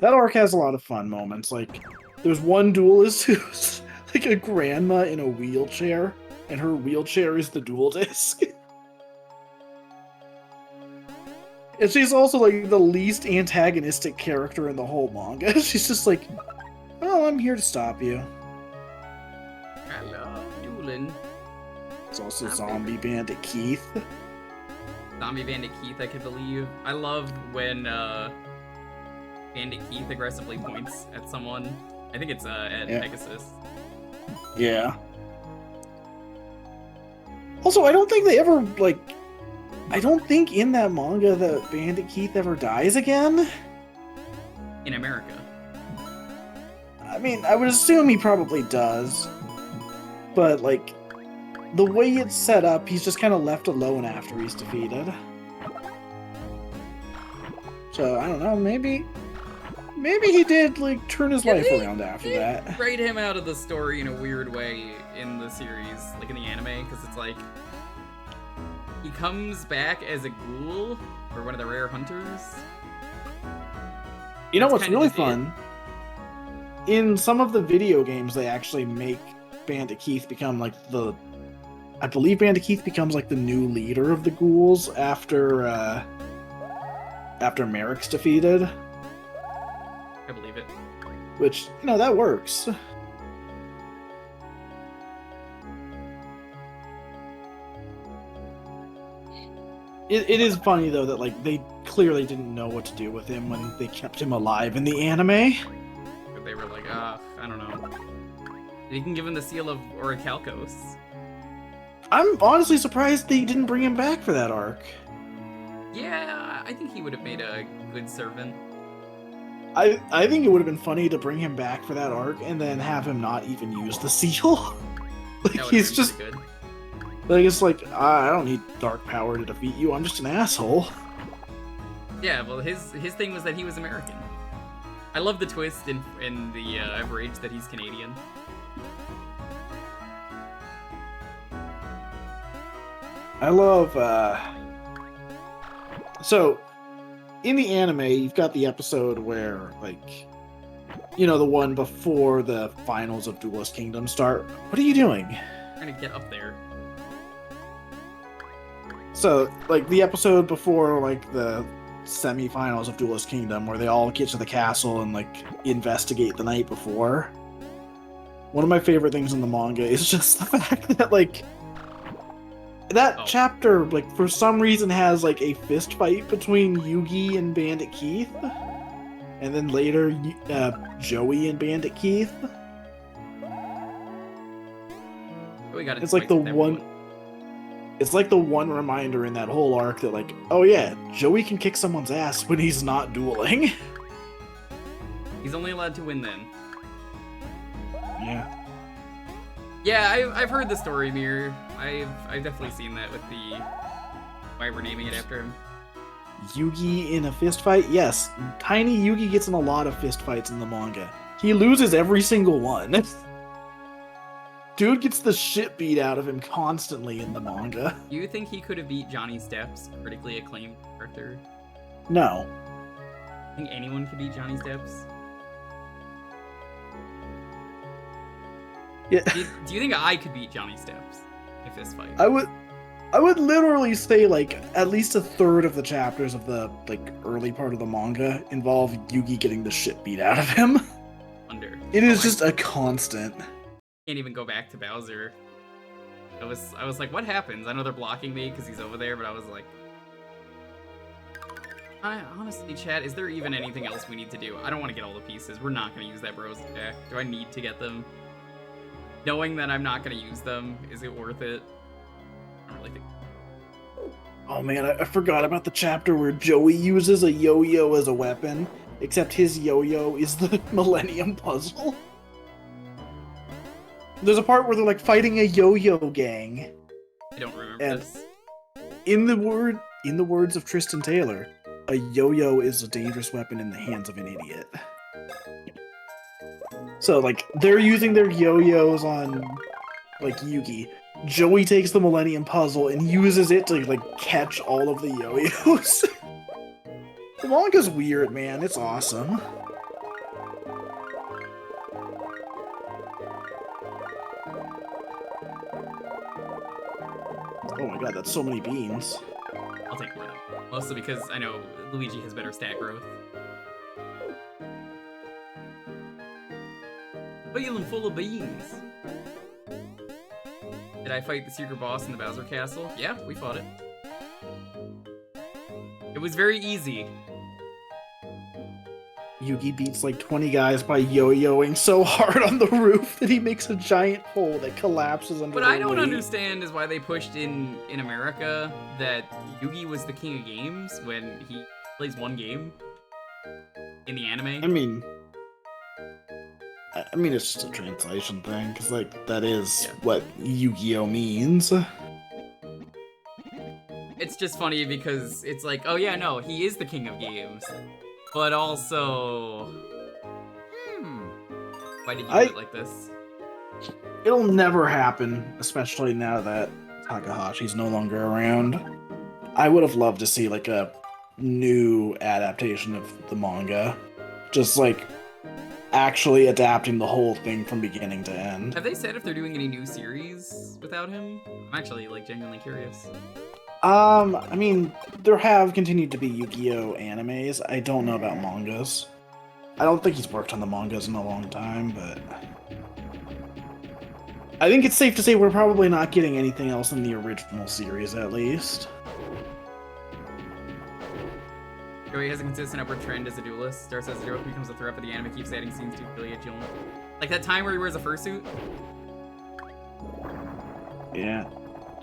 That arc has a lot of fun moments. Like, there's one duelist who's like a grandma in a wheelchair, and her wheelchair is the duel disc. And she's also, like, the least antagonistic character in the whole manga. She's just like, oh, I'm here to stop you. I love dueling. It's also Zombie Bandit Keith. Zombie Bandit Keith, I could believe. I love when Bandit Keith aggressively points at someone. I think it's at Pegasus. Yeah. Also, I don't think they ever, like... I don't think in that manga that Bandit Keith ever dies again. In America. I mean, I would assume he probably does. But, like, the way it's set up, he's just kind of left alone after he's defeated. So, I don't know, maybe he did, like, turn his life around after that. Write him out of the story in a weird way in the series, like in the anime, because it's like, he comes back as a ghoul, or one of the rare hunters. You know what's really fun? In some of the video games, they actually make Bandit Keith become, like, I believe Bandit Keith becomes, like, the new leader of the ghouls after Merrick's defeated. I believe it. Which, that works. It is funny, though, that, like, they clearly didn't know what to do with him when they kept him alive in the anime. But they were like, I don't know. You can give him the seal of Orichalcos. I'm honestly surprised they didn't bring him back for that arc. Yeah, I think he would have made a good servant. I think it would have been funny to bring him back for that arc and then have him not even use the seal. Like, he's just good. Like, it's like, I don't need dark power to defeat you, I'm just an asshole. Yeah, well, his thing was that he was American. I love the twist in the Average that he's Canadian. I love, so, in the anime, you've got the episode where, like, the one before the finals of Duelist Kingdom start. What are you doing? I'm trying to get up there. So, like, the episode before, like, the semi-finals of Duelist Kingdom, where they all get to the castle and, like, investigate the night before. One of my favorite things in the manga is just the fact that, like, that chapter, like, for some reason has, like, a fist fight between Yugi and Bandit Keith. And then later, Joey and Bandit Keith. We got it's like the one... It's like the one reminder in that whole arc that, like, oh yeah, Joey can kick someone's ass when he's not dueling. He's only allowed to win then. Yeah. Yeah, I've heard the story, Mir. I've definitely seen that with the why we're naming it after him. Yugi in a fist fight? Yes. Tiny Yugi gets in a lot of fist fights in the manga. He loses every single one. Dude gets the shit beat out of him constantly in the manga. You think he could have beat Johnny Steps, critically acclaimed character? No. I think anyone could beat Johnny Steps? Yeah. Do you think I could beat Johnny Steps in a fist fight? I would literally say, like, at least a third of the chapters of the, like, early part of the manga involve Yugi getting the shit beat out of him. It is just a constant. Can't even go back to Bowser. I was like, what happens? I know they're blocking me because he's over there, but I was like, honestly, chat, is there even anything else we need to do? I don't want to get all the pieces. We're not going to use that bros attack. Do I need to get them? Knowing that I'm not going to use them, is it worth it? I don't really think. Oh man, I forgot about the chapter where Joey uses a yo-yo as a weapon, except his yo-yo is the Millennium Puzzle. There's a part where they're like fighting a yo-yo gang. I don't remember this. In the words of Tristan Taylor, a yo-yo is a dangerous weapon in the hands of an idiot. So, like, they're using their yo-yos on, like, Yugi. Joey takes the Millennium Puzzle and uses it to, like, catch all of the yo-yos. The manga's weird, man. It's awesome. Oh my god, that's so many beans. I'll take one. Mostly because I know Luigi has better stat growth. Feeling full of beans. Did I fight the secret boss in the Bowser Castle? Yeah, we fought it. It was very easy. Yugi beats like 20 guys by yo-yoing so hard on the roof that he makes a giant hole that collapses under What their I don't weight. understand is why they pushed in America that Yugi was the king of games when he plays one game in the anime. I mean, it's just a translation thing, because, like, that is what Yu-Gi-Oh means. It's just funny because it's like, oh yeah, no, he is the king of games. But also... Why did you do it like this? It'll never happen, especially now that Takahashi's no longer around. I would have loved to see, like, a new adaptation of the manga. Just, like, actually adapting the whole thing from beginning to end. Have they said if they're doing any new series without him? I'm actually, like, genuinely curious. I mean, there have continued to be Yu-Gi-Oh! Animes. I don't know about mangas. I don't think he's worked on the mangas in a long time, but... I think it's safe to say we're probably not getting anything else in the original series, at least. Joey has a consistent upward trend as a duelist. Star says Joey becomes a threat, but the anime keeps adding scenes to affiliate Jill. Like that time where he wears a fursuit? Yeah.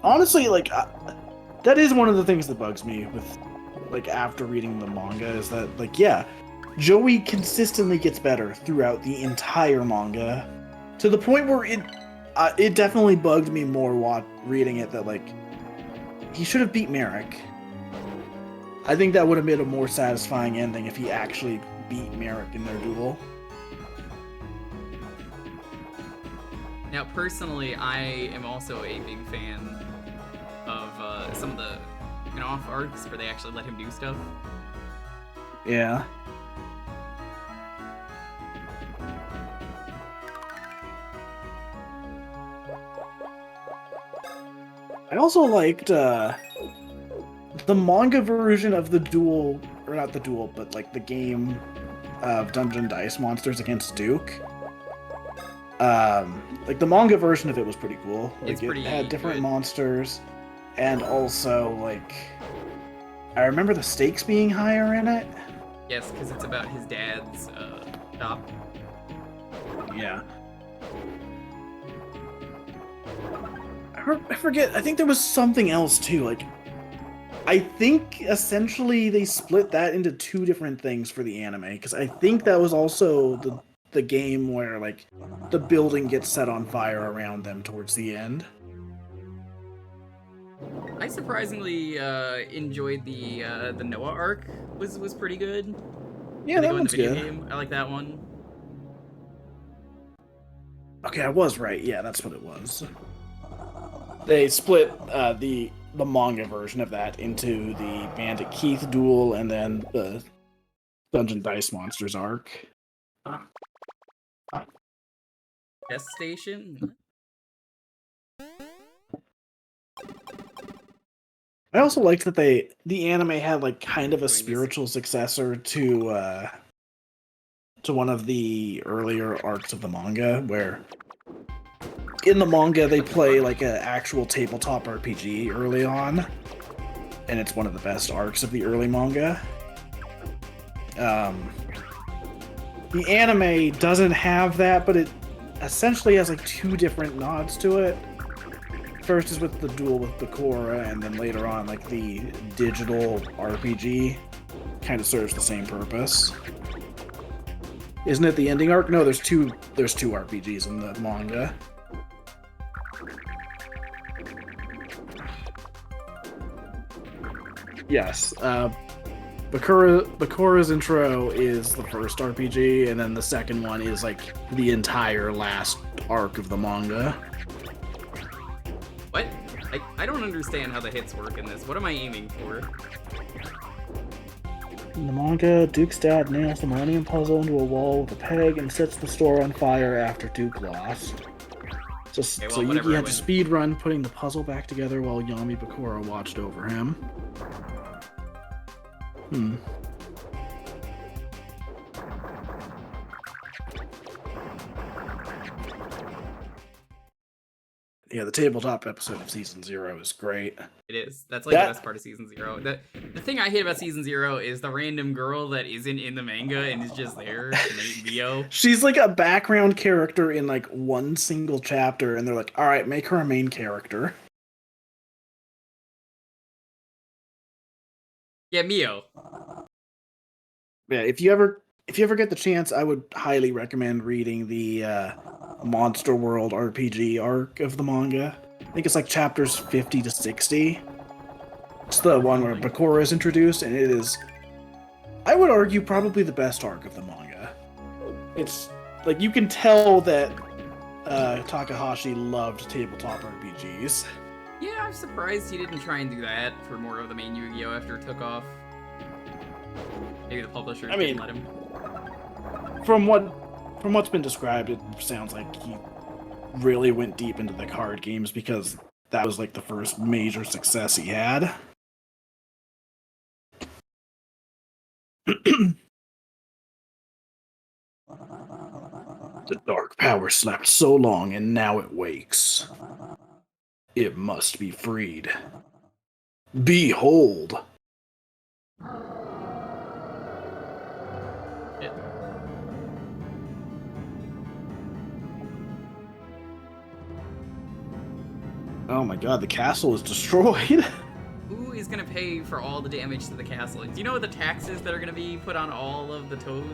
Honestly, like... that is one of the things that bugs me with, like, after reading the manga, is that, like, yeah, Joey consistently gets better throughout the entire manga, to the point where it definitely bugged me more reading it that, like, he should have beat Merrick. I think that would have made a more satisfying ending if he actually beat Merrick in their duel. Now, personally, I am also a big fan of some of the spin-off arcs where they actually let him do stuff. Yeah. I also liked the manga version of the duel, or not the duel, but like the game of Dungeon Dice Monsters against Duke. Like the manga version of it was pretty cool. Like it had different monsters, and also like I remember the stakes being higher in it. Yes, because it's about his dad's shop. Yeah. I I forget. I think there was something else too. Like, I think essentially they split that into two different things for the anime, because I think that was also the game where like the building gets set on fire around them towards the end. I surprisingly enjoyed the Noah arc. Was pretty good. Yeah, that go in one's the video good. game. I like that one. Okay, I was right. Yeah, that's what it was. They split the manga version of that into the Bandit Keith duel and then the Dungeon Dice Monsters arc. Guest station. I also liked that the anime had like kind of a spiritual successor to one of the earlier arcs of the manga, where in the manga they play like an actual tabletop RPG early on, and it's one of the best arcs of the early manga. The anime doesn't have that, but it essentially has like two different nods to it. First is with the duel with Bakura, and then later on, like the digital RPG kind of serves the same purpose. Isn't it the ending arc? No, there's two RPGs in the manga. Yes, Bakura's intro is the first RPG, and then the second one is like the entire last arc of the manga. What? I don't understand how the hits work in this. What am I aiming for? In the manga, Duke's dad nails the Millennium Puzzle into a wall with a peg and sets the store on fire after Duke lost. So Yugi had to speed run putting the puzzle back together while Yami Bakura watched over him. Yeah, the tabletop episode of Season 0 is great. It is. That's like the best part of Season 0. The thing I hate about Season 0 is the random girl that isn't in the manga and is just there, Mio. She's like a background character in like one single chapter, and they're like, alright, make her a main character. Yeah, Mio. Yeah, if you ever get the chance, I would highly recommend reading the Monster World RPG arc of the manga. I think it's like chapters 50 to 60. It's the one where Bakura is introduced, and it is, I would argue, probably the best arc of the manga. It's like you can tell that Takahashi loved tabletop RPGs. Yeah, I'm surprised he didn't try and do that for more of the main Yu-Gi-Oh! After it took off. Maybe the publisher didn't let him. From what's been described, it sounds like he really went deep into the card games because that was like the first major success he had. The dark power slept so long and now it wakes. It must be freed. Behold! Oh my god, the castle is destroyed. Who is gonna pay for all the damage to the castle? Do you know what the taxes that are gonna be put on all of the toads?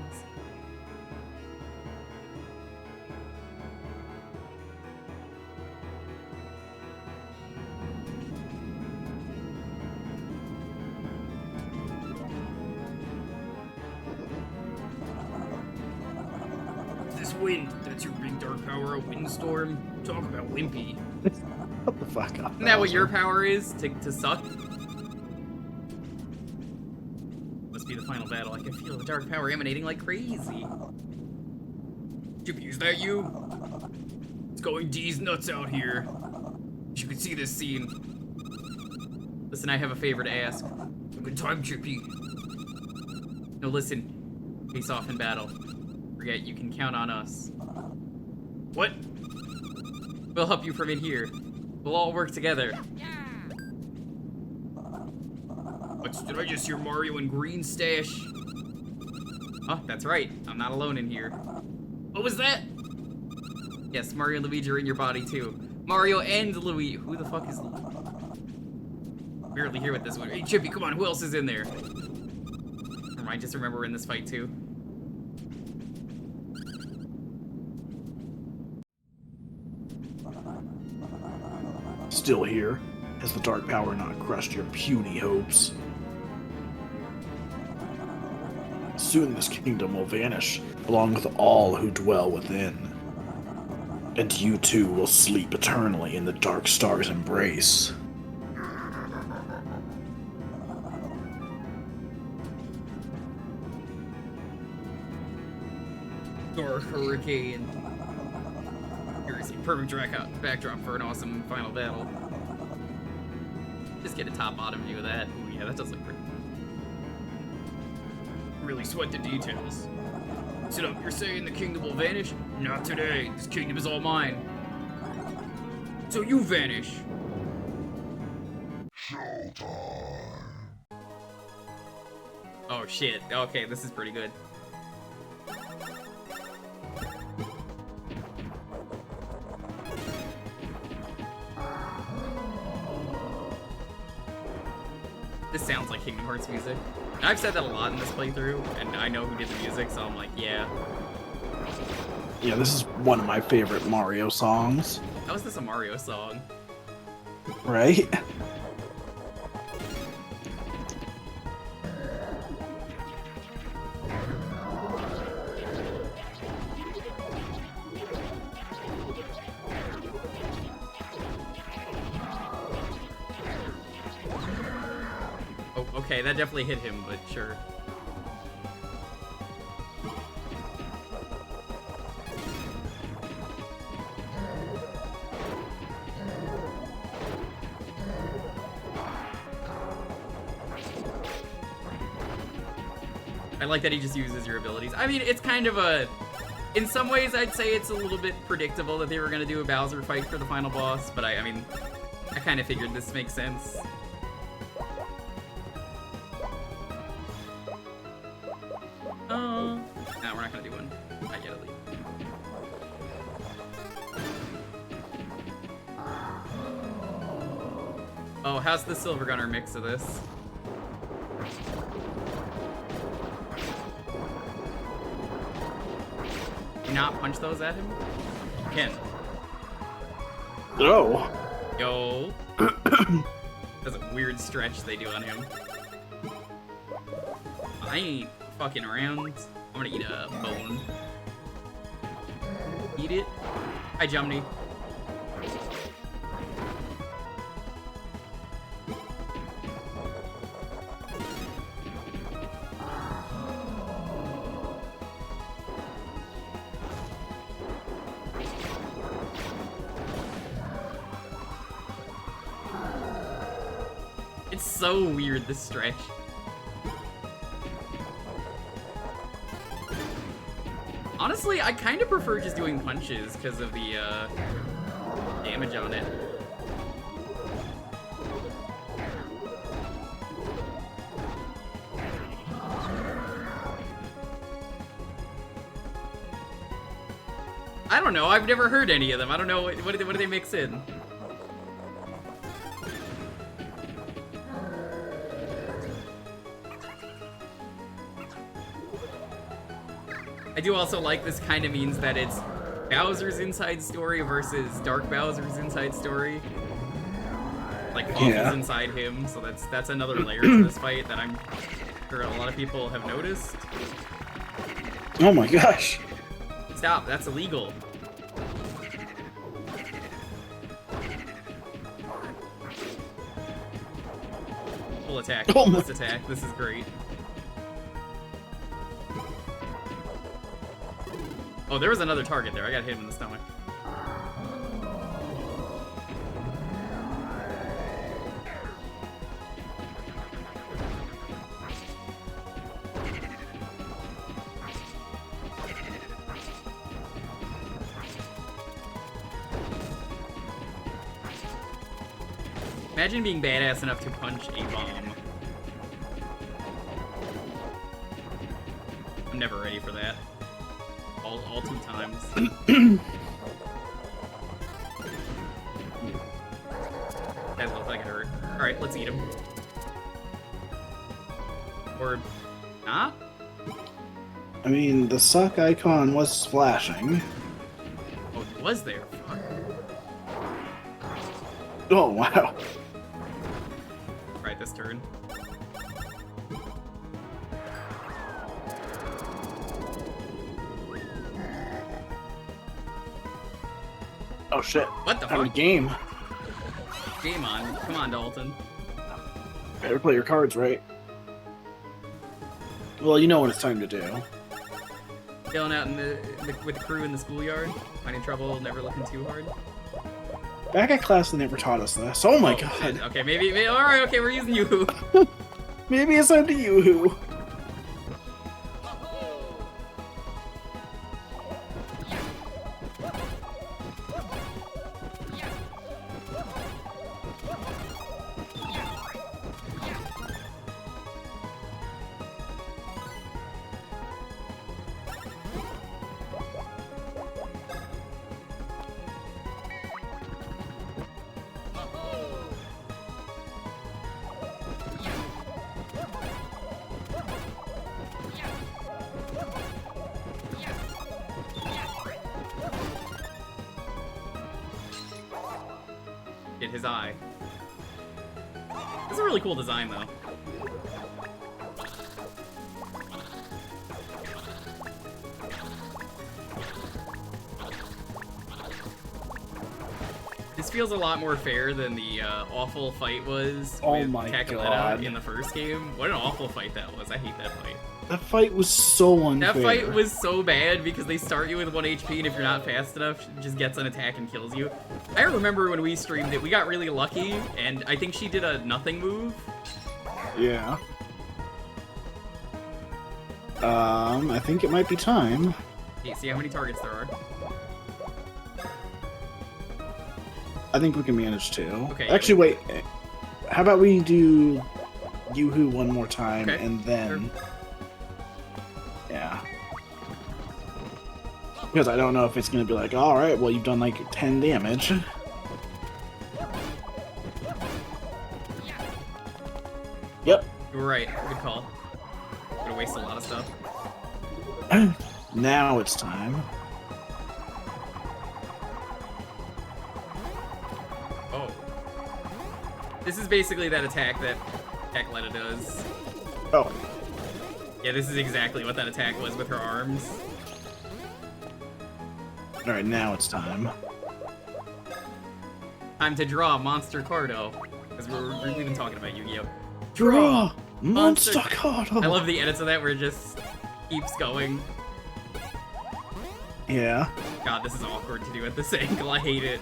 This wind, that's your big dark power, a windstorm? Talk about wimpy. What the fuck up? Isn't that what your power is? To suck? Must be the final battle. I can feel the dark power emanating like crazy. Chippy, is that you? It's going D's nuts out here. You can see this scene. Listen, I have a favor to ask. A good time, Chippy. No, listen. Face off in battle. Forget, you can count on us. What? We'll help you from in here. We'll all work together. What, did I just hear Mario and Green Stash? Oh, that's right. I'm not alone in here. What was that? Yes, Mario and Luigi are in your body too. Mario and Luigi. Who the fuck is... Barely here with this one. Hey, Chippy, come on, who else is in there? Never mind, just remember we're in this fight, too. Still here? Has the dark power not crushed your puny hopes? Soon this kingdom will vanish, along with all who dwell within. And you too will sleep eternally in the dark star's embrace. Dark Hurricane. Seriously, perfect backdrop for an awesome final battle. Just get a top-bottom view of that. Ooh, yeah, that does look pretty. Really sweat the details. Sit up, you're saying the kingdom will vanish? Not today. This kingdom is all mine. So you vanish. Oh shit. Okay, this is pretty good. This sounds like Kingdom Hearts music. And I've said that a lot in this playthrough, and I know who did the music, so I'm like, yeah. Yeah, this is one of my favorite Mario songs. How is this a Mario song? Right? Oh, okay, that definitely hit him, but sure. I like that he just uses your abilities. I mean, it's kind of a... In some ways, I'd say it's a little bit predictable that they were going to do a Bowser fight for the final boss, but I mean, I kind of figured this makes sense. No, we're not going to do one. Not yet, at least. Oh, how's the Silver Gunner mix of this? Not punch those at him? You can. Oh. Yo. That's a weird stretch they do on him. I ain't fucking around. I'm gonna eat a bone. Eat it. Hi, Jumny. It's so weird, this stretch. Honestly, I kind of prefer just doing punches because of the damage on it. I don't know, I've never heard any of them. I don't know, what do they mix in? I do also like this kind of means that it's Bowser's inside story versus Dark Bowser's inside story. Like, Waffle's inside him, so that's another layer to this fight that I'm sure a lot of people have noticed. Oh my gosh. Stop, that's illegal. Full attack, let's attack, this is great. Oh, there was another target there. I got hit in the stomach. Imagine being badass enough to punch a bomb. I'm never ready for that. All 2 times. Alright, let's eat him. Or not? I mean, the suck icon was flashing. Oh, it was there. Fuck. Oh, wow. Right, this turn. Oh, shit. What the Having a fuck? game. Game on. Come on, Dalton. Better play your cards right. Well, you know what it's time to do. Chilling out in with the crew in the schoolyard. Finding trouble, never looking too hard. Back at class, they never taught us this. Oh my god. Shit. Okay, maybe alright, okay, we're using you. Maybe it's time to Yoo-hoo. Hit his eye. This is a really cool design, though. This feels a lot more fair than the awful fight was with Cacoletta God. in the first game. What an awful fight that was. I hate that fight. That fight was so unfair. That fight was so bad because they start you with 1 HP, and if you're not fast enough, it just gets an attack and kills you. I remember when we streamed it, we got really lucky, and I think she did a nothing move. Yeah. I think it might be time. Okay, see how many targets there are. I think we can manage two. Okay. Actually, wait. How about we do Yoo-hoo one more time, Okay. and then... Sure. Yeah. Because I don't know if it's going to be like, alright, well, you've done like 10 damage. Yep. You were right. Good call. Gonna waste a lot of stuff. Now it's time. Oh. This is basically that attack that Cacoletta does. Oh. Yeah, this is exactly what that attack was with her arms. Alright, now it's time. Time to draw Monster Cardo. Because we've been talking about Yu-Gi-Oh! Draw! Monster Cardo! I love the edits of that where it just keeps going. Yeah. God, this is awkward to do at this angle. I hate it.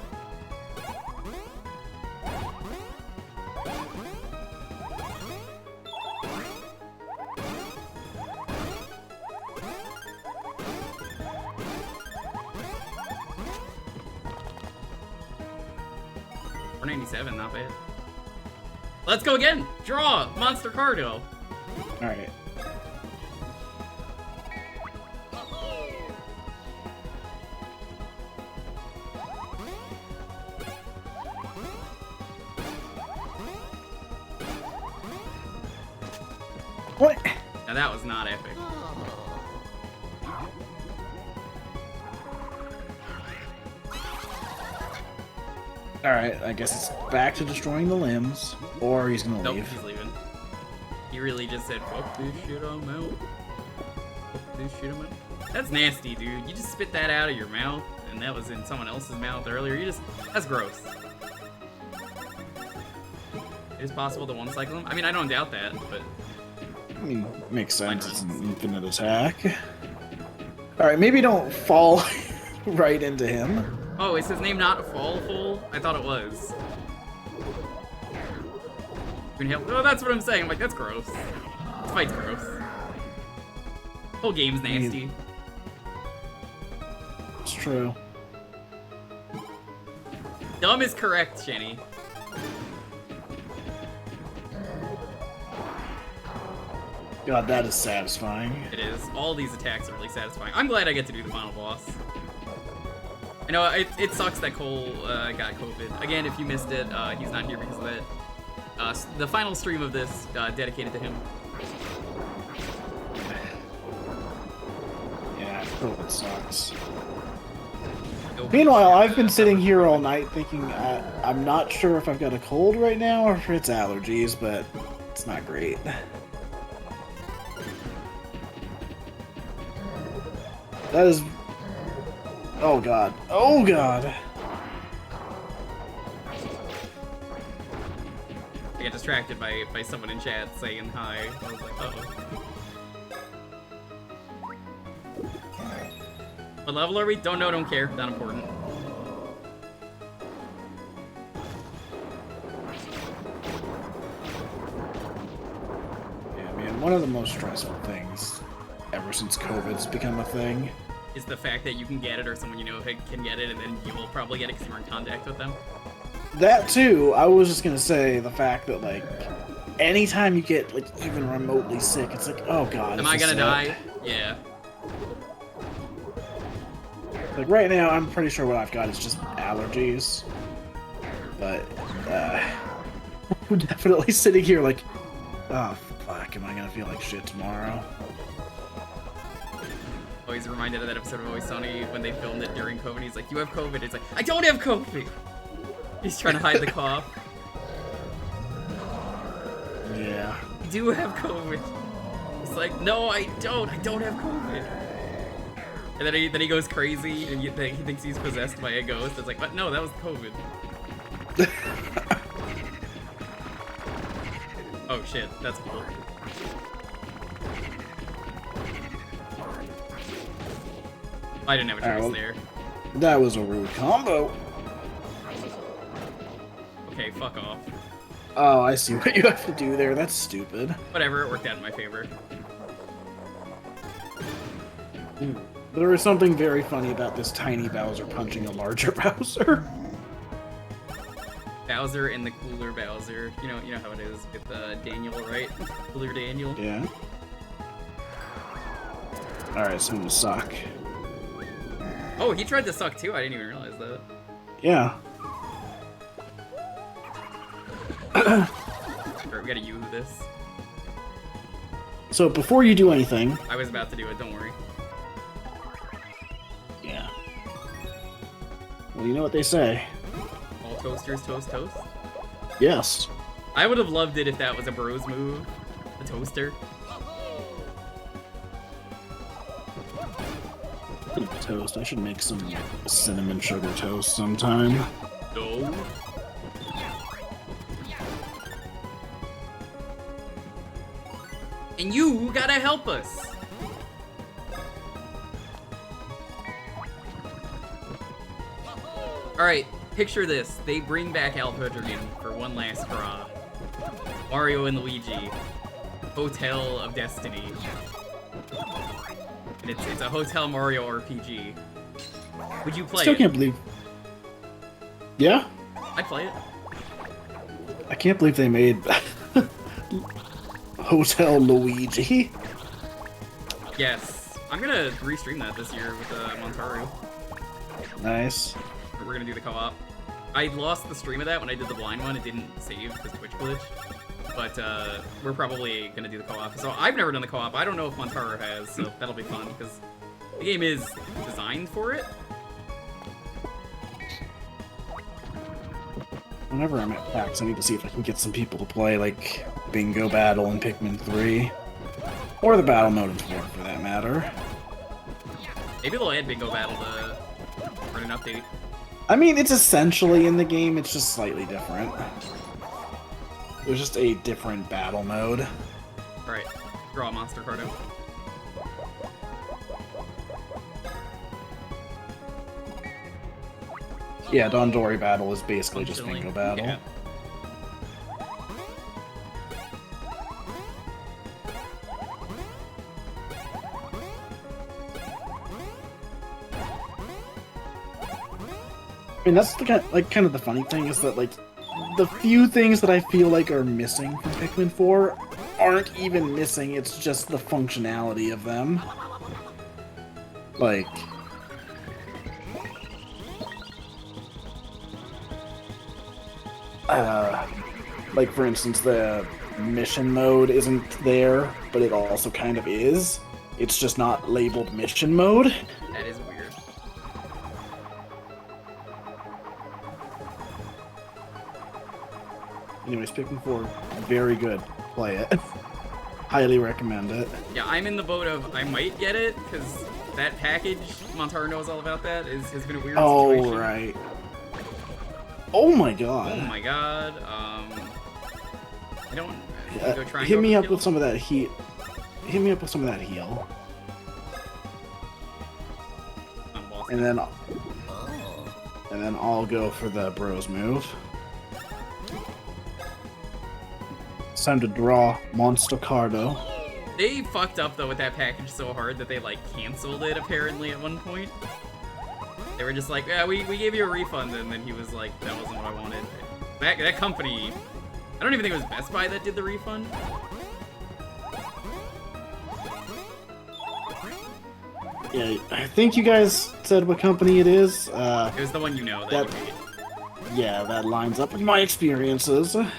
$4.97, not bad. Let's go again! Draw! Monster Cardo! Alright. What? Now that was not epic. Alright, I guess it's back to destroying the limbs, or he's gonna Nope, leave. he's leaving. He really just said, fuck this shit, I'm out. Fuck this shit, I'm out. That's nasty, dude. You just spit that out of your mouth, and that was in someone else's mouth earlier. That's gross. It is possible to one-cycle him? I mean, I don't doubt that, but... I mean, makes sense. It's an infinite attack. Alright, maybe don't fall right into him. Oh, is his name not Fallful? I thought it was. Oh, that's what I'm saying. I'm like, that's gross. This fight's gross. The whole game's nasty. It's true. Dumb is correct, Shenny. God, that is satisfying. It is. All these attacks are really satisfying. I'm glad I get to do the final boss. I know it sucks that Cole got COVID. Again, if you missed it, he's not here because of that. the final stream of this dedicated to him. Yeah, COVID sucks. Meanwhile, I've been sitting here all night thinking I'm not sure if I've got a cold right now or if it's allergies, but it's not great. That is... Oh god. Oh god! I got distracted by someone in chat saying hi. I was like, uh-oh. What level are we? Don't know, don't care. Not important. Yeah, man, one of the most stressful things ever since COVID's become a thing is the fact that you can get it or someone you know can get it and then you will probably get it because you're in contact with them. That too, I was just gonna say the fact that, like, anytime you get, like, even remotely sick, it's like, oh god. Am I gonna die? Yeah. Like, right now, I'm pretty sure what I've got is just allergies. But, we're definitely sitting here like, oh, fuck, am I gonna feel like shit tomorrow? Always reminded of that episode of Always Sunny when they filmed it during COVID. He's like, you have COVID. It's like, I don't have COVID! He's trying to hide the cough. Yeah. You do have COVID. It's like, no, I don't have COVID. And then he goes crazy and he thinks he's possessed by a ghost. It's like, but no, that was COVID. Oh shit, that's cool. I didn't have a choice there. That was a rude combo. Okay, fuck off. Oh, I see what you have to do there. That's stupid. Whatever, it worked out in my favor. There is something very funny about this tiny Bowser punching a larger Bowser. Bowser and the cooler Bowser. You know how it is with Daniel, right? Cooler Daniel. Yeah. Alright, so I'm gonna suck. Oh, he tried to suck too? I didn't even realize that. Yeah. Alright, we gotta Yoo-hoo this. So before you do anything... I was about to do it, don't worry. Yeah. Well, you know what they say. All toasters toast toast? Yes. I would have loved it if that was a bros move. The toaster. Toast. I should make some cinnamon sugar toast sometime. No. And you gotta help us. Alright, picture this. They bring back Alpha Dragon for one last hurrah. Mario and Luigi. Hotel of Destiny. And it's a Hotel Mario RPG. Would you play Still it? can't believe... Yeah? I'd play it. I can't believe they made... Hotel Luigi. Yes. I'm gonna restream that this year with Montaru. Nice. We're gonna do the co-op. I lost the stream of that when I did the blind one. It didn't save because Twitch glitch. But we're probably gonna do the co-op. So I've never done the co-op. I don't know if Montaru has, so that'll be fun because the game is designed for it. Whenever I'm at PAX, I need to see if I can get some people to play, like, Bingo Battle and Pikmin 3. Or the Battle Mode in 4, for that matter. Maybe they'll add Bingo Battle for an update. I mean, it's essentially in the game, it's just slightly different. There's just a different battle mode. Alright, draw a monster card out. Yeah, Dondori Battle is basically just Bingo Battle. Yeah. I mean, that's the kind of the funny thing is that, like, the few things that I feel like are missing from Pikmin 4 aren't even missing, it's just the functionality of them. Like... like for instance, the mission mode isn't there, but it also kind of is. It's just not labeled mission mode. That is weird. Anyways, Pikmin 4, very good. Play it. Highly recommend it. Yeah, I'm in the boat of I might get it, because that package, Montaro knows all about that, has been a weird situation. Oh, right. Oh my god. Oh my god. I don't... go try and hit go me for up kill? with some of that heat. Hit me up with some of that heal. And then I'll go for the bros move. It's time to draw Monster Cardo. They fucked up though with that package so hard that they like canceled it apparently at one point. They were just like, yeah, we gave you a refund, and then he was like, that wasn't what I wanted. That company, I don't even think it was Best Buy that did the refund. Yeah, I think you guys said what company it is. It was the one you know that you made. Yeah, that lines up with my experiences. God,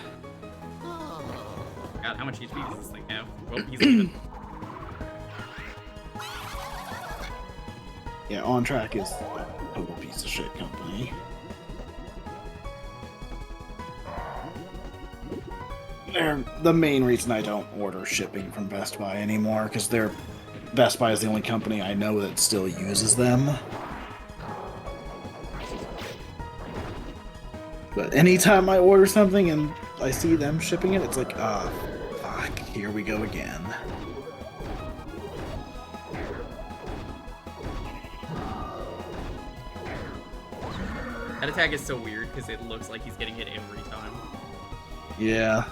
how much HP does this thing have? Well, he's even. Yeah, On Track is a total piece of shit company. They're the main reason I don't order shipping from Best Buy anymore, because Best Buy is the only company I know that still uses them. But anytime I order something and I see them shipping it, it's like, ah, fuck, here we go again. That attack is so weird because it looks like he's getting hit every time. Yeah.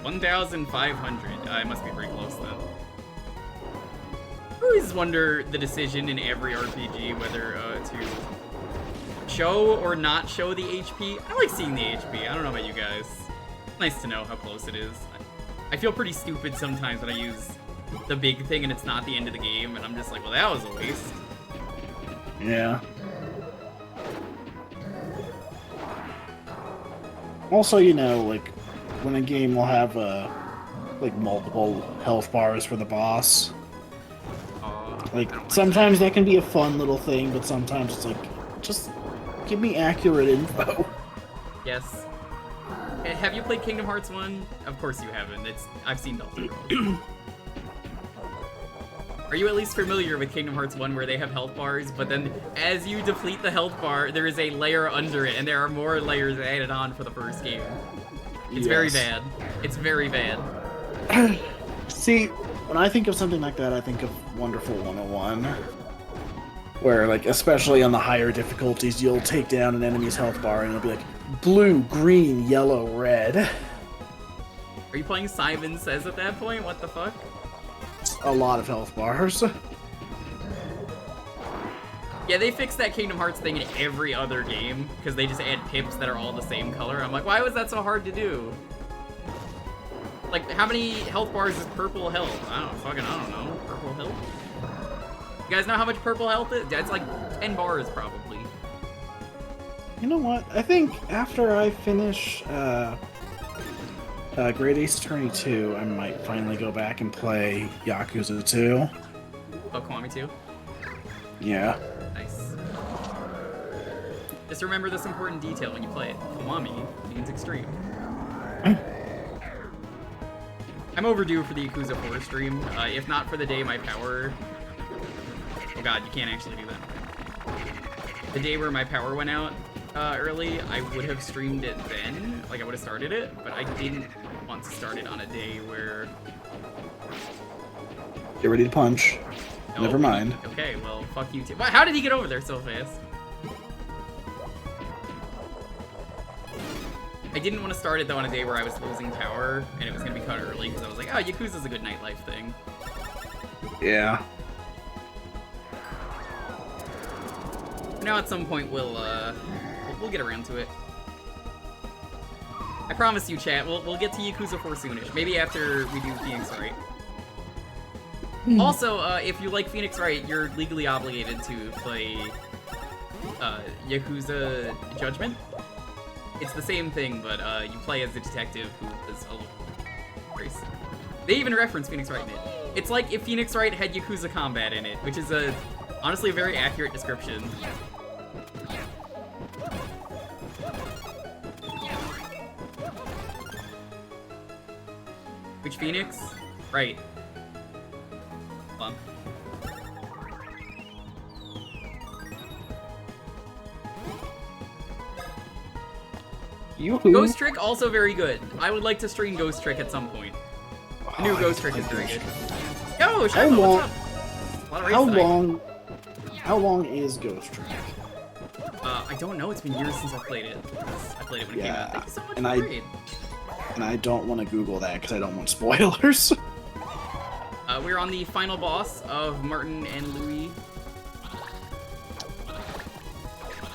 1,500. I must be pretty close then. I always wonder the decision in every RPG whether to show or not show the HP. I like seeing the HP. I don't know about you guys. It's nice to know how close it is. I feel pretty stupid sometimes when I use the big thing and it's not the end of the game, and I'm just like, well, that was a waste. Yeah. Also, you know, like, when a game will have, like, multiple health bars for the boss. Like, sometimes that can be a fun little thing, but sometimes it's like, just give me accurate info. Yes. Have you played Kingdom Hearts 1? Of course you haven't. I've seen Delta. Are you at least familiar with Kingdom Hearts 1 where they have health bars, but then as you deplete the health bar, there is a layer under it, and there are more layers added on for the first game? It's very bad. It's very bad. See, when I think of something like that, I think of Wonderful 101. Where, like, especially on the higher difficulties, you'll take down an enemy's health bar and it'll be like, blue, green, yellow, red. Are you playing Simon Says at that point? What the fuck? A lot of health bars. Yeah, they fixed that Kingdom Hearts thing in every other game, because they just add pips that are all the same color. I'm like, why was that so hard to do? Like, how many health bars is purple health? I don't know. Purple health? You guys know how much purple health is? It's like 10 bars, probably. You know what? I think after I finish Great Ace Attorney 2, I might finally go back and play Yakuza 2. Oh, Kiwami 2? Yeah. Nice. Just remember this important detail when you play it. Kiwami means extreme. I'm overdue for the Yakuza 4 stream. If not for the day my power... Oh god, you can't actually do that. The day where my power went out early, I would have streamed it then. Like, I would have started it, but I didn't want to start it on a day where... Get ready to punch. No, Never mind. Okay, well, fuck you too. How did he get over there so fast? I didn't want to start it though on a day where I was losing power and it was going to be cut early because I was like, oh, Yakuza's a good nightlife thing. Yeah. Now at some point we'll get around to it. I promise you, chat, we'll get to Yakuza 4 soonish. Maybe after we do Phoenix Wright. Also, if you like Phoenix Wright, you're legally obligated to play Yakuza Judgment. It's the same thing, but you play as a detective who is a little race. They even reference Phoenix Wright in it. It's like if Phoenix Wright had Yakuza combat in it, which is honestly a very accurate description. Which Phoenix? Right. Hold on. Ghost Trick also very good. I would like to stream Ghost Trick at some point. New Ghost Trick is very good. Yo, Shiva, what's up? How long is Ghost Trick? I don't know. It's been years since I played it. I played it when it came out. Thank you so much for the raid. And I don't want to Google that because I don't want spoilers. We're on the final boss of Martin and Louis.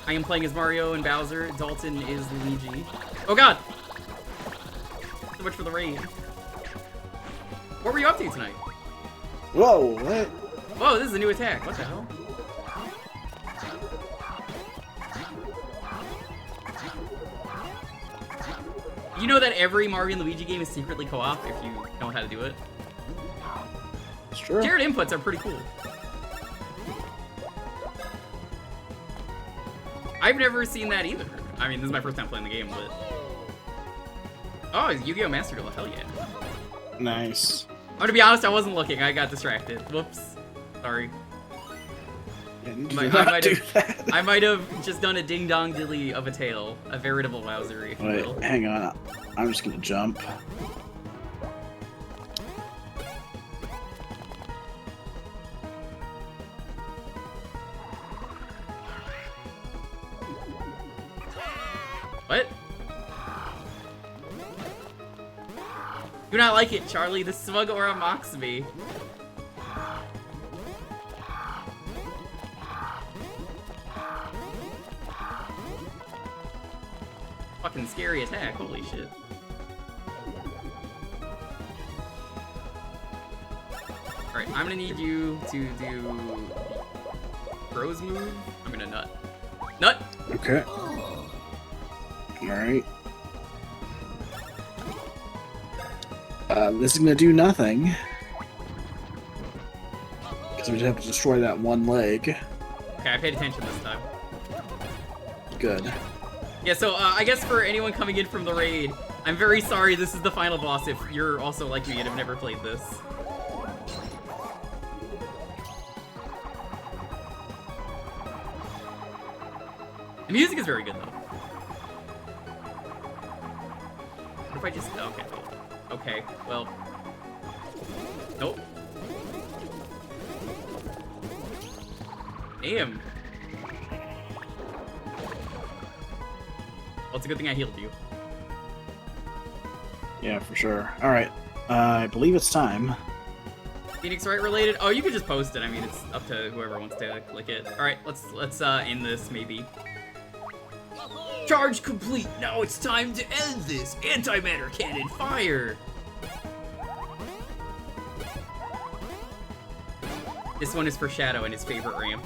I am playing as Mario and Bowser. Dalton is Luigi. Oh god! So much for the raid. What were you up to tonight? Whoa, what? Whoa, this is a new attack. What the hell? You know that every Mario and Luigi game is secretly co-op if you know how to do it? It's true. Shared inputs are pretty cool. I've never seen that either. I mean, this is my first time playing the game, but... Oh, it's Yu-Gi-Oh! Master Duel. Hell yeah. Nice. I'm gonna be honest, I wasn't looking. I got distracted. Whoops. Sorry. I might have just done a ding-dong dilly of a tail. A veritable wowzery, if you will. Wait, hang on. I'm just gonna jump. What? Do not like it, Charlie. The smug aura mocks me. Fucking scary attack, holy shit. Alright, I'm gonna need you to do Bros move. I'm gonna nut. Nut! Okay. Alright. This is gonna do nothing. Because we just have to destroy that one leg. Okay, I paid attention this time. Good. Yeah, so I guess for anyone coming in from the raid, I'm very sorry this is the final boss if you're also like me and have never played this. The music is very good though. What if I just... Okay. Okay, well... Nope. Damn. Well, it's a good thing I healed you. Yeah, for sure. Alright. I believe it's time. Phoenix Wright related? Oh, you could just post it. I mean, it's up to whoever wants to click it. Alright, let's end this, maybe. Charge complete! Now it's time to end this! Antimatter cannon, fire! This one is for Shadow and his favorite ramp.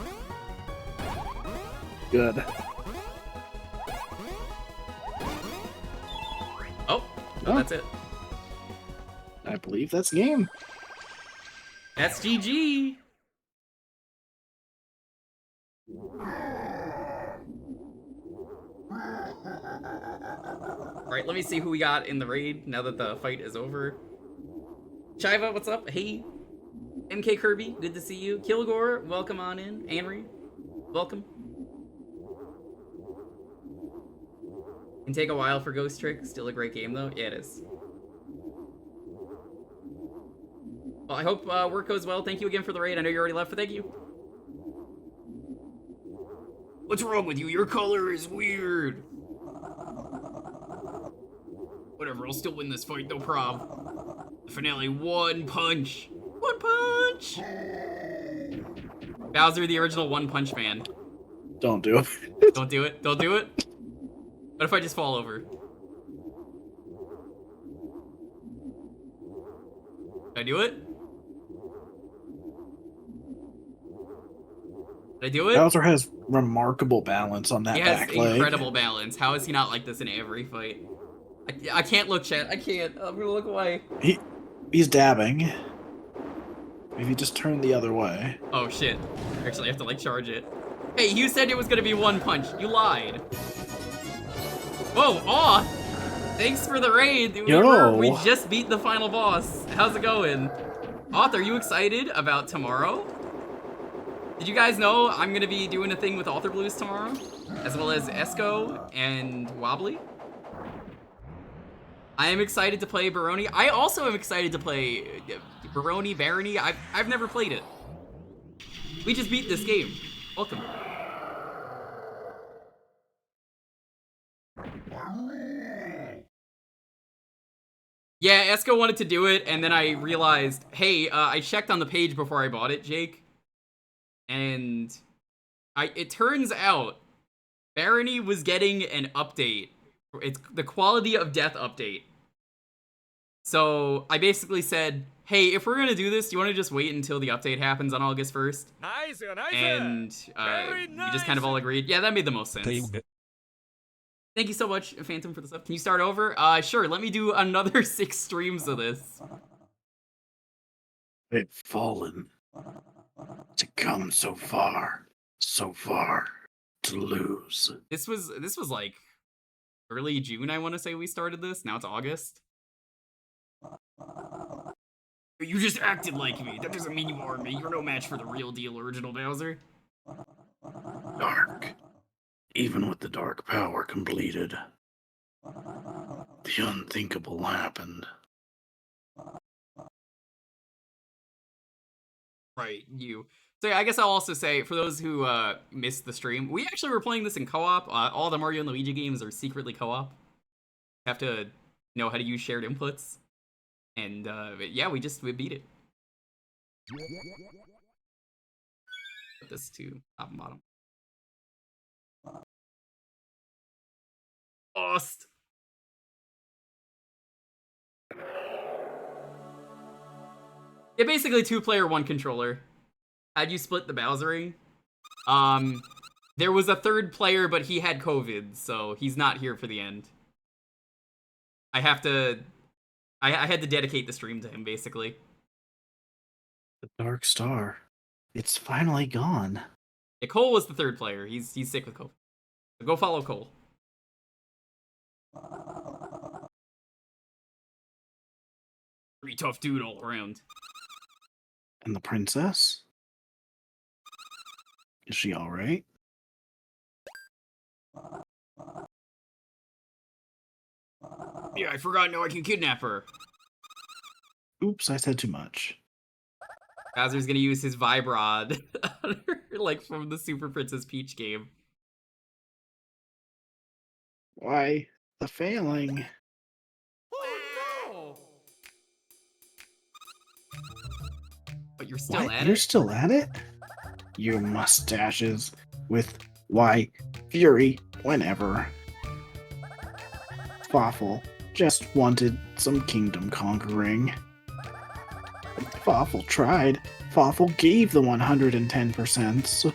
Good. Oh, that's it. I believe that's the game. That's GG! Alright, let me see who we got in the raid now that the fight is over. Shiva, what's up? Hey. MK Kirby, good to see you. Kilgore, welcome on in. Anri, welcome. Can take a while for Ghost Trick. Still a great game though. Yeah, it is. Well, I hope work goes well. Thank you again for the raid. I know you already left, but thank you. What's wrong with you? Your color is weird. Whatever, I'll still win this fight, no prob. The finale, one punch. One punch! Bowser, the original One Punch Man. Don't do it. Don't do it. Don't do it. What if I just fall over? Did I do it? Did Did I do it? Bowser has remarkable balance on that He has back leg. incredible balance. How is he not like this in every fight? I can't look, chat. I can't. I'm gonna look away. He's dabbing. Maybe just turn the other way. Oh shit. Actually, I have to like charge it. Hey, you said it was gonna be one punch. You lied. Whoa, aw! Thanks for the raid. We just beat the final boss. How's it going? Auth, are you excited about tomorrow? Did you guys know I'm gonna be doing a thing with Author Blues tomorrow? As well as Esco and Wobbly? I am excited to play Baroni. I also am excited to play Barony. I've never played it. We just beat this game. Welcome. Yeah, Esco wanted to do it, and then I realized, hey, I checked on the page before I bought it, Jake. And it turns out Barony was getting an update. It's the quality of death update. So I basically said, hey, if we're gonna do this, do you want to just wait until the update happens on August 1st? Nice, nice. And we just kind of all agreed. Yeah, that made the most sense. Thank you so much, Phantom, for the sub. Can you start over? Sure, let me do another 6 streams of this. They've fallen to come so far to lose. This was like early June, I want to say we started this. Now it's August. You just acted like me. That doesn't mean you are me. You're no match for the real deal original Bowser. Dark. Even with the dark power completed, the unthinkable happened. Right, you. So yeah, I guess I'll also say, for those who missed the stream, we actually were playing this in co-op. All the Mario and Luigi games are secretly co-op. You have to know how to use shared inputs. And yeah, we beat it. Put this to top and bottom. Lost. Yeah, basically 2-player, 1 controller. How'd you split the Bowsering? There was a 3rd player, but he had COVID, so he's not here for the end. I had to dedicate the stream to him, basically. The Dark Star. It's finally gone. Yeah, Cole was the 3rd player. He's sick with COVID. So go follow Cole. Pretty tough dude all around. And the princess? Is she alright? Yeah, I forgot now I can kidnap her. Oops, I said too much. Bowser's gonna use his Vibe Rod on her, like from the Super Princess Peach game. Why, the failing. Oh no! But you're still What? at You're it? still at it? You mustaches with why fury whenever. Fawful just wanted some kingdom conquering. Fawful tried. Fawful gave the 110%.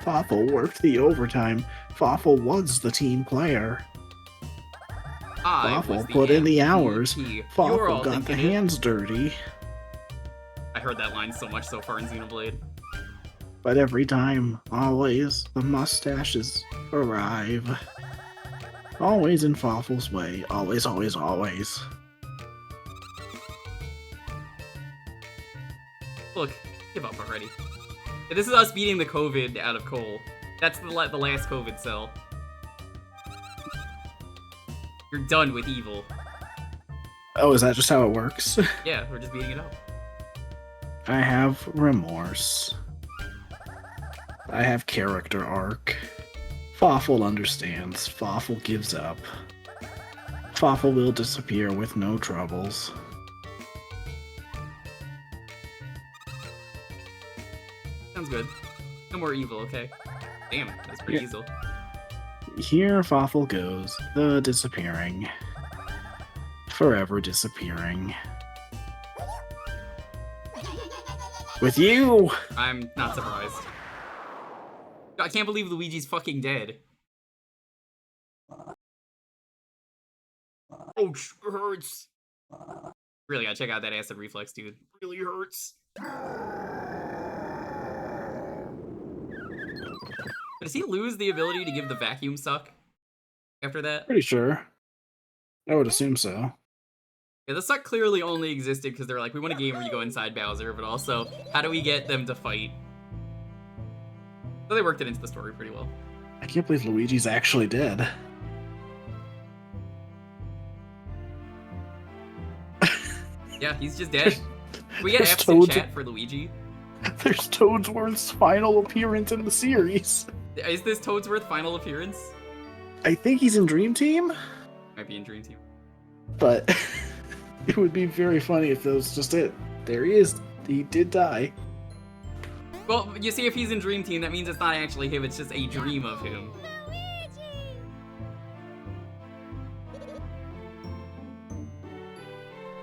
Fawful worked the overtime. Fawful was the team player. Fawful put in the hours. Fawful got the hands dirty. I heard that line so much so far in Xenoblade. But every time, always, the mustaches arrive. Always in Fawful's way. Always, always, always. Look, give up already. This is us beating the COVID out of Cole. That's the last COVID cell. You're done with evil. Oh, is that just how it works? Yeah, we're just beating it up. I have remorse. I have character arc. Fawful understands. Fawful gives up. Fawful will disappear with no troubles. Sounds good. No more evil, okay? Damn, that's pretty easy. Here Fawful goes, the disappearing. Forever disappearing. With you! I'm not surprised. I can't believe Luigi's fucking dead. Ouch, it hurts. Really gotta check out that acid reflex, dude. Really hurts. Does he lose the ability to give the vacuum suck after that? Pretty sure. I would assume so. Yeah, the suck clearly only existed because they're like, we want a game where you go inside Bowser, but also, how do we get them to fight? So they worked it into the story pretty well. I can't believe Luigi's actually dead. Yeah, he's just dead. We get There's F's in Toads- chat for Luigi. There's Toadsworth's final appearance in the series. Is this Toadsworth final appearance? I think he's in Dream Team, Might be in Dream Team. but it would be very funny if that was just it. There he is. He did die. Well, you see, if he's in Dream Team, that means it's not actually him, it's just a dream of him.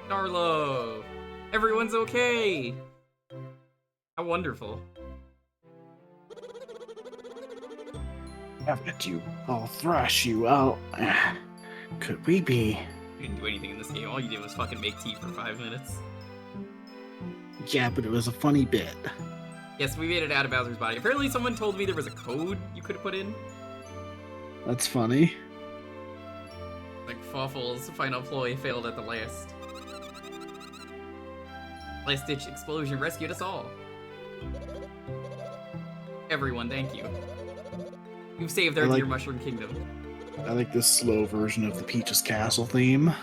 Darlo! Everyone's okay! How wonderful. I've got you. I'll thrash you out. Could we be? You didn't do anything in this game, all you did was fucking make tea for 5 minutes. Yeah, but it was a funny bit. Yes, we made it out of Bowser's body. Apparently someone told me there was a code you could have put in. That's funny. Like, Fawful's final ploy failed at the last. Last-ditch explosion rescued us all. Everyone, thank you. You've saved our dear Mushroom Kingdom. I like this slow version of the Peach's Castle theme.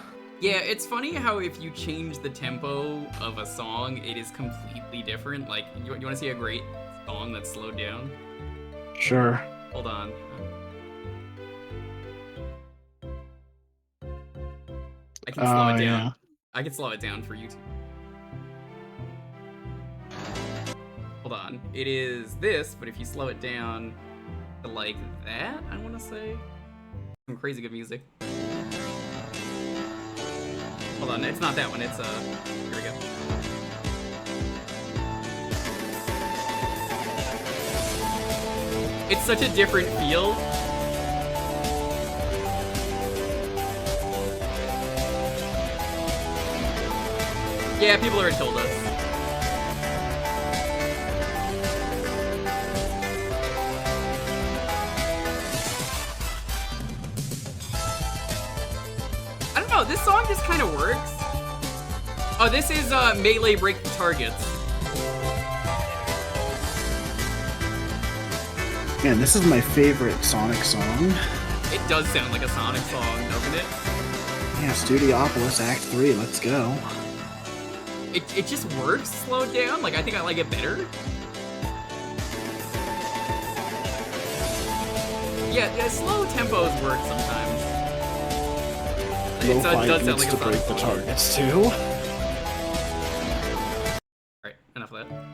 Yeah, it's funny how if you change the tempo of a song, it is completely different. Like, you want to see a great song that's slowed down? Sure. Hold on. I can slow it down. Yeah. I can slow it down for you too. Hold on. It is this, but if you slow it down to like that, I want to say. Some crazy good music. Hold on, it's not that one, it's here we go. It's such a different feel. Yeah, people already told us. I don't know, this song just kind of works. Oh, this is Melee Break the Targets. Man, this is my favorite Sonic song. It does sound like a Sonic song, doesn't it? Yeah, Studiopolis Act 3, let's go. It just works slowed down. Like, I think I like it better. Yeah, slow tempos work sometimes. It does sound like a break the Sonic song. targets too. Alright, enough of that.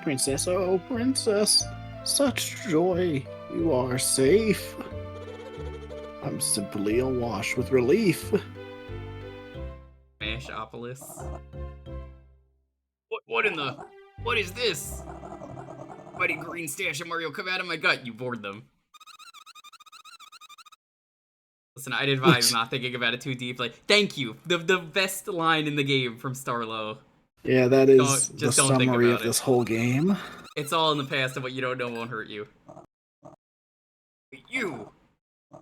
Princess, oh princess, such joy, you are safe. I'm simply awash with relief. Mashopolis. What in the... What is this? Mighty green stash of Mario, come out of my gut, you bored them. Listen, I'd advise not thinking about it too deeply. Thank you. The best line in the game from Starlow. Yeah, that is Just the don't think summary about of it. this whole game. It's all in the past, and what you don't know won't hurt you. You!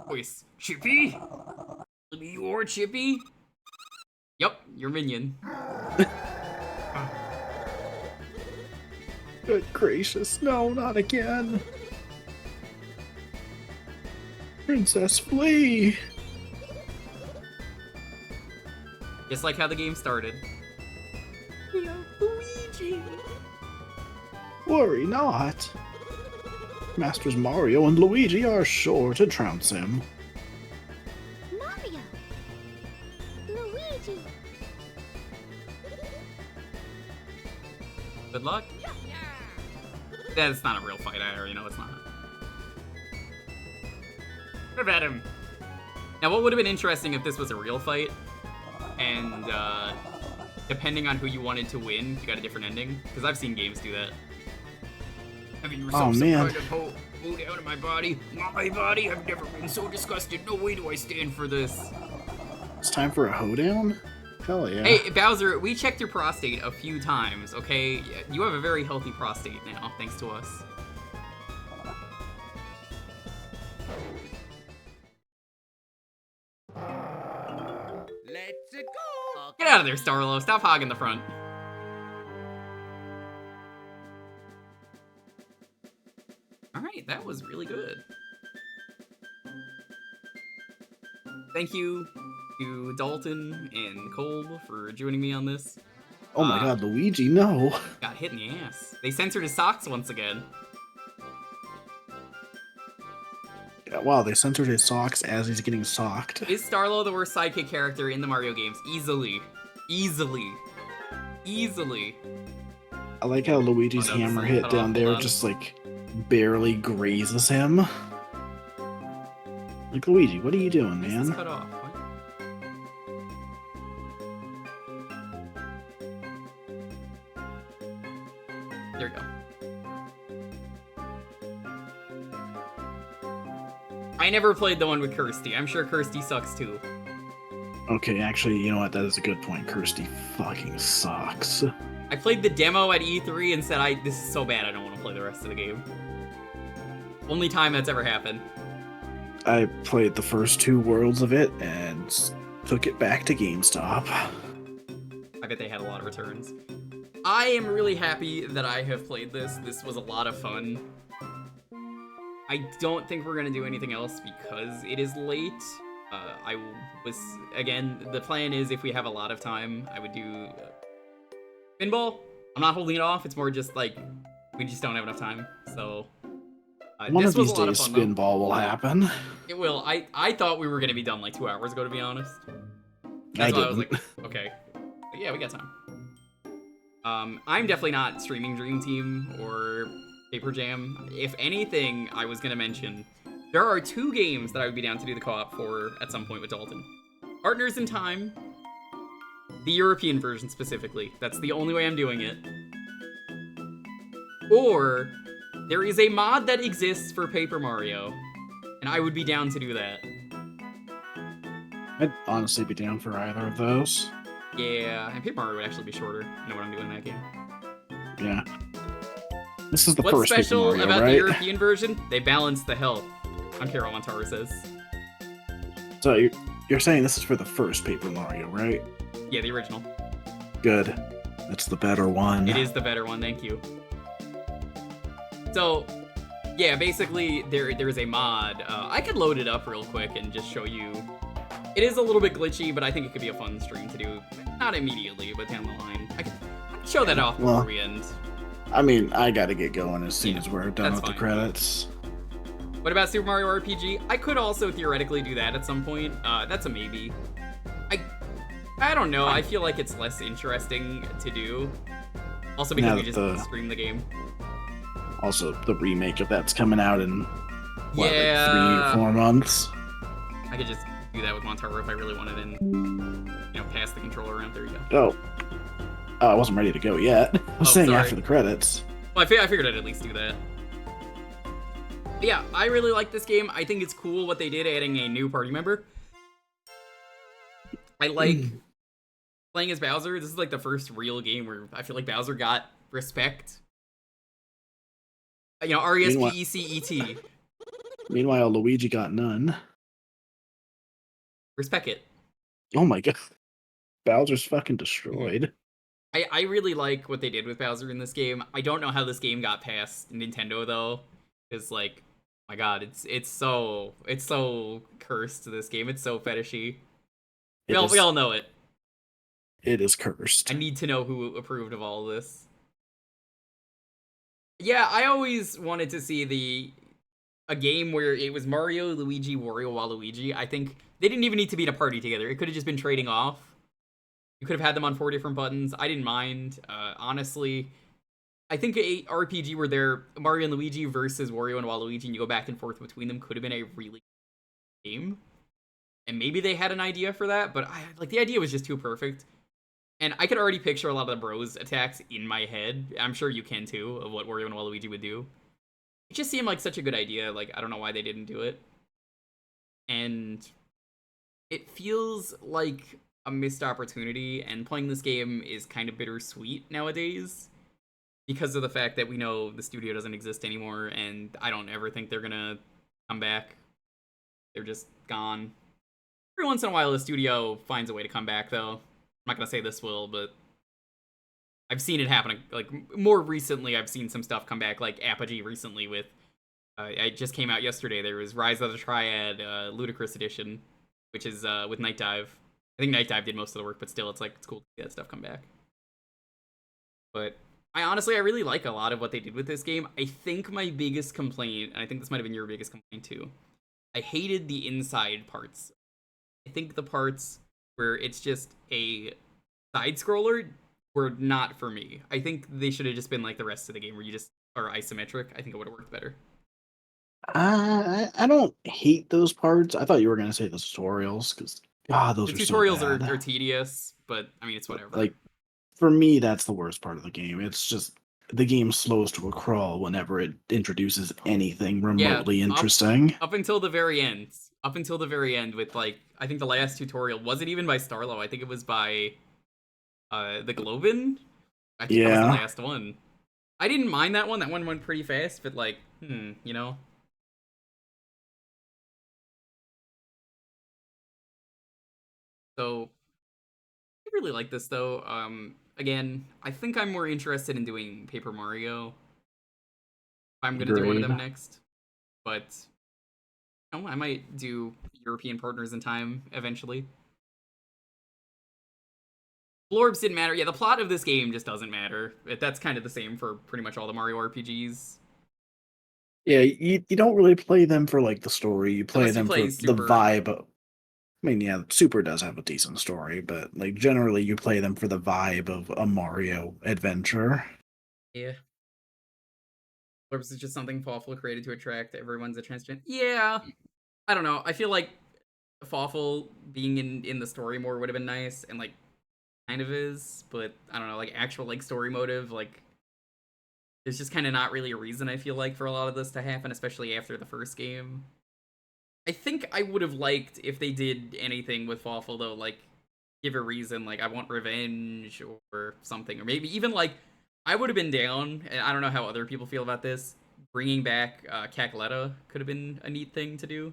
Voice, Chippy? You're Chippy? Yup, your minion. Good gracious, no, not again. Princess, flee! Just like how the game started. Luigi! Worry not. Masters Mario and Luigi are sure to trounce him. Mario! Luigi! Good luck. That's not a real fight, I already know it's not. What about him? Now, what would have been interesting if this was a real fight and depending on who you wanted to win, you got a different ending. Because I've seen games do that. Having yourself some kind of hope out of my body. My body, I've never been so disgusted. No way do I stand for this. It's time for a hoedown? Hell yeah. Hey, Bowser, we checked your prostate a few times, okay? You have a very healthy prostate now, thanks to us. Let's go! Get out of there, Starlo. Stop hogging the front. Alright, that was really good. Thank you to Dalton and Cole for joining me on this. Oh my god, Luigi, no. Got hit in the ass. They censored his socks once again. Yeah, wow, they censored his socks as he's getting socked. Is Starlo the worst sidekick character in the Mario games? Easily. Easily. Easily. I like how Luigi's hammer hit down there just like barely grazes him. Like, Luigi, what are you doing, man? Cut off. What? There we go. I never played the one with Kirsty. I'm sure Kirsty sucks too. Okay, actually, you know what? That is a good point. Kirsty fucking sucks. I played the demo at E3 and said, this is so bad I don't want to play the rest of the game. Only time that's ever happened. I played the first 2 worlds of it and took it back to GameStop. I bet they had a lot of returns. I am really happy that I have played this. This was a lot of fun. I don't think we're gonna do anything else because it is late. Again, the plan is if we have a lot of time, I would do pinball. I'm not holding it off, it's more just like, we just don't have enough time, so. One of these days, Spinball will happen. It will. I thought we were gonna be done like 2 hours ago, to be honest. That's why I was like, okay. But yeah, we got time. I'm definitely not streaming Dream Team or Paper Jam. If anything, I was gonna mention, there are 2 games that I would be down to do the co-op for at some point with Dalton. Partners in Time, the European version specifically. That's the only way I'm doing it. Or, there is a mod that exists for Paper Mario, and I would be down to do that. I'd honestly be down for either of those. Yeah, and Paper Mario would actually be shorter. I know what I'm doing in that game. Yeah. This is the What's first Paper special Mario, about right? the European version? They balance the health. I don't care what Montaro says. So you're saying this is for the first Paper Mario, right? Yeah, the original. Good. That's the better one. It is the better one, thank you. So, yeah, basically, there is a mod. I could load it up real quick and just show you. It is a little bit glitchy, but I think it could be a fun stream to do. Not immediately, but down the line. I could show that off before we end. I mean, I gotta get going as soon as we're done with the credits. What about Super Mario RPG? I could also theoretically do that at some point. That's a maybe. I don't know. I feel like it's less interesting to do. Also because we just stream the game. Also, the remake of that's coming out in, what, yeah, like 3 or 4 months? I could just do that with Montaro if I really wanted and, pass the controller around. There you go. Oh, I wasn't ready to go yet. I was saying after the credits. Well, I figured I'd at least do that. But yeah, I really like this game. I think it's cool what they did, adding a new party member. I like playing as Bowser. This is like the first real game where I feel like Bowser got respect. R-E-S-P-E-C-E-T. Meanwhile, Luigi got none. Respect it. Oh my god. Bowser's fucking destroyed. I really like what they did with Bowser in this game. I don't know how this game got past Nintendo, though. Because, like, my god, it's so cursed, this game. It's so fetishy. We all know it. It is cursed. I need to know who approved of all of this. Yeah, I always wanted to see a game where it was Mario, Luigi, Wario, Waluigi. I think they didn't even need to be in a party together. It could have just been trading off. You could have had them on 4 different buttons. I didn't mind. Honestly, I think a RPG where they're Mario and Luigi versus Wario and Waluigi, and you go back and forth between them could have been a really good game. and maybe they had an idea for that, but the idea was just too perfect. And I could already picture a lot of the bros attacks in my head. I'm sure you can too, of what Wario and Waluigi would do. It just seemed like such a good idea. Like, I don't know why they didn't do it. And it feels like a missed opportunity, and playing this game is kind of bittersweet nowadays because of the fact that we know the studio doesn't exist anymore, and I don't ever think they're gonna come back. They're just gone. Every once in a while, the studio finds a way to come back, though. I'm not gonna say this will, but I've seen it happen. Like, more recently, I've seen some stuff come back, like Apogee recently with... it just came out yesterday. There was Rise of the Triad Ludicrous Edition, which is with Night Dive. I think Night Dive did most of the work, but still, it's cool to see that stuff come back. But I really like a lot of what they did with this game. I think my biggest complaint, and I think this might have been your biggest complaint too, I hated the inside parts. I think the parts where it's just a side-scroller were not for me. I think they should have just been like the rest of the game, where you just are isometric. I think it would have worked better. I don't hate those parts. I thought you were gonna say the tutorials, because God, those the are tutorials so bad. are tedious, but I mean, it's whatever. Like, for me, that's the worst part of the game. It's just the game slows to a crawl whenever it introduces anything remotely interesting. Up until the very end. Up until the very end with, like, I think the last tutorial wasn't even by Starlow. I think it was by the Globin. I think that was the last one. I didn't mind that one. That one went pretty fast, but like, you know. So I really like this though. Again, I think I'm more interested in doing Paper Mario. I'm gonna do one of them next. But I might do European Partners in Time eventually. Blorbs didn't matter. Yeah, the plot of this game just doesn't matter. That's kind of the same for pretty much all the Mario RPGs. Yeah, you don't really play them for like the story. You play them for the vibe. I mean, yeah, Super does have a decent story, but like generally you play them for the vibe of a Mario adventure. Yeah. Blorbs is just something Fawful created to attract everyone's attention. Yeah. I don't know. I feel like Fawful being in the story more would have been nice, and like kind of is, but I don't know, like actual like story motive, like there's just kind of not really a reason, I feel like, for a lot of this to happen, especially after the first game. I think I would have liked if they did anything with Fawful though, like give a reason, like I want revenge or something, or maybe even like I would have been down, and I don't know how other people feel about this, bringing back Cackletta could have been a neat thing to do.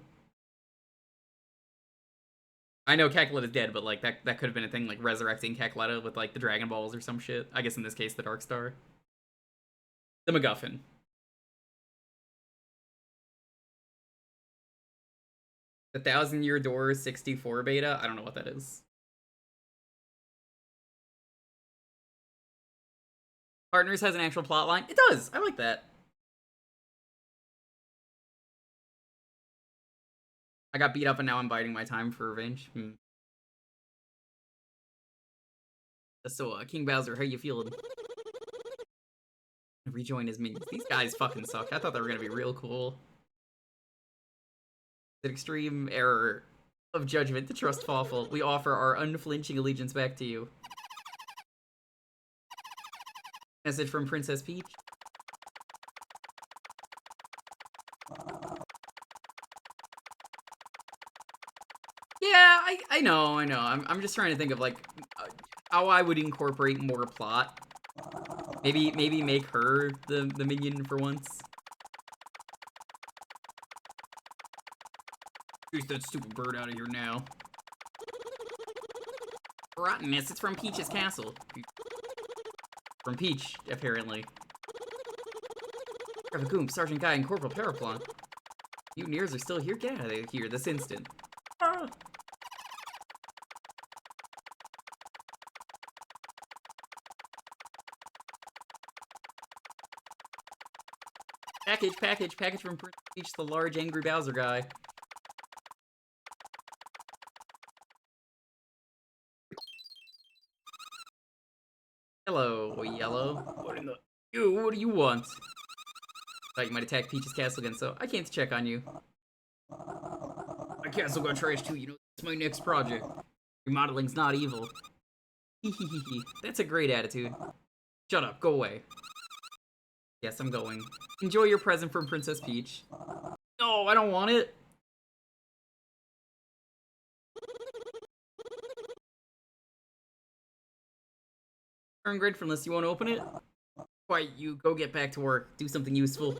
I know Cackletta is dead, but like that could have been a thing, like resurrecting Cackletta with like the Dragon Balls or some shit. I guess in this case the Dark Star. The MacGuffin. The 1000-Year Door 64 beta? I don't know what that is. Partners has an actual plot line? It does! I like that. I got beat up and now I'm biding my time for revenge. So, King Bowser, how you feeling? Rejoin his minions. These guys fucking suck. I thought they were gonna be real cool. An extreme error of judgment to trust Fawful. We offer our unflinching allegiance back to you. Message from Princess Peach. Yeah, I know. I'm just trying to think of like how I would incorporate more plot. Maybe make her the minion for once. Get that stupid bird out of here now. Rottenness, it's from Peach's castle. From Peach, apparently. Ravagoom, Sergeant Guy, and Corporal Paraplon. Mutineers are still here? Get out of here this instant. Ah. Package from Peach, the large angry Bowser guy. Hello, Yellow. What do you want? Thought you might attack Peach's castle again, so I came to check on you. My castle got trashed too, you know, it's my next project. Remodeling's not evil. That's a great attitude. Shut up, go away. Yes, I'm going. Enjoy your present from Princess Peach. No, I don't want it. Turn gratefulness, you want to open it? Quiet, you go get back to work. Do something useful.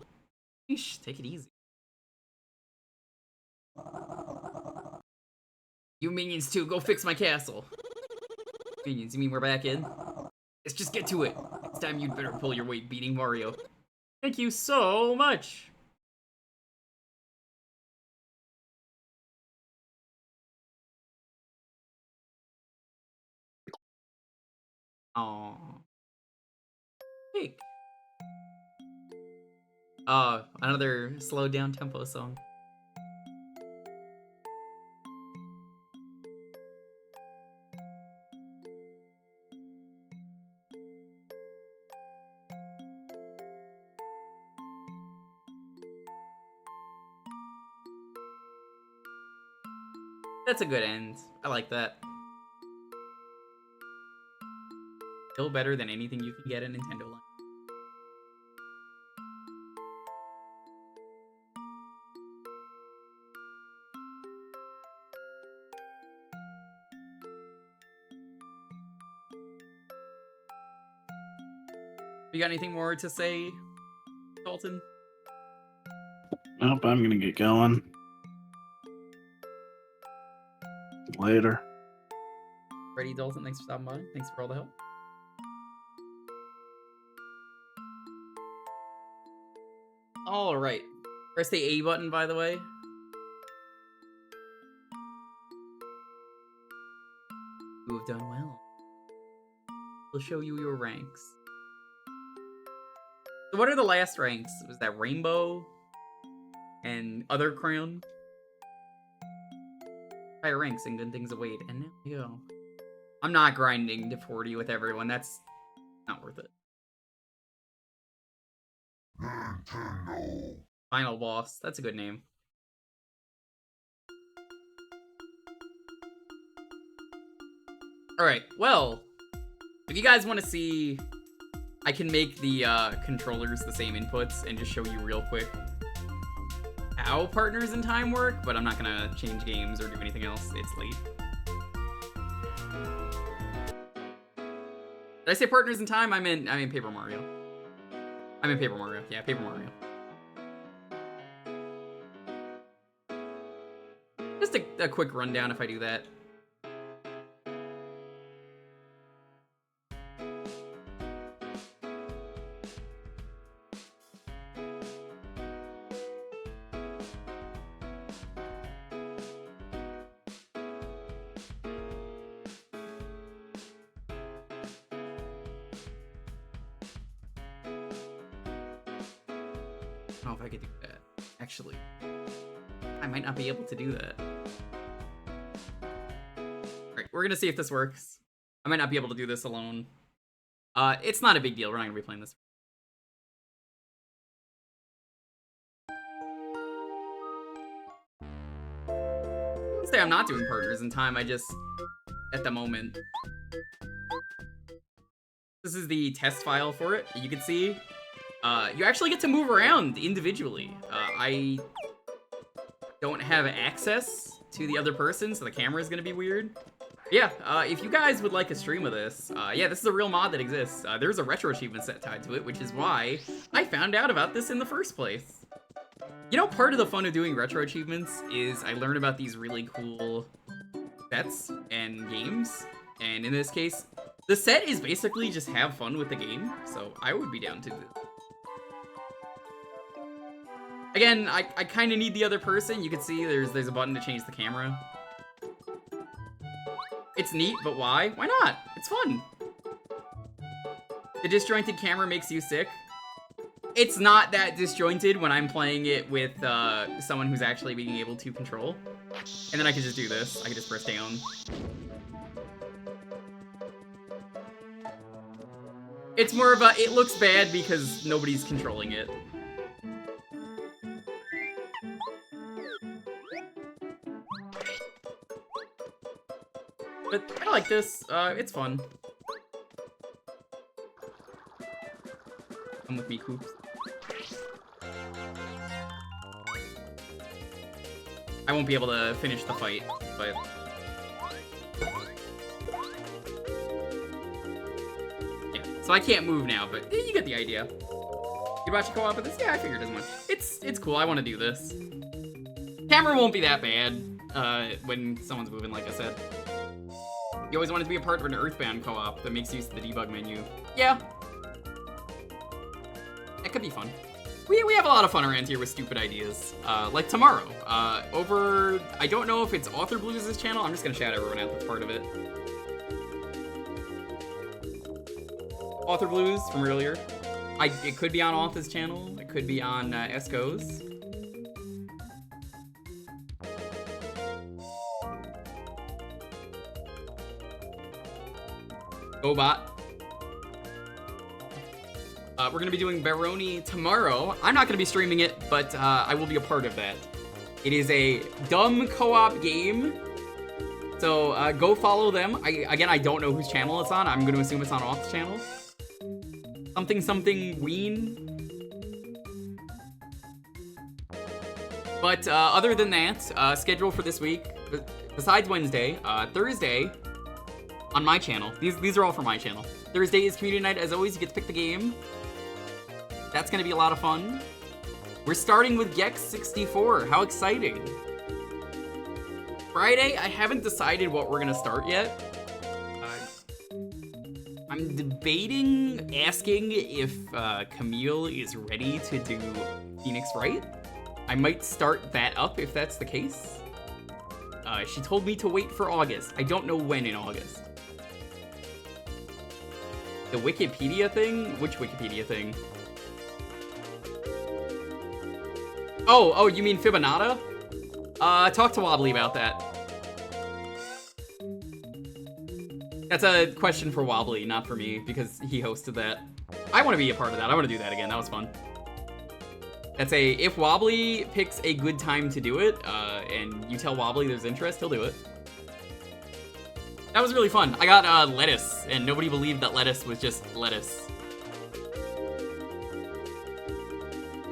Eesh, take it easy. You minions too, go fix my castle. Minions, you mean we're back in? Let's just get to it. Next time you'd better pull your weight beating Mario. Thank you so much. Aww. Cake. Another slow down tempo song. That's a good end. I like that. Still better than anything you can get in Nintendo Land. You got anything more to say, Dalton? Nope, I'm gonna get going. Later. Ready, Dalton? Thanks for stopping by. Thanks for all the help. Alright. Press the A button, by the way. You have done well. We'll show you your ranks. So what are the last ranks? Was that Rainbow? And Other Crown? Higher ranks and good things await. And now we go. I'm not grinding to 40 with everyone. That's not worth it. Final boss. That's a good name. Alright, well, if you guys want to see, I can make the controllers the same inputs and just show you real quick how Partners in Time work, but I'm not gonna change games or do anything else. It's late. Did I say Partners in Time? I mean Paper Mario. I mean Paper Mario. Yeah, Paper Mario. Just a quick rundown if I do that. I don't know if I could do that. Actually, I might not be able to do that. Alright, we're gonna see if this works. I might not be able to do this alone. It's not a big deal. We're not gonna be playing this. Let's say I'm not doing Partners in Time. I just, at the moment. This is the test file for it. You can see. You actually get to move around individually. I don't have access to the other person, so the camera is gonna be weird. Yeah, if you guys would like a stream of this, yeah, this is a real mod that exists. There's a retro achievement set tied to it, which is why I found out about this in the first place. You know, part of the fun of doing retro achievements is I learn about these really cool sets and games, and in this case, the set is basically just have fun with the game, so I would be down to do this. Again, I kind of need the other person. You can see there's a button to change the camera. It's neat, but why? Why not? It's fun. The disjointed camera makes you sick. It's not that disjointed when I'm playing it with someone who's actually being able to control. And then I can just do this. I can just press down. It's more of a, it looks bad because nobody's controlling it. But I like this. It's fun. Come with me, Coops. I won't be able to finish the fight, but... yeah, so I can't move now, but you get the idea. You watch a co-op with this? Yeah, I figured as much. It's cool, I want to do this. Camera won't be that bad when someone's moving, like I said. You always wanted to be a part of an Earthbound co-op that makes use of the debug menu. Yeah. That could be fun. We have a lot of fun around here with stupid ideas. Like tomorrow, over, I don't know if it's Author Blues' channel. I'm just gonna shout everyone out that's part of it. Author Blues from earlier. It could be on Author's channel. It could be on Esco's. Obot. We're gonna be doing Baroni tomorrow. I'm not gonna be streaming it, but I will be a part of that. It is a dumb co-op game, so go follow them. I don't know whose channel it's on. I'm gonna assume it's on Oth's channel. Something Ween. But other than that, schedule for this week, besides Wednesday, Thursday on my channel. These are all for my channel. Thursday is community night. As always, you get to pick the game. That's gonna be a lot of fun. We're starting with Gex 64. How exciting! Friday, I haven't decided what we're gonna start yet. I'm debating asking if Camille is ready to do Phoenix Wright. I might start that up if that's the case. She told me to wait for August. I don't know when in August. The Wikipedia thing? Which Wikipedia thing? Oh, you mean Fibonata? Talk to Wobbly about that. That's a question for Wobbly, not for me, because he hosted that. I want to be a part of that. I want to do that again. That was fun. That's if Wobbly picks a good time to do it, and you tell Wobbly there's interest, he'll do it. That was really fun. I got lettuce, and nobody believed that lettuce was just lettuce.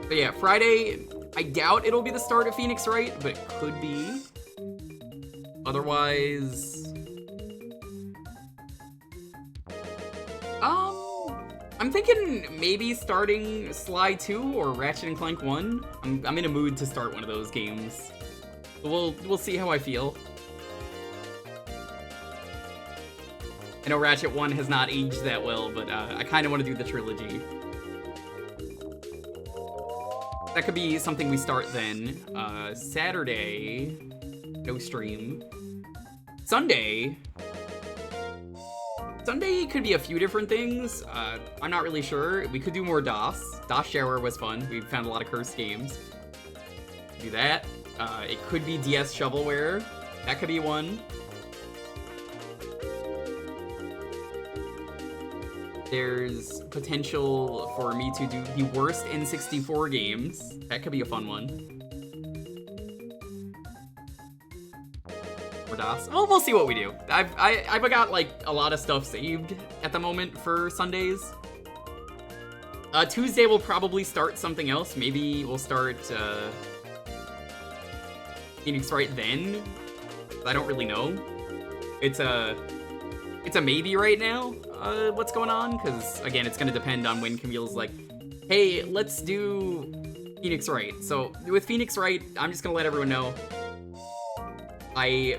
But yeah, Friday, I doubt it'll be the start of Phoenix Wright, but it could be. Otherwise... I'm thinking maybe starting Sly 2 or Ratchet & Clank 1. I'm in a mood to start one of those games. We'll see how I feel. I know Ratchet 1 has not aged that well, but I kind of want to do the trilogy. That could be something we start then. Saturday, no stream. Sunday could be a few different things. I'm not really sure. We could do more DOS. DOS Shower was fun. We found a lot of cursed games. Do that. It could be DS Shovelware. That could be one. There's potential for me to do the worst N64 games. That could be a fun one. For DOS. Well, we'll see what we do. I've got like a lot of stuff saved at the moment for Sundays. Tuesday we'll probably start something else. Maybe we'll start Phoenix Wright then. I don't really know. It's a maybe right now, what's going on, because, again, it's going to depend on when Camille's like, hey, let's do Phoenix Wright. So, with Phoenix Wright, I'm just going to let everyone know, I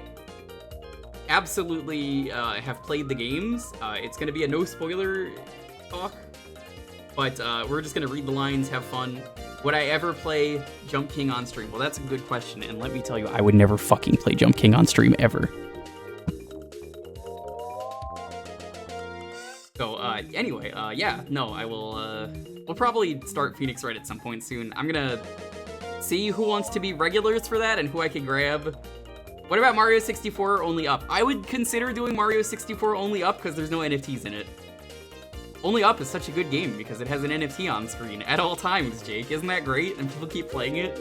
absolutely have played the games. It's going to be a no-spoiler talk, but we're just going to read the lines, have fun. Would I ever play Jump King on stream? Well, that's a good question, and let me tell you, I would never fucking play Jump King on stream, ever. So, anyway, yeah, no, I will, we'll probably start Phoenix Wright at some point soon. I'm gonna see who wants to be regulars for that and who I can grab. What about Mario 64 Only Up? I would consider doing Mario 64 Only Up because there's no NFTs in it. Only Up is such a good game because it has an NFT on screen at all times, Jake. Isn't that great? And people keep playing it.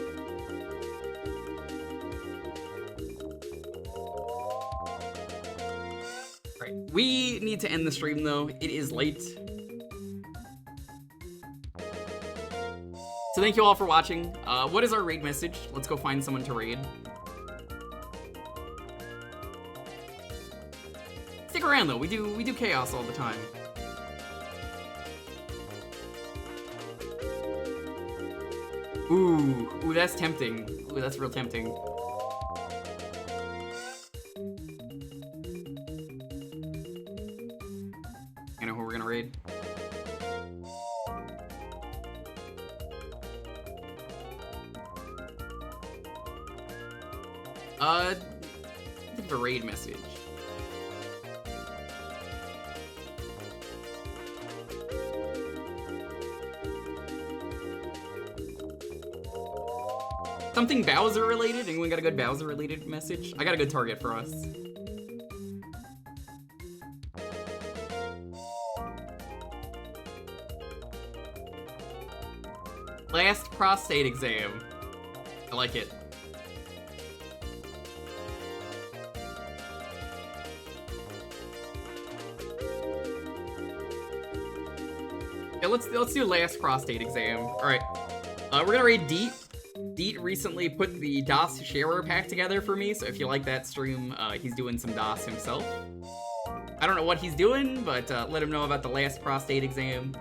We need to end the stream, though. It is late. So thank you all for watching. What is our raid message? Let's go find someone to raid. Stick around, though. We do chaos all the time. Ooh, that's tempting. Ooh, that's real tempting. I know who we're gonna raid. I think the raid message. Something Bowser related? Anyone got a good Bowser related message? I got a good target for us. Last prostate exam. I like it. Yeah, let's do last prostate exam. All right, we're gonna raid Deet. Deet recently put the DOS sharer pack together for me, so if you like that stream, he's doing some DOS himself. I don't know what he's doing, but let him know about the last prostate exam.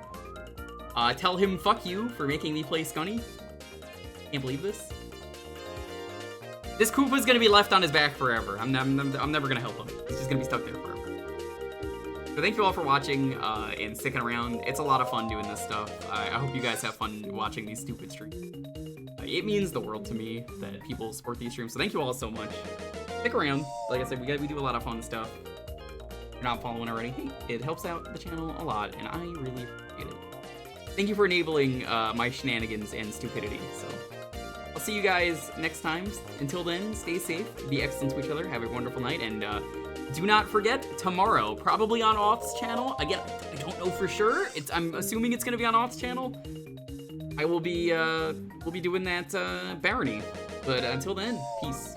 Tell him fuck you for making me play Scunny. Can't believe this. This Koopa's gonna be left on his back forever. I'm never gonna help him. He's just gonna be stuck there forever. So thank you all for watching and sticking around. It's a lot of fun doing this stuff. I hope you guys have fun watching these stupid streams. It means the world to me that people support these streams, so thank you all so much. Stick around. Like I said, we do a lot of fun stuff. If you're not following already, hey, it helps out the channel a lot, and I really appreciate it. Thank you for enabling my shenanigans and stupidity. So I'll see you guys next time. Until then, stay safe, be excellent to each other, have a wonderful night, and do not forget, tomorrow, probably on Off's channel. Again, I don't know for sure. I'm assuming it's gonna be on Off's channel. I will be we'll be doing that barony. But until then, peace.